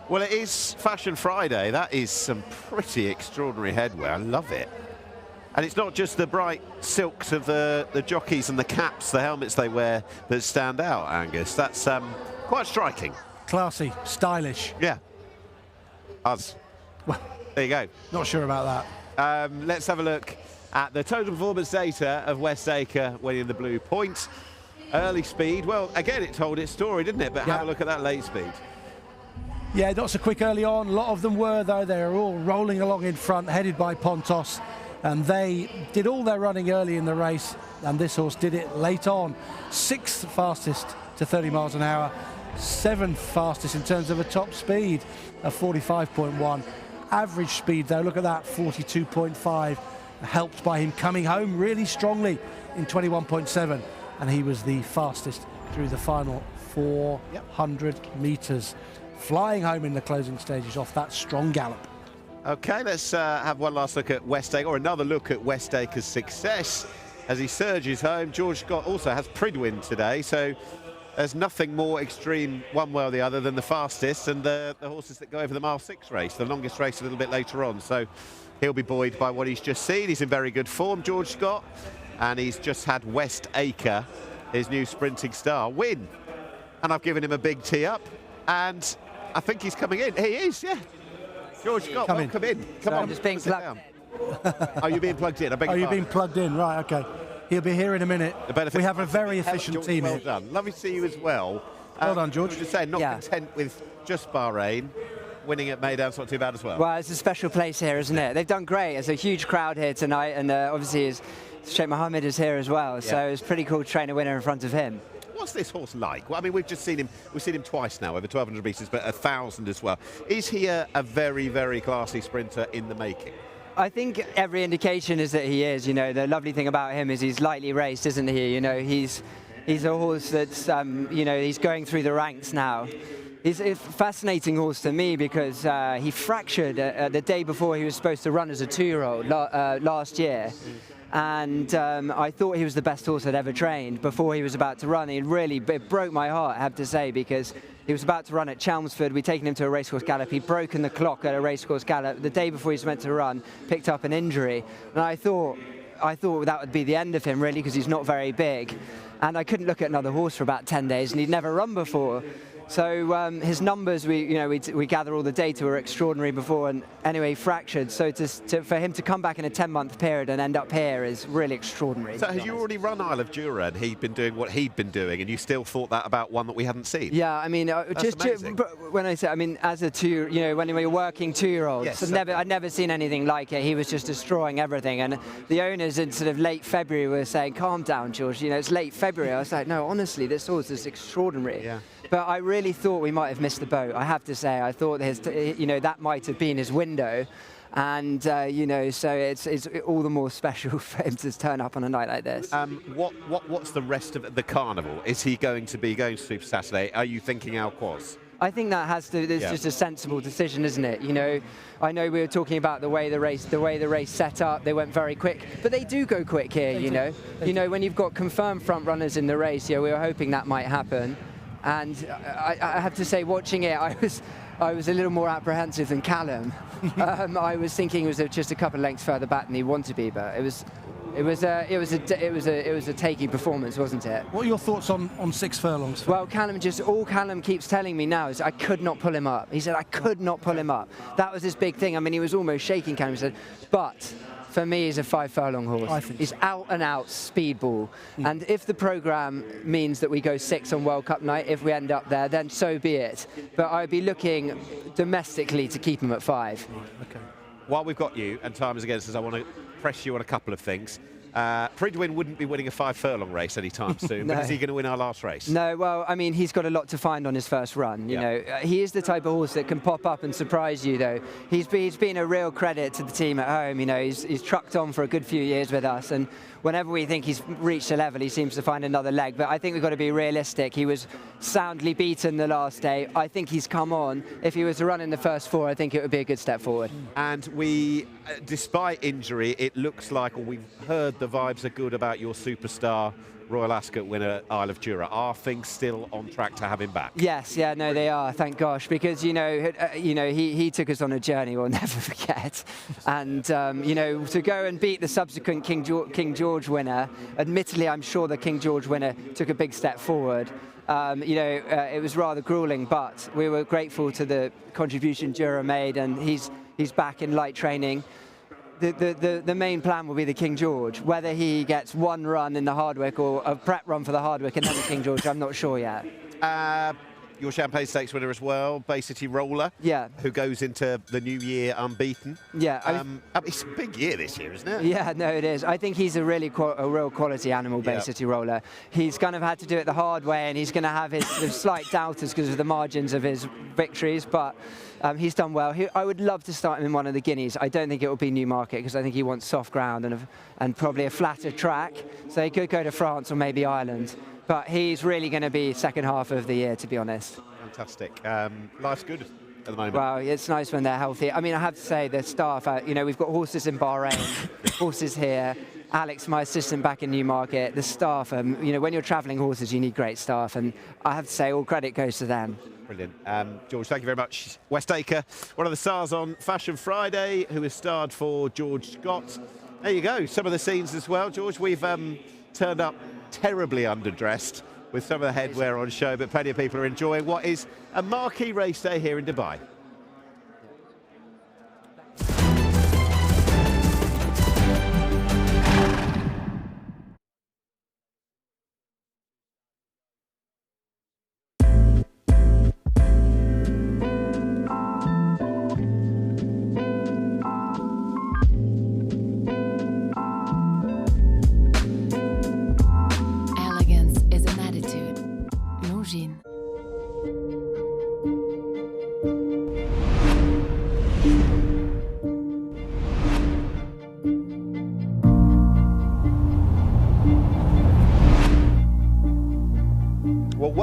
Well, it is Fashion Friday. That is some pretty extraordinary headwear. I love it. And it's not just the bright silks of the jockeys and the caps, the helmets they wear that stand out, Angus. That's quite striking. Classy, stylish. Yeah. Us. Well, there you go. Not sure about that. Let's have a look at the total performance data of West Acre winning the Blue Point. Early speed. Well, again, it told its story, didn't it? But have a look at that late speed. Yeah, not so quick early on. A lot of them were, though. They were all rolling along in front, headed by Pontos. And they did all their running early in the race. And this horse did it late on. 6th fastest to 30 miles an hour. 7th fastest in terms of a top speed of 45.1. Average speed, though, look at that, 42.5. Helped by him coming home really strongly in 21.7. And he was the fastest through the final 400 metres. Flying home in the closing stages off that strong gallop. Okay, let's have one last look at West Acre, or another look at West Acre's success as he surges home. George Scott also has Pridwin today, so there's nothing more extreme one way or the other than the fastest and the horses that go over the mile 6 race, the longest race a little bit later on. So he'll be buoyed by what he's just seen. He's in very good form, George Scott, and he's just had West Acre, his new sprinting star, win. And I've given him a big tee up, and I think he's coming in. He is, yeah. George Scott, welcome in. Come on, just being plugged in. Are you being plugged in? I beg your you're pardon. being plugged in, right, okay. He'll be here in a minute. We have a very efficient team well here. Done. Lovely to see you as well. Well done, George. Just saying, not content with just Bahrain, winning at Meydan's not too bad as well. Well, it's a special place here, isn't it? They've done great. There's a huge crowd here tonight, and obviously Sheikh Mohammed is here as well, so it's pretty cool to train a winner in front of him. What's this horse like? Well, I mean, we've seen him twice now, over 1,200 metres, but 1,000 as well. Is he a very, very classy sprinter in the making? I think every indication is that he is. You know, the lovely thing about him is he's lightly raced, isn't he? You know, he's a horse that's, you know, he's going through the ranks now. He's a fascinating horse to me because he fractured the day before he was supposed to run as a 2-year-old last year. And I thought he was the best horse I'd ever trained before he was about to run. It broke my heart, I have to say, because he was about to run at Chelmsford. We'd taken him to a racecourse gallop. He'd broken the clock at a racecourse gallop. The day before he was meant to run, picked up an injury. And I thought that would be the end of him, really, because he's not very big. And I couldn't look at another horse for about 10 days, and he'd never run before. So his numbers, we gather all the data, were extraordinary before, and anyway, he fractured. So for him to come back in a 10-month period and end up here is really extraordinary. So had you already run Isle of Jura and he'd been doing what he'd been doing, and you still thought that about one that we hadn't seen? Yeah, I mean, when I say, I mean, as a when we were working 2-year-olds, yes, I'd never seen anything like it. He was just destroying everything, and the owners in sort of late February were saying, "Calm down, George. You know, it's late February." I was like, "No, honestly, this horse is extraordinary." Yeah. But I really thought we might have missed the boat, I have to say. I thought that might have been his window. And, so it's all the more special for him to turn up on a night like this. What's the rest of the Carnival? Is he going to be going to Super Saturday? Are you thinking Alquoz? I think that it's just a sensible decision, isn't it? You know, I know we were talking about the way the race set up. They went very quick, but they do go quick here. You know, when you've got confirmed front runners in the race, we were hoping that might happen. And I have to say, watching it, I was a little more apprehensive than Callum. I was thinking it was just a couple of lengths further back than he wanted to be, but it was a takey performance, wasn't it? What are your thoughts on 6 furlongs? Well, all Callum keeps telling me now is I could not pull him up. He said I could not pull him up. That was his big thing. I mean, he was almost shaking. Callum said, but for me, he's a 5 furlong horse. He's out and out speedball. And if the programme means that we go 6 on World Cup night, if we end up there, then so be it. But I'd be looking domestically to keep him at 5. Okay. While we've got you and time is against us, I want to press you on a couple of things. Prydwen wouldn't be winning a 5 furlong race anytime soon, No. but is he going to win our last race? No, well, I mean, he's got a lot to find on his first run. You know, he is the type of horse that can pop up and surprise you, though. He's been a real credit to the team at home. You know, he's trucked on for a good few years with us, and whenever we think he's reached a level, he seems to find another leg. But I think we've got to be realistic. He was soundly beaten the last day. I think he's come on. If he was to run in the first 4, I think it would be a good step forward. And we, despite injury, it looks like, or we've heard the vibes are good about your superstar Royal Ascot winner Isle of Jura. Are things still on track to have him back? Yes, yeah, no, they are, thank gosh, because he took us on a journey we'll never forget, and to go and beat the subsequent King George winner. Admittedly, I'm sure the King George winner took a big step forward. It was rather grueling, but we were grateful to the contribution Jura made, and he's back in light training. The main plan will be the King George. Whether he gets 1 run in the Hardwick or a prep run for the Hardwick and then the King George, I'm not sure yet. Your Champagne Stakes winner as well, Bay City Roller, who goes into the new year unbeaten. Yeah, it's a big year this year, isn't it? Yeah, no, it is. I think he's a real quality animal, Bay City Roller. He's kind of had to do it the hard way, and he's going to have his slight doubters because of the margins of his victories, but he's done well. I would love to start him in one of the Guineas. I don't think it will be Newmarket because I think he wants soft ground and probably a flatter track. So he could go to France or maybe Ireland. But he's really going to be second half of the year, to be honest. Fantastic. Life's good at the moment. Well, it's nice when they're healthy. I mean, I have to say, the staff, we've got horses in Bahrain, horses here. Alex, my assistant, back in Newmarket. The staff, when you're travelling horses, you need great staff. And I have to say, all credit goes to them. Brilliant. George, thank you very much. West Acre, one of the stars on Fashion Friday, who has starred for George Scott. There you go. Some of the scenes as well, George. We've turned up terribly underdressed with some of the headwear on show, but plenty of people are enjoying what is a marquee race day here in Dubai.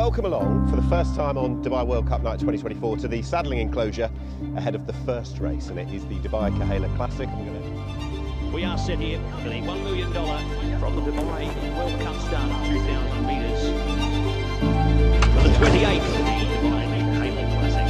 welcome along for the first time on Dubai World Cup Night 2024 to the saddling enclosure ahead of the first race, and it is the Dubai Khail Classic. We are set here for the $1 million from the Dubai World Cup start at 2,000 metres. For the 28th Dubai Khail Classic.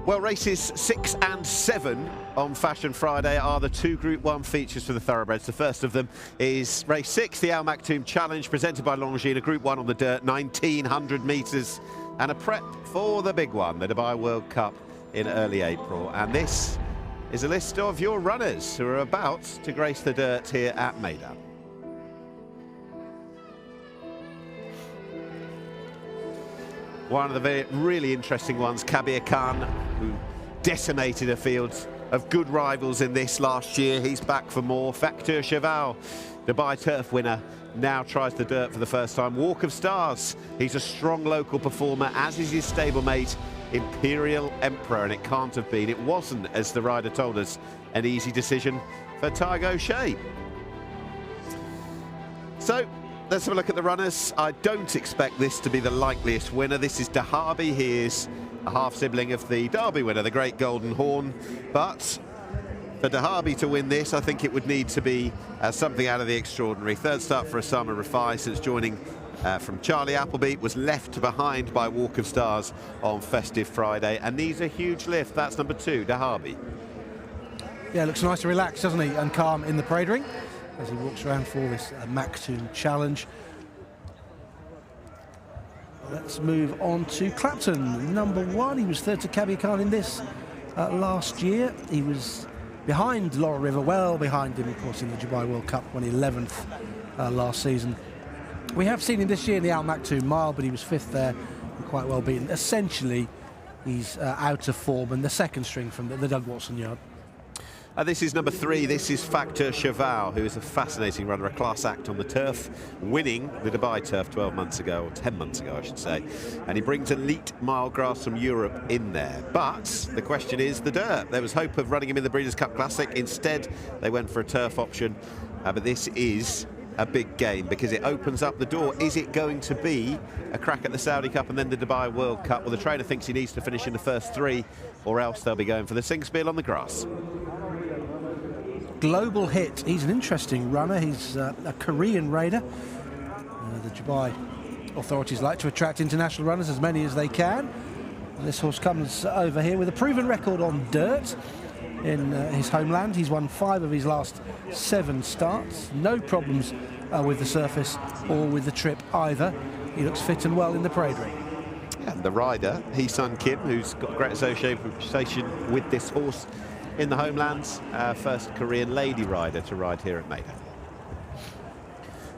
Well, races 6 and 7 on Fashion Friday are the two Group 1 features for the thoroughbreds. The first of them is race 6, the Al Maktoum Challenge, presented by Longines, a Group 1 on the dirt, 1,900 metres, and a prep for the big one, the Dubai World Cup in early April. And this is a list of your runners who are about to grace the dirt here at Meydan. One of the really interesting ones, Kabir Khan, who decimated a field of good rivals in this last year. He's back for more. Facteur Cheval, Dubai Turf winner, now tries the dirt for the first time. Walk of Stars, he's a strong local performer, as is his stablemate, Imperial Emperor, and it can't have been, it wasn't, as the rider told us, an easy decision for Tiger O'Shea. So, let's have a look at the runners. I don't expect this to be the likeliest winner. This is Dahabi. He is a half-sibling of the Derby winner, the Great Golden Horn. But for Dahabi to win this, I think it would need to be something out of the extraordinary. Third start for Osama Rafai since joining from Charlie Appleby, was left behind by Walk of Stars on Festive Friday, and needs a huge lift. That's number 2, Dahabi. Yeah, looks nice and relaxed, doesn't he, and calm in the parade ring as he walks around for this Maktoum Challenge. Let's move on to Clapton, number 1. He was third to Kabir Khan in this last year. He was behind Laurel River, well behind him, of course, in the Dubai World Cup, won 11th last season. We have seen him this year in the Al Maktoum Mile, but he was 5th there and quite well beaten. Essentially, he's out of form and the second string from the Doug Watson yard. This is number 3, this is Facteur Cheval, who is a fascinating runner, a class act on the turf, winning the Dubai Turf 12 months ago, or 10 months ago I should say, and he brings elite mile grass from Europe in there. But the question is the dirt. There was hope of running him in the Breeders' Cup Classic. Instead, they went for a turf option, but this is a big game because it opens up the door. Is it going to be a crack at the Saudi Cup and then the Dubai World Cup? Well, the trainer thinks he needs to finish in the first 3, or else they'll be going for the Singspiel on the grass. Global Hit, he's an interesting runner. He's a Korean raider. The Dubai authorities like to attract international runners, as many as they can. And this horse comes over here with a proven record on dirt in his homeland. He's won 5 of his last 7 starts. No problems with the surface or with the trip either. He looks fit and well in the parade ring. And the rider, Hee-Sun Kim, who's got great association with this horse in the homelands, first Korean lady rider to ride here at Meydan.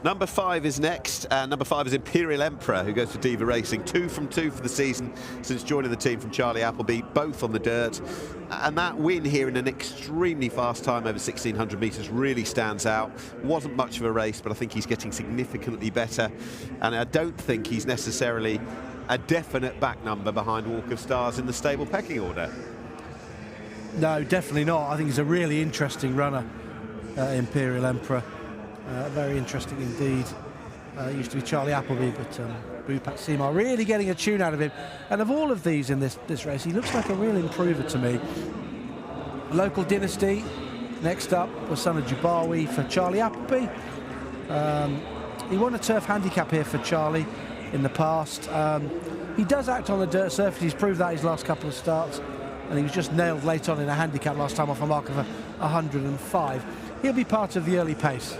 Number 5 is next, and number 5 is Imperial Emperor, who goes for Diva Racing. 2 from 2 for the season since joining the team from Charlie Appleby, both on the dirt. And that win here in an extremely fast time over 1,600 metres really stands out. Wasn't much of a race, but I think he's getting significantly better. And I don't think he's necessarily a definite back number behind Walk of Stars in the stable pecking order. No, definitely not. I think he's a really interesting runner, Imperial Emperor. Very interesting indeed. Used to be Charlie Appleby, but Bupak Seymour really getting a tune out of him. And of all of these in this race, he looks like a real improver to me. Local Dynasty, next up was son of Jubawi for Charlie Appleby. He won a turf handicap here for Charlie in the past. He does act on the dirt surface. He's proved that his last couple of starts, and he was just nailed late on in a handicap last time off a mark of 105. He'll be part of the early pace.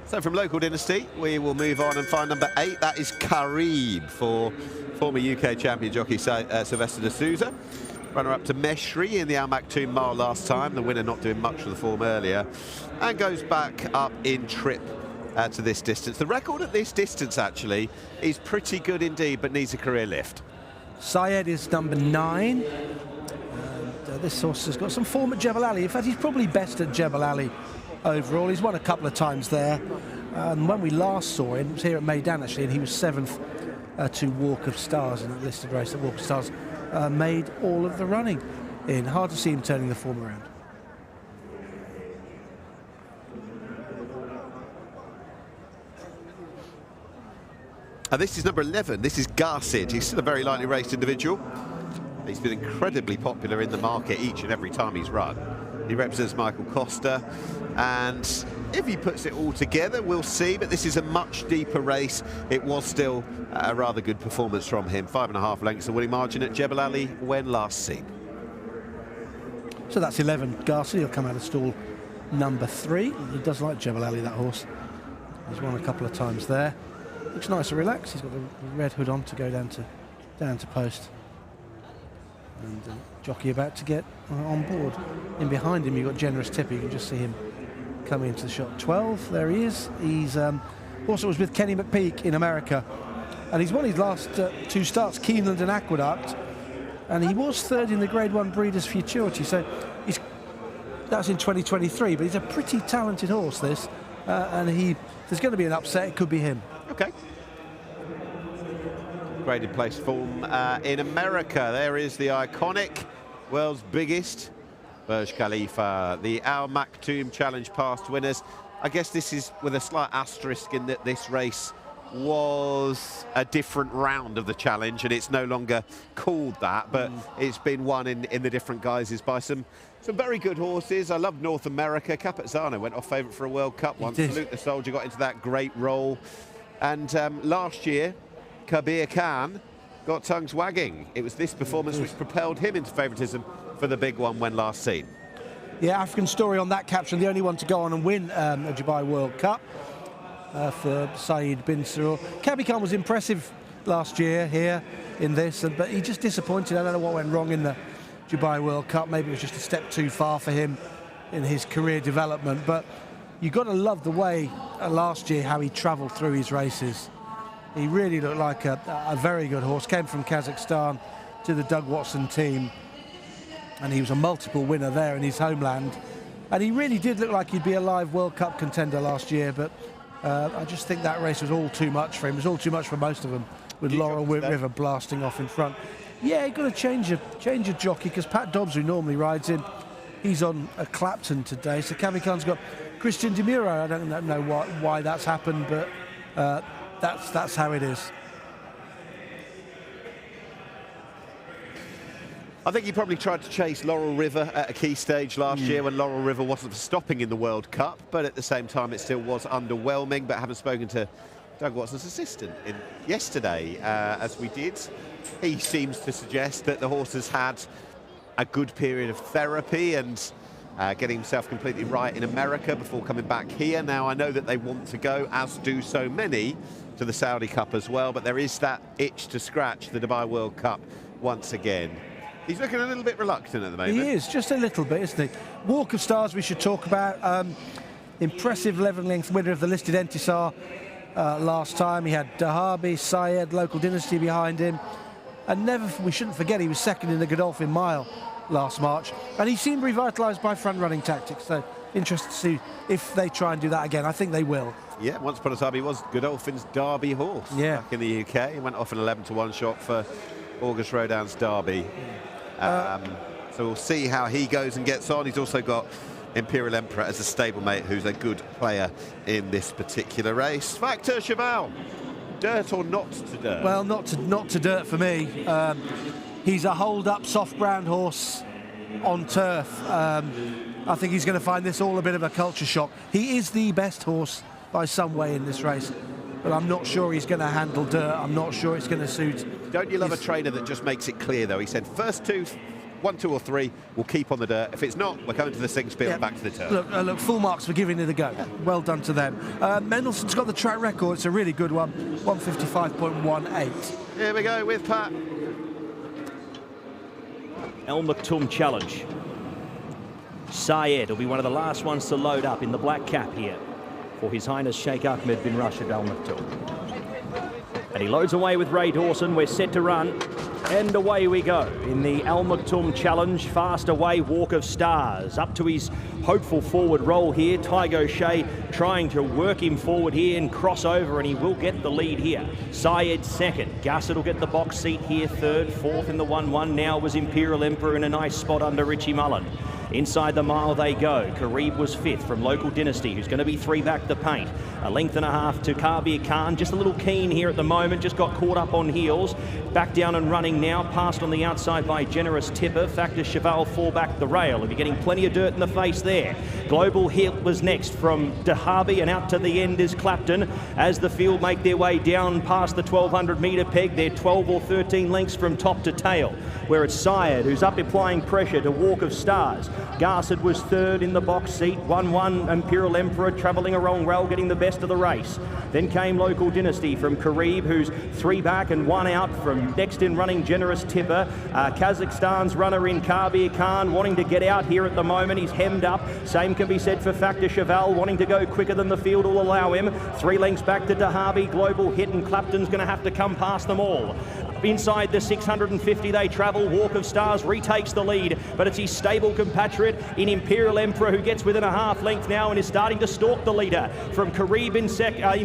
So from local Dynasty, we will move on and find number 8. That is Karib for former UK champion jockey Sylvester de Souza. Runner-up to Meshri in the Al Maktoum Mile last time. The winner not doing much for the form earlier. And goes back up in trip to this distance. The record at this distance, actually, is pretty good indeed, but needs a career lift. Syed is number 9. And, this horse has got some form at Jebel Ali. In fact, he's probably best at Jebel Ali overall. He's won a couple of times there. And when we last saw him, it was here at Meydan actually, and he was 7th to Walk of Stars in that listed race. That Walk of Stars made all of the running in. Hard to see him turning the form around. This is number 11. This is Garcid. He's still a very lightly raced individual. He's been incredibly popular in the market each and every time he's run. He represents Michael Costa, and if he puts it all together, we'll see. But this is a much deeper race. It was still a rather good performance from him. 5.5 lengths the winning margin at Jebel Ali when last seen. So that's 11. Garcia, he'll come out of stall number 3. He does like Jebel Ali, that horse. He's won a couple of times there. Looks nice and relaxed. He's got the red hood on to go down to post. And jockey about to get on board. In behind him, you've got Generous Tipper. You can just see him coming into the shot. 12, there he is. He's also was with Kenny McPeak in America. And he's won his last 2 starts, Keeneland and Aqueduct. And he was 3rd in the Grade 1 Breeders' Futurity. So that's in 2023, but he's a pretty talented horse, this. And there's going to be an upset. It could be him. Okay. Graded place form in America. There is the iconic, world's biggest Burj Khalifa, the Al Maktoum Challenge past winners. I guess this is with a slight asterisk in that this race was a different round of the challenge, and it's no longer called that, but it's been won in the different guises by some very good horses. I love North America. Capizzano went off favourite for a World Cup once. Luke the Soldier got into that great role. And last year, Kabir Khan got tongues wagging. It was this performance which propelled him into favouritism for the big one when last seen. Yeah, African Story on that caption, the only one to go on and win a Dubai World Cup for Saeed bin Surur. Kabir Khan was impressive last year here in this, but he just disappointed. I don't know what went wrong in the Dubai World Cup. Maybe it was just a step too far for him in his career development, but you've got to love the way last year how he travelled through his races. He really looked like a very good horse. Came from Kazakhstan to the Doug Watson team, and he was a multiple winner there in his homeland. And he really did look like he'd be a live World Cup contender last year, but I just think that race was all too much for him. It was all too much for most of them, with Laurel River blasting off in front. Yeah, you've got to change a jockey, because Pat Dobbs, who normally rides him, he's on a Clapton today. So Kabir Khan's got Christian Demuro. I don't know why that's happened, but that's how it is. I think he probably tried to chase Laurel River at a key stage last year when Laurel River wasn't stopping in the World Cup, but at the same time it still was underwhelming. But having spoken to Doug Watson's assistant yesterday, as we did, he seems to suggest that the horse has had a good period of therapy and getting himself completely right in America before coming back here. Now, I know that they want to go, as do so many, to the Saudi Cup as well, but there is that itch to scratch the Dubai World Cup once again. He's looking a little bit reluctant at the moment. He is, just a little bit, isn't he? Walk of Stars we should talk about. Impressive 11-length winner of the listed Entisar last time. He had Dahabi, Syed, Local Dynasty behind him. And we shouldn't forget, he was 2nd in the Godolphin Mile last March. And he seemed revitalised by front-running tactics. So interested to see if they try and do that again. I think they will. Yeah, once upon a time he was Godolphin's Derby horse back in the UK. He went off an 11-to-1 shot for August Rodin's Derby. So So we'll see how he goes and gets on. He's also got Imperial Emperor as a stablemate, who's a good player in this particular race. Factor Cheval, dirt or not to dirt? Well, not to dirt for me. He's a hold-up, soft ground horse on turf. I think he's going to find this all a bit of a culture shock. He is the best horse by some way in this race, but I'm not sure he's going to handle dirt. I'm not sure it's going to suit. Don't you love a trainer that just makes it clear, though? He said first two, 1, 2 or 3, we'll keep on the dirt. If it's not, we're coming to the sixth field and back to the turf. Look, full marks for giving it a go. Well done to them. Mendelssohn's got the track record. It's a really good one, 155.18. Here we go with Pat. El Maktoum Challenge. Syed will be one of the last ones to load up in the black cap here for His Highness Sheikh Ahmed bin Rashid Al Maktoum. And he loads away with Ray Dawson. We're set to run. And away we go in the Al Maktoum Challenge. Fast away, Walk of Stars. Up to his hopeful forward roll here. Tygo Shea trying to work him forward here and cross over, and he will get the lead here. Syed second. Gusset will get the box seat here third. Fourth in the 1-1 now was Imperial Emperor in a nice spot under Richie Mullen. Inside the mile they go. Karib was fifth from Local Dynasty, who's going to be 3 back the paint. A length and a half to Kabir Khan. Just a little keen here at the moment. Just got caught up on heels. Back down and running now. Passed on the outside by Generous Tipper. Factor Cheval 4 back the rail. He'll be getting plenty of dirt in the face there. Global Hit was next from Dahabi, and out to the end is Clapton. As the field make their way down past the 1200 metre peg, they're 12 or 13 lengths from top to tail, where it's Syed who's up applying pressure to Walk of Stars. Garsed was third in the box seat. 1-1 Imperial Emperor travelling along rail, getting the best of the race. Then came Local Dynasty from Karib, who's 3 back and 1 out from next in running Generous Tipper. Kazakhstan's runner in Kabir Khan wanting to get out here at the moment. He's hemmed up. Same can be said for Factor Cheval, wanting to go quicker than the field will allow him. 3 lengths back to Dahabi. Global Hit and Clapton's going to have to come past them all. Inside the 650 they travel. Walk of Stars retakes the lead, but it's his stable compatriot in Imperial Emperor who gets within a half length now and is starting to stalk the leader. From Karib in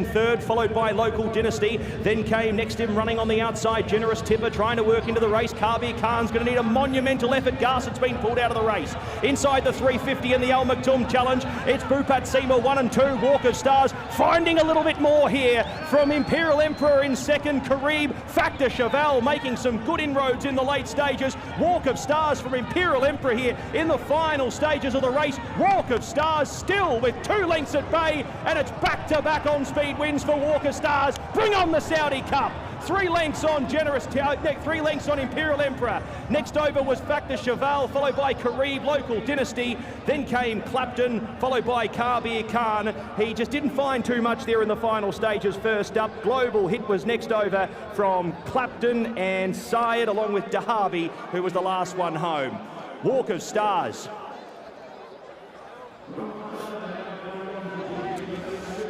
third, followed by Local Dynasty. Then came next him running on the outside Generous Tipper, trying to work into the race. Kabir Khan's going to need a monumental effort. Garset's been pulled out of the race. Inside the 350 in the Al Maktoum Challenge, it's Bupat Sema 1 and 2. Walk of Stars finding a little bit more here from Imperial Emperor in second. Karib, Factor Cheval making some good inroads in the late stages. Walk of Stars from Imperial Emperor here in the final stages of the race. Walk of Stars still with 2 lengths at bay, and it's back-to-back on-speed wins for Walk of Stars. Bring on the Saudi Cup. 3 lengths on 3 lengths on Imperial Emperor. Next over was Factor Cheval, followed by Karib, Local Dynasty. Then came Clapton, followed by Kabir Khan. He just didn't find too much there in the final stages. First up, Global Hit was next over from Clapton and Syed, along with Dahabi, who was the last one home. Walk of Stars.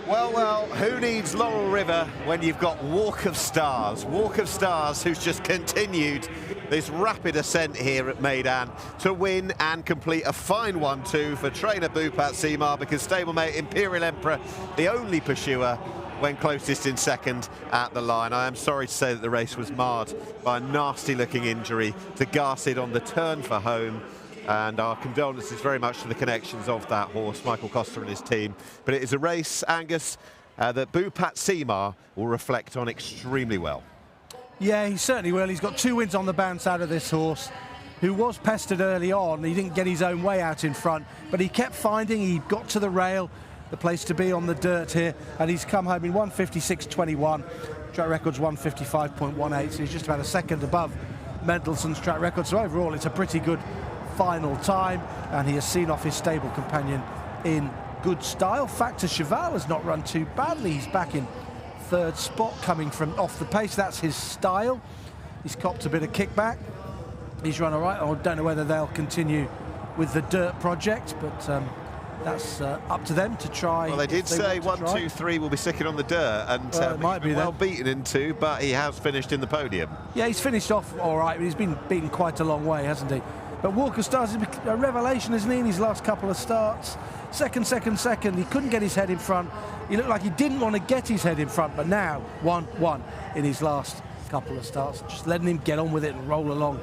Well, who needs Laurel River when you've got Walk of Stars? Walk of Stars, who's just continued this rapid ascent here at Meydan to win and complete a fine 1-2 for trainer Bupat Sema, because stablemate Imperial Emperor, the only pursuer, went closest in second at the line. I am sorry to say that the race was marred by a nasty-looking injury to Garsid on the turn for home. And our condolences very much to the connections of that horse, Michael Costa and his team. But it is a race, Angus, that Bupat Sema will reflect on extremely well. Yeah, he certainly will. He's got 2 wins on the bounce out of this horse, who was pestered early on. He didn't get his own way out in front, but he kept finding, he got to the rail, the place to be on the dirt here, and he's come home in 156.21. Track record's 155.18, so he's just about a second above Mendelssohn's track record. So overall, it's a pretty good final time, and he has seen off his stable companion in good style. Factor Cheval has not run too badly. He's back in third spot, coming from off the pace. That's his style. He's copped a bit of kickback. He's run all right. I don't know whether they'll continue with the dirt project, but that's up to them to try. Well, they did say 1, 2, 3 will be sticking on the dirt, and it might be well beaten in 2, but he has finished in the podium. Yeah, he's finished off all right, but he's been beaten quite a long way, hasn't he? But Walk of Stars is a revelation, isn't he, in his last couple of starts? Second. He couldn't get his head in front. He looked like he didn't want to get his head in front, but now 1-1 in his last couple of starts. Just letting him get on with it and roll along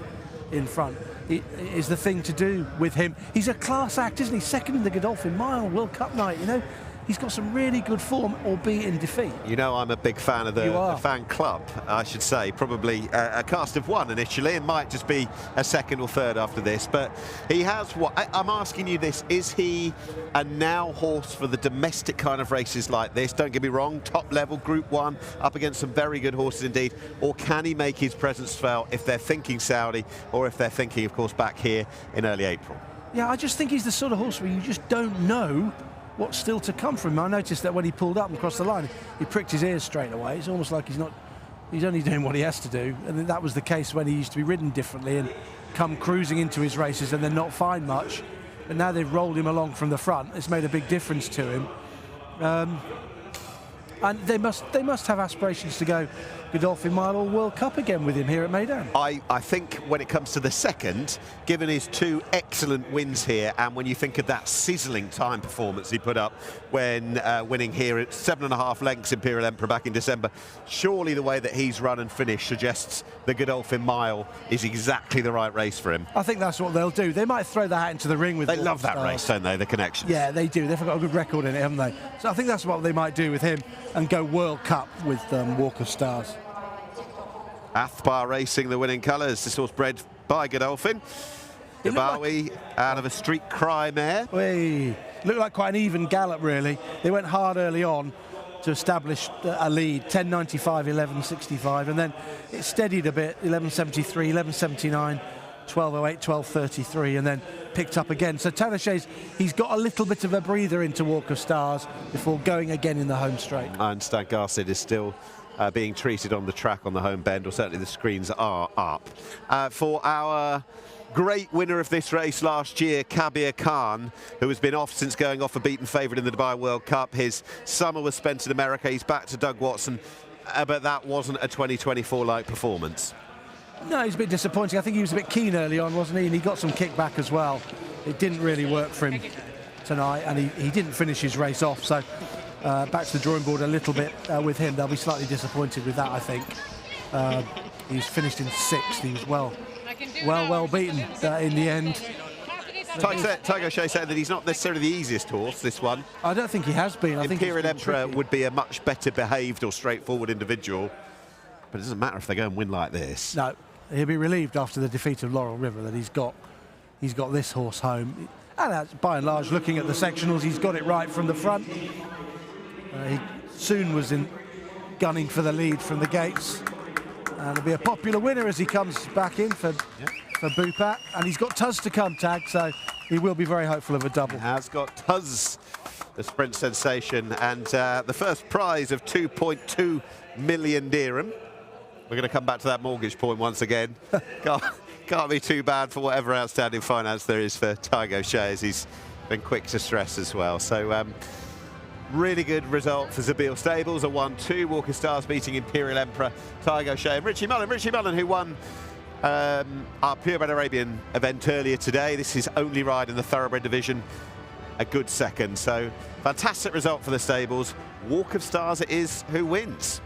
in front is the thing to do with him. He's a class act, isn't he? Second in the Godolphin Mile, World Cup night, you know. He's got some really good form, albeit in defeat. You know, I'm a big fan of the fan club, I should say. Probably a cast of one initially, and might just be a second or third after this. But he has what? I'm asking you this, is he a now horse for the domestic kind of races like this? Don't get me wrong, top level, Group 1, up against some very good horses indeed. Or can he make his presence felt if they're thinking Saudi, or if they're thinking, of course, back here in early April? Yeah, I just think he's the sort of horse where you just don't know what's still to come from him. I noticed that when he pulled up and crossed the line, he pricked his ears straight away. It's almost like he's only doing what he has to do. And that was the case when he used to be ridden differently and come cruising into his races and then not find much. But now they've rolled him along from the front. It's made a big difference to him. And they must have aspirations to go Godolphin Mile or World Cup again with him here at Meydan. I think when it comes to the second, given his 2 excellent wins here, and when you think of that sizzling time performance he put up when winning here at 7.5 lengths Imperial Emperor back in December, surely the way that he's run and finished suggests the Godolphin Mile is exactly the right race for him. I think that's what they'll do. They might throw that hat into the ring with. They love that race, don't they? The connections. Yeah, they do. They've got a good record in it, haven't they? So I think that's what they might do with him and go World Cup with Walk of Stars. Athbar Racing, the winning colours. This horse bred by Godolphin. Dabawi out of a Street Cry mare. Looked like quite an even gallop, really. They went hard early on to establish a lead, 10.95, 11.65, and then it steadied a bit, 11.73, 11.79, 12.08, 12.33, and then picked up again. So Tanochet's, he's got a little bit of a breather into Walk of Stars before going again in the home straight. I understand Garcid is still being treated on the track on the home bend, or certainly the screens are up. For our great winner of this race last year, Kabir Khan, who has been off since going off a beaten favourite in the Dubai World Cup. His summer was spent in America. He's back to Doug Watson, but that wasn't a 2024-like performance. No, he's a bit disappointing. I think he was a bit keen early on, wasn't he? And he got some kickback as well. It didn't really work for him tonight, and he didn't finish his race off. So back to the drawing board a little bit with him. They'll be slightly disappointed with that, I think. He's finished in 6th. He was well beaten in the end. Tiger O'Shea said that he's not necessarily the easiest horse, this one. I don't think he has been. I think Imperial Emperor would be a much better behaved or straightforward individual, but it doesn't matter if they go and win like this. No, he'll be relieved after the defeat of Laurel River that he's got this horse home. And that's, by and large, looking at the sectionals, he's got it right from the front. He soon was gunning for the lead from the gates. And it'll be a popular winner as he comes back in for Bupat. And he's got Tuz to come, Tag, so he will be very hopeful of a double. He has got Tuz, the sprint sensation, and the first prize of 2.2 million dirham. We're going to come back to that mortgage point once again. Can't be too bad for whatever outstanding finance there is for Tiger O'Shea, as he's been quick to stress as well. So really good result for Zabeel Stables, a 1-2. Walk of Stars beating Imperial Emperor, Tiger O'Shea, and Richie Mullen, who won our Purebred Arabian event earlier today. This is his only ride in the Thoroughbred division. A good second, so fantastic result for the stables. Walk of Stars it is who wins.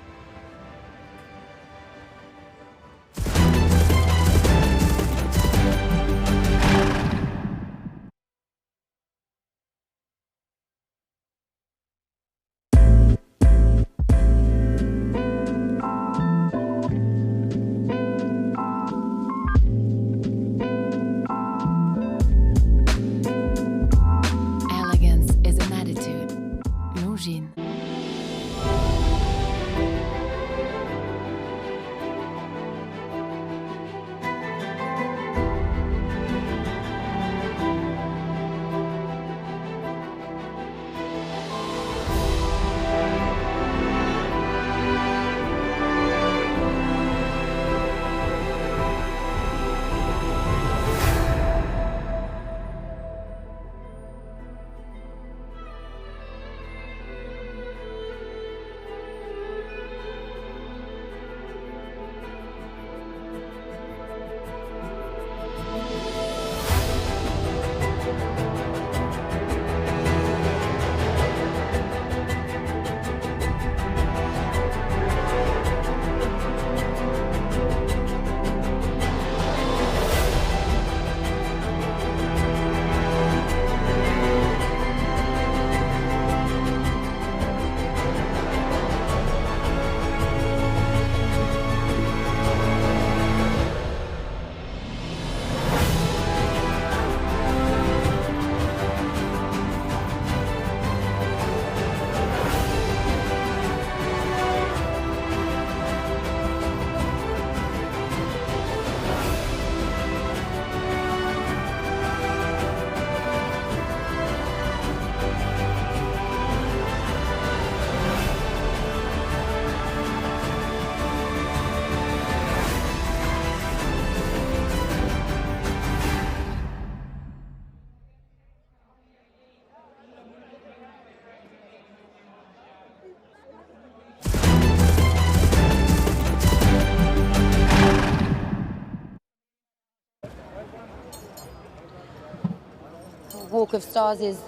Walk of Stars is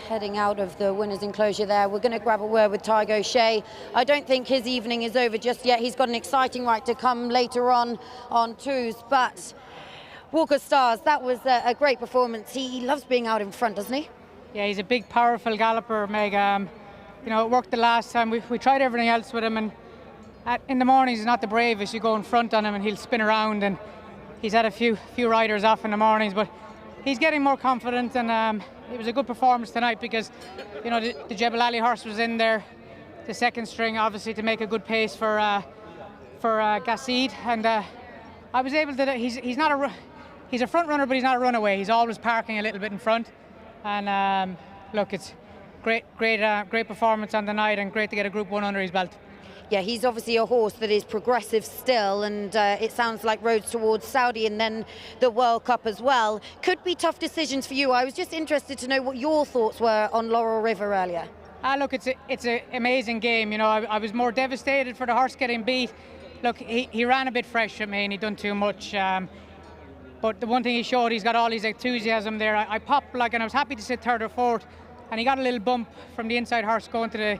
heading out of the winner's enclosure there. We're going to grab a word with Tygo Shea. I don't think his evening is over just yet. He's got an exciting ride to come later on twos, but Walk of Stars, that was a great performance. He loves being out in front, doesn't he? Yeah, he's a big, powerful galloper, Meg. You know, it worked the last time. We tried everything else with him, and in the mornings he's not the bravest. You go in front on him and he'll spin around, and he's had a few riders off in the mornings, but he's getting more confident, and it was a good performance tonight because, you know, the Jebel Ali horse was in there, the second string, obviously, to make a good pace for Gassid, and I was able to. He's a front runner, but he's not a runaway. He's always parking a little bit in front, and look, it's great performance on the night, and great to get a Group 1 under his belt. Yeah, he's obviously a horse that is progressive still, and it sounds like roads towards Saudi and then the World Cup as well. Could be tough decisions for you. I was just interested to know what your thoughts were on Laurel River earlier. Look, it's an amazing game. You know, I was more devastated for the horse getting beat. Look, he ran a bit fresh at me and he done too much. But the one thing he showed, he's got all his enthusiasm there. I popped, and I was happy to sit third or fourth, and he got a little bump from the inside horse going to the,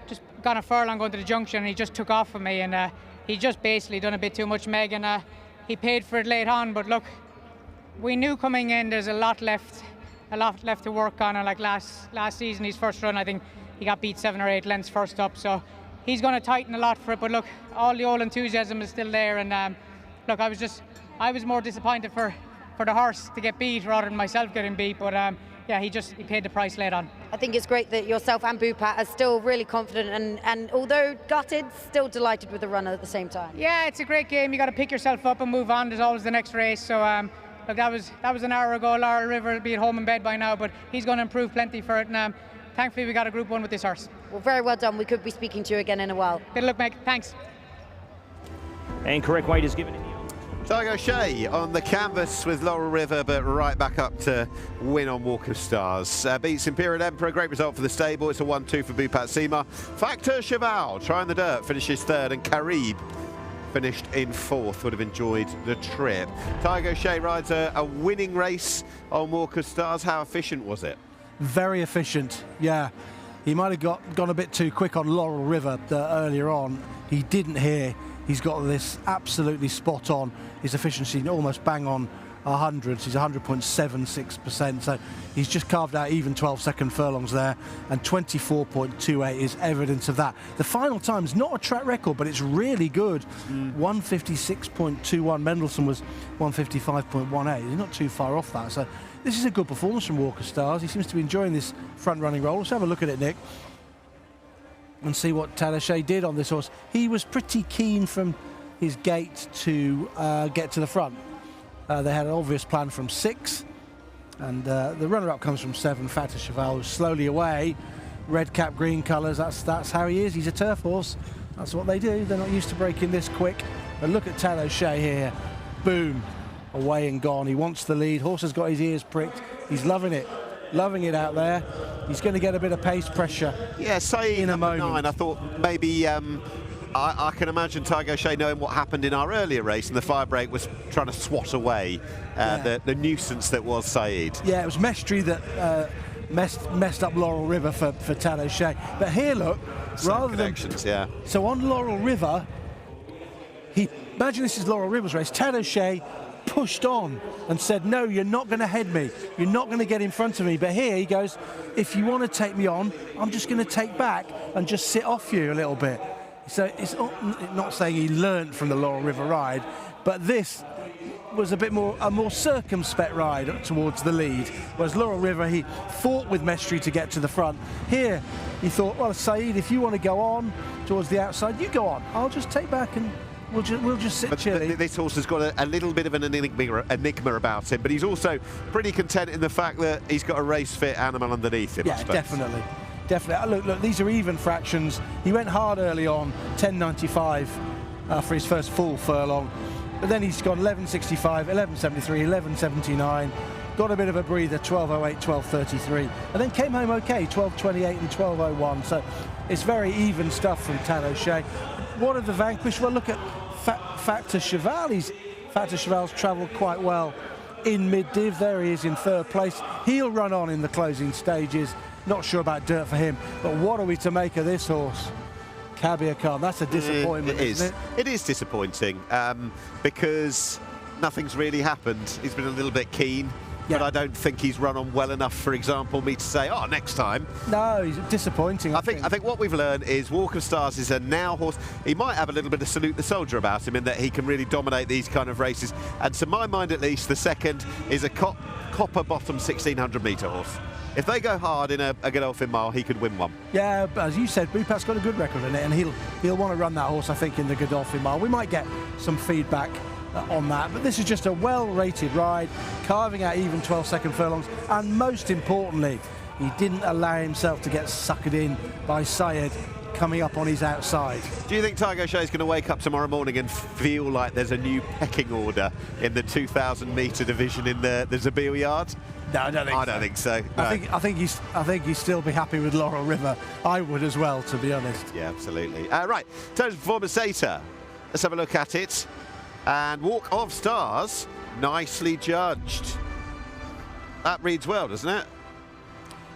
just gone a furlong going to the junction, and he just took off with me, and he just basically done a bit too much, Meg, and he paid for it late on. But look, we knew coming in there's a lot left to work on, and like last season, his first run, I think he got beat 7 or 8 lengths first up, so he's going to tighten a lot for it. But look, all the old enthusiasm is still there, and look, I was more disappointed for the horse to get beat rather than myself getting beat, but yeah, he paid the price late on. I think it's great that yourself and Bupat are still really confident, and although gutted, still delighted with the runner at the same time. Yeah, it's a great game. You got to pick yourself up and move on. There's always the next race. So look, that was an hour ago. Laurel River will be at home in bed by now, but he's going to improve plenty for it, and thankfully we got a Group 1 with this horse. Well, very well done. We could be speaking to you again in a while. Good luck, Meg. Thanks. And correct weight is given. Tygo Shea on the canvas with Laurel River, but right back up to win on Walk of Stars. Beats Imperial Emperor, great result for the stable. It's a 1-2 for Bupat Sima. Factor Cheval, trying the dirt, finishes third, and Carib finished in fourth, would have enjoyed the trip. Tygo Shea rides a winning race on Walk of Stars. How efficient was it? Very efficient, yeah. He might have gone a bit too quick on Laurel River earlier on. He didn't hear. He's got this absolutely spot on. His efficiency almost bang on 100. He's 100.76%. So he's just carved out even 12-second furlongs there, and 24.28 is evidence of that. The final time's not a track record, but it's really good. 156.21. Mendelssohn was 155.18. He's not too far off that. So this is a good performance from Walk of Stars. He seems to be enjoying this front-running role. Let's have a look at it, Nick, and see what Tygo Shea did on this horse. He was pretty keen from his gate to get to the front. They had an obvious plan from 6, and the runner-up comes from 7, Factor Cheval, who's slowly away. Red cap, green colours, that's how he is. He's a turf horse. That's what they do. They're not used to breaking this quick. But look at Tygo Shea here. Boom, away and gone. He wants the lead. Horse has got his ears pricked. He's loving it out there. He's going to get a bit of pace pressure. Yeah, Saeed in a moment. 9. I thought maybe I can imagine Tygo Shea knowing what happened in our earlier race, and the Firebreak was trying to swat away the nuisance that was Saeed. Yeah, it was Mestri that messed up Laurel River for Tygo Shea. But here, look, rather than so on Laurel River, imagine this is Laurel River's race. Tygo Shea pushed on and said, no, you're not going to head me, you're not going to get in front of me. But here he goes, if you want to take me on, I'm just going to take back and just sit off you a little bit. So it's not saying he learnt from the Laurel River ride, but this was a more circumspect ride towards the lead, whereas Laurel River, he fought with Mestri to get to the front. Here he thought, well, Saeed, if you want to go on towards the outside, you go on, I'll just take back and we'll just sit chilly. But this horse has got a little bit of an enigma about him, but he's also pretty content in the fact that he's got a race-fit animal underneath him. Yeah, definitely. Look, these are even fractions. He went hard early on, 10.95 for his first full furlong, but then he's gone 11.65, 11.73, 11.79, got a bit of a breather, 12.08, 12.33, and then came home okay, 12.28 and 12.01. So it's very even stuff from Tygo Shea. What are the vanquished? Well, look at Factor Cheval. Factor Cheval's travelled quite well in mid-div. There he is in third place. He'll run on in the closing stages. Not sure about dirt for him, but what are we to make of this horse? Kabir Khan, that's a disappointment, isn't it? It is disappointing because nothing's really happened. He's been a little bit keen, but I don't think he's run on well enough, for example, me to say, oh, next time. No, he's disappointing. I think what we've learned is Walk of Stars is a now horse. He might have a little bit of Salute the Soldier about him in that he can really dominate these kind of races. And to my mind, at least, the second is a copper bottom 1600 metre horse. If they go hard in a Godolphin Mile, he could win one. Yeah, but as you said, Bupat's got a good record in it, and he'll want to run that horse, I think, in the Godolphin Mile. We might get some feedback on that, but this is just a well-rated ride, carving out even 12-second furlongs, and most importantly, he didn't allow himself to get suckered in by Syed coming up on his outside. Do you think Tiger O'Shea is going to wake up tomorrow morning and feel like there's a new pecking order in the 2,000 metre division in the Zabeel Yard? No, I don't think so. No. I think he'd still be happy with Laurel River. I would as well, to be honest. Yeah, absolutely. Right, in terms of performance data, let's have a look at it. And Walk of Stars, nicely judged. That reads well, doesn't it?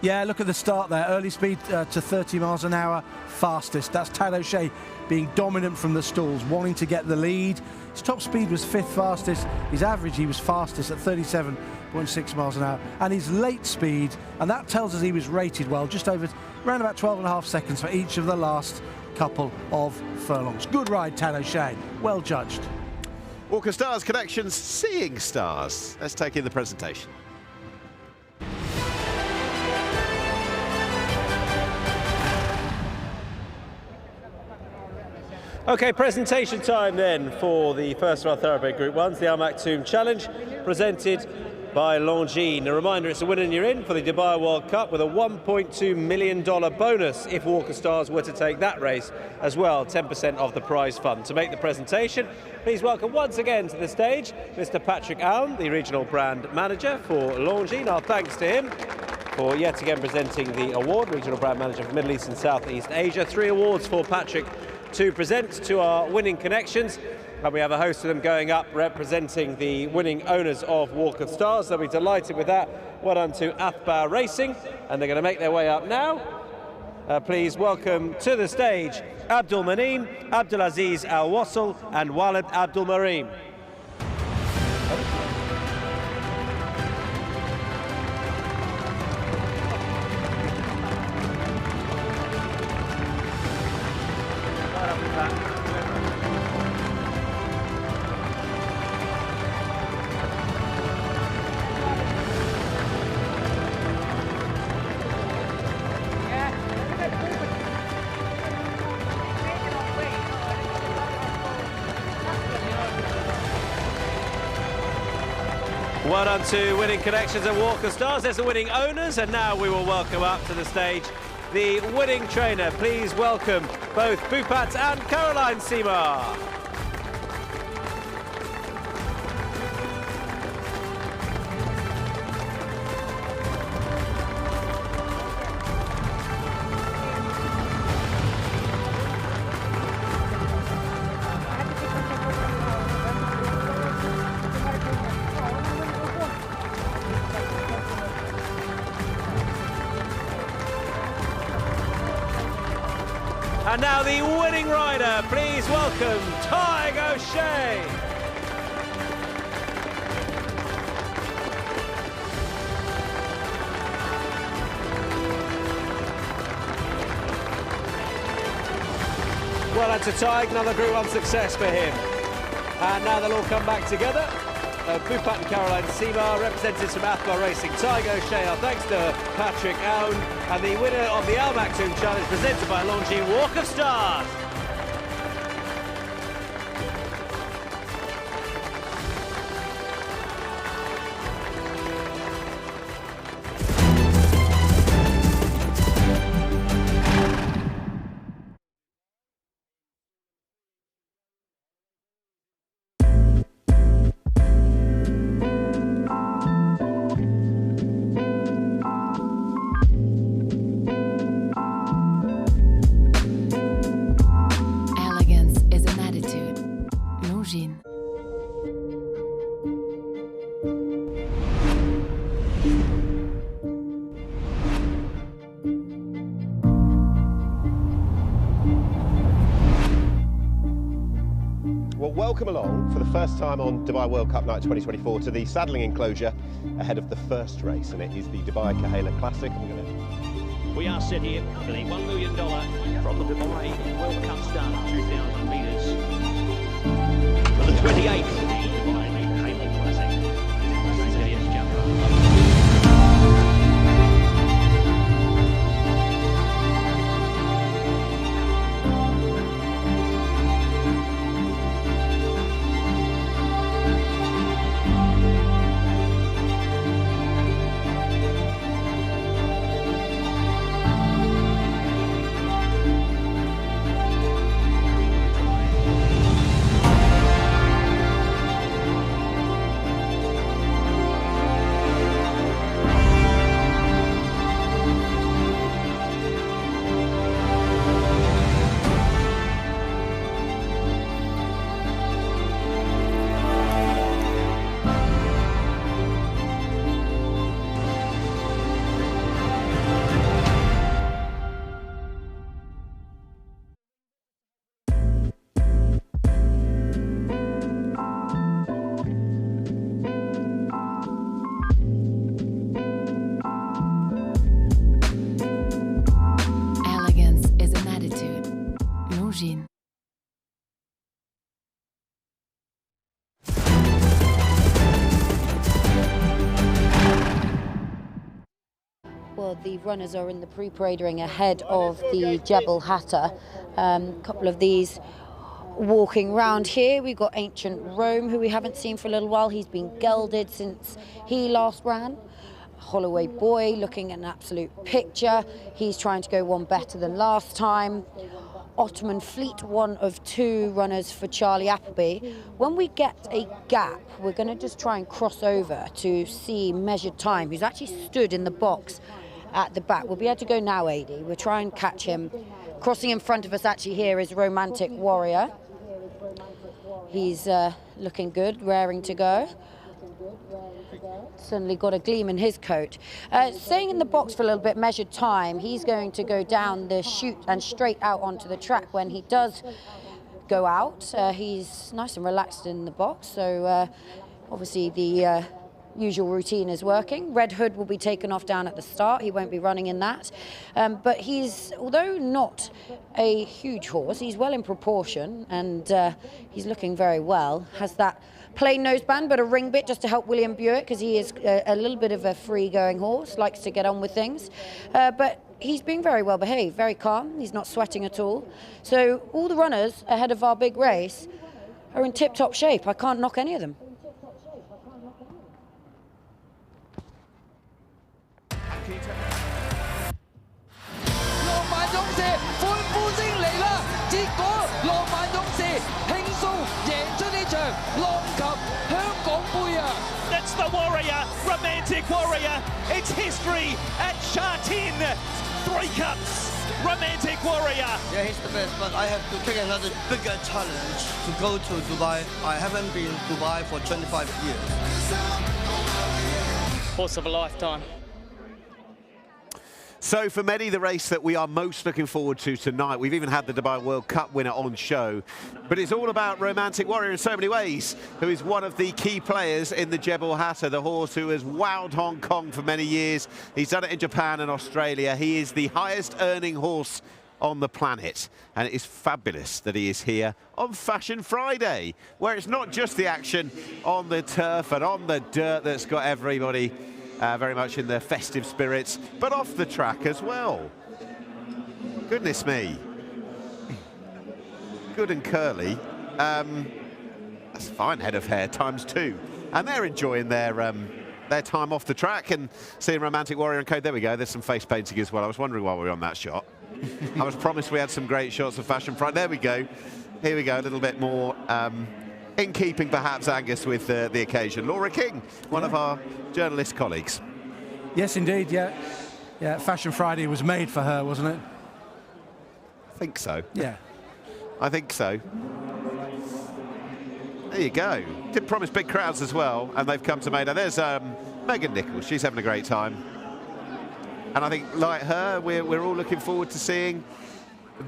Yeah, look at the start there. Early speed to 30 miles an hour, fastest. That's Tad O'Shea being dominant from the stalls, wanting to get the lead. His top speed was 5th fastest. His average, he was fastest at 37.6 miles an hour. And his late speed, and that tells us he was rated well, just over around about 12.5 seconds for each of the last couple of furlongs. Good ride, Tad O'Shea. Well judged. Walk of Stars Connections, Seeing Stars. Let's take in the presentation. Okay, presentation time then for the first of our Thoroughbred Group 1s, the Al Maktoum Challenge, presented by Longines. A reminder, it's a win and you're in for the Dubai World Cup with a $1.2 million bonus if Walk of Stars were to take that race as well, 10% of the prize fund. To make the presentation, please welcome once again to the stage Mr. Patrick Allen, the Regional Brand Manager for Longines. Our thanks to him for yet again presenting the award, Regional Brand Manager for Middle East and South East Asia. 3 awards for Patrick to present to our winning connections, and we have a host of them going up representing the winning owners of Walk of Stars. They'll be delighted with that. Well done to Athbar Racing, and they're going to make their way up now. Please welcome to the stage Abdul Manin, Abdulaziz Al Wassel and Walid Abdul Marim. Well done to winning connections at Walk of Stars. There's the winning owners, and now we will welcome up to the stage the winning trainer. Please welcome both Bupat and Caroline Seamar. And now the winning rider, please welcome Tiger O'Shea. Well, that's a Tig, another Group 1 success for him. And now they'll all come back together. Bupat and Caroline Seamar, representatives from Athbar Racing, Tiger O'Shea. Our thanks to Patrick Allen, and the winner of the Al Maktoum Challenge presented by Longines, Walk of Stars. welcome along for the first time on Dubai World Cup Night 2024 to the saddling enclosure ahead of the first race, and it is the Dubai Khail Classic. We are set here for the $1 million from the Dubai World Cup start, 2,000 metres. For the 28th, the Dubai Khail Classic. This is Jebel Hatta. Well, the runners are in the pre-parading ahead of the Jebel Hatta. A couple of these walking round here. We've got Ancient Rome, who we haven't seen for a little while. He's been gelded since he last ran. Holloway Boy looking at an absolute picture. He's trying to go one better than last time. Ottoman Fleet, one of two runners for Charlie Appleby. When we get a gap, we're going to just try and cross over to see Measured Time, who's actually stood in the box at the back. We'll be able to go now, AD. We'll try and catch him. Crossing in front of us actually here is Romantic Warrior. He's looking good, raring to go. Certainly got a gleam in his coat. Staying in the box for a little bit, Measured Time. He's going to go down the chute and straight out onto the track. When he does go out, he's nice and relaxed in the box. So obviously the usual routine is working. Red Hood will be taken off down at the start. He won't be running in that. But he's, although not a huge horse, he's well in proportion, and he's looking very well. Has that plain noseband, but a ring bit just to help William Buick, because he is a little bit of a free-going horse, likes to get on with things. But he's being very well behaved, very calm. He's not sweating at all. So all the runners ahead of our big race are in tip-top shape. I can't knock any of them. That's the Warrior, Romantic Warrior. It's history at Shartin. 3 cups, Romantic Warrior. Yeah, he's the best, but I have to take another bigger challenge to go to Dubai. I haven't been to Dubai for 25 years. Horse of a lifetime. So for many, the race that we are most looking forward to tonight, we've even had the Dubai World Cup winner on show, but it's all about Romantic Warrior in so many ways, who is one of the key players in the Jebel Hatta, the horse who has wowed Hong Kong for many years. He's done it in Japan and Australia. He is the highest earning horse on the planet, and it is fabulous that he is here on Fashion Friday, where it's not just the action on the turf and on the dirt that's got everybody very much in their festive spirits, but off the track as well. Goodness me. Good and curly. That's a fine head of hair, ×2. And they're enjoying their time off the track and seeing Romantic Warrior and Co. There we go, there's some face painting as well. I was wondering why we were on that shot. I was promised we had some great shots of Fashion Friday. There we go. Here we go, a little bit more in keeping, perhaps, Angus, with the occasion. Laura King, one of our journalist colleagues. Yes, indeed, yeah. Yeah, Fashion Friday was made for her, wasn't it? I think so. Yeah. I think so. There you go. Did promise big crowds as well, and they've come to Meydan. There's Megan Nichols. She's having a great time. And I think, like her, we're all looking forward to seeing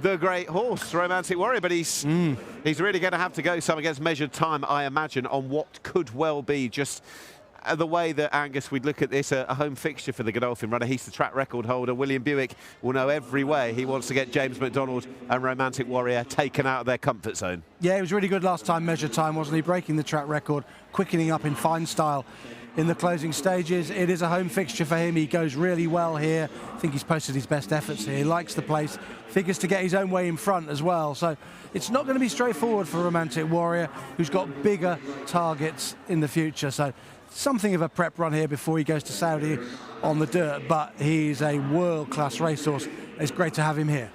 the great horse, Romantic Warrior, but he's really going to have to go some against Measured Time, I imagine, on what could well be just the way that, Angus, we'd look at this, a home fixture for the Godolphin runner. He's the track record holder. William Buick will know every way he wants to get James McDonald and Romantic Warrior taken out of their comfort zone. Yeah, he was really good last time, Measured Time, wasn't he? Breaking the track record, quickening up in fine style in the closing stages. It is a home fixture for him. He goes really well here. I think he's posted his best efforts here. He likes the place, figures to get his own way in front as well. So it's not going to be straightforward for Romantic Warrior, who's got bigger targets in the future. So something of a prep run here before he goes to Saudi on the dirt, but he's a world-class racehorse. It's great to have him here.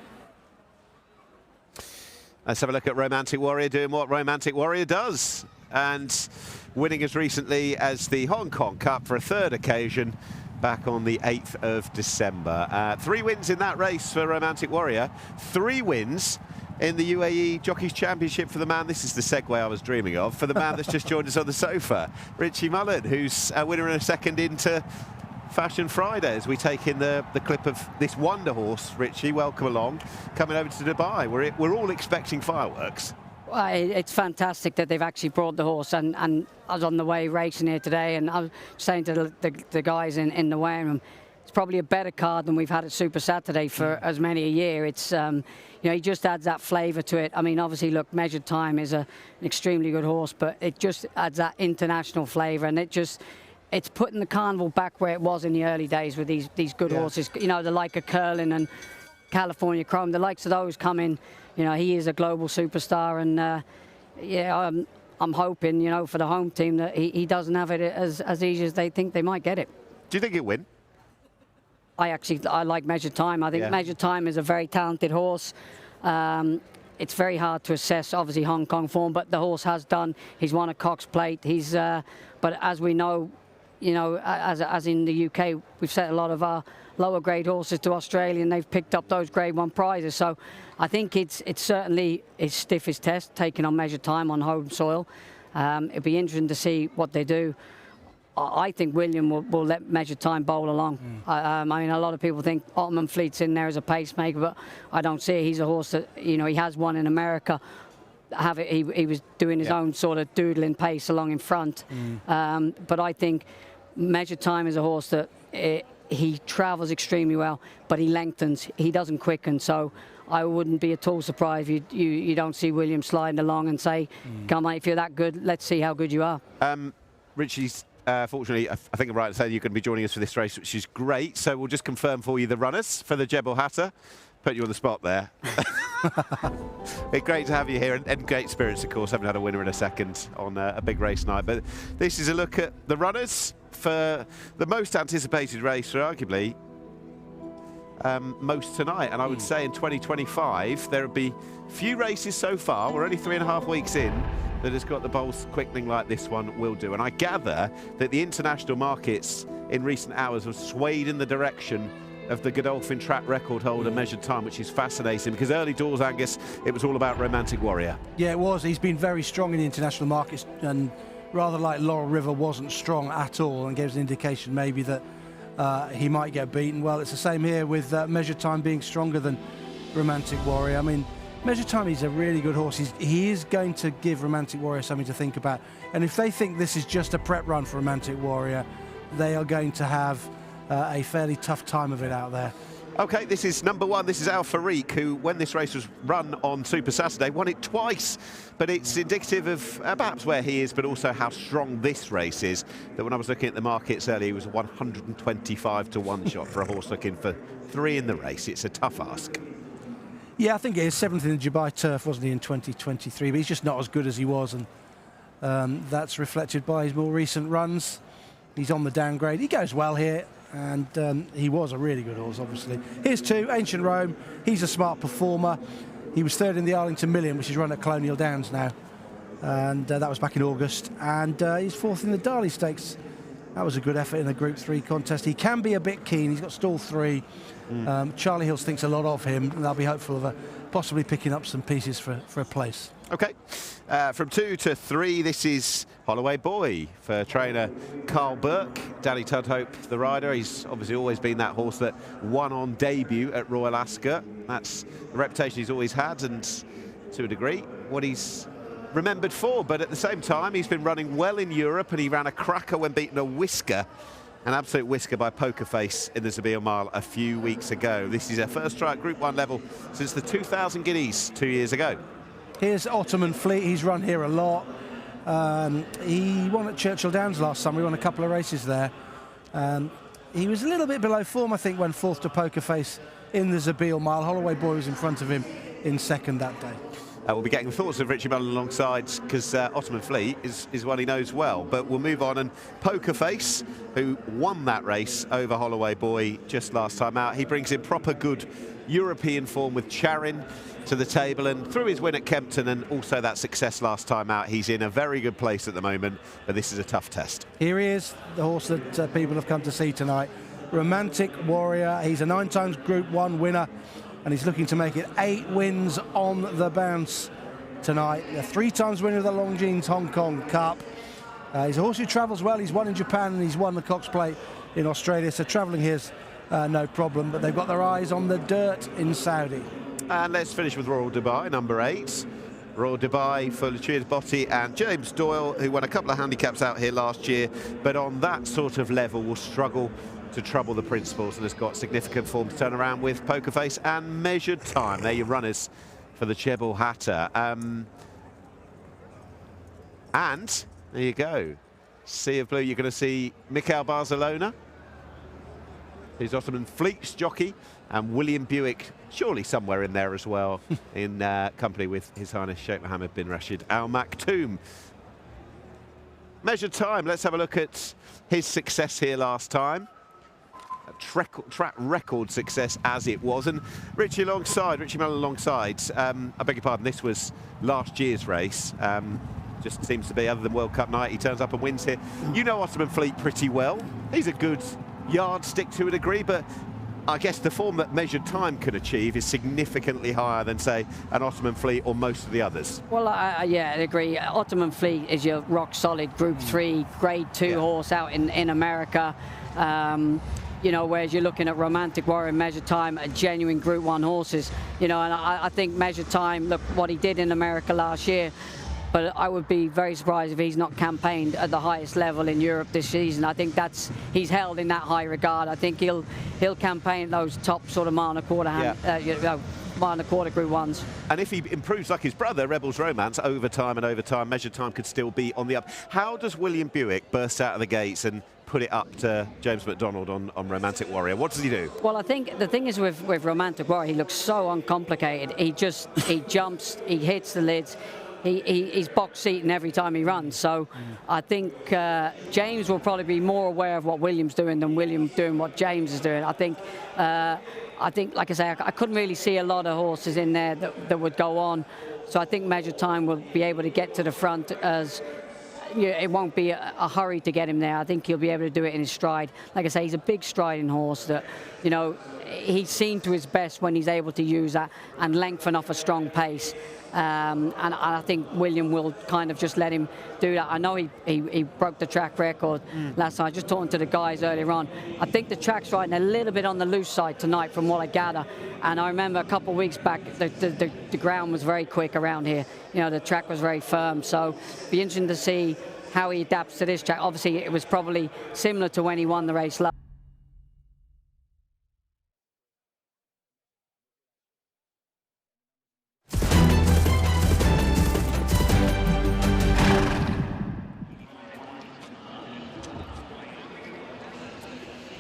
Let's have a look at Romantic Warrior doing what Romantic Warrior does, and winning as recently as the Hong Kong Cup for a third occasion back on the 8th of December. 3 wins in that race for Romantic Warrior, 3 wins in the UAE Jockeys Championship for the man, this is the segue I was dreaming of, for the man that's just joined us on the sofa, Richie Mullen, who's a winner and a second into Fashion Friday, as we take in the clip of this wonder horse. Richie, welcome along, coming over to Dubai. We're all expecting fireworks. Well, it's fantastic that they've actually brought the horse, and I was on the way racing here today, and I was saying to the guys in the weighing room, it's probably a better card than we've had at Super Saturday for as many a year. It's you know, he just adds that flavour to it. I mean, obviously, look, Measured Time is an extremely good horse, but it just adds that international flavour, and it's putting the Carnival back where it was in the early days with these good horses. You know, the like of Curlin and California Chrome, the likes of those come in. You know, he is a global superstar, and yeah, I'm hoping, you know, for the home team that he doesn't have it as easy as they think they might get it. Do you think he'll win? I like Measured Time. I think Measured Time is a very talented horse. It's very hard to assess, obviously, Hong Kong form, but the horse has done. He's won a Cox Plate. But as we know, you know, as in the UK, we've sent a lot of our lower grade horses to Australia, and they've picked up those Grade 1 prizes. So I think it's certainly his stiffest test, taking on Measured Time on home soil. It'll be interesting to see what they do. I think William will let Measured Time bowl along. I mean, a lot of people think Ottoman Fleet's in there as a pacemaker, but I don't see it. He's a horse that, you know, he has won in America. He was doing his own sort of doodling pace along in front. But I think Measured Time is a horse that he travels extremely well, but he lengthens. He doesn't quicken. So I wouldn't be at all surprised if you don't see William sliding along and say, come on, if you're that good, let's see how good you are. Richie's fortunately, I think I'm right to say you're going to be joining us for this race, which is great. So we'll just confirm for you the runners for the Jebel Hatta. Put you on the spot there. It's great to have you here, and great spirits, of course. Haven't had a winner in a second on a big race night. But this is a look at the runners for the most anticipated race, for arguably most tonight. And I would say in 2025, there will be few races so far. We're only 3.5 weeks in, that has got the bowls quickening like this one will do. And I gather that the international markets in recent hours have swayed in the direction of the Godolphin track record holder Measured Time, which is fascinating, because early doors, Angus, it was all about Romantic Warrior. Yeah, it was. He's been very strong in the international markets, and rather like Laurel River wasn't strong at all, and gives an indication maybe that he might get beaten. Well, it's the same here with Measured Time being stronger than Romantic Warrior. I mean, Measured Time, he's a really good horse. He is going to give Romantic Warrior something to think about. And if they think this is just a prep run for Romantic Warrior, they are going to have a fairly tough time of it out there. Okay, this is number 1. This is Al Farik, who, when this race was run on Super Saturday, won it twice. But it's indicative of perhaps where he is, but also how strong this race is. That when I was looking at the markets earlier, he was a 125 to 1 shot for a horse looking for 3 in the race. It's a tough ask. Yeah, I think it is 7th in the Dubai Turf, wasn't he, in 2023, but he's just not as good as he was, and that's reflected by his more recent runs. He's on the downgrade. He goes well here, and he was a really good horse, obviously. Here's 2, Ancient Rome. He's a smart performer. He was 3rd in the Arlington Million, which is run at Colonial Downs now, and that was back in August, and he's 4th in the Darley Stakes. That was a good effort in a Group 3 contest. He can be a bit keen. He's got stall 3. Charlie Hills thinks a lot of him, and they'll be hopeful of possibly picking up some pieces for a place. Okay, from 2 to 3, this is Holloway Boy for trainer Carl Burke. Danny Tudhope, the rider. He's obviously always been that horse that won on debut at Royal Ascot. That's the reputation he's always had, and to a degree, what he's remembered for. But at the same time, he's been running well in Europe, and he ran a cracker when beating a whisker, an absolute whisker by Poker Face in the Jebel Mile a few weeks ago. This is our first try at Group 1 level since the 2000 Guineas 2 years ago. Here's Ottoman Fleet. He's run here a lot. He won at Churchill Downs last summer. He won a couple of races there. He was a little bit below form, I think, when fourth to Poker Face in the Jebel Mile. Holloway Boy was in front of him in second that day. We'll be getting thoughts of Richie Mullen alongside, because Ottoman Fleet is one he knows well. But we'll move on, and Poker Face, who won that race over Holloway Boy just last time out, he brings in proper good European form with Charin to the table, and through his win at Kempton and also that success last time out, he's in a very good place at the moment, but this is a tough test. Here he is, the horse that people have come to see tonight. Romantic Warrior. He's a 9 times Group 1 winner, and he's looking to make it 8 wins on the bounce tonight. A 3 times winner of the Longines Hong Kong Cup. He's a horse who travels well. He's won in Japan and he's won the Cox Plate in Australia, so travelling here's no problem, but they've got their eyes on the dirt in Saudi. And let's finish with Royal Dubai, number 8. Royal Dubai for Lucius Botti and James Doyle, who won a couple of handicaps out here last year, but on that sort of level will struggle to trouble the principals, and has got significant form to turn around with Poker Face and Measured Time. They're your runners for the Jebel Hatta. And there you go. Sea of Blue, you're going to see Mikel Barcelona, who's Ottoman Fleet's jockey, and William Buick, surely somewhere in there as well, in company with His Highness Sheikh Mohammed bin Rashid Al Maktoum. Measured Time, let's have a look at his success here last time. A track record success as it was, and Richie Mullen alongside. I beg your pardon, this was last year's race. Just seems to be, other than World Cup night, he turns up and wins here. You know Ottoman Fleet pretty well. He's a good yardstick to a degree, but I guess the form that Measured Time can achieve is significantly higher than, say, an Ottoman Fleet or most of the others. Well, yeah, I agree. Ottoman Fleet is your rock-solid Group 3, Grade 2 horse out in America. You know, whereas you're looking at Romantic Warrior and Measured Time, genuine Group 1 horses. You know, and I think Measured Time, look what he did in America last year, but I would be very surprised if he's not campaigned at the highest level in Europe this season. I think he's held in that high regard. I think he'll campaign those top sort of mile and a quarter mile and a quarter Group 1s. And if he improves like his brother, Rebels Romance, over time, Measured Time could still be on the up. How does William Buick burst out of the gates and put it up to James McDonald on Romantic Warrior? What does he do? Well, I think the thing is with Romantic Warrior, he looks so uncomplicated. He jumps, he hits the lids. He's box seating every time he runs. So I think James will probably be more aware of what William's doing than William doing what James is doing. I think, like I say, I couldn't really see a lot of horses in there that would go on. So I think Measured Time will be able to get to the front as it won't be a hurry to get him there. I think he'll be able to do it in his stride. Like I say, he's a big striding horse that, you know, he's seen to his best when he's able to use that and lengthen off a strong pace. And I think William will kind of just let him do that. I know he broke the track record last night. Just talking to the guys earlier on, I think the track's riding a little bit on the loose side tonight from what I gather. And I remember a couple of weeks back, the ground was very quick around here. You know, the track was very firm. So be interesting to see how he adapts to this track. Obviously, it was probably similar to when he won the race last.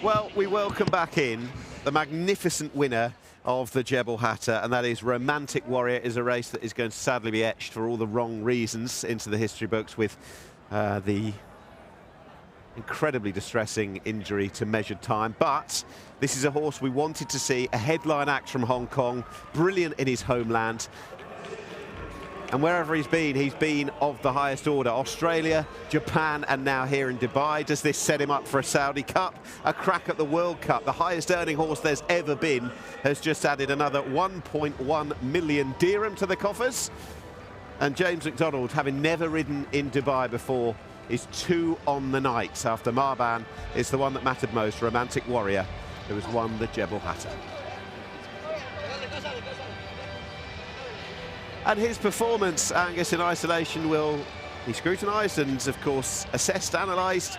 Well, we welcome back in the magnificent winner of the Jebel Hatta, and that is Romantic Warrior. Is a race that is going to sadly be etched for all the wrong reasons into the history books, with the incredibly distressing injury to Measured Time. But this is a horse we wanted to see, a headline act from Hong Kong, brilliant in his homeland. And wherever he's been of the highest order. Australia, Japan, and now here in Dubai. Does this set him up for a Saudi Cup? A crack at the World Cup? The highest earning horse there's ever been has just added another 1.1 million dirham to the coffers. And James McDonald, having never ridden in Dubai before, is 2 on the night after Meydan is the one that mattered most, Romantic Warrior, who has won the Jebel Hatta. And his performance, Angus, in isolation will be scrutinised and, of course, assessed, analysed.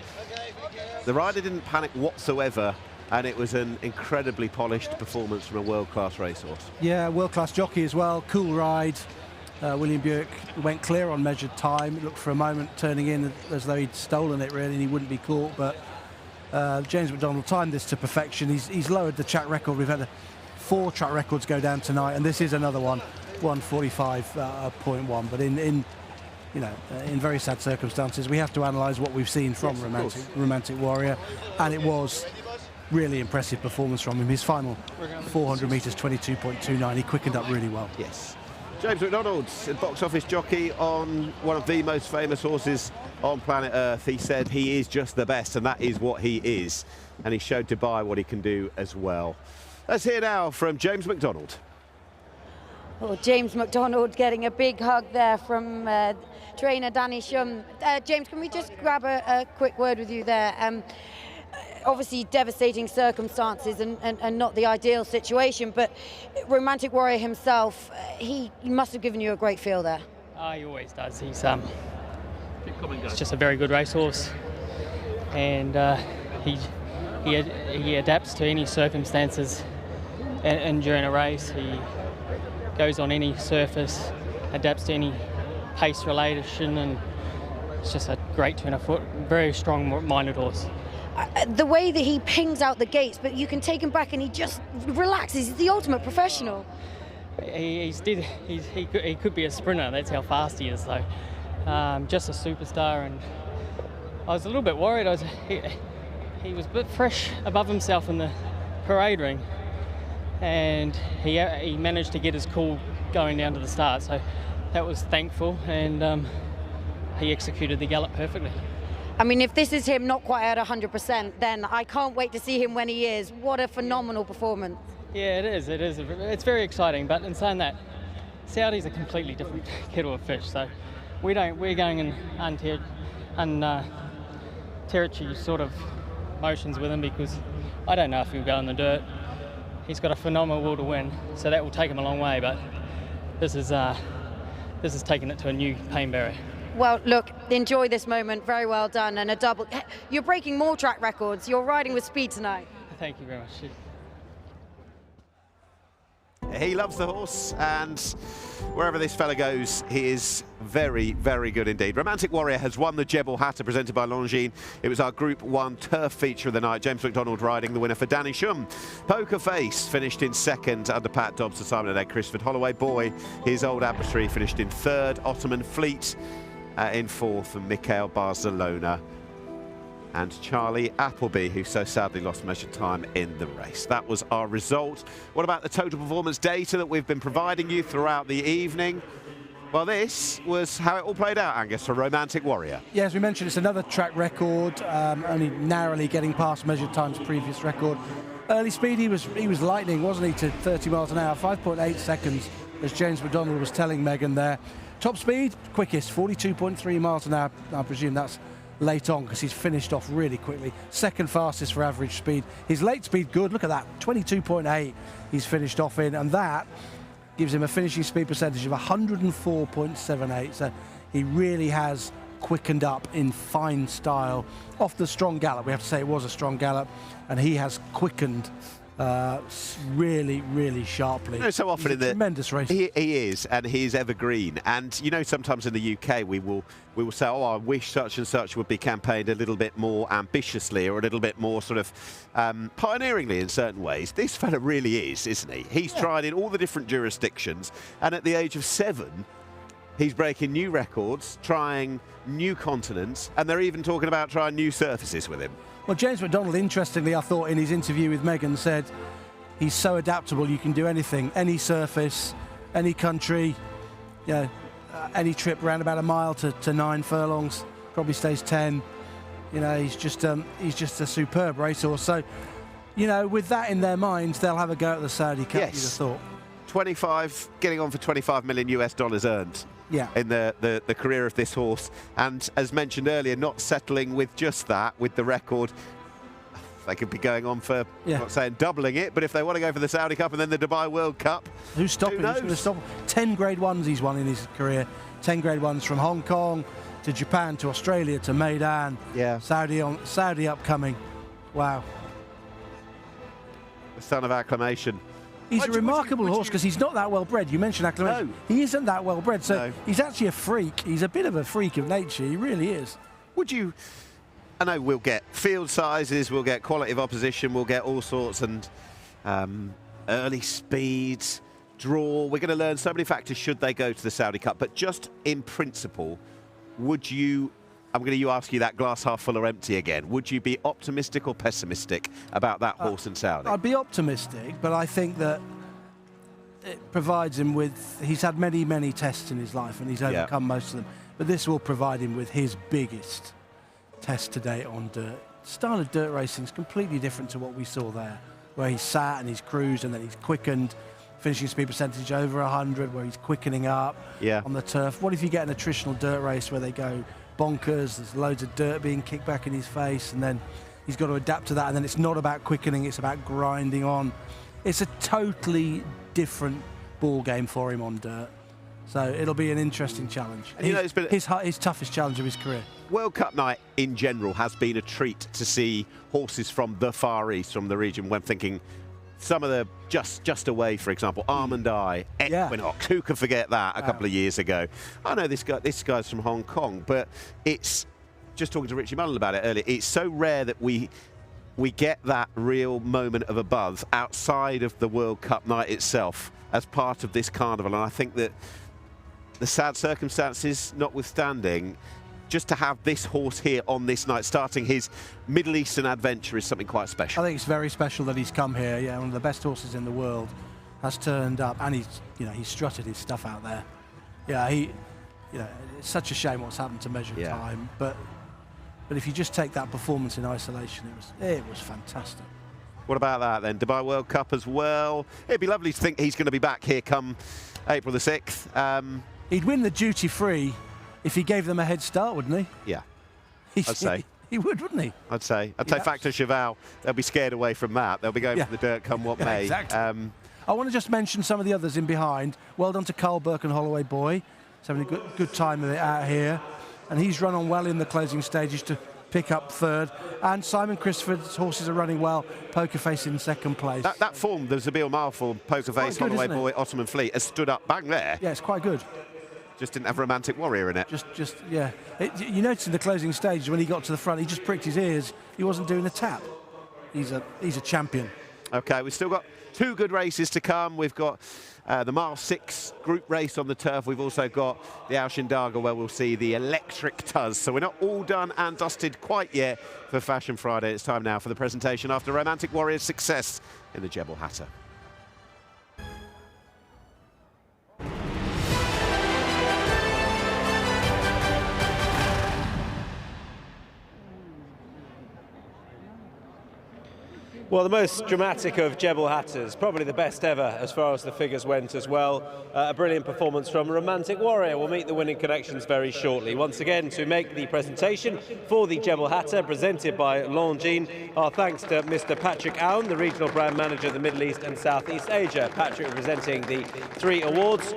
The rider didn't panic whatsoever, and it was an incredibly polished performance from a world-class racehorse. Yeah, world-class jockey as well, cool ride. William Buick went clear on measured time. It looked for a moment turning in as though he'd stolen it, really, and he wouldn't be caught. But James McDonald timed this to perfection. He's lowered the track record. We've had 4 track records go down tonight, and this is another one, 1:45.1. But in very sad circumstances, we have to analyse what we've seen from Romantic Warrior, and it was really impressive performance from him. His final 400 metres, 22.29. He quickened up really well. Yes. James McDonald, box office jockey on one of the most famous horses on planet Earth. He said he is just the best, and that is what he is. And he showed Dubai what he can do as well. Let's hear now from James McDonald. Oh, James McDonald getting a big hug there from trainer Danny Shum. James, can we just grab a quick word with you there? Obviously devastating circumstances and not the ideal situation, but Romantic Warrior himself, he must have given you a great feel there. He always does. He's just a very good racehorse, and he adapts to any circumstances and during a race. He goes on any surface, adapts to any pace relation, and it's just a great turn of foot. Very strong-minded horse. The way that he pings out the gates, but you can take him back and he just relaxes. He's the ultimate professional. He could be a sprinter. That's how fast he is, though. Just a superstar, and I was a little bit worried. He was a bit fresh above himself in the parade ring, and he managed to get his cool going down to the start. So that was thankful, and he executed the gallop perfectly. I mean, if this is him not quite at 100%, then I can't wait to see him when he is. What a phenomenal performance. Yeah, it is. It's very exciting, but in saying that, Saudi's a completely different kettle of fish. So we're going in territory sort of motions with him, because I don't know if he'll go in the dirt. He's got a phenomenal will to win, so that will take him a long way. But this is taking it to a new pain barrier. Well, look, enjoy this moment. Very well done, and a double. You're breaking more track records. You're riding with speed tonight. Thank you very much. He loves the horse, and wherever this fella goes, he is very, very good indeed. Romantic Warrior has won the Jebel Hatta, presented by Longines. It was our Group 1 turf feature of the night. James McDonald riding, the winner for Danny Shum. Poker Face finished in 2nd under Pat Dobbs to Simon and Christopher Holloway. Boy, his old adversary, finished in 3rd. Ottoman Fleet in 4th, and Mikhail Barcelona and Charlie Appleby, who so sadly lost measured time in the race. That was our result. What about the total performance data that we've been providing you throughout the evening? Well, this was how it all played out, Angus, for Romantic Warrior. Yeah, as we mentioned, it's another track record, only narrowly getting past measured time's previous record. Early speed, he was lightning, wasn't he, to 30 miles an hour, 5.8 seconds, as James McDonald was telling Megan there. Top speed, quickest, 42.3 miles an hour. I presume that's late on, because he's finished off really quickly. 2nd fastest for average speed. His late speed, good. Look at that, 22.8 he's finished off in, and that gives him a finishing speed percentage of 104.78. So he really has quickened up in fine style off the strong gallop. We have to say it was a strong gallop, and he has quickened really, really sharply. You know, so often in the tremendous race, he is, and he is evergreen. And you know, sometimes in the UK we will say, oh, I wish such and such would be campaigned a little bit more ambitiously, or a little bit more sort of pioneeringly in certain ways. This fella really is, isn't he? He's tried in all the different jurisdictions, and at the age of 7, he's breaking new records, trying new continents, and they're even talking about trying new surfaces with him. Well, James McDonald, interestingly, I thought in his interview with Megan, said he's so adaptable, you can do anything, any surface, any country, you know, any trip around about a mile to 9 furlongs, probably stays 10. You know, he's just a superb racehorse. So, you know, with that in their minds, they'll have a go at the Saudi Cup, you'd have thought. 25, getting on for $25 million US earned. in the career of this horse. And as mentioned earlier, not settling with just that, with the record. They could be going on for, I'm not saying doubling it, but if they want to go for the Saudi Cup and then the Dubai World Cup, who's stopping? Who's going to stop? 10 Grade 1s he's won in his career. 10 Grade 1s from Hong Kong to Japan to Australia to Meydan. Yeah. Saudi upcoming. Wow. The son of acclamation. He's a remarkable horse because he's not that well bred. You mentioned acclamation. No. He isn't that well bred, so he's actually a freak. He's a bit of a freak of nature. He really is. Would you... I know we'll get field sizes, we'll get quality of opposition, we'll get all sorts, and early speeds, draw. We're going to learn so many factors should they go to the Saudi Cup. But just in principle, would you, I'm going to ask you that glass half full or empty again, would you be optimistic or pessimistic about that horse in Saudi? I'd be optimistic, but I think that it provides him with, he's had many, many tests in his life and he's overcome most of them. But this will provide him with his biggest test to date on dirt. The style of dirt racing is completely different to what we saw there, where he's sat and he's cruised and then he's quickened, finishing speed percentage over 100, where he's quickening up on the turf. What if you get an attritional dirt race where they go bonkers, there's loads of dirt being kicked back in his face, and then he's got to adapt to that, and then it's not about quickening, it's about grinding on. It's a totally different ball game for him on dirt. So it'll be an interesting challenge. And it's been his toughest challenge of his career. World Cup night in general has been a treat to see horses from the Far East, from the region, when thinking some of the just away, for example, Almond Eye, Equinox, who could forget that a couple of years ago? I know this guy's from Hong Kong, but it's, just talking to Richie Mullen about it earlier, it's so rare that we get that real moment of a buzz outside of the World Cup night itself as part of this carnival. And I think that the sad circumstances notwithstanding, just to have this horse here on this night, starting his Middle Eastern adventure, is something quite special. I think it's very special that he's come here. Yeah, one of the best horses in the world has turned up, and he's strutted his stuff out there. Yeah, it's such a shame what's happened to measure time, but if you just take that performance in isolation, it was fantastic. What about that then? Dubai World Cup as well. It'd be lovely to think he's going to be back here come April the 6th. He'd win the duty free if he gave them a head start, wouldn't he? Yeah, I'd say. He would, wouldn't he? I'd say Factor Cheval, they'll be scared away from that. They'll be going for the dirt come what may. Exactly. I want to just mention some of the others in behind. Well done to Carl Burke and Holloway Boy. He's having a good time of it out here. And he's run on well in the closing stages to pick up third. And Simon Christopher's horses are running well. Poker Face in second place. That form, the Zabeel Mile form, Poker Face, Holloway Boy, Ottoman Fleet, has stood up bang there. Yeah, it's quite good. Just didn't have Romantic Warrior in it. You notice in the closing stage when he got to the front, he just pricked his ears. He wasn't doing a tap. He's a champion. Okay, we've still got 2 good races to come. We've got the Mile 6 group race on the turf. We've also got the Al Shindagha, where we'll see the Electric Tuz. So we're not all done and dusted quite yet for Fashion Friday. It's time now for the presentation after Romantic Warrior's success in the Jebel Hatta. Well, the most dramatic of Jebel Hattas, probably the best ever as far as the figures went as well. A brilliant performance from Romantic Warrior. We'll meet the winning connections very shortly. Once again, to make the presentation for the Jebel Hatta, presented by Longines, our thanks to Mr. Patrick Owen, the Regional Brand Manager of the Middle East and Southeast Asia. Patrick presenting the 3 awards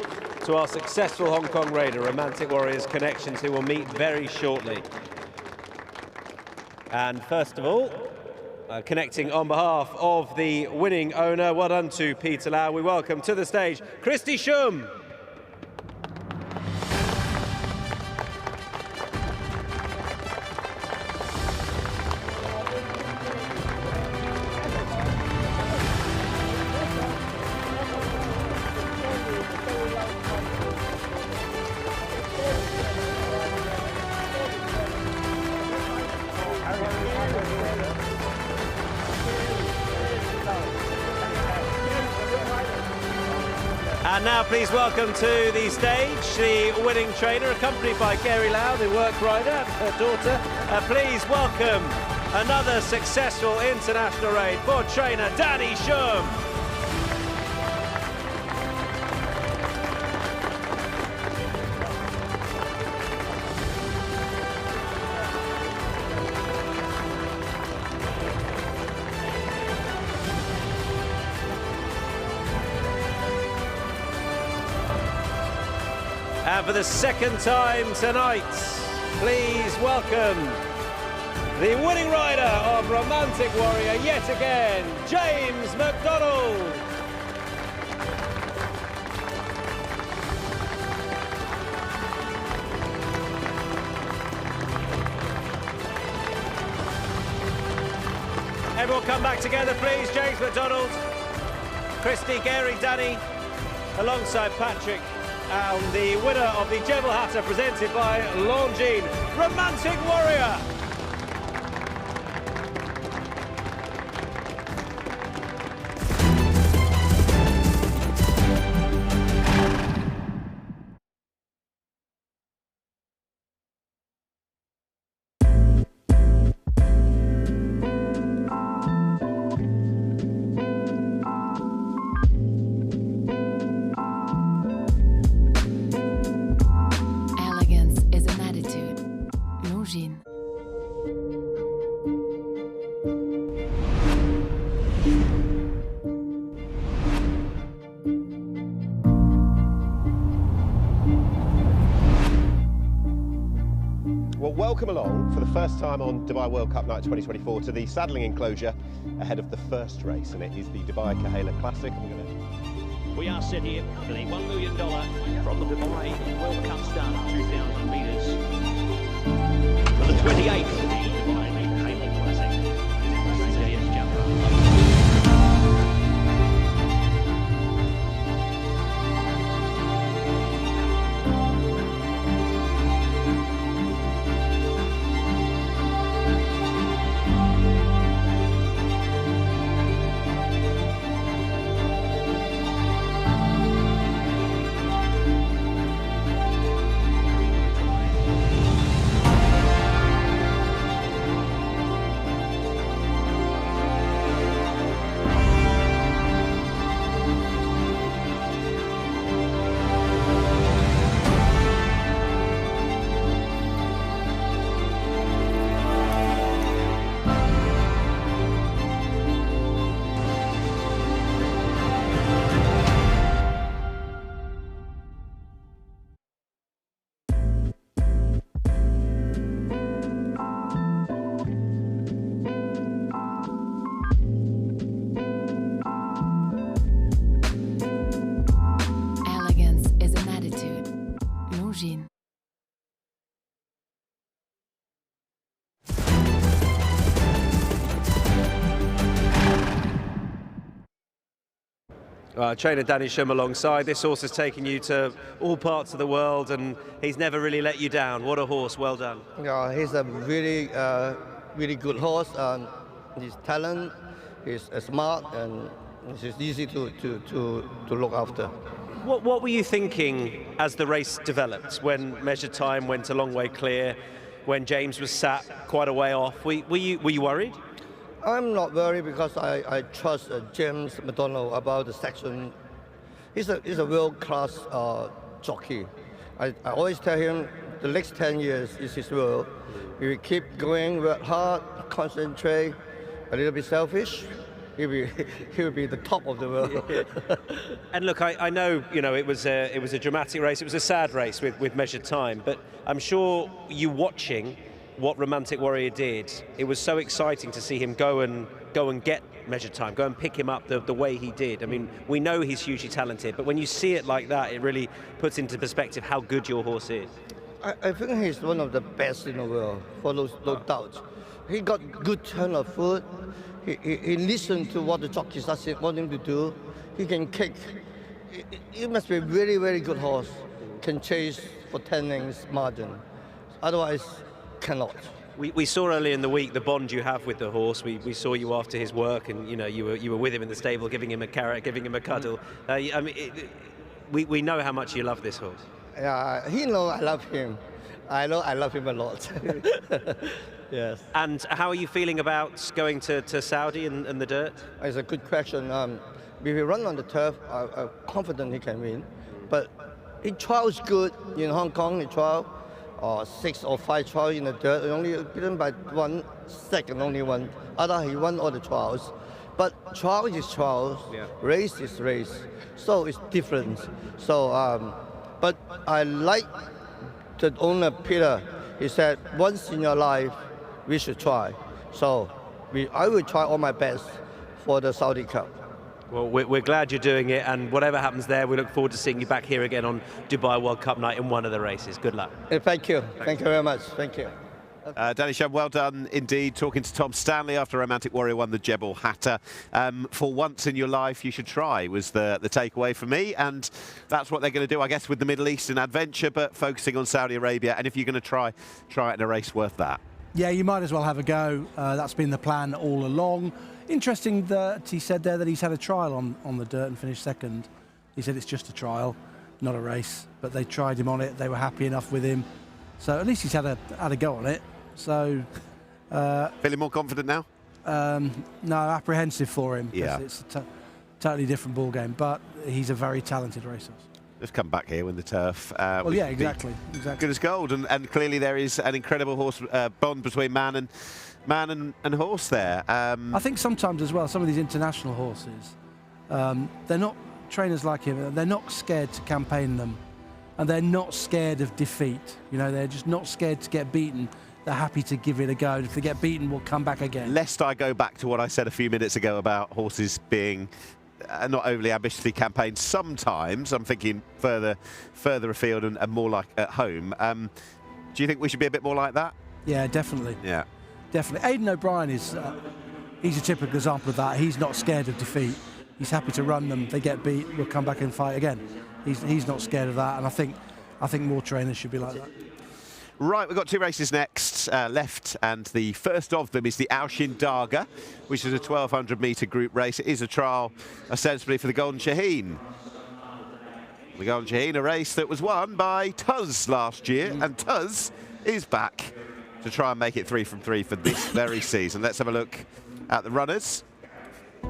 to our successful Hong Kong raider, Romantic Warrior's connections, who will meet very shortly. And first of all, connecting on behalf of the winning owner, well done to Peter Lau. We welcome to the stage Christy Schum. And now please welcome to the stage the winning trainer, accompanied by Gary Lau, the work rider, and her daughter. Please welcome another successful international raid for trainer Danny Schum. And for the second time tonight, please welcome the winning rider of Romantic Warrior yet again, James McDonald. Everyone come back together, please. James McDonald, Christy, Gary, Danny, alongside Patrick, and the winner of the Jebel Hatta presented by Longines, Romantic Warrior. Well, welcome along for the first time on Dubai World Cup Night 2024 to the saddling enclosure ahead of the first race, and it is the Dubai Khail Classic. We are set here for the $1 million from the Dubai World Cup start, 2,000 metres. For the 28th, the Dubai Khail Classic. Here's Jumper. Trainer Danny Shum alongside. This horse has taken you to all parts of the world and he's never really let you down. What a horse, well done. Yeah, he's a really, really good horse. His talent, he's smart, and it's easy to look after. What were you thinking as the race developed, when measured time went a long way clear, when James was sat quite a way off? Were you worried? I'm not worried because I trust James McDonald about the section. He's a world-class jockey. I always tell him the next 10 years is his world. If we keep going, work hard, concentrate, a little bit selfish, he will be the top of the world. And look, I know, it was a dramatic race. It was a sad race with measured time, but I'm sure you watching what Romantic Warrior did, it was so exciting to see him go and get measured time, go and pick him up the way he did. I mean, we know he's hugely talented, but when you see it like that, it really puts into perspective how good your horse is. I think he's one of the best in the world, for no doubt. He got good turn of foot. He listened to what the jockeys want him to do. He can kick. He must be a very, very good horse. Can chase for 10 lengths margin. Otherwise, cannot. We saw earlier in the week the bond you have with the horse. We saw you after his work, and you were with him in the stable, giving him a carrot, giving him a cuddle. We know how much you love this horse. Yeah, he knows I love him. I know I love him a lot. Yes. And how are you feeling about going to Saudi and the dirt? It's a good question. If he run on the turf, I'm confident he can win. But he trials good in Hong Kong. He trial 6 or 5 trials in the dirt, only beaten by 1 second, only one. Other he won all the trials. But trial is trials, race is race. So it's different. So But I like the owner, Peter. He said, once in your life, we should try. So I will try all my best for the Saudi Cup. Well, we're glad you're doing it, and whatever happens there, we look forward to seeing you back here again on Dubai World Cup night in one of the races. Good luck. Thank you. Thank you very much. Thank you. Danny Shum, well done indeed. Talking to Tom Stanley after Romantic Warrior won the Jebel Hatta. For once in your life, you should try, was the takeaway for me. And that's what they're going to do, I guess, with the Middle Eastern adventure, but focusing on Saudi Arabia. And if you're going to try it in a race worth that. Yeah, you might as well have a go. That's been the plan all along. Interesting that he said there that he's had a trial on the dirt and finished second. He said it's just a trial, not a race. But they tried him on it. They were happy enough with him. So at least he's had a go on it. So, feeling more confident now? No, apprehensive for him. Yeah, it's a totally different ball game. But he's a very talented racer. Just come back here, win the turf. Well, yeah, exactly. Good as gold, and clearly there is an incredible horse bond between man and horse there. I think sometimes as well, some of these international horses, they're not trainers like him. They're not scared to campaign them, and they're not scared of defeat. You know, they're just not scared to get beaten. They're happy to give it a go. If they get beaten, we'll come back again. Lest I go back to what I said a few minutes ago about horses being not overly ambitiously campaigned. Sometimes I'm thinking further afield and more like at home. Do you think we should be a bit more like that? Yeah, definitely. Yeah, definitely. Aidan O'Brien is he's a typical example of that. He's not scared of defeat. He's happy to run them. They get beat, we'll come back and fight again. He's not scared of that, and I think more trainers should be like that. Right, we've got two races next left, and the first of them is the Al Shindagha, which is a 1,200-metre group race. It is a trial, ostensibly, for the Golden Shaheen. The Golden Shaheen, a race that was won by Tuz last year, and Tuz is back to try and make it 3 from 3 for this very season. Let's have a look at the runners.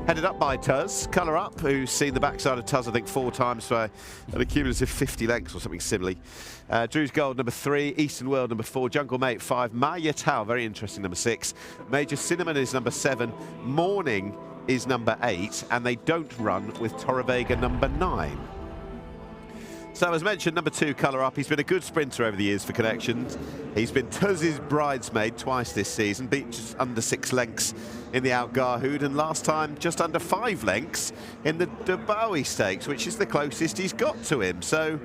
Headed up by Tuz, Colour Up, who's seen the backside of Tuz, I think, 4 times for an accumulative 50 lengths or something silly. Drew's Gold, number 3, Eastern World, number 4, Jungle Mate, 5, Maya Tao, very interesting, number 6, Major Cinnamon is number 7, Morning is number 8, and they don't run with Torrevega, number 9. So, as mentioned, number 2, Colour Up. He's been a good sprinter over the years for Connections. He's been Tuz's bridesmaid twice this season, beat just under 6 lengths in the Al Garhoud, and last time just under 5 lengths in the Dubai Stakes, which is the closest he's got to him. So,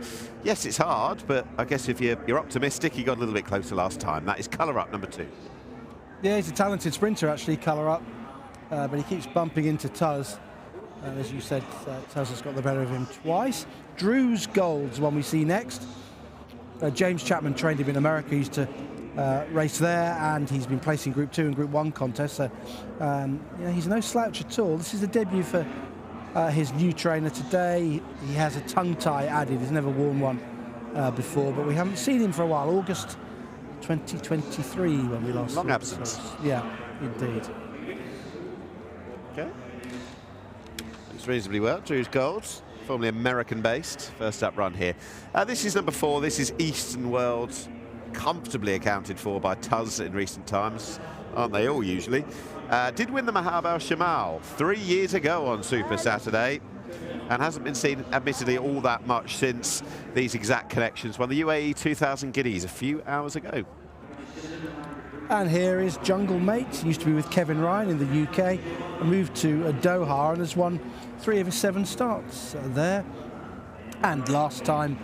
yes, it's hard, but I guess if you're optimistic, he got a little bit closer last time. That is Colour Up, number 2. Yeah, he's a talented sprinter, actually, Colour Up, but he keeps bumping into Tuz. And as you said, Tuz has got the better of him twice. Drew's Gold's one we see next. James Chapman trained him in America. He used to race there, and he's been placing Group 2 and Group 1 contests. So, he's no slouch at all. This is the debut for his new trainer today. He has a tongue tie added. He's never worn one before, but we haven't seen him for a while. August 2023 when we last. Long absence. Yeah, indeed. Okay. Reasonably well. Drew's Gold, formerly American-based, first up run here. This is number 4. This is Eastern World, comfortably accounted for by Tuz in recent times, aren't they all usually? Did win the Mahab Al Shamal 3 years ago on Super Saturday, and hasn't been seen, admittedly, all that much since these exact connections. Won the UAE 2,000 guineas a few hours ago. And here is Jungle Mate. He used to be with Kevin Ryan in the UK, moved to Doha and has won 3 of his 7 starts there. And last time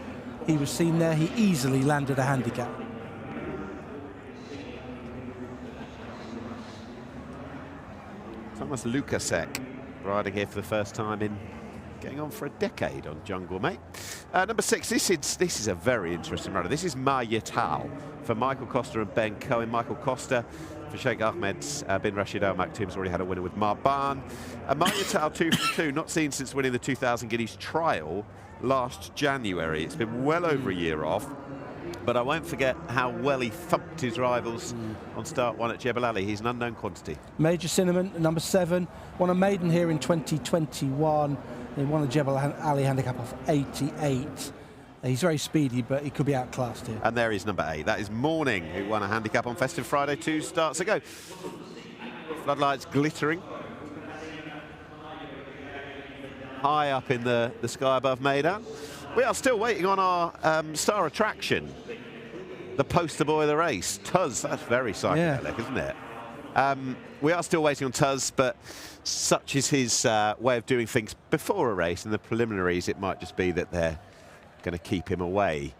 he was seen there, he easily landed a handicap. Thomas Lukasek riding here for the first time in getting on for a decade on Jungle Mate. Number 6, this is a very interesting runner. This is Maya Tao for Michael Costa and Ben Cohen. Michael Costa for Sheikh Ahmed bin Rashid Al Maktoum's already had a winner with Marban. Maya Tao 2 from 2, not seen since winning the 2,000 guineas trial last January. It's been well over a year off, but I won't forget how well he thumped his rivals on start 1 at Jebel Ali. He's an unknown quantity. Major Cinnamon, number 7, won a maiden here in 2021. He won the Jebel Ali handicap off 88. He's very speedy, but he could be outclassed here. And there is number 8. That is Morning, who won a handicap on Festive Friday 2 starts ago. Floodlights glittering. High up in the sky above Meydan. We are still waiting on our star attraction, the poster boy of the race, Tuz. That's very psychedelic, isn't it? We are still waiting on Tuz, but such is his way of doing things before a race. In the preliminaries, it might just be that they're going to keep him away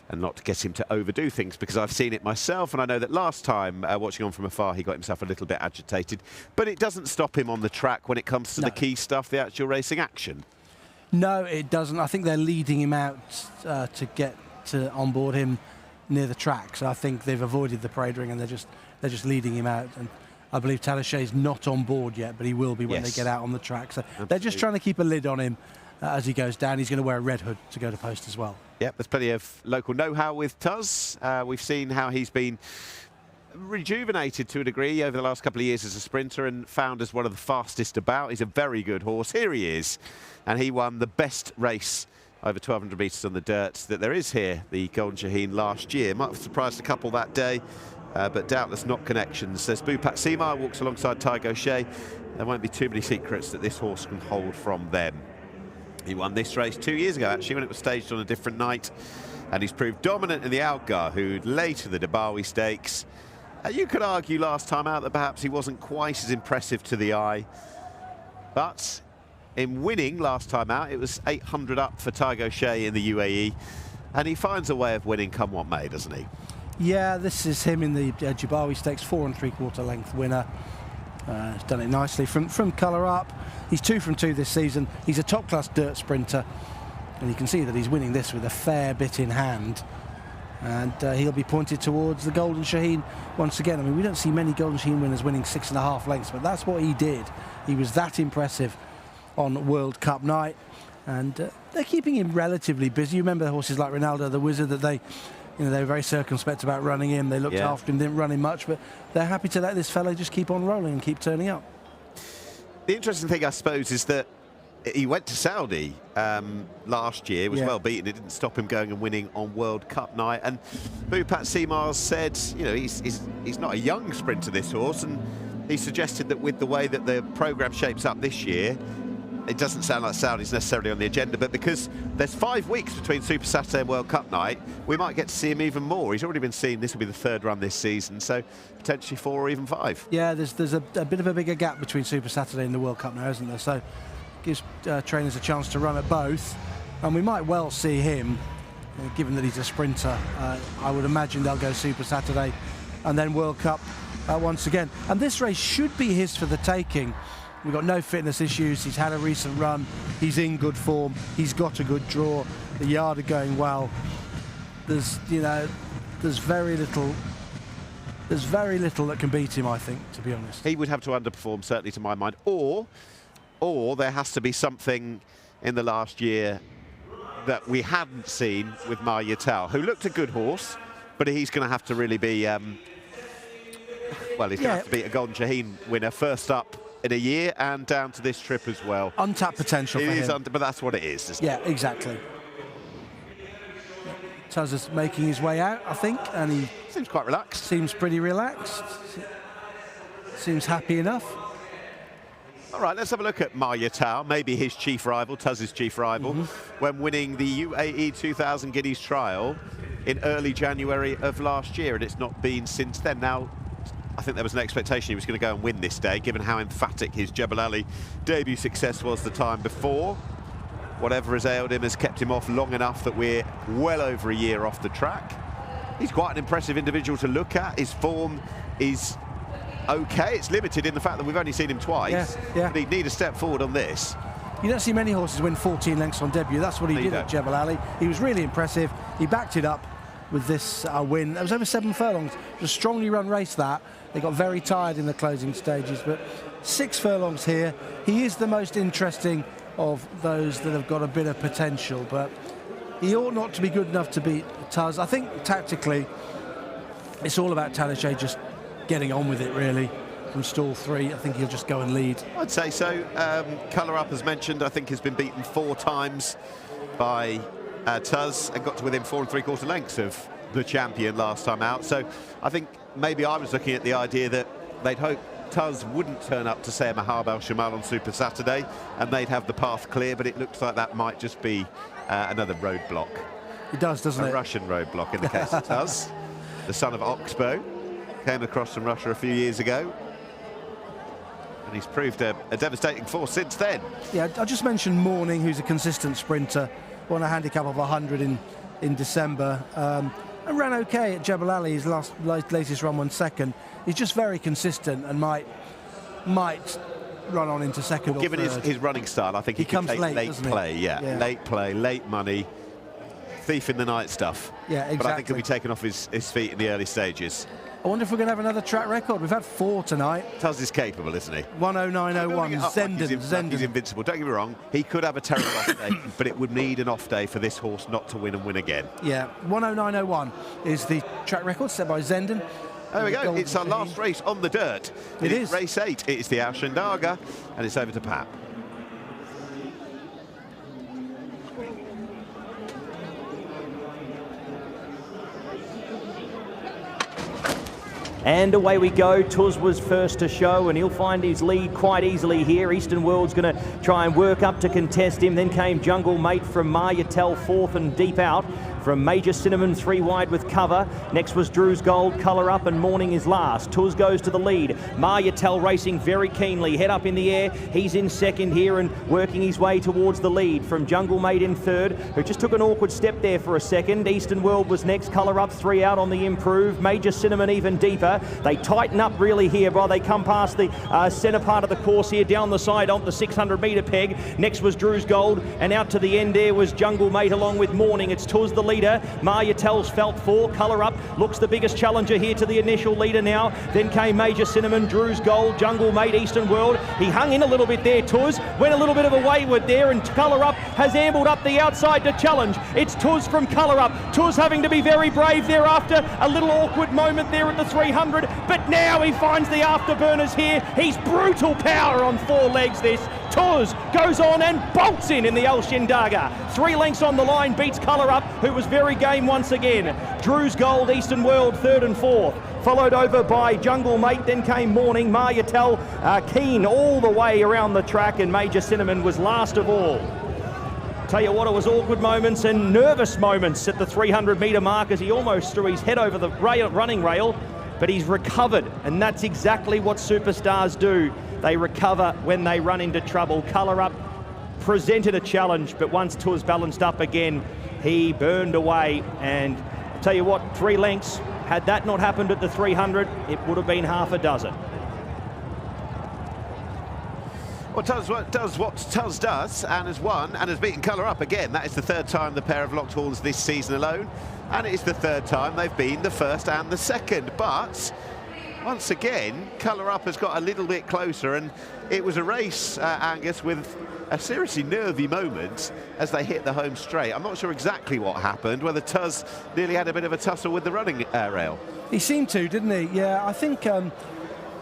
and not get him to overdo things, because I've seen it myself, and I know that last time, watching on from afar, he got himself a little bit agitated. But it doesn't stop him on the track when it comes to the key stuff, the actual racing action. No, it doesn't. I think they're leading him out to get to onboard him near the track. So I think they've avoided the parade ring and they're just leading him out. And I believe Talashay's not on board yet, but he will be when they get out on the track. So they're just trying to keep a lid on him as he goes down. He's going to wear a red hood to go to post as well. Yep, there's plenty of local know-how with Tuz. We've seen how he's been rejuvenated to a degree over the last couple of years as a sprinter and found as one of the fastest about. He's a very good horse. Here he is. And he won the best race over 1,200 metres on the dirt that there is here, the Golden Shaheen, last year. Might have surprised a couple that day, but doubtless not connections. There's Bupat Seema, walks alongside Tiger O'Shea. There won't be too many secrets that this horse can hold from them. He won this race 2 years ago, actually, when it was staged on a different night. And he's proved dominant in the Outgar, who later the Dubai Stakes. You could argue last time out that perhaps he wasn't quite as impressive to the eye. But in winning last time out, it was 800 up for Tiger O'Shea in the UAE. And he finds a way of winning come what may, doesn't he? Yeah, this is him in the Jebel Stakes, 4 3/4 length winner. He's done it nicely from colour up. He's 2 from 2 this season. He's a top-class dirt sprinter. And you can see that he's winning this with a fair bit in hand. And he'll be pointed towards the Golden Shaheen once again. I mean, we don't see many Golden Shaheen winners winning 6.5 lengths, but that's what he did. He was that impressive on World Cup night. And they're keeping him relatively busy. You remember horses like Ronaldo the Wizard that they were very circumspect about running him. They looked after him, didn't run him much, but they're happy to let this fellow just keep on rolling and keep turning up. The interesting thing, I suppose, is that he went to Saudi last year, was well beaten. It didn't stop him going and winning on World Cup night. And Bupat Seema said, he's not a young sprinter, this horse, and he suggested that with the way that the programme shapes up this year, it doesn't sound like Saudi's necessarily on the agenda, but because there's 5 weeks between Super Saturday and World Cup night, we might get to see him even more. He's already been seen, this will be the 3rd run this season, so potentially 4 or even 5. Yeah, there's a bit of a bigger gap between Super Saturday and the World Cup now, isn't there? So gives trainers a chance to run at both, and we might well see him, given that he's a sprinter. I would imagine they'll go Super Saturday and then World Cup once again. And this race should be his for the taking. We've got no fitness issues. He's had a recent run. He's in good form. He's got a good draw. The yard are going well. There's very little that can beat him, I think, to be honest. He would have to underperform, certainly to my mind, or there has to be something in the last year that we hadn't seen with Ma Yatal, who looked a good horse, but he's going to have to really be, he's going to have to be a Golden Shaheen winner first up in a year and down to this trip as well. Untapped potential for him. But that's what it is, isn't it? Exactly. Tuz is making his way out, I think, and he seems quite relaxed. Seems pretty relaxed. Seems happy enough. All right, let's have a look at Ma Yatal, maybe his chief rival, Tuz's chief rival, when winning the UAE 2000 Guineas trial in early January of last year, and it's not been since then. Now, I think there was an expectation he was going to go and win this day, given how emphatic his Jebel Ali debut success was the time before. Whatever has ailed him has kept him off long enough that we're well over a year off the track. He's quite an impressive individual to look at. His form is okay. It's limited in the fact that we've only seen him twice. But he'd need a step forward on this. You don't see many horses win 14 lengths on debut. That's what he did at Jebel Ali. He was really impressive. He backed it up with this win. That was over 7 furlongs. It was a strongly run race, that. They got very tired in the closing stages, but 6 furlongs here. He is the most interesting of those that have got a bit of potential, but he ought not to be good enough to beat Tuz. I think tactically, it's all about Talashayh just getting on with it, really. From stall 3, I think he'll just go and lead. I'd say so. Colour Up, as mentioned, I think has been beaten 4 times by Tuz and got to within 4 3/4 lengths of the champion last time out. So I think maybe I was looking at the idea that they'd hope Tuz wouldn't turn up to say Mahab Al Shamal on Super Saturday and they'd have the path clear, but it looks like that might just be another roadblock. It does, doesn't it? A Russian roadblock in the case of Tuz. The son of Oxbow. Came across from Russia a few years ago. And he's proved a devastating force since then. Yeah, I just mentioned Morning, who's a consistent sprinter. Won a handicap of 100 in December. And ran okay at Jebel Ali. His latest run, 1 second. He's just very consistent and might run on into second. Well, given his running style, I think he comes take late play. Yeah, late play, late money, thief in the night stuff. Yeah, exactly. But I think he'll be taken off his feet in the early stages. I wonder if we're going to have another track record. We've had 4 tonight. Tuz is capable, isn't he? 109.01. Zenden. He's invincible. Don't get me wrong. He could have a terrible off day, but it would need an off day for this horse not to win and win again. Yeah, 109.01 is the track record set by Zenden. There we go. It's our last race on the dirt. It is. Race 8. It's the Al Shindagha, and it's over to Pat. And away we go. Tuz was first to show, and he'll find his lead quite easily here. Eastern World's going to try and work up to contest him. Then came Jungle Mate from Maryatel, fourth and deep out. From Major Cinnamon, 3 wide with cover. Next was Drew's Gold, Colour Up, and Morning is last. Tuz goes to the lead. Maryatel racing very keenly, head up in the air. He's in second here and working his way towards the lead. From Jungle Mate in third, who just took an awkward step there for a second. Eastern World was next, Colour Up 3 out on the improve. Major Cinnamon even deeper. They tighten up really here while they come past the centre part of the course here, down the side on the 600 metre peg. Next was Drew's Gold, and out to the end there was Jungle Mate along with Morning. It's Tuz the leader. Maryatel's felt 4, Colour Up looks the biggest challenger here to the initial leader now. Then came Major Cinnamon, Drew's Gold, Jungle Mate, Eastern World. He hung in a little bit there, Tuz. Went a little bit of a wayward there, and Colour Up has ambled up the outside to challenge. It's Tuz from Colour Up. Tuz having to be very brave there after a little awkward moment there at the 300, but now he finds the afterburners here. He's brutal power on 4 legs, this. Tuz goes on and bolts in the Al Shindagha. 3 lengths on the line, beats Colour Up, who was very game once again. Drew's Gold, Eastern World, 3rd and 4th. Followed over by Jungle Mate, then came Morning. Maryatel keen all the way around the track, and Major Cinnamon was last of all. Tell you what, it was awkward moments and nervous moments at the 300 metre mark as he almost threw his head over the running rail, but he's recovered, and that's exactly what superstars do. They recover when they run into trouble. Colour Up presented a challenge, but once Tuz balanced up again, he burned away. And I'll tell you what, 3 lengths, had that not happened at the 300, it would have been half a dozen. Well, Tuz does what Tuz does, and has won and has beaten Colour Up again. That is the 3rd time the pair have locked horns this season alone, and it's the 3rd time they've been the 1st and the 2nd. But once again, Colour Up has got a little bit closer, and it was a race, Angus, with a seriously nervy moment as they hit the home straight. I'm not sure exactly what happened, whether Tuz nearly had a bit of a tussle with the running rail. He seemed to, didn't he? Yeah, I think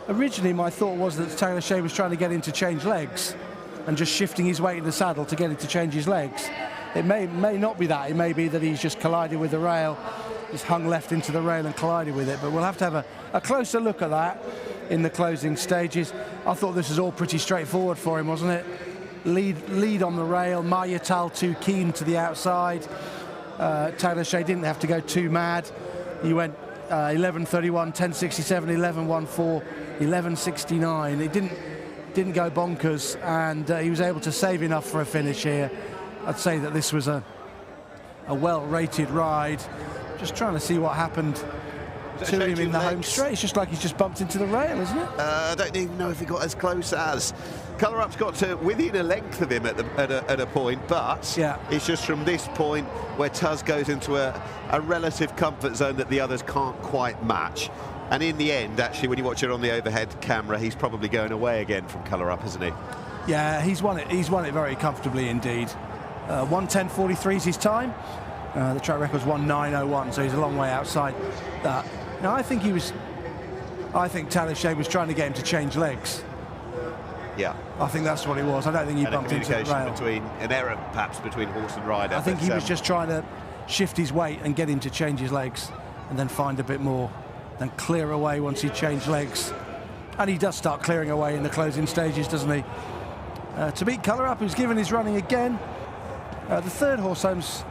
originally my thought was that Taylor Shea was trying to get him to change legs and just shifting his weight in the saddle to get him to change his legs. It may not be that. It may be that he's just collided with the rail. He's hung left into the rail and collided with it, but we'll have to have a closer look at that in the closing stages. I thought this was all pretty straightforward for him, wasn't it? Lead on the rail, Maryatel too keen to the outside. Taylor Shea didn't have to go too mad. He went 11.31, 10.67, 11.14, 11.69. It didn't go bonkers, and he was able to save enough for a finish here. I'd say that this was a well-rated ride. Just trying to see what happened to him in the home straight. It's just like he's just bumped into the rail, isn't it? I don't even know if he got as close as. Colour Up's got to within a length of him at a point, but yeah, it's just from this point where Tuz goes into a relative comfort zone that the others can't quite match. And in the end, actually, when you watch it on the overhead camera, he's probably going away again from Colour Up, isn't he? Yeah, he's won it. He's won it very comfortably indeed. 1:10.43 is his time. The track record's 1:09.01, so he's a long way outside that. Now, I think Taylor Shea was trying to get him to change legs. Yeah. I think that's what it was. I don't think he bumped into the rail. Between an error, perhaps, between horse and rider. I think he was just trying to shift his weight and get him to change his legs and then find a bit more, then clear away once he changed legs. And he does start clearing away in the closing stages, doesn't he? To beat Colour Up, who's given his running again. The third horse home's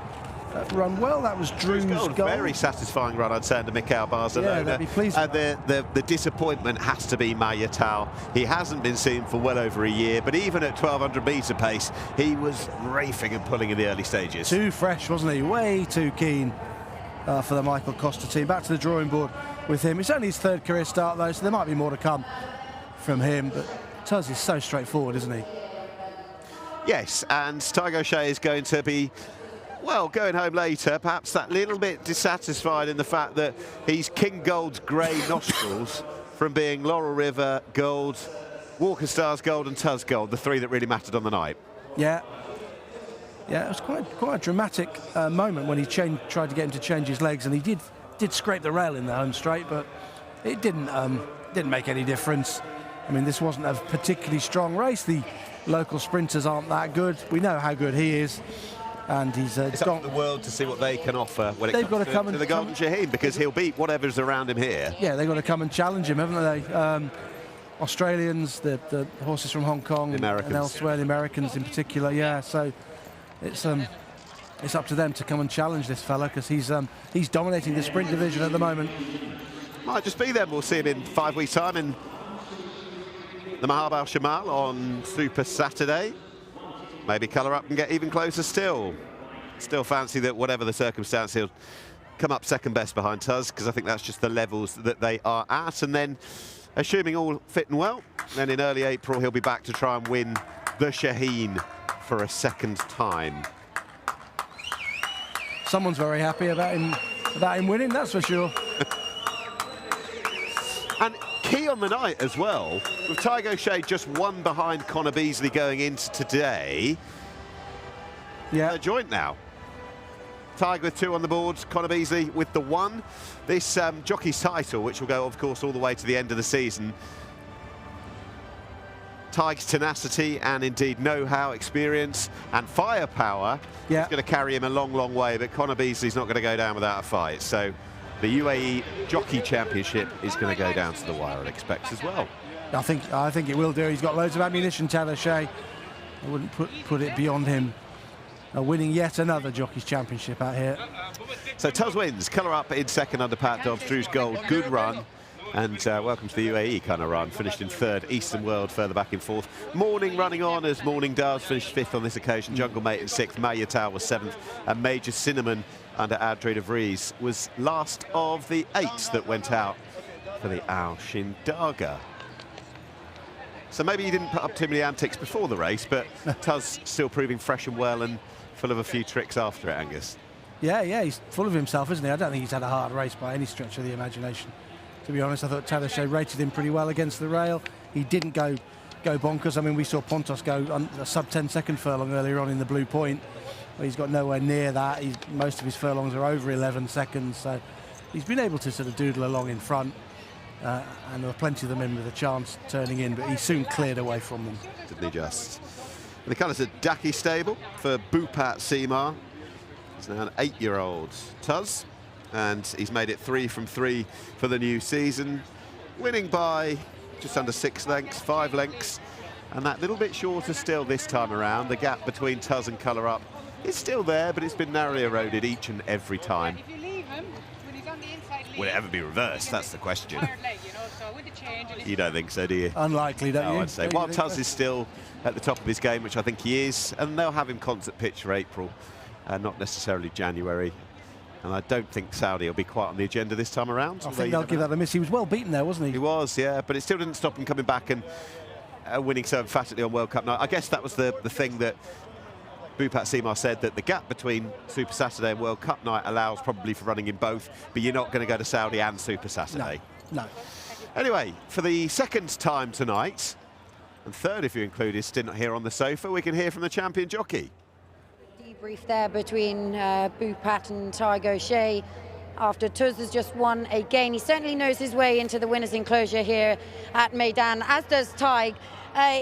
run well. That was Drew's Gold. Very satisfying run, I'd say, under Mikhail Barcelona. Yeah, they'd be pleased. The disappointment has to be Meydan. He hasn't been seen for well over a year, but even at 1200 metre pace, he was rafing and pulling in the early stages. Too fresh, wasn't he? Way too keen for the Michael Costa team. Back to the drawing board with him. It's only his third career start, though, so there might be more to come from him. But Tuz is so straightforward, isn't he? Yes, and Tiger O'Shea is going to be, well, going home later, perhaps that little bit dissatisfied in the fact that he's King Gold's grey nostrils from being Laurel River Gold, Walker Stars Gold and Tuz Gold, the three that really mattered on the night. Yeah. Yeah, it was quite a dramatic moment when he tried to get him to change his legs, and he did scrape the rail in the home straight, but it didn't make any difference. I mean, this wasn't a particularly strong race. The local sprinters aren't that good. We know how good he is, and he's it's up to the world to see what they can offer when it comes to the Golden Shaheen, because he'll beat whatever's around him here. Yeah, they've got to come and challenge him, haven't they? Australians, the horses from Hong Kong and elsewhere, the Americans in particular. Yeah, so it's up to them to come and challenge this fella, because he's dominating the sprint division at the moment. Might just be them. We'll see him in 5 weeks' time in the Mahab Al Shamal on Super Saturday. Maybe colour up and get even closer still. Still fancy that whatever the circumstance, he'll come up second best behind Tuz, because I think that's just the levels that they are at. And then, assuming all fit and well, then in early April he'll be back to try and win the Shaheen for a second time. Someone's very happy about him winning, that's for sure. And key on the night as well, with Tiger O'Shea just one behind Connor Beasley going into today. Yeah, they're joint now. Tiger with 2 on the board, Connor Beasley with the 1. This jockey's title, which will go, of course, all the way to the end of the season. Tiger's tenacity and indeed know-how, experience and firepower is going to carry him a long, long way, but Connor Beasley's not going to go down without a fight. So the UAE Jockey Championship is going to go down to the wire, I'd expect, as well. I think it will do. He's got loads of ammunition, Tiger O'Shea. I wouldn't put it beyond him. Winning yet another Jockeys Championship out here. So Tuz wins, colour up in second under Pat Dobbs, Drew's Gold, good run. And welcome to the UAE kind of run, finished in third, Eastern World further back in fourth. Morning running on as Morning does, finished fifth on this occasion. Jungle Mate in sixth, Mayatao was seventh, and Major Cinnamon under Adre de Vries was last of the 8 that went out for the Al Shindagha. So maybe he didn't put up too many antics before the race, but Tuz still proving fresh and well and full of a few tricks after it, Angus. Yeah, he's full of himself, isn't he? I don't think he's had a hard race by any stretch of the imagination. To be honest, I thought Tiger O'Shea rated him pretty well against the rail. He didn't go bonkers. I mean, we saw Pontos go on a sub 10-second furlong earlier on in the Blue Point. Well, he's got nowhere near that. Most of his furlongs are over 11 seconds, so he's been able to sort of doodle along in front. And there were plenty of them in with a chance turning in, but he soon cleared away from them. Didn't he just? And the colours are Daki Stable for Bupat Seemar. He's now an 8-year-old Tuz, and he's made it 3 from 3 for the new season, winning by just under 6 lengths, 5 lengths, and that little bit shorter still this time around. The gap between Tuz and Colour Up is still there, but it's been narrowly eroded each and every time. If you leave him, when he's on the inside lead, will it ever be reversed? That's the question. Leg, so with the change, You don't think so, do you? Unlikely, don't you? I'd say. While Tuz is still at the top of his game, which I think he is, and they'll have him concert pitch for April, not necessarily January. And I don't think Saudi will be quite on the agenda this time around. I think they'll give that a miss. He was well beaten there, wasn't he? He was, yeah, but it still didn't stop him coming back and winning so emphatically on World Cup night. I guess that was the thing that Bupat Seemar said, that the gap between Super Saturday and World Cup night allows probably for running in both, but you're not going to go to Saudi and Super Saturday. No. Anyway, for the second time tonight, and third if you include his stint here on the sofa, we can hear from the champion jockey. Debrief there between Bupat and Tiger O'Shea after Tuz has just won again. He certainly knows his way into the winner's enclosure here at Meydan, as does Tig.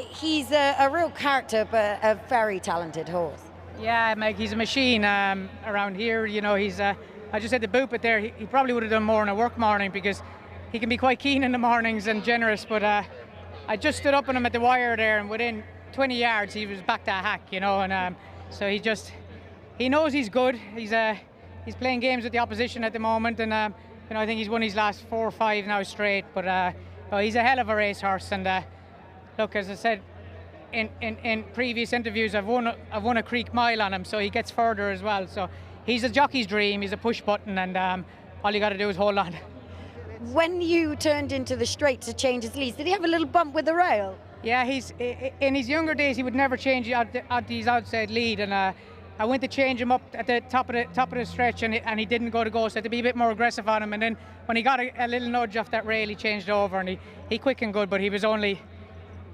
He's a real character, but a very talented horse. Yeah, Meg, he's a machine around here. You know, he's. I just said to Bupat there, he probably would have done more in a work morning, because he can be quite keen in the mornings and generous. But I just stood up on him at the wire there, and within 20 yards he was back to a hack, you know, and so he knows he's good. He's playing games with the opposition at the moment, and you know, I think he's won his last 4 or 5 now straight. But he's a hell of a racehorse, and look, as I said in previous interviews, I've won a Creek Mile on him, so he gets further as well. So he's a jockey's dream. He's a push button, and all you got to do is hold on. When you turned into the straight to change his leads, did he have a little bump with the rail? Yeah, in his younger days he would never change out his outside lead, and I went to change him up at the top of the stretch, and he didn't go to go, so I had to be a bit more aggressive on him. And then when he got a little nudge off that rail, he changed over, and he quickened good, but he was only,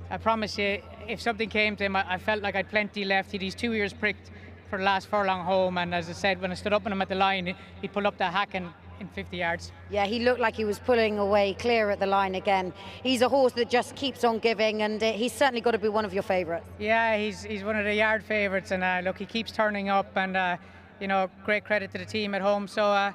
I promise you, if something came to him, I felt like I'd plenty left. He'd his 2 ears pricked for the last furlong home, and as I said, when I stood up on him at the line, he'd pull up the hack in 50 yards. Yeah, he looked like he was pulling away clear at the line again. He's a horse that just keeps on giving, and he's certainly got to be one of your favourites. Yeah, he's one of the yard favourites, and look, he keeps turning up, and you know, great credit to the team at home. So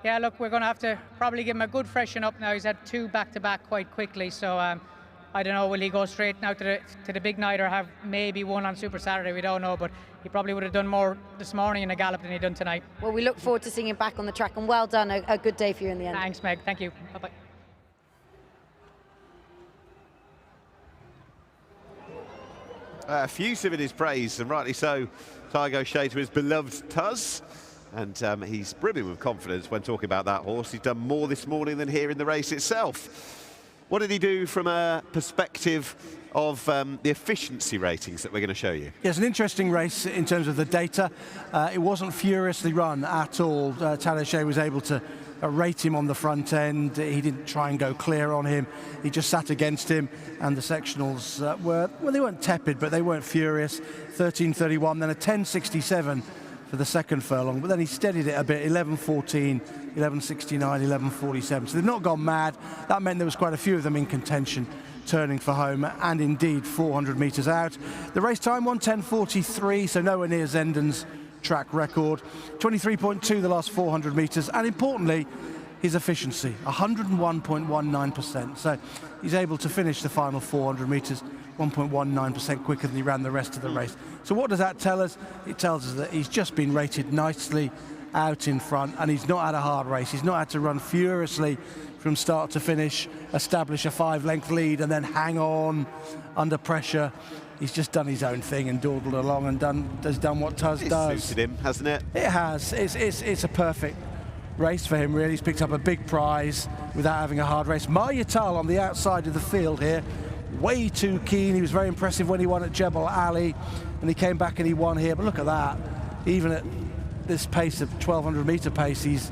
yeah, look, we're going to have to probably give him a good freshen up now. He's had 2 back-to-back quite quickly, so I don't know, will he go straight now to the big night, or have maybe one on Super Saturday? We don't know, but he probably would have done more this morning in a gallop than he done tonight. Well, we look forward to seeing him back on the track, and well done, a good day for you in the end. Thanks, Meg. Thank you. Bye-bye. Effusive in his praise, and rightly so, Tiago Shea, to his beloved Tuz. And he's brimming with confidence when talking about that horse. He's done more this morning than here in the race itself. What did he do from a perspective of the efficiency ratings that we're going to show you? Yeah, it's an interesting race in terms of the data. It wasn't furiously run at all. Tiago Shea was able to rate him on the front end. He didn't try and go clear on him. He just sat against him, and the sectionals were, well, they weren't tepid, but they weren't furious. 13.31, then a 10.67 for the second furlong, but then he steadied it a bit, 11.14, 11.69, 11.47. So they've not gone mad. That meant there was quite a few of them in contention, turning for home, and indeed 400 metres out. The race time, 1:10.43, so nowhere near Zenden's track record. 23.2 the last 400 metres, and importantly, his efficiency, 101.19%. So he's able to finish the final 400 metres 1.19% quicker than he ran the rest of the race. So what does that tell us? It tells us that he's just been rated nicely out in front, and he's not had a hard race. He's not had to run furiously from start to finish, establish a 5-length lead, and then hang on under pressure. He's just done his own thing and dawdled along and has done what Tuz does. It's suited him, hasn't it? It has. It's a perfect race for him, really. He's picked up a big prize without having a hard race. Maryatal on the outside of the field here, way too keen. He was very impressive when he won at Jebel Ali, and he came back and he won here. But look at that. Even at this pace of 1,200 metre pace, he's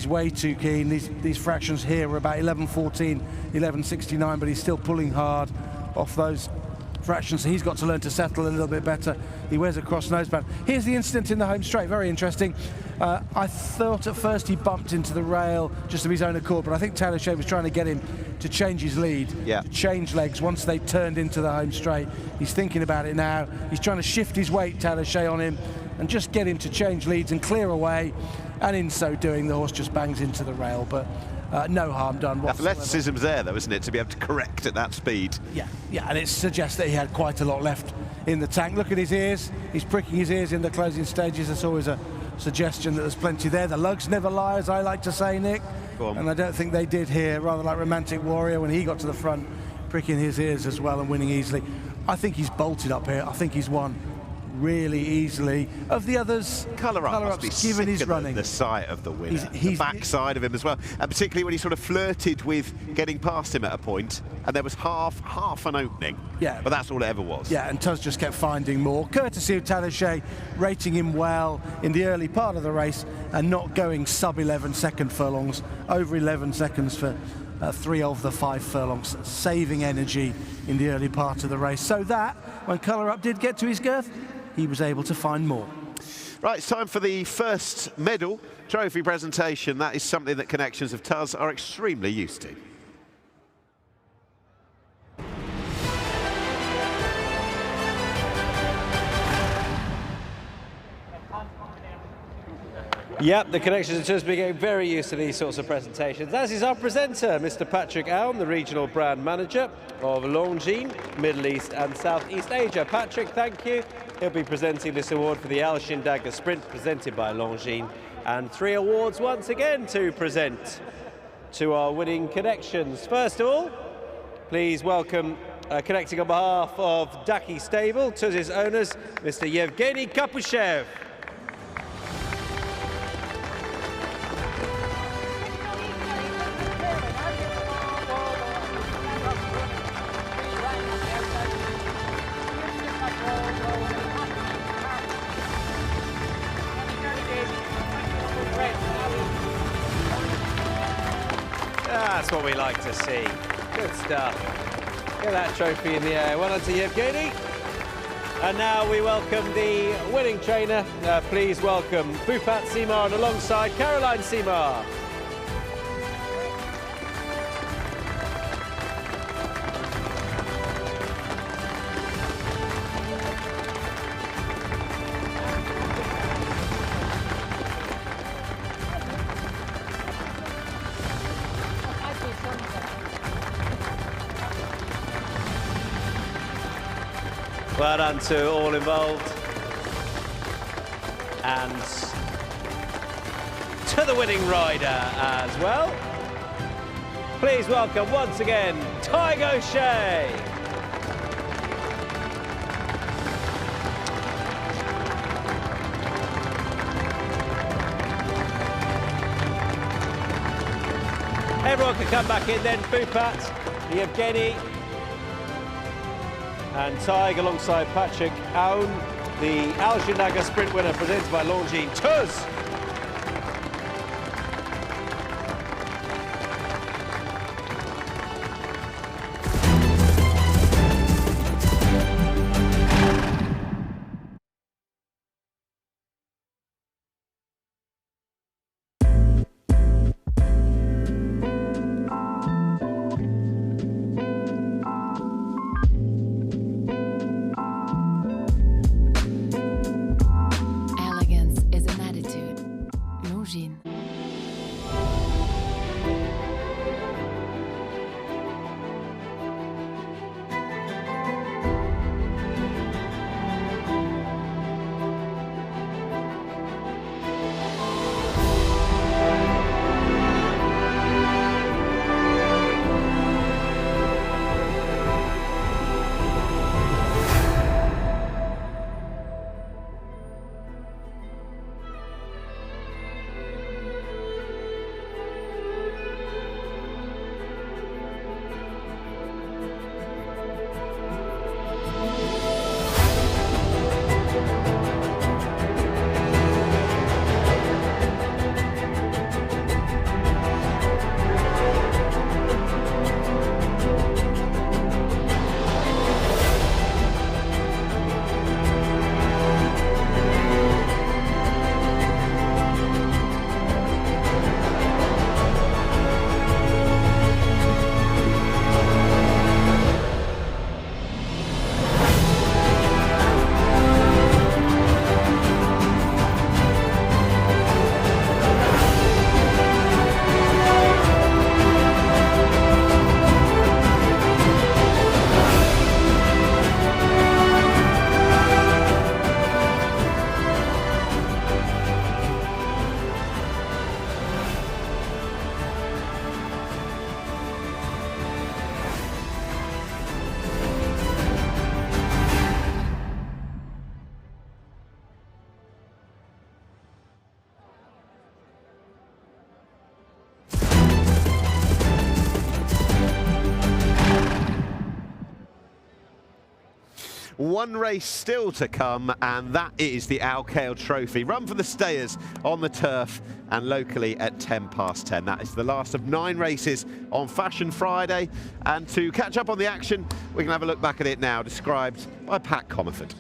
way too keen. These fractions here were about 11.14, 11.69, but he's still pulling hard off those fractions, so he's got to learn to settle a little bit better. He wears a cross noseband. Here's the incident in the home straight, very interesting. I thought at first he bumped into the rail just of his own accord, but I think Tiago Shea was trying to get him to change his lead, to change legs once they turned into the home straight. He's thinking about it now. He's trying to shift his weight, Tiago Shea, on him, and just get him to change leads and clear away, and in so doing the horse just bangs into the rail, but no harm done whatsoever. Athleticism's there though, isn't it, to be able to correct at that speed? Yeah, and it suggests that he had quite a lot left in the tank. Look at his ears. He's pricking his ears in the closing stages. That's always a suggestion that there's plenty there. The lugs never lie, as I like to say, Nick. And I don't think they did here, rather like Romantic Warrior when he got to the front, pricking his ears as well and winning easily. I think he's bolted up here. I think he's won really easily. Of the others, Colour Up must be given his running. The sight of the winner, the backside of him as well, and particularly when he sort of flirted with getting past him at a point, and there was half an opening. Yeah, but that's all it ever was. Yeah, and Tuz just kept finding more, courtesy of Tiago Shea rating him well in the early part of the race and not going sub 11 second furlongs, over 11 seconds for 3 of the 5 furlongs, saving energy in the early part of the race, so that when Colour Up did get to his girth, he was able to find more. Right, it's time for the first medal trophy presentation. That is something that connections of Tuz are extremely used to. Yep, the connections are just getting very used to these sorts of presentations, as is our presenter, Mr. Patrick Aum, the Regional Brand Manager of Longines, Middle East and Southeast Asia. Patrick, thank you. He'll be presenting this award for the Shindagha Sprint, presented by Longines, and 3 awards once again to present to our winning connections. First of all, please welcome, connecting on behalf of Daki Stable, to his owners, Mr. Yevgeny Kapushev. That's what we like to see. Good stuff. Get that trophy in the air. Well done to Yevgeny. And now we welcome the winning trainer. Please welcome Bhupat Simar, and alongside Caroline Simar. Well done to all involved, and to the winning rider as well. Please welcome once again Tiger O'Shea. Everyone can come back in then. Bhupat, Yevgeny, and Tig alongside Patrick Aum, the Shindagha Sprint winner, presented by Longines. Tuz! One race still to come, and that is the Khail Trophy. Run for the stayers on the turf and locally at 10:10. That is the last of 9 races on Fashion Friday. And to catch up on the action, we can have a look back at it now, described by Pat Comerford.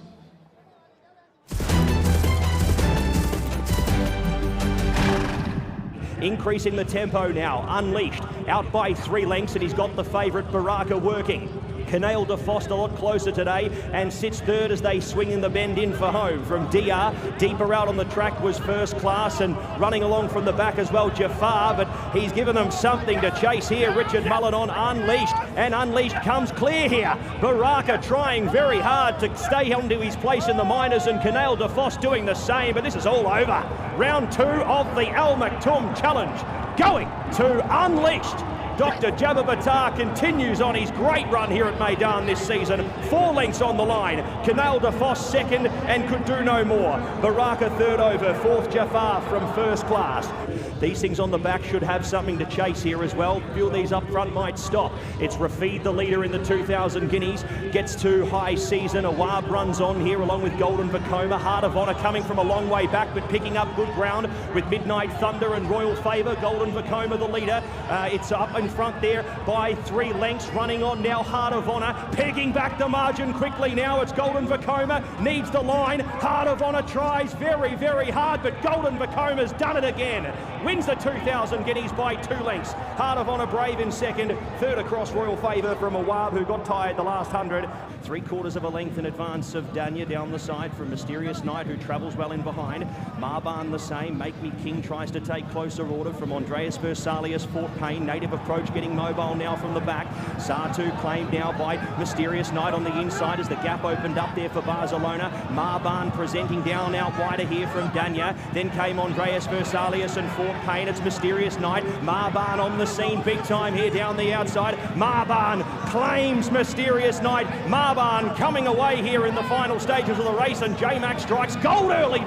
Increasing the tempo now, Unleashed, out by 3 lengths, and he's got the favourite Baraka working. Khail Trophy a lot closer today and sits third as they swing in the bend in for home. From DR, deeper out on the track was First Class, and running along from the back as well, Jafar, but he's given them something to chase here. Richard Mullen on Unleashed, and Unleashed comes clear here. Baraka trying very hard to stay onto his place in the minors, and Khail Trophy doing the same, but this is all over. Round 2 of the Al Maktoum Challenge going to Unleashed. Dr. Jebel Hatta continues on his great run here at Meydan this season. 4 lengths on the line. Khail Trophy second and could do no more. Baraka third over, fourth Jafar from First Class. These things on the back should have something to chase here as well. A few of these up front might stop. It's Rafid, the leader in the 2000 Guineas, gets to high season. Awab runs on here along with Golden Vekoma. Heart of Honor coming from a long way back but picking up good ground with Midnight Thunder and Royal Favour. Golden Vekoma the leader. It's up in front there by 3 lengths. Running on now, Heart of Honor pegging back the margin quickly now. It's Golden Vekoma needs the line. Heart of Honor tries very, very hard, but Golden Vekoma's done it again. Wins the 2000 Guineas by 2 lengths. Heart of Honor brave in second. Third across Royal Favour from Awab, who got tired the last 100. 3/4 of a length in advance of Danya down the side from Mysterious Knight, who travels well in behind. Marban the same. Make Me King tries to take closer order from Andreas Versalius. Fort Payne, Native Approach getting mobile now from the back. Sartu claimed now by Mysterious Knight on the inside as the gap opened up there for Barcelona. Marban presenting down out wider here from Danya. Then came Andreas Versalius and Fort Payne. It's Mysterious Knight. Marban on the scene big time here down the outside. Marban claims Mysterious Knight. Marban coming away here in the final stages of the race, and J-Mac strikes gold early in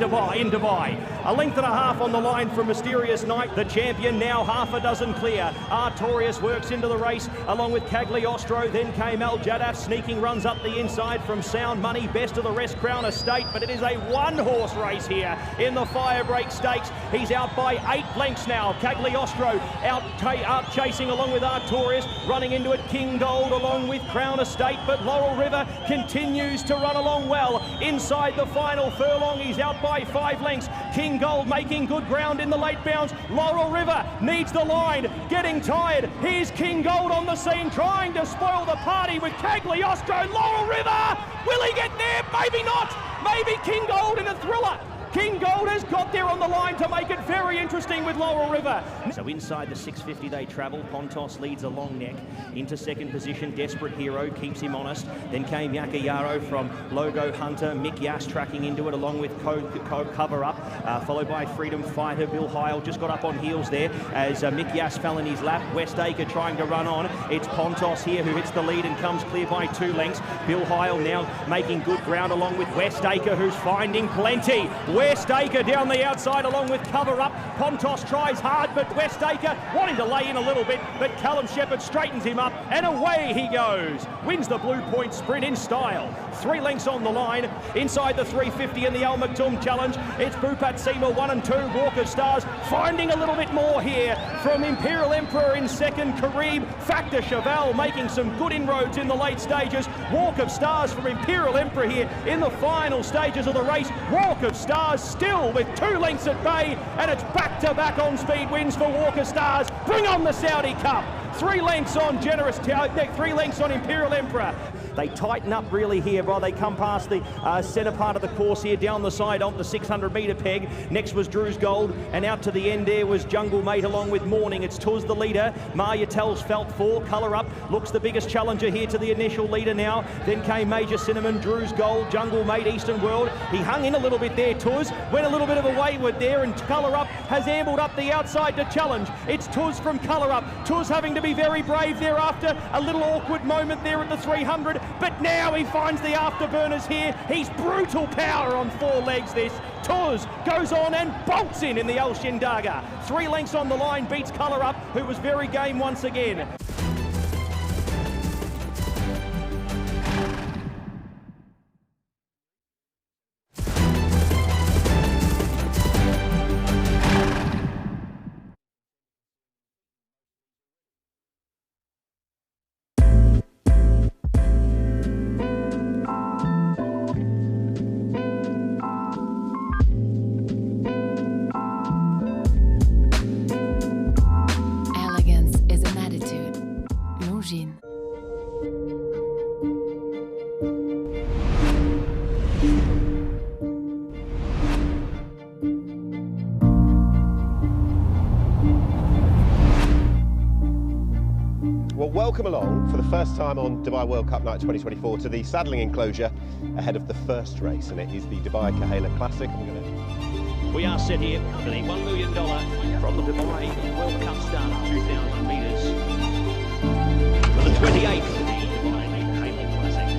Dubai. 1.5 lengths on the line from Mysterious Knight. The champion now half a dozen clear. Artorius works into the race along with Cagliostro. Then came Al Jadaf sneaking runs up the inside from Sound Money. Best of the rest Crown Estate, but it is a 1-horse race here in the Firebreak Stakes. He's out by 8 lengths now. Cagliostro out chasing along with Artorius. Running into it King Gold along with Crown Estate, but Laurel River continues to run along well. Inside the final furlong, he's out by 5 lengths. King Gold making good ground in the late bounds. Laurel River needs the line, getting tired. Here's King Gold on the scene, trying to spoil the party with Cagliostro. Laurel River, will he get there? Maybe not. Maybe King Gold in a thriller. King Gold has got there on the line to make it very interesting with Laurel River. So inside the 650 they travel. Pontos leads a long neck into second position. Desperate Hero keeps him honest. Then came Yakayaro from Logo Hunter. Mick Yass tracking into it along with Cover Up, followed by Freedom Fighter. Bill Heil just got up on heels there as Mick Yass fell in his lap. Westacre trying to run on. It's Pontos here who hits the lead and comes clear by 2 lengths. Bill Heil now making good ground along with Westacre, who's finding plenty. Westacre down the outside along with Cover Up. Pontos tries hard, but Westacre wanting to lay in a little bit, but Callum Shepherd straightens him up and away he goes. Wins the Blue Point Sprint in style. 3 lengths on the line. Inside the 350 in the Al Maktoum Challenge, it's Bupat Seymour 1 and 2. Walk of Stars finding a little bit more here from Imperial Emperor in second. Karib, Factor Cheval making some good inroads in the late stages. Walk of Stars from Imperial Emperor here in the final stages of the race. Walk of Stars still with 2 lengths at bay, and it's back-to-back on-speed wins for Walker Stars. Bring on the Saudi Cup. 3 lengths on 3 lengths on Imperial Emperor. They tighten up really here while they come past the centre part of the course here down the side on the 600-metre peg. Next was Drew's Gold, and out to the end there was Jungle Mate along with Morning. It's Tuz the leader. Maya Tells Felt 4. Colour Up looks the biggest challenger here to the initial leader now. Then came Major Cinnamon, Drew's Gold, Jungle Mate, Eastern World. He hung in a little bit there, Tuz. Went a little bit of a wayward there, and Colour Up has ambled up the outside to challenge. It's Tuz from Colour Up. Tuz having to be very brave thereafter. A little awkward moment there at the 300, but now he finds the afterburners here. He's brutal power on 4 legs this. Tuz goes on and bolts in the El Shindagha. 3 lengths on the line, beats Colour Up, who was very game once again. Elegance is an attitude. Well, welcome along for the first time on Dubai World Cup Night 2024 to the saddling enclosure ahead of the first race, and it is the Dubai Khail Classic. We are set here for the $1 million from the Dubai World Cup start, 2,000 metres. For the 28th, the Dubai Khail Classic.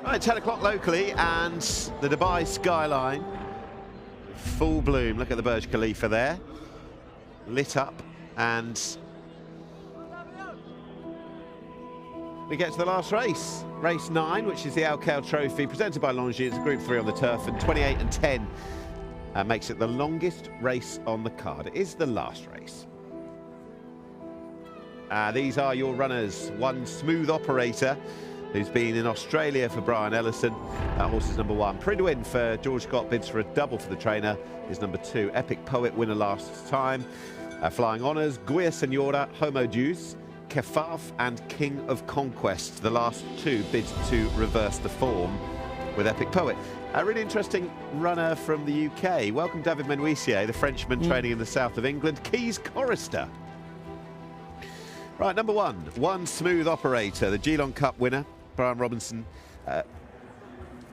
Right, 10 o'clock locally, and the Dubai skyline, full bloom. Look at the Burj Khalifa there, lit up, and we get to the last race, race 9, which is the Khail Trophy, presented by Longines. It's Group 3 on the turf, and 28 and 10 makes it the longest race on the card. It is the last race. These are your runners. One Smooth Operator, who's been in Australia for Brian Ellison. That horse is number 1. Pridwin for George Scott, bids for a double for the trainer, is number 2. Epic Poet, winner last time. Flying Honours, Guia Senora, Homo Deus, Kefaf and King of Conquest. The last 2 bids to reverse the form with Epic Poet. A really interesting runner from the UK. Welcome David Menuisier, the Frenchman training in the south of England. Keys Chorister. Right, number 1, One Smooth Operator, the Geelong Cup winner. Brian Robinson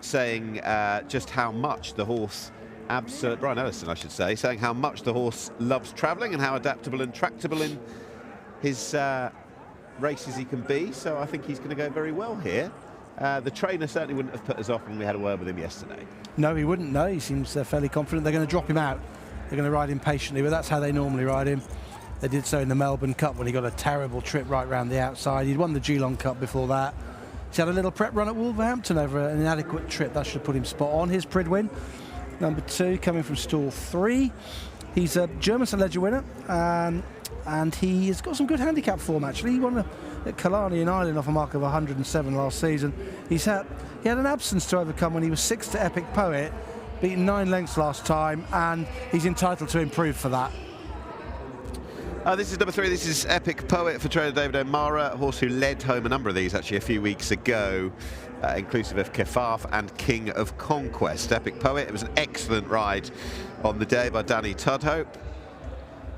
saying just how much the horse, Brian Ellison I should say, saying how much the horse loves travelling and how adaptable and tractable in his races he can be. So I think he's going to go very well here. The trainer certainly wouldn't have put us off when we had a word with him yesterday. No, he wouldn't. No, he seems fairly confident they're going to drop him out. They're going to ride him patiently, but that's how they normally ride him. They did so in the Melbourne Cup when he got a terrible trip right round the outside. He'd won the Geelong Cup before that. He's had a little prep run at Wolverhampton over an inadequate trip. That should put him spot on. His Pridwin, number 2, coming from stall 3. He's a German St. Ledger winner, and he's got some good handicap form, actually. He won at Killarney in Ireland off a mark of 107 last season. He had an absence to overcome when he was 6th to Epic Poet, beaten 9 lengths last time, and he's entitled to improve for that. This is number 3. This is Epic Poet for trainer David O'Mara, a horse who led home a number of these actually a few weeks ago, inclusive of Kefaf and King of Conquest. Epic Poet, it was an excellent ride on the day by Danny Tudhope.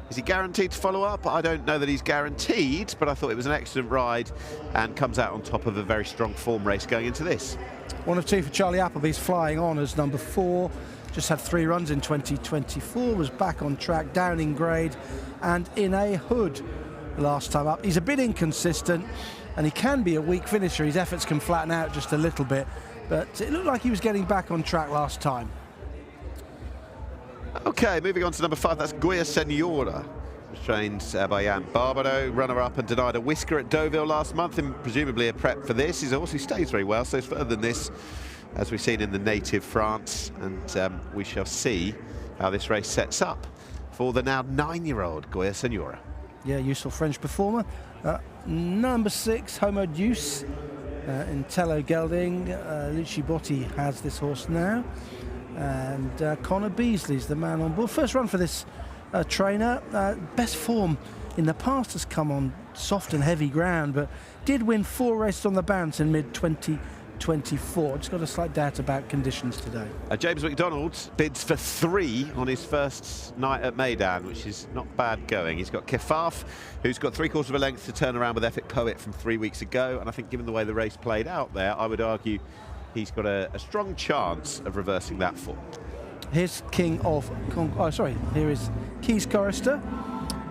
Is he guaranteed to follow up? I don't know that he's guaranteed, but I thought it was an excellent ride and comes out on top of a very strong form race going into this. 1 of 2 for Charlie Appleby's Flying Honours, number 4. Just had 3 runs in 2024, was back on track, down in grade and in a hood last time up. He's a bit inconsistent and he can be a weak finisher. His efforts can flatten out just a little bit, but it looked like he was getting back on track last time. Okay, moving on to number 5, that's Guia Senora, trained by Jan Barbado, runner-up and denied a whisker at Deauville last month, and presumably a prep for this. He's a horse who stays very well, stays further than this, as we've seen in the native France, and we shall see how this race sets up for the now 9-year-old Guia Senora. Yeah, useful French performer. Number 6, Homo Deus, Intello Gelding. Lucci Botti has this horse now, and Connor Beasley's the man on board. First run for this trainer. Best form in the past has come on soft and heavy ground, but did win 4 races on the bounce in mid-20 24. Just got a slight doubt about conditions today. James McDonald bids for 3 on his first night at Meydan, which is not bad going. He's got Kickoff, who's got 3/4 of a length to turn around with Epic Poet from 3 weeks ago, and I think given the way the race played out there, I would argue he's got a strong chance of reversing that form. Here's here is Keys Chorister,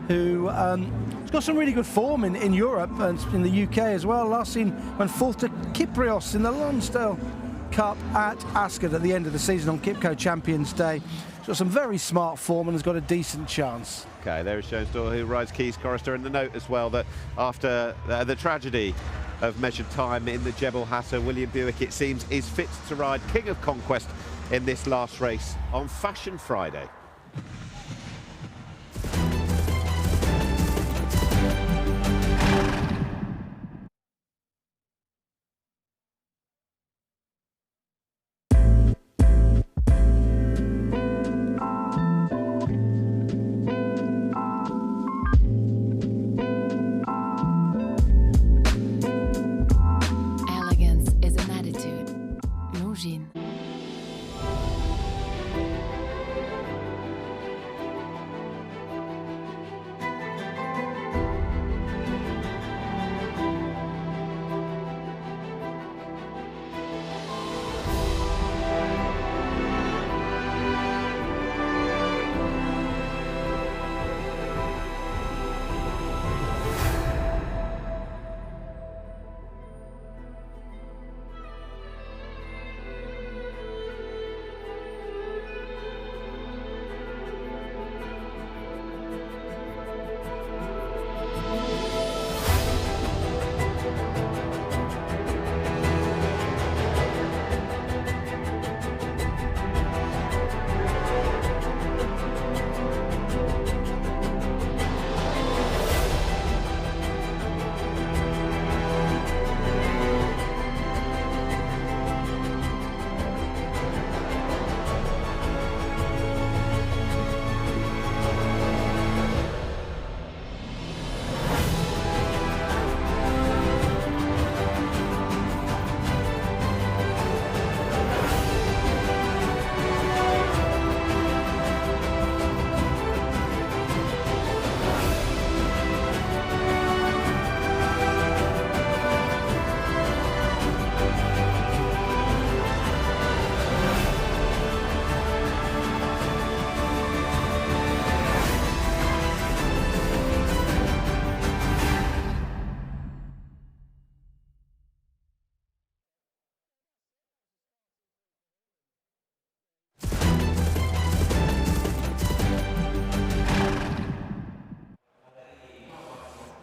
who has got some really good form in Europe and in the UK as well. Last seen went 4th to Kyprios in the Lonsdale Cup at Ascot at the end of the season on Kipco Champions Day. He's got some very smart form and has got a decent chance. Okay, there is Jonesdale, who rides Keys Chorister, and the note as well that after the tragedy of measured time in the Jebel Hatta, William Buick, it seems, is fit to ride King of Conquest in this last race on Fashion Friday. Elegance is an attitude. Longines.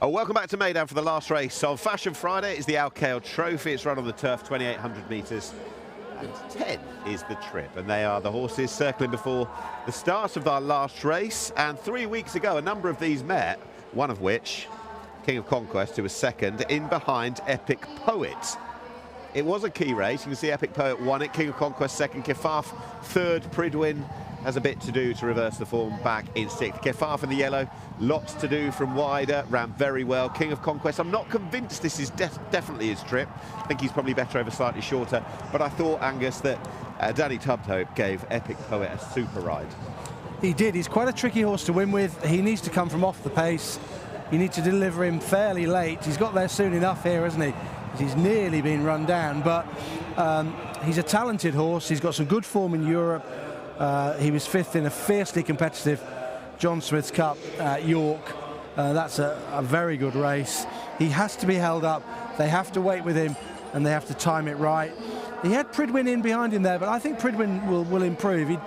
Welcome back to Meydan for the last race on Fashion Friday. It's the Khail Trophy. It's run on the turf, 2,800 metres. And 10 is the trip. And they are the horses circling before the start of our last race. And 3 weeks ago, a number of these met, one of which, King of Conquest, who was second, in behind Epic Poet. It was a key race. You can see Epic Poet won it. King of Conquest second. Kefaf third. Pridwin has a bit to do to reverse the form back in 6th. Kefaf in the yellow, lots to do from wider, ran very well. King of Conquest, I'm not convinced this is definitely his trip. I think he's probably better over slightly shorter, but I thought, Angus, that Danny Tubhope gave Epic Poet a super ride. He did. He's quite a tricky horse to win with. He needs to come from off the pace. You need to deliver him fairly late. He's got there soon enough here, hasn't he? He's nearly been run down, but he's a talented horse. He's got some good form in Europe. He was 5th in a fiercely competitive John Smith's Cup at York. That's a very good race. He has to be held up. They have to wait with him and they have to time it right. He had Pridwin in behind him there, but I think Pridwin will improve.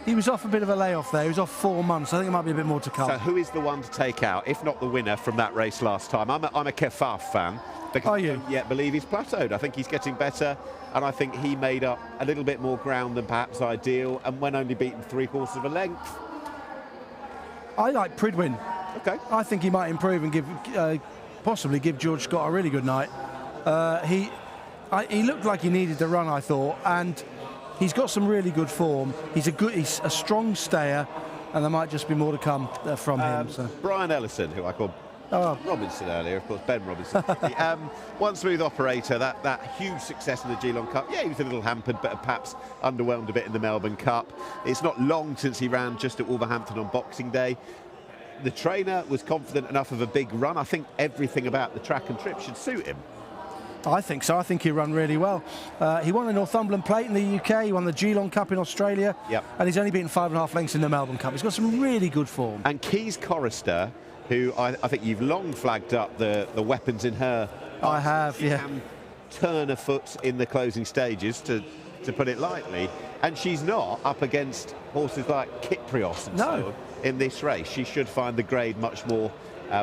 He was off a bit of a layoff there. He was off 4 months. I think there might be a bit more to come. So who is the one to take out, if not the winner from that race last time? I'm a Kefaf fan. Are you? I don't yet believe he's plateaued. I think he's getting better, and I think he made up a little bit more ground than perhaps ideal, and when only beaten 3/4 of a length. I like Pridwin. Okay. I think he might improve and possibly give George Scott a really good night. He looked like he needed the run, I thought, and he's got some really good form. He's a strong stayer, and there might just be more to come from him. So. Brian Ellison, who I call Robinson earlier, of course, Ben Robinson. One Smooth Operator, that huge success in the Geelong Cup. Yeah, he was a little hampered, but perhaps underwhelmed a bit in the Melbourne Cup. It's not long since he ran just at Wolverhampton on Boxing Day. The trainer was confident enough of a big run. I think everything about the track and trip should suit him. I think so. I think he ran really well. He won the Northumberland Plate in the UK. He won the Geelong Cup in Australia. Yep. And he's only beaten 5.5 lengths in the Melbourne Cup. He's got some really good form. And Keys Chorister, who I think you've long flagged up the weapons in her. I have, she can turn a foot in the closing stages, to put it lightly. And she's not up against horses like Kyprios and so on in this race. She should find the grade much more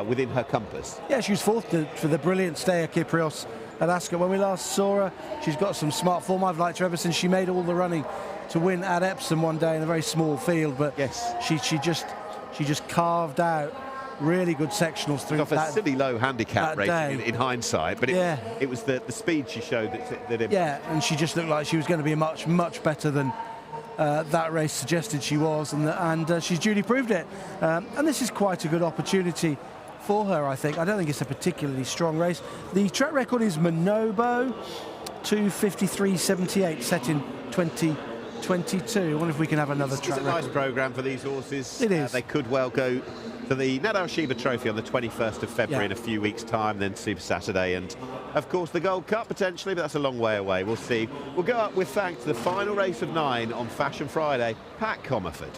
within her compass. Yeah, she was fourth for the brilliant Steyer Kyprios at Ascot when we last saw her. She's got some smart form. I've liked her ever since she made all the running to win at Epsom one day in a very small field. But yes, she just carved out really good sectionals through off a silly low handicap rating in hindsight, but it was the speed she showed that yeah, and she just looked like she was going to be much better than that race suggested she was, and she's duly proved it. And this is quite a good opportunity for her, I think. I don't think it's a particularly strong race. The track record is Manobo, 2:53.78, set in 2022. I wonder if we can have another track record. It's a nice programme for these horses. It is. They could well go to the Nadal Shiba Trophy on the 21st of February in a few weeks' time, then Super Saturday, and of course the Gold Cup potentially, but that's a long way away. We'll see. We'll go up with thanks to the final race of 9 on Fashion Friday, Pat Comerford.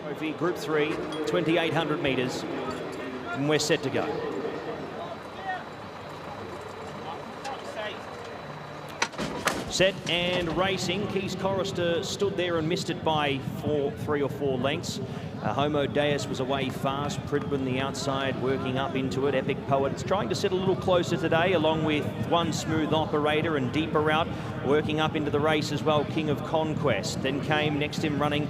Trophy Group 3, 2,800 metres, and we're set to go. Set and racing. Keys Chorister stood there and missed it by 3 or 4 lengths. Homo Deus was away fast. Pridwin the outside, working up into it. Epic Poet's trying to sit a little closer today, along with One Smooth Operator, and deeper out, working up into the race as well, King of Conquest. Then came next in running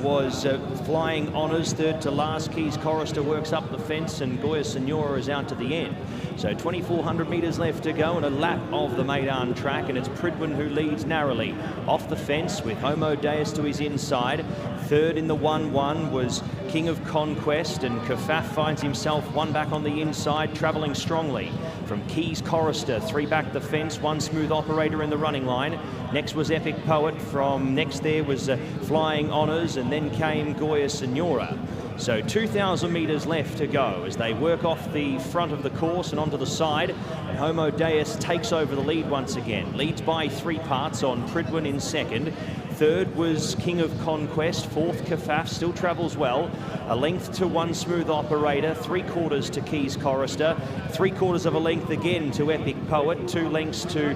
was Flying Honours, third to last. Keys Chorister works up the fence, and Goya Senora is out to the end. So 2,400 metres left to go, and a lap of the Meydan track, and it's Pridwin who leads narrowly off the fence with Homo Deus to his inside. Third in the 1-1 was King of Conquest, and Kafaf finds himself one back on the inside, travelling strongly. From Keys Chorister, 3 back the fence, One Smooth Operator in the running line. Next was Epic Poet. From next there was Flying Honours, and then came Goya Senora. So 2,000 metres left to go as they work off the front of the course and onto the side. And Homo Deus takes over the lead once again. Leads by 3 parts on Pridwin in second. Third was King of Conquest. Fourth, Kafaf, still travels well. A length to One Smooth Operator. 3/4 to Keys Chorister. 3/4 of a length again to Epic Poet. 2 lengths to,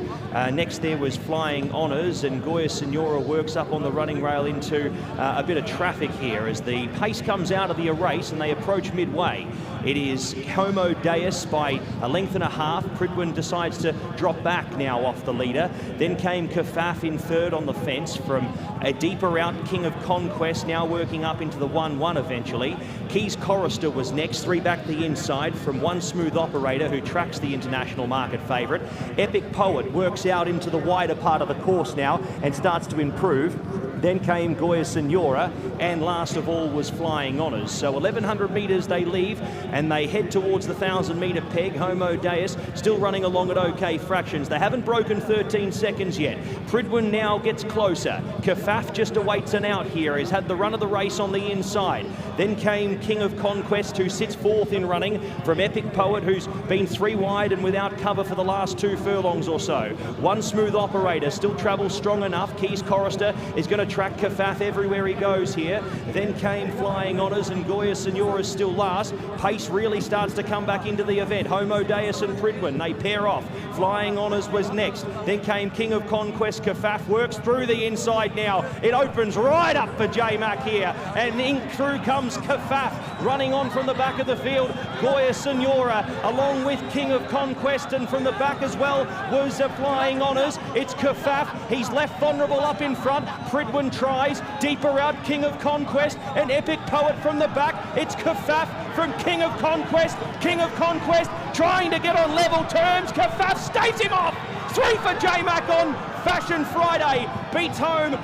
next there was Flying Honours, and Goya Senora works up on the running rail into a bit of traffic here as the pace comes out of the race and they approach midway. It is Homo Deus by 1.5 lengths. Pridwin decides to drop back now off the leader. Then came Kafaf in third on the fence. From a deeper out, King of Conquest now working up into the 1-1 eventually. Keys Chorister was next, 3 back the inside from One Smooth Operator, who tracks the international market favourite. Epic Poet works out into the wider part of the course now and starts to improve. Then came Goya Senora, and last of all was Flying Honours. So 1,100 metres they leave, and they head towards the 1,000-metre peg. Homo Deus still running along at OK fractions. They haven't broken 13 seconds yet. Pridwin now gets closer. Kafaf just awaits an out here. He's had the run of the race on the inside. Then came King of Conquest, who sits fourth in running from Epic Poet, who's been 3 wide and without cover for the last 2 furlongs or so. One Smooth Operator still travels strong enough. Keys Chorister is going to track Kafaf everywhere he goes here. Then came Flying Honours, and Goya Senora is still last. Pace really starts to come back into the event. Homo Deus and Pridwin, they pair off. Flying Honours was next. Then came King of Conquest. Kafaf works through the inside now. It opens right up for J-Mac here, and in through comes Kafaf, running on from the back of the field. Goya Senora along with King of Conquest, and from the back as well was Flying Honours. It's Kafaf. He's left vulnerable up in front. Pridwin tries deeper out, King of Conquest, and Epic Poet from the back. It's Kafaf from King of Conquest. King of Conquest trying to get on level terms. Kafaf stays him off. 3 for J-Mac on Fashion Friday beats home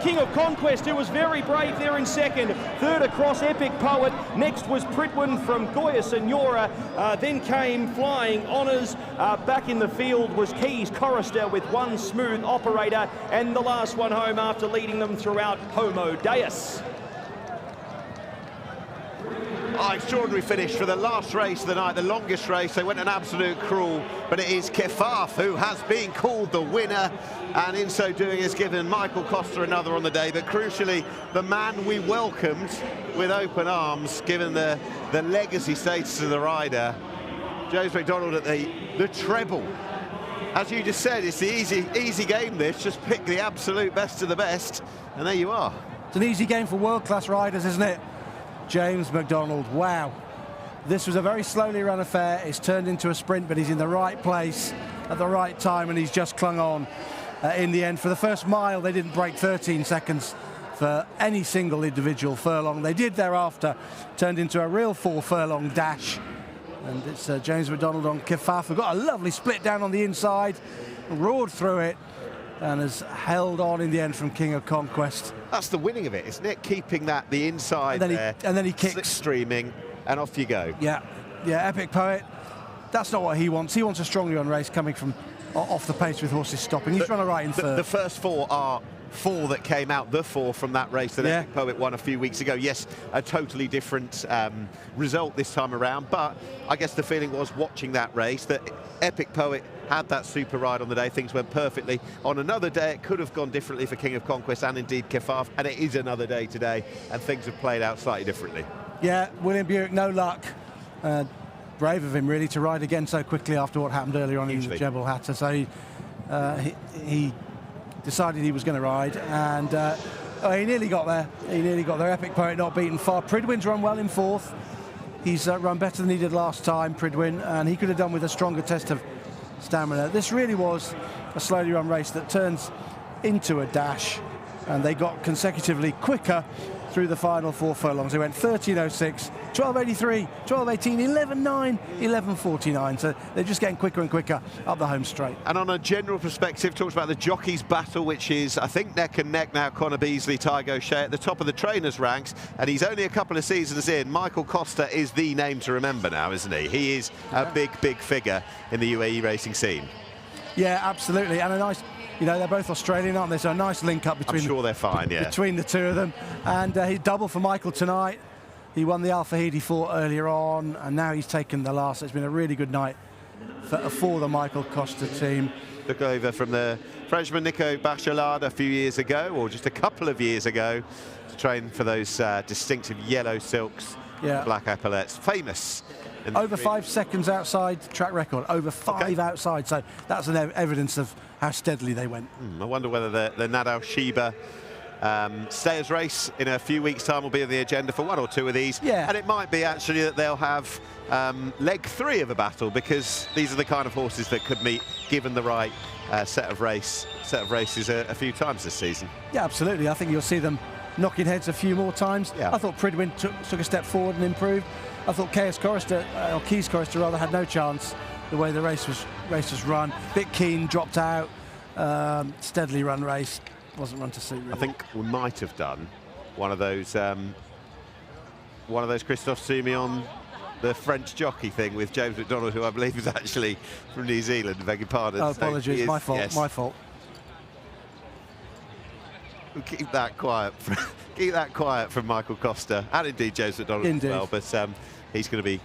King of Conquest, who was very brave there in second. Third across Epic Poet. Next was Pridwin from Goya Senora. Then came Flying Honours. Back in the field was Keys Chorister with One Smooth Operator. And the last one home after leading them throughout, Homo Deus. Oh, extraordinary finish for the last race of the night, the longest race. They went an absolute crawl, but it is Kickoff who has been called the winner, and in so doing has given Michael Costa another on the day. But crucially, the man we welcomed with open arms, given the legacy status of the rider, James McDonald at the treble. As you just said, it's the easy game this. Just pick the absolute best of the best, and there you are. It's an easy game for world-class riders, isn't it? James McDonald, wow. This was a very slowly run affair. It's turned into a sprint, but he's in the right place at the right time, and he's just clung on in the end. For the first mile, they didn't break 13 seconds for any single individual furlong. They did thereafter, turned into a real 4-furlong dash. And it's James McDonald on Kickoff, who got a lovely split down on the inside, roared through it, and has held on in the end from King of Conquest. That's the winning of it, isn't it? Keeping the inside there. And then he kicks. Slipstreaming, and off you go. Yeah, Epic Poet. That's not what he wants. He wants a strongly run race coming from off the pace with horses stopping. He's run right in third. The first four are four that came out, the four from that race that Epic Poet won a few weeks ago. Yes, a totally different result this time around, but I guess the feeling was watching that race that Epic Poet had that super ride on the day. Things went perfectly. On another day, it could have gone differently for King of Conquest and indeed Kickoff, and it is another day today, and things have played out slightly differently. Yeah, William Buick, no luck. Brave of him, really, to ride again so quickly after what happened earlier on in the Jebel Hatta. So he decided he was going to ride, and he nearly got there. He nearly got there. Epic Poet not beaten far. Pridwin's run well in fourth. He's run better than he did last time, Pridwin, and he could have done with a stronger test of stamina. This really was a slowly run race that turns into a dash, and they got consecutively quicker through the final 4 furlongs. They went 13.06, 12.83, 12.18, 11.9, 11.49. So they're just getting quicker and quicker up the home straight. And on a general perspective, talks about the jockeys' battle, which is, I think, neck and neck now. Connor Beasley, Tygo Shea at the top of the trainers' ranks, and he's only a couple of seasons in. Michael Costa is the name to remember now, isn't he? He is a big figure in the UAE racing scene. Yeah, absolutely, and a nice. You know, they're both Australian, aren't they? So a nice link up between. I'm sure they're fine, yeah. Between the two of them, and he doubled for Michael tonight. He won the Fahidi Fort earlier on, and now he's taken the last. It's been a really good night for the Michael Costa team. Took over from the Frenchman Nico Bachelard a few years ago, or just a couple of years ago, to train for those distinctive yellow silks, black epaulettes, famous. Over 5 seconds outside track record, over 5 outside, so that's an evidence of how steadily they went. I wonder whether the Nadal Sheba Stayers race in a few weeks' time will be on the agenda for one or two of these. Yeah. And it might be actually that they'll have leg 3 of a battle, because these are the kind of horses that could meet, given the right set of races a few times this season. Yeah, absolutely. I think you'll see them knocking heads a few more times. Yeah. I thought Pridwin took a step forward and improved. I thought Keys Chorister rather had no chance the way the race was run. Bit keen, dropped out. Steadily run race, wasn't run to suit really. I think we might have done one of those Christophe Soumillon, the French jockey thing with James McDonald, who I believe is actually from New Zealand. Beg your pardon. Oh, apologies, my fault. Yes. My fault. We'll keep that quiet. Keep that quiet from Michael Costa, and indeed James McDonald as well. But he's going to be.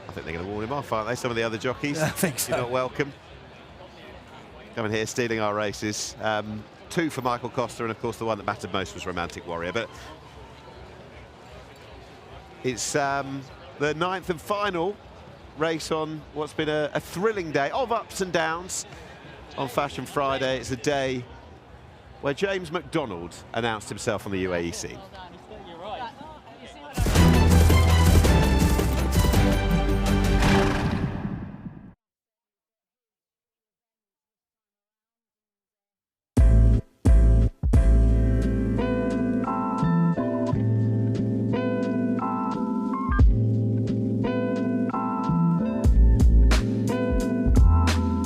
I think they're going to warn him off, aren't they? Some of the other jockeys. I think so. You're not welcome. Coming here, stealing our races. 2 for Michael Costa, and of course the one that mattered most was Romantic Warrior. But it's the 9th and final race on what's been a thrilling day of ups and downs on Fashion Friday. It's a day where James McDonald announced himself on the UAE scene.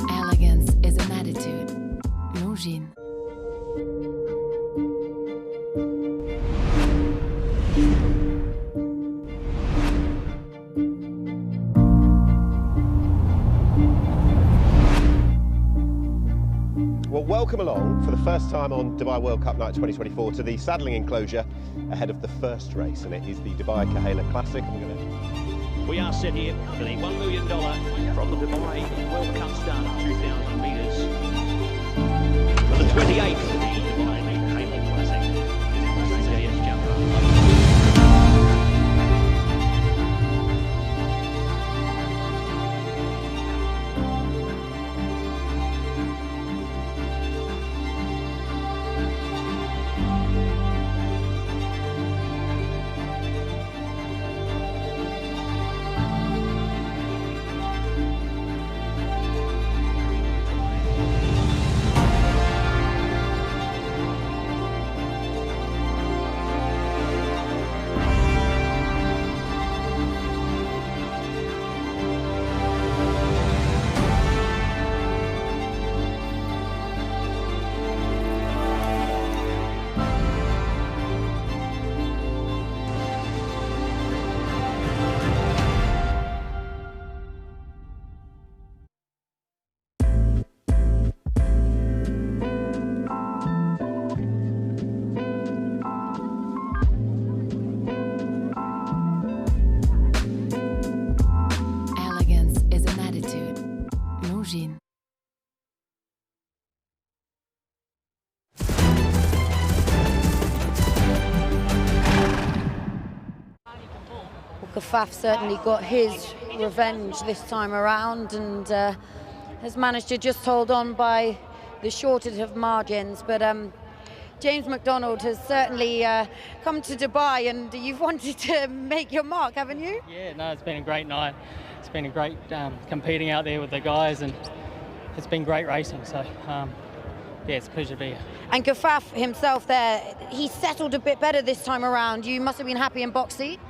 Elegance is an attitude. welcome along for the first time on Dubai World Cup Night 2024 to the saddling enclosure ahead of the first race, and it is the Dubai Khail Classic. We are set here for the $1 million from the Dubai World Cup start at 2,000 metres. For the 28th, the Dubai Khail Classic. Yes, jumper. Faf certainly got his revenge this time around and has managed to just hold on by the shortest of margins. But James McDonald has certainly come to Dubai, and you've wanted to make your mark, haven't you? Yeah, no, it's been a great night. It's been a great competing out there with the guys, and it's been great racing. So, yeah, it's a pleasure to be here. And Kafaf himself there, he settled a bit better this time around. You must have been happy in box seat?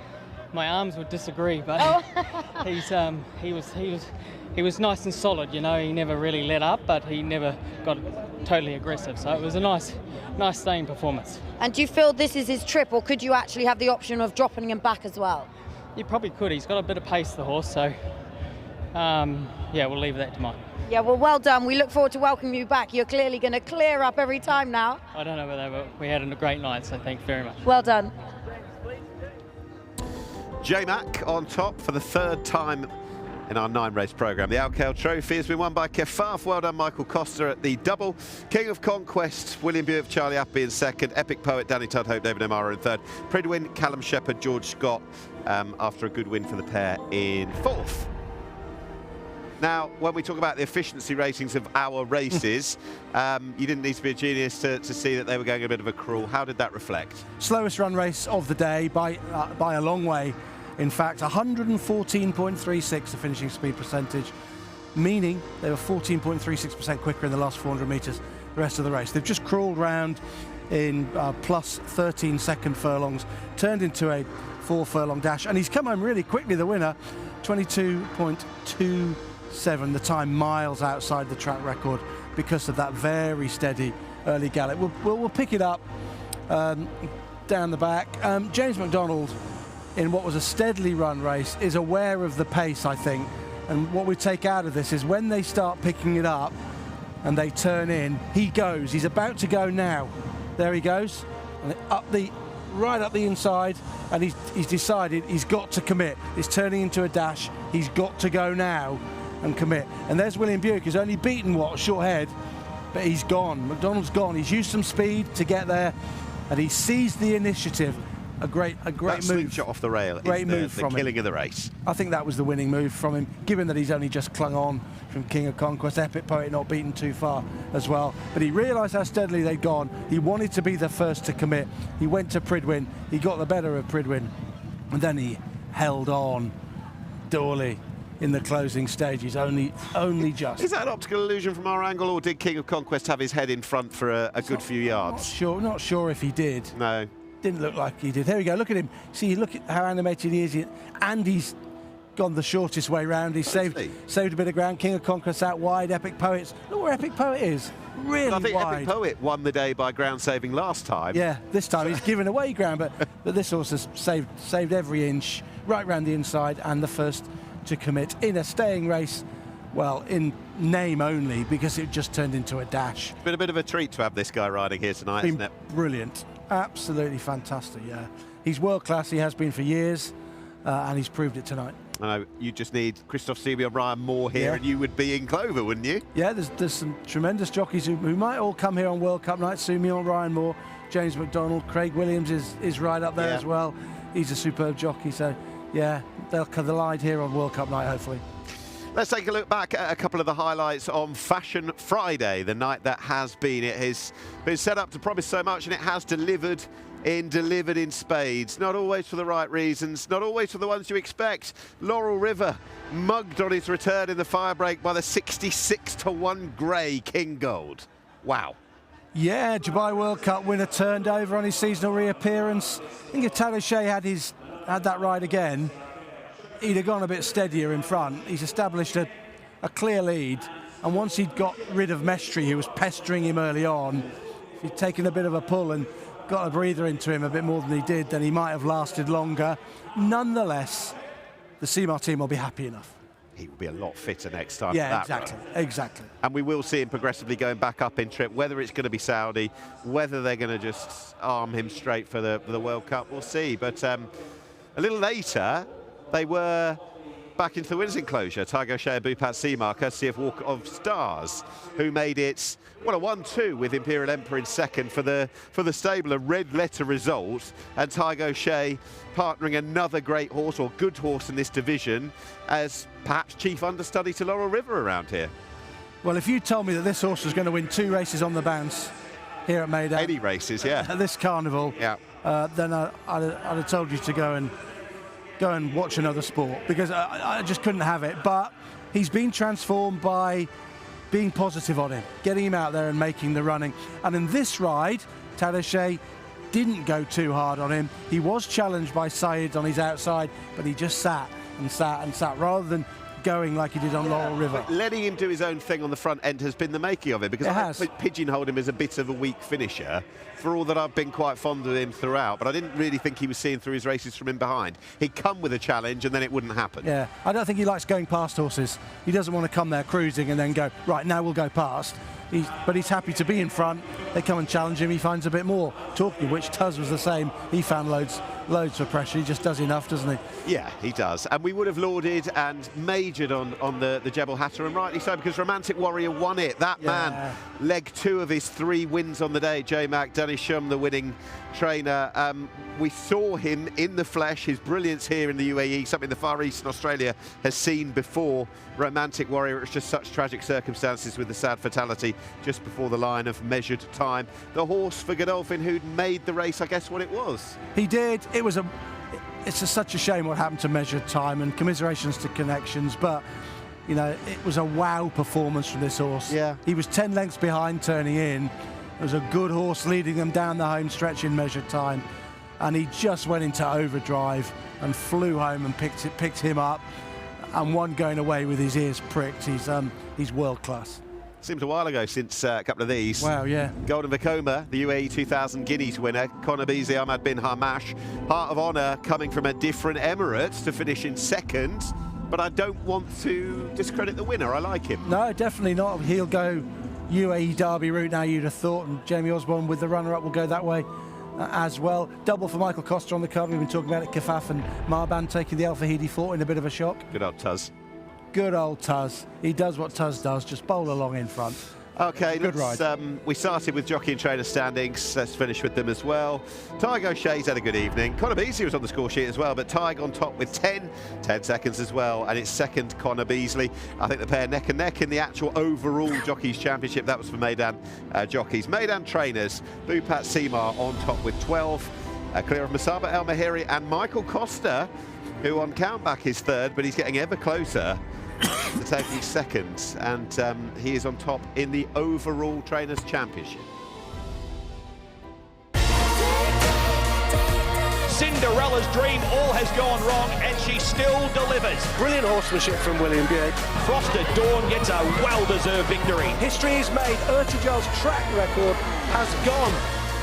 My arms would disagree, but he was nice and solid. You know, he never really let up, but he never got totally aggressive. So it was a nice staying performance. And do you feel this is his trip, or could you actually have the option of dropping him back as well? You probably could. He's got a bit of pace, the horse. So yeah, we'll leave that to Mike. Yeah, well done. We look forward to welcoming you back. You're clearly going to clear up every time now. I don't know whether, but we had a great night. So thank you very much. Well done. J-Mac on top for the third time in our 9-race programme. The Khail Trophy has been won by Kefaf. Well done, Michael Costa at the double. King of Conquest, William Buick, Charlie Appy in second. Epic Poet, Danny Tudhope, David Amara in third. Pridwin, Callum Shepherd, George Scott after a good win for the pair in fourth. Now, when we talk about the efficiency ratings of our races, you didn't need to be a genius to see that they were going a bit of a crawl. How did that reflect? Slowest run race of the day by a long way. In fact, 114.36 the finishing speed percentage, meaning they were 14.36% quicker in the last 400 metres the rest of the race. They've just crawled round in plus 13-second furlongs, turned into a 4-furlong dash, and he's come home really quickly, the winner, 22.27, the time miles outside the track record because of that very steady early gallop. We'll pick it up down the back. James McDonald, in what was a steadily run race, is aware of the pace, I think, and what we take out of this is when they start picking it up and they turn in, he goes. He's about to go now. There he goes, and right up the inside, and he's decided he's got to commit. It's turning into a dash. He's got to go now and commit. And there's William Buick, who's only beaten a short head, but he's gone. McDonald's gone. He's used some speed to get there, and he seized the initiative. A great move. Slingshot off the rail. Great move from him. The killing of the race. I think that was the winning move from him, given that he's only just clung on from King of Conquest. Epic Poet not beaten too far as well. But he realised how steadily they'd gone. He wanted to be the first to commit. He went to Pridwin. He got the better of Pridwin. And then he held on. Dawley in the closing stages, only just. Is that an optical illusion from our angle, or did King of Conquest have his head in front for a good few yards? Not sure if he did. No. Didn't look like he did. There we go, look at him. See, look at how animated he is. And he's gone the shortest way round. He's saved a bit of ground. King of Conquest out wide. Epic Poet's, look where Epic Poet is. Really I think wide. Epic Poet won the day by ground saving last time. Yeah, this time he's given away ground, but this horse has saved every inch right round the inside, and the first to commit in a staying race well, in name only, because it just turned into a dash. It's been a bit of a treat to have this guy riding here tonight, isn't it? Brilliant. Absolutely fantastic, yeah. He's world class, he has been for years, and he's proved it tonight. I know, you just need Christophe Seaby or Brian Moore here, and you would be in clover, wouldn't you? Yeah, there's some tremendous jockeys who might all come here on World Cup night. Soumillon, Ryan Moore, James McDonald, Craig Williams is right up there as well. He's a superb jockey, so yeah, they'll collide here on World Cup night, hopefully. Let's take a look back at a couple of the highlights on Fashion Friday, the night that has been. It has been set up to promise so much, and it has delivered in spades. Not always for the right reasons, not always for the ones you expect. Laurel River mugged on his return in the Firebreak by the 66-1 grey King Gold. Wow. Yeah, Dubai World Cup winner turned over on his seasonal reappearance. I think if Talushay had that ride again, he'd have gone a bit steadier in front. He's established a clear lead, and once he'd got rid of Mestri, who was pestering him early on, if he'd taken a bit of a pull and got a breather into him a bit more than he did, then he might have lasted longer. Nonetheless, the CMAR team will be happy enough. He will be a lot fitter next time. Yeah, for that exactly, run. exactly. And we will see him progressively going back up in trip, whether it's going to be Saudi, whether they're going to just arm him straight for the World Cup, we'll see. But a little later, they were back into the winners' enclosure. Tiger O'Shea and Bhupat Seamar, courtesy of Walk of Stars, who made it, well, a 1-2 with Imperial Emperor in second for the stable, a red letter result, and Tiger O'Shea partnering another great horse, or good horse in this division, as perhaps chief understudy to Laurel River around here. Well, if you told me that this horse was going to win 2 races on the bounce here at Meydan, any races, yeah, at this carnival, then I'd have told you to go and watch another sport, because I just couldn't have it. But he's been transformed by being positive on him, getting him out there and making the running. And in this ride, Talushay didn't go too hard on him. He was challenged by Said on his outside, but he just sat and sat and sat, rather than going like he did on Laurel River. But letting him do his own thing on the front end has been the making of it, because I pigeonholed him as a bit of a weak finisher, for all that I've been quite fond of him throughout, but I didn't really think he was seeing through his races from in behind. He'd come with a challenge and then it wouldn't happen. Yeah, I don't think he likes going past horses. He doesn't want to come there cruising and then go, right, now we'll go past. But he's happy to be in front. They come and challenge him, he finds a bit more. Talking of which, Tuz was the same. He found loads for pressure. He just does enough, doesn't he? Yeah, he does. And we would have lauded and majored on the Jebel Hatta, and rightly so, because Romantic Warrior won it. That man, leg 2 of his 3 wins on the day. J-Mac, Danny Shum, the winning trainer. We saw him in the flesh, his brilliance here in the UAE, something the Far East and Australia has seen before. Romantic Warrior, it was just such tragic circumstances with the sad fatality just before the line of measured time. The horse for Godolphin, who'd made the race, I guess what it was. He did. It's just such a shame what happened to measured time, and commiserations to Connections, but you know, it was a wow performance from this horse. Yeah. He was 10 lengths behind turning in. It was a good horse leading them down the home stretch in measured time, and he just went into overdrive and flew home and picked him up, and one going away with his ears pricked. He's world class. Seems a while ago since a couple of these. Wow, yeah. Golden Vekoma, the UAE 2000 Guineas winner. Conor Beasley, Ahmad bin Hamash. Heart of Honour coming from a different Emirates to finish in second. But I don't want to discredit the winner. I like him. No, definitely not. He'll go UAE Derby route now, you'd have thought, and Jamie Osborne with the runner-up will go that way as well. Double for Michael Costa on the card. We've been talking about it. Kafaf and Marban taking the Fahidi Fort in a bit of a shock. Good old Tuz. Good old Tuz. He does what Tuz does, just bowl along in front. Okay, good ride. We started with jockey and trainer standings. Let's finish with them as well. Tiger O'Shea's had a good evening. Conor Beasley was on the score sheet as well, but Tiger on top with 10 seconds as well, and it's second Conor Beasley. I think the pair neck and neck in the actual overall Jockeys Championship. That was for Meydan jockeys. Meydan trainers, Bhupat Seamar on top with 12. Clear of Musaba El Mahiri and Michael Costa, who on countback is third, but he's getting ever closer to taking second, and he is on top in the overall Trainers' Championship. Cinderella's dream, all has gone wrong, and she still delivers. Brilliant horsemanship from William Buick. Frosted Dawn gets a well-deserved victory. History is made. Urtijal's track record has gone.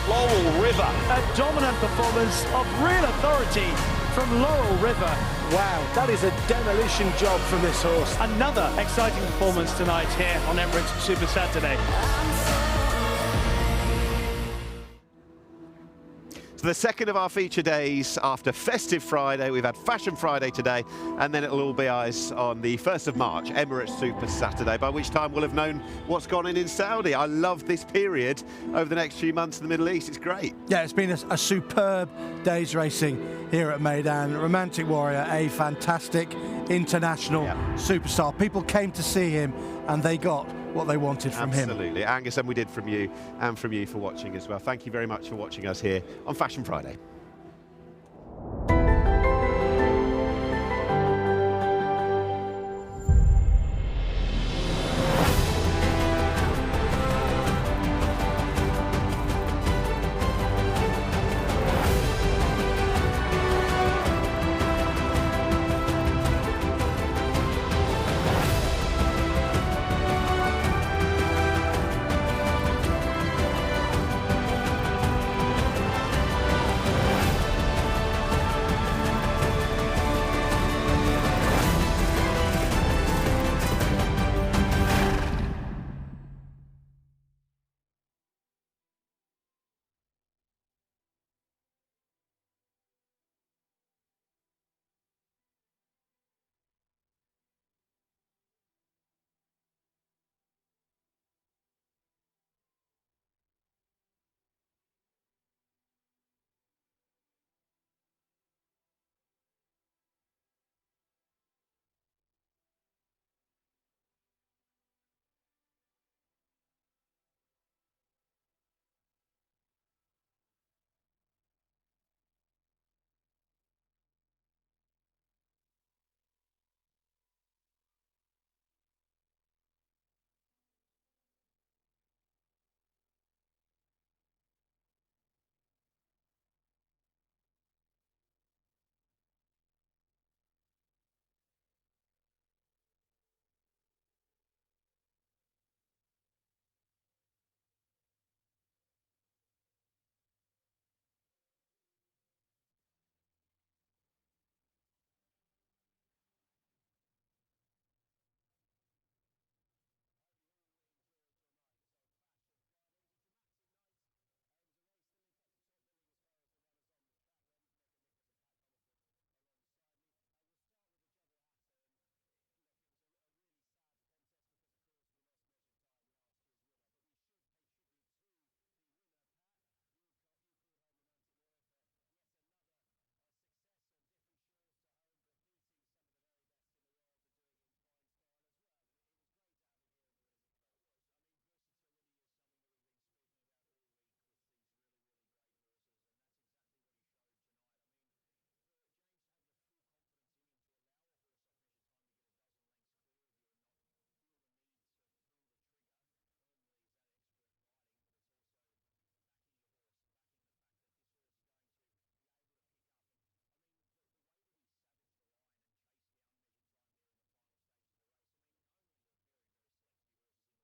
Laurel River. A dominant performance of real authority from Laurel River. Wow, that is a demolition job from this horse. Another exciting performance tonight here on Emirates Super Saturday. So the second of our feature days after Festive Friday. We've had Fashion Friday today, and then it'll all be eyes on the 1st of March, Emirates Super Saturday, by which time we'll have known what's gone in Saudi. I love this period over the next few months in the Middle East. It's great. Yeah, it's been a superb day's racing here at Meydan. Romantic Warrior, a fantastic international superstar. People came to see him, and they got what they wanted from him. Absolutely, Angus, and we did from you, and from you for watching as well. Thank you very much for watching us here on Fashion Friday.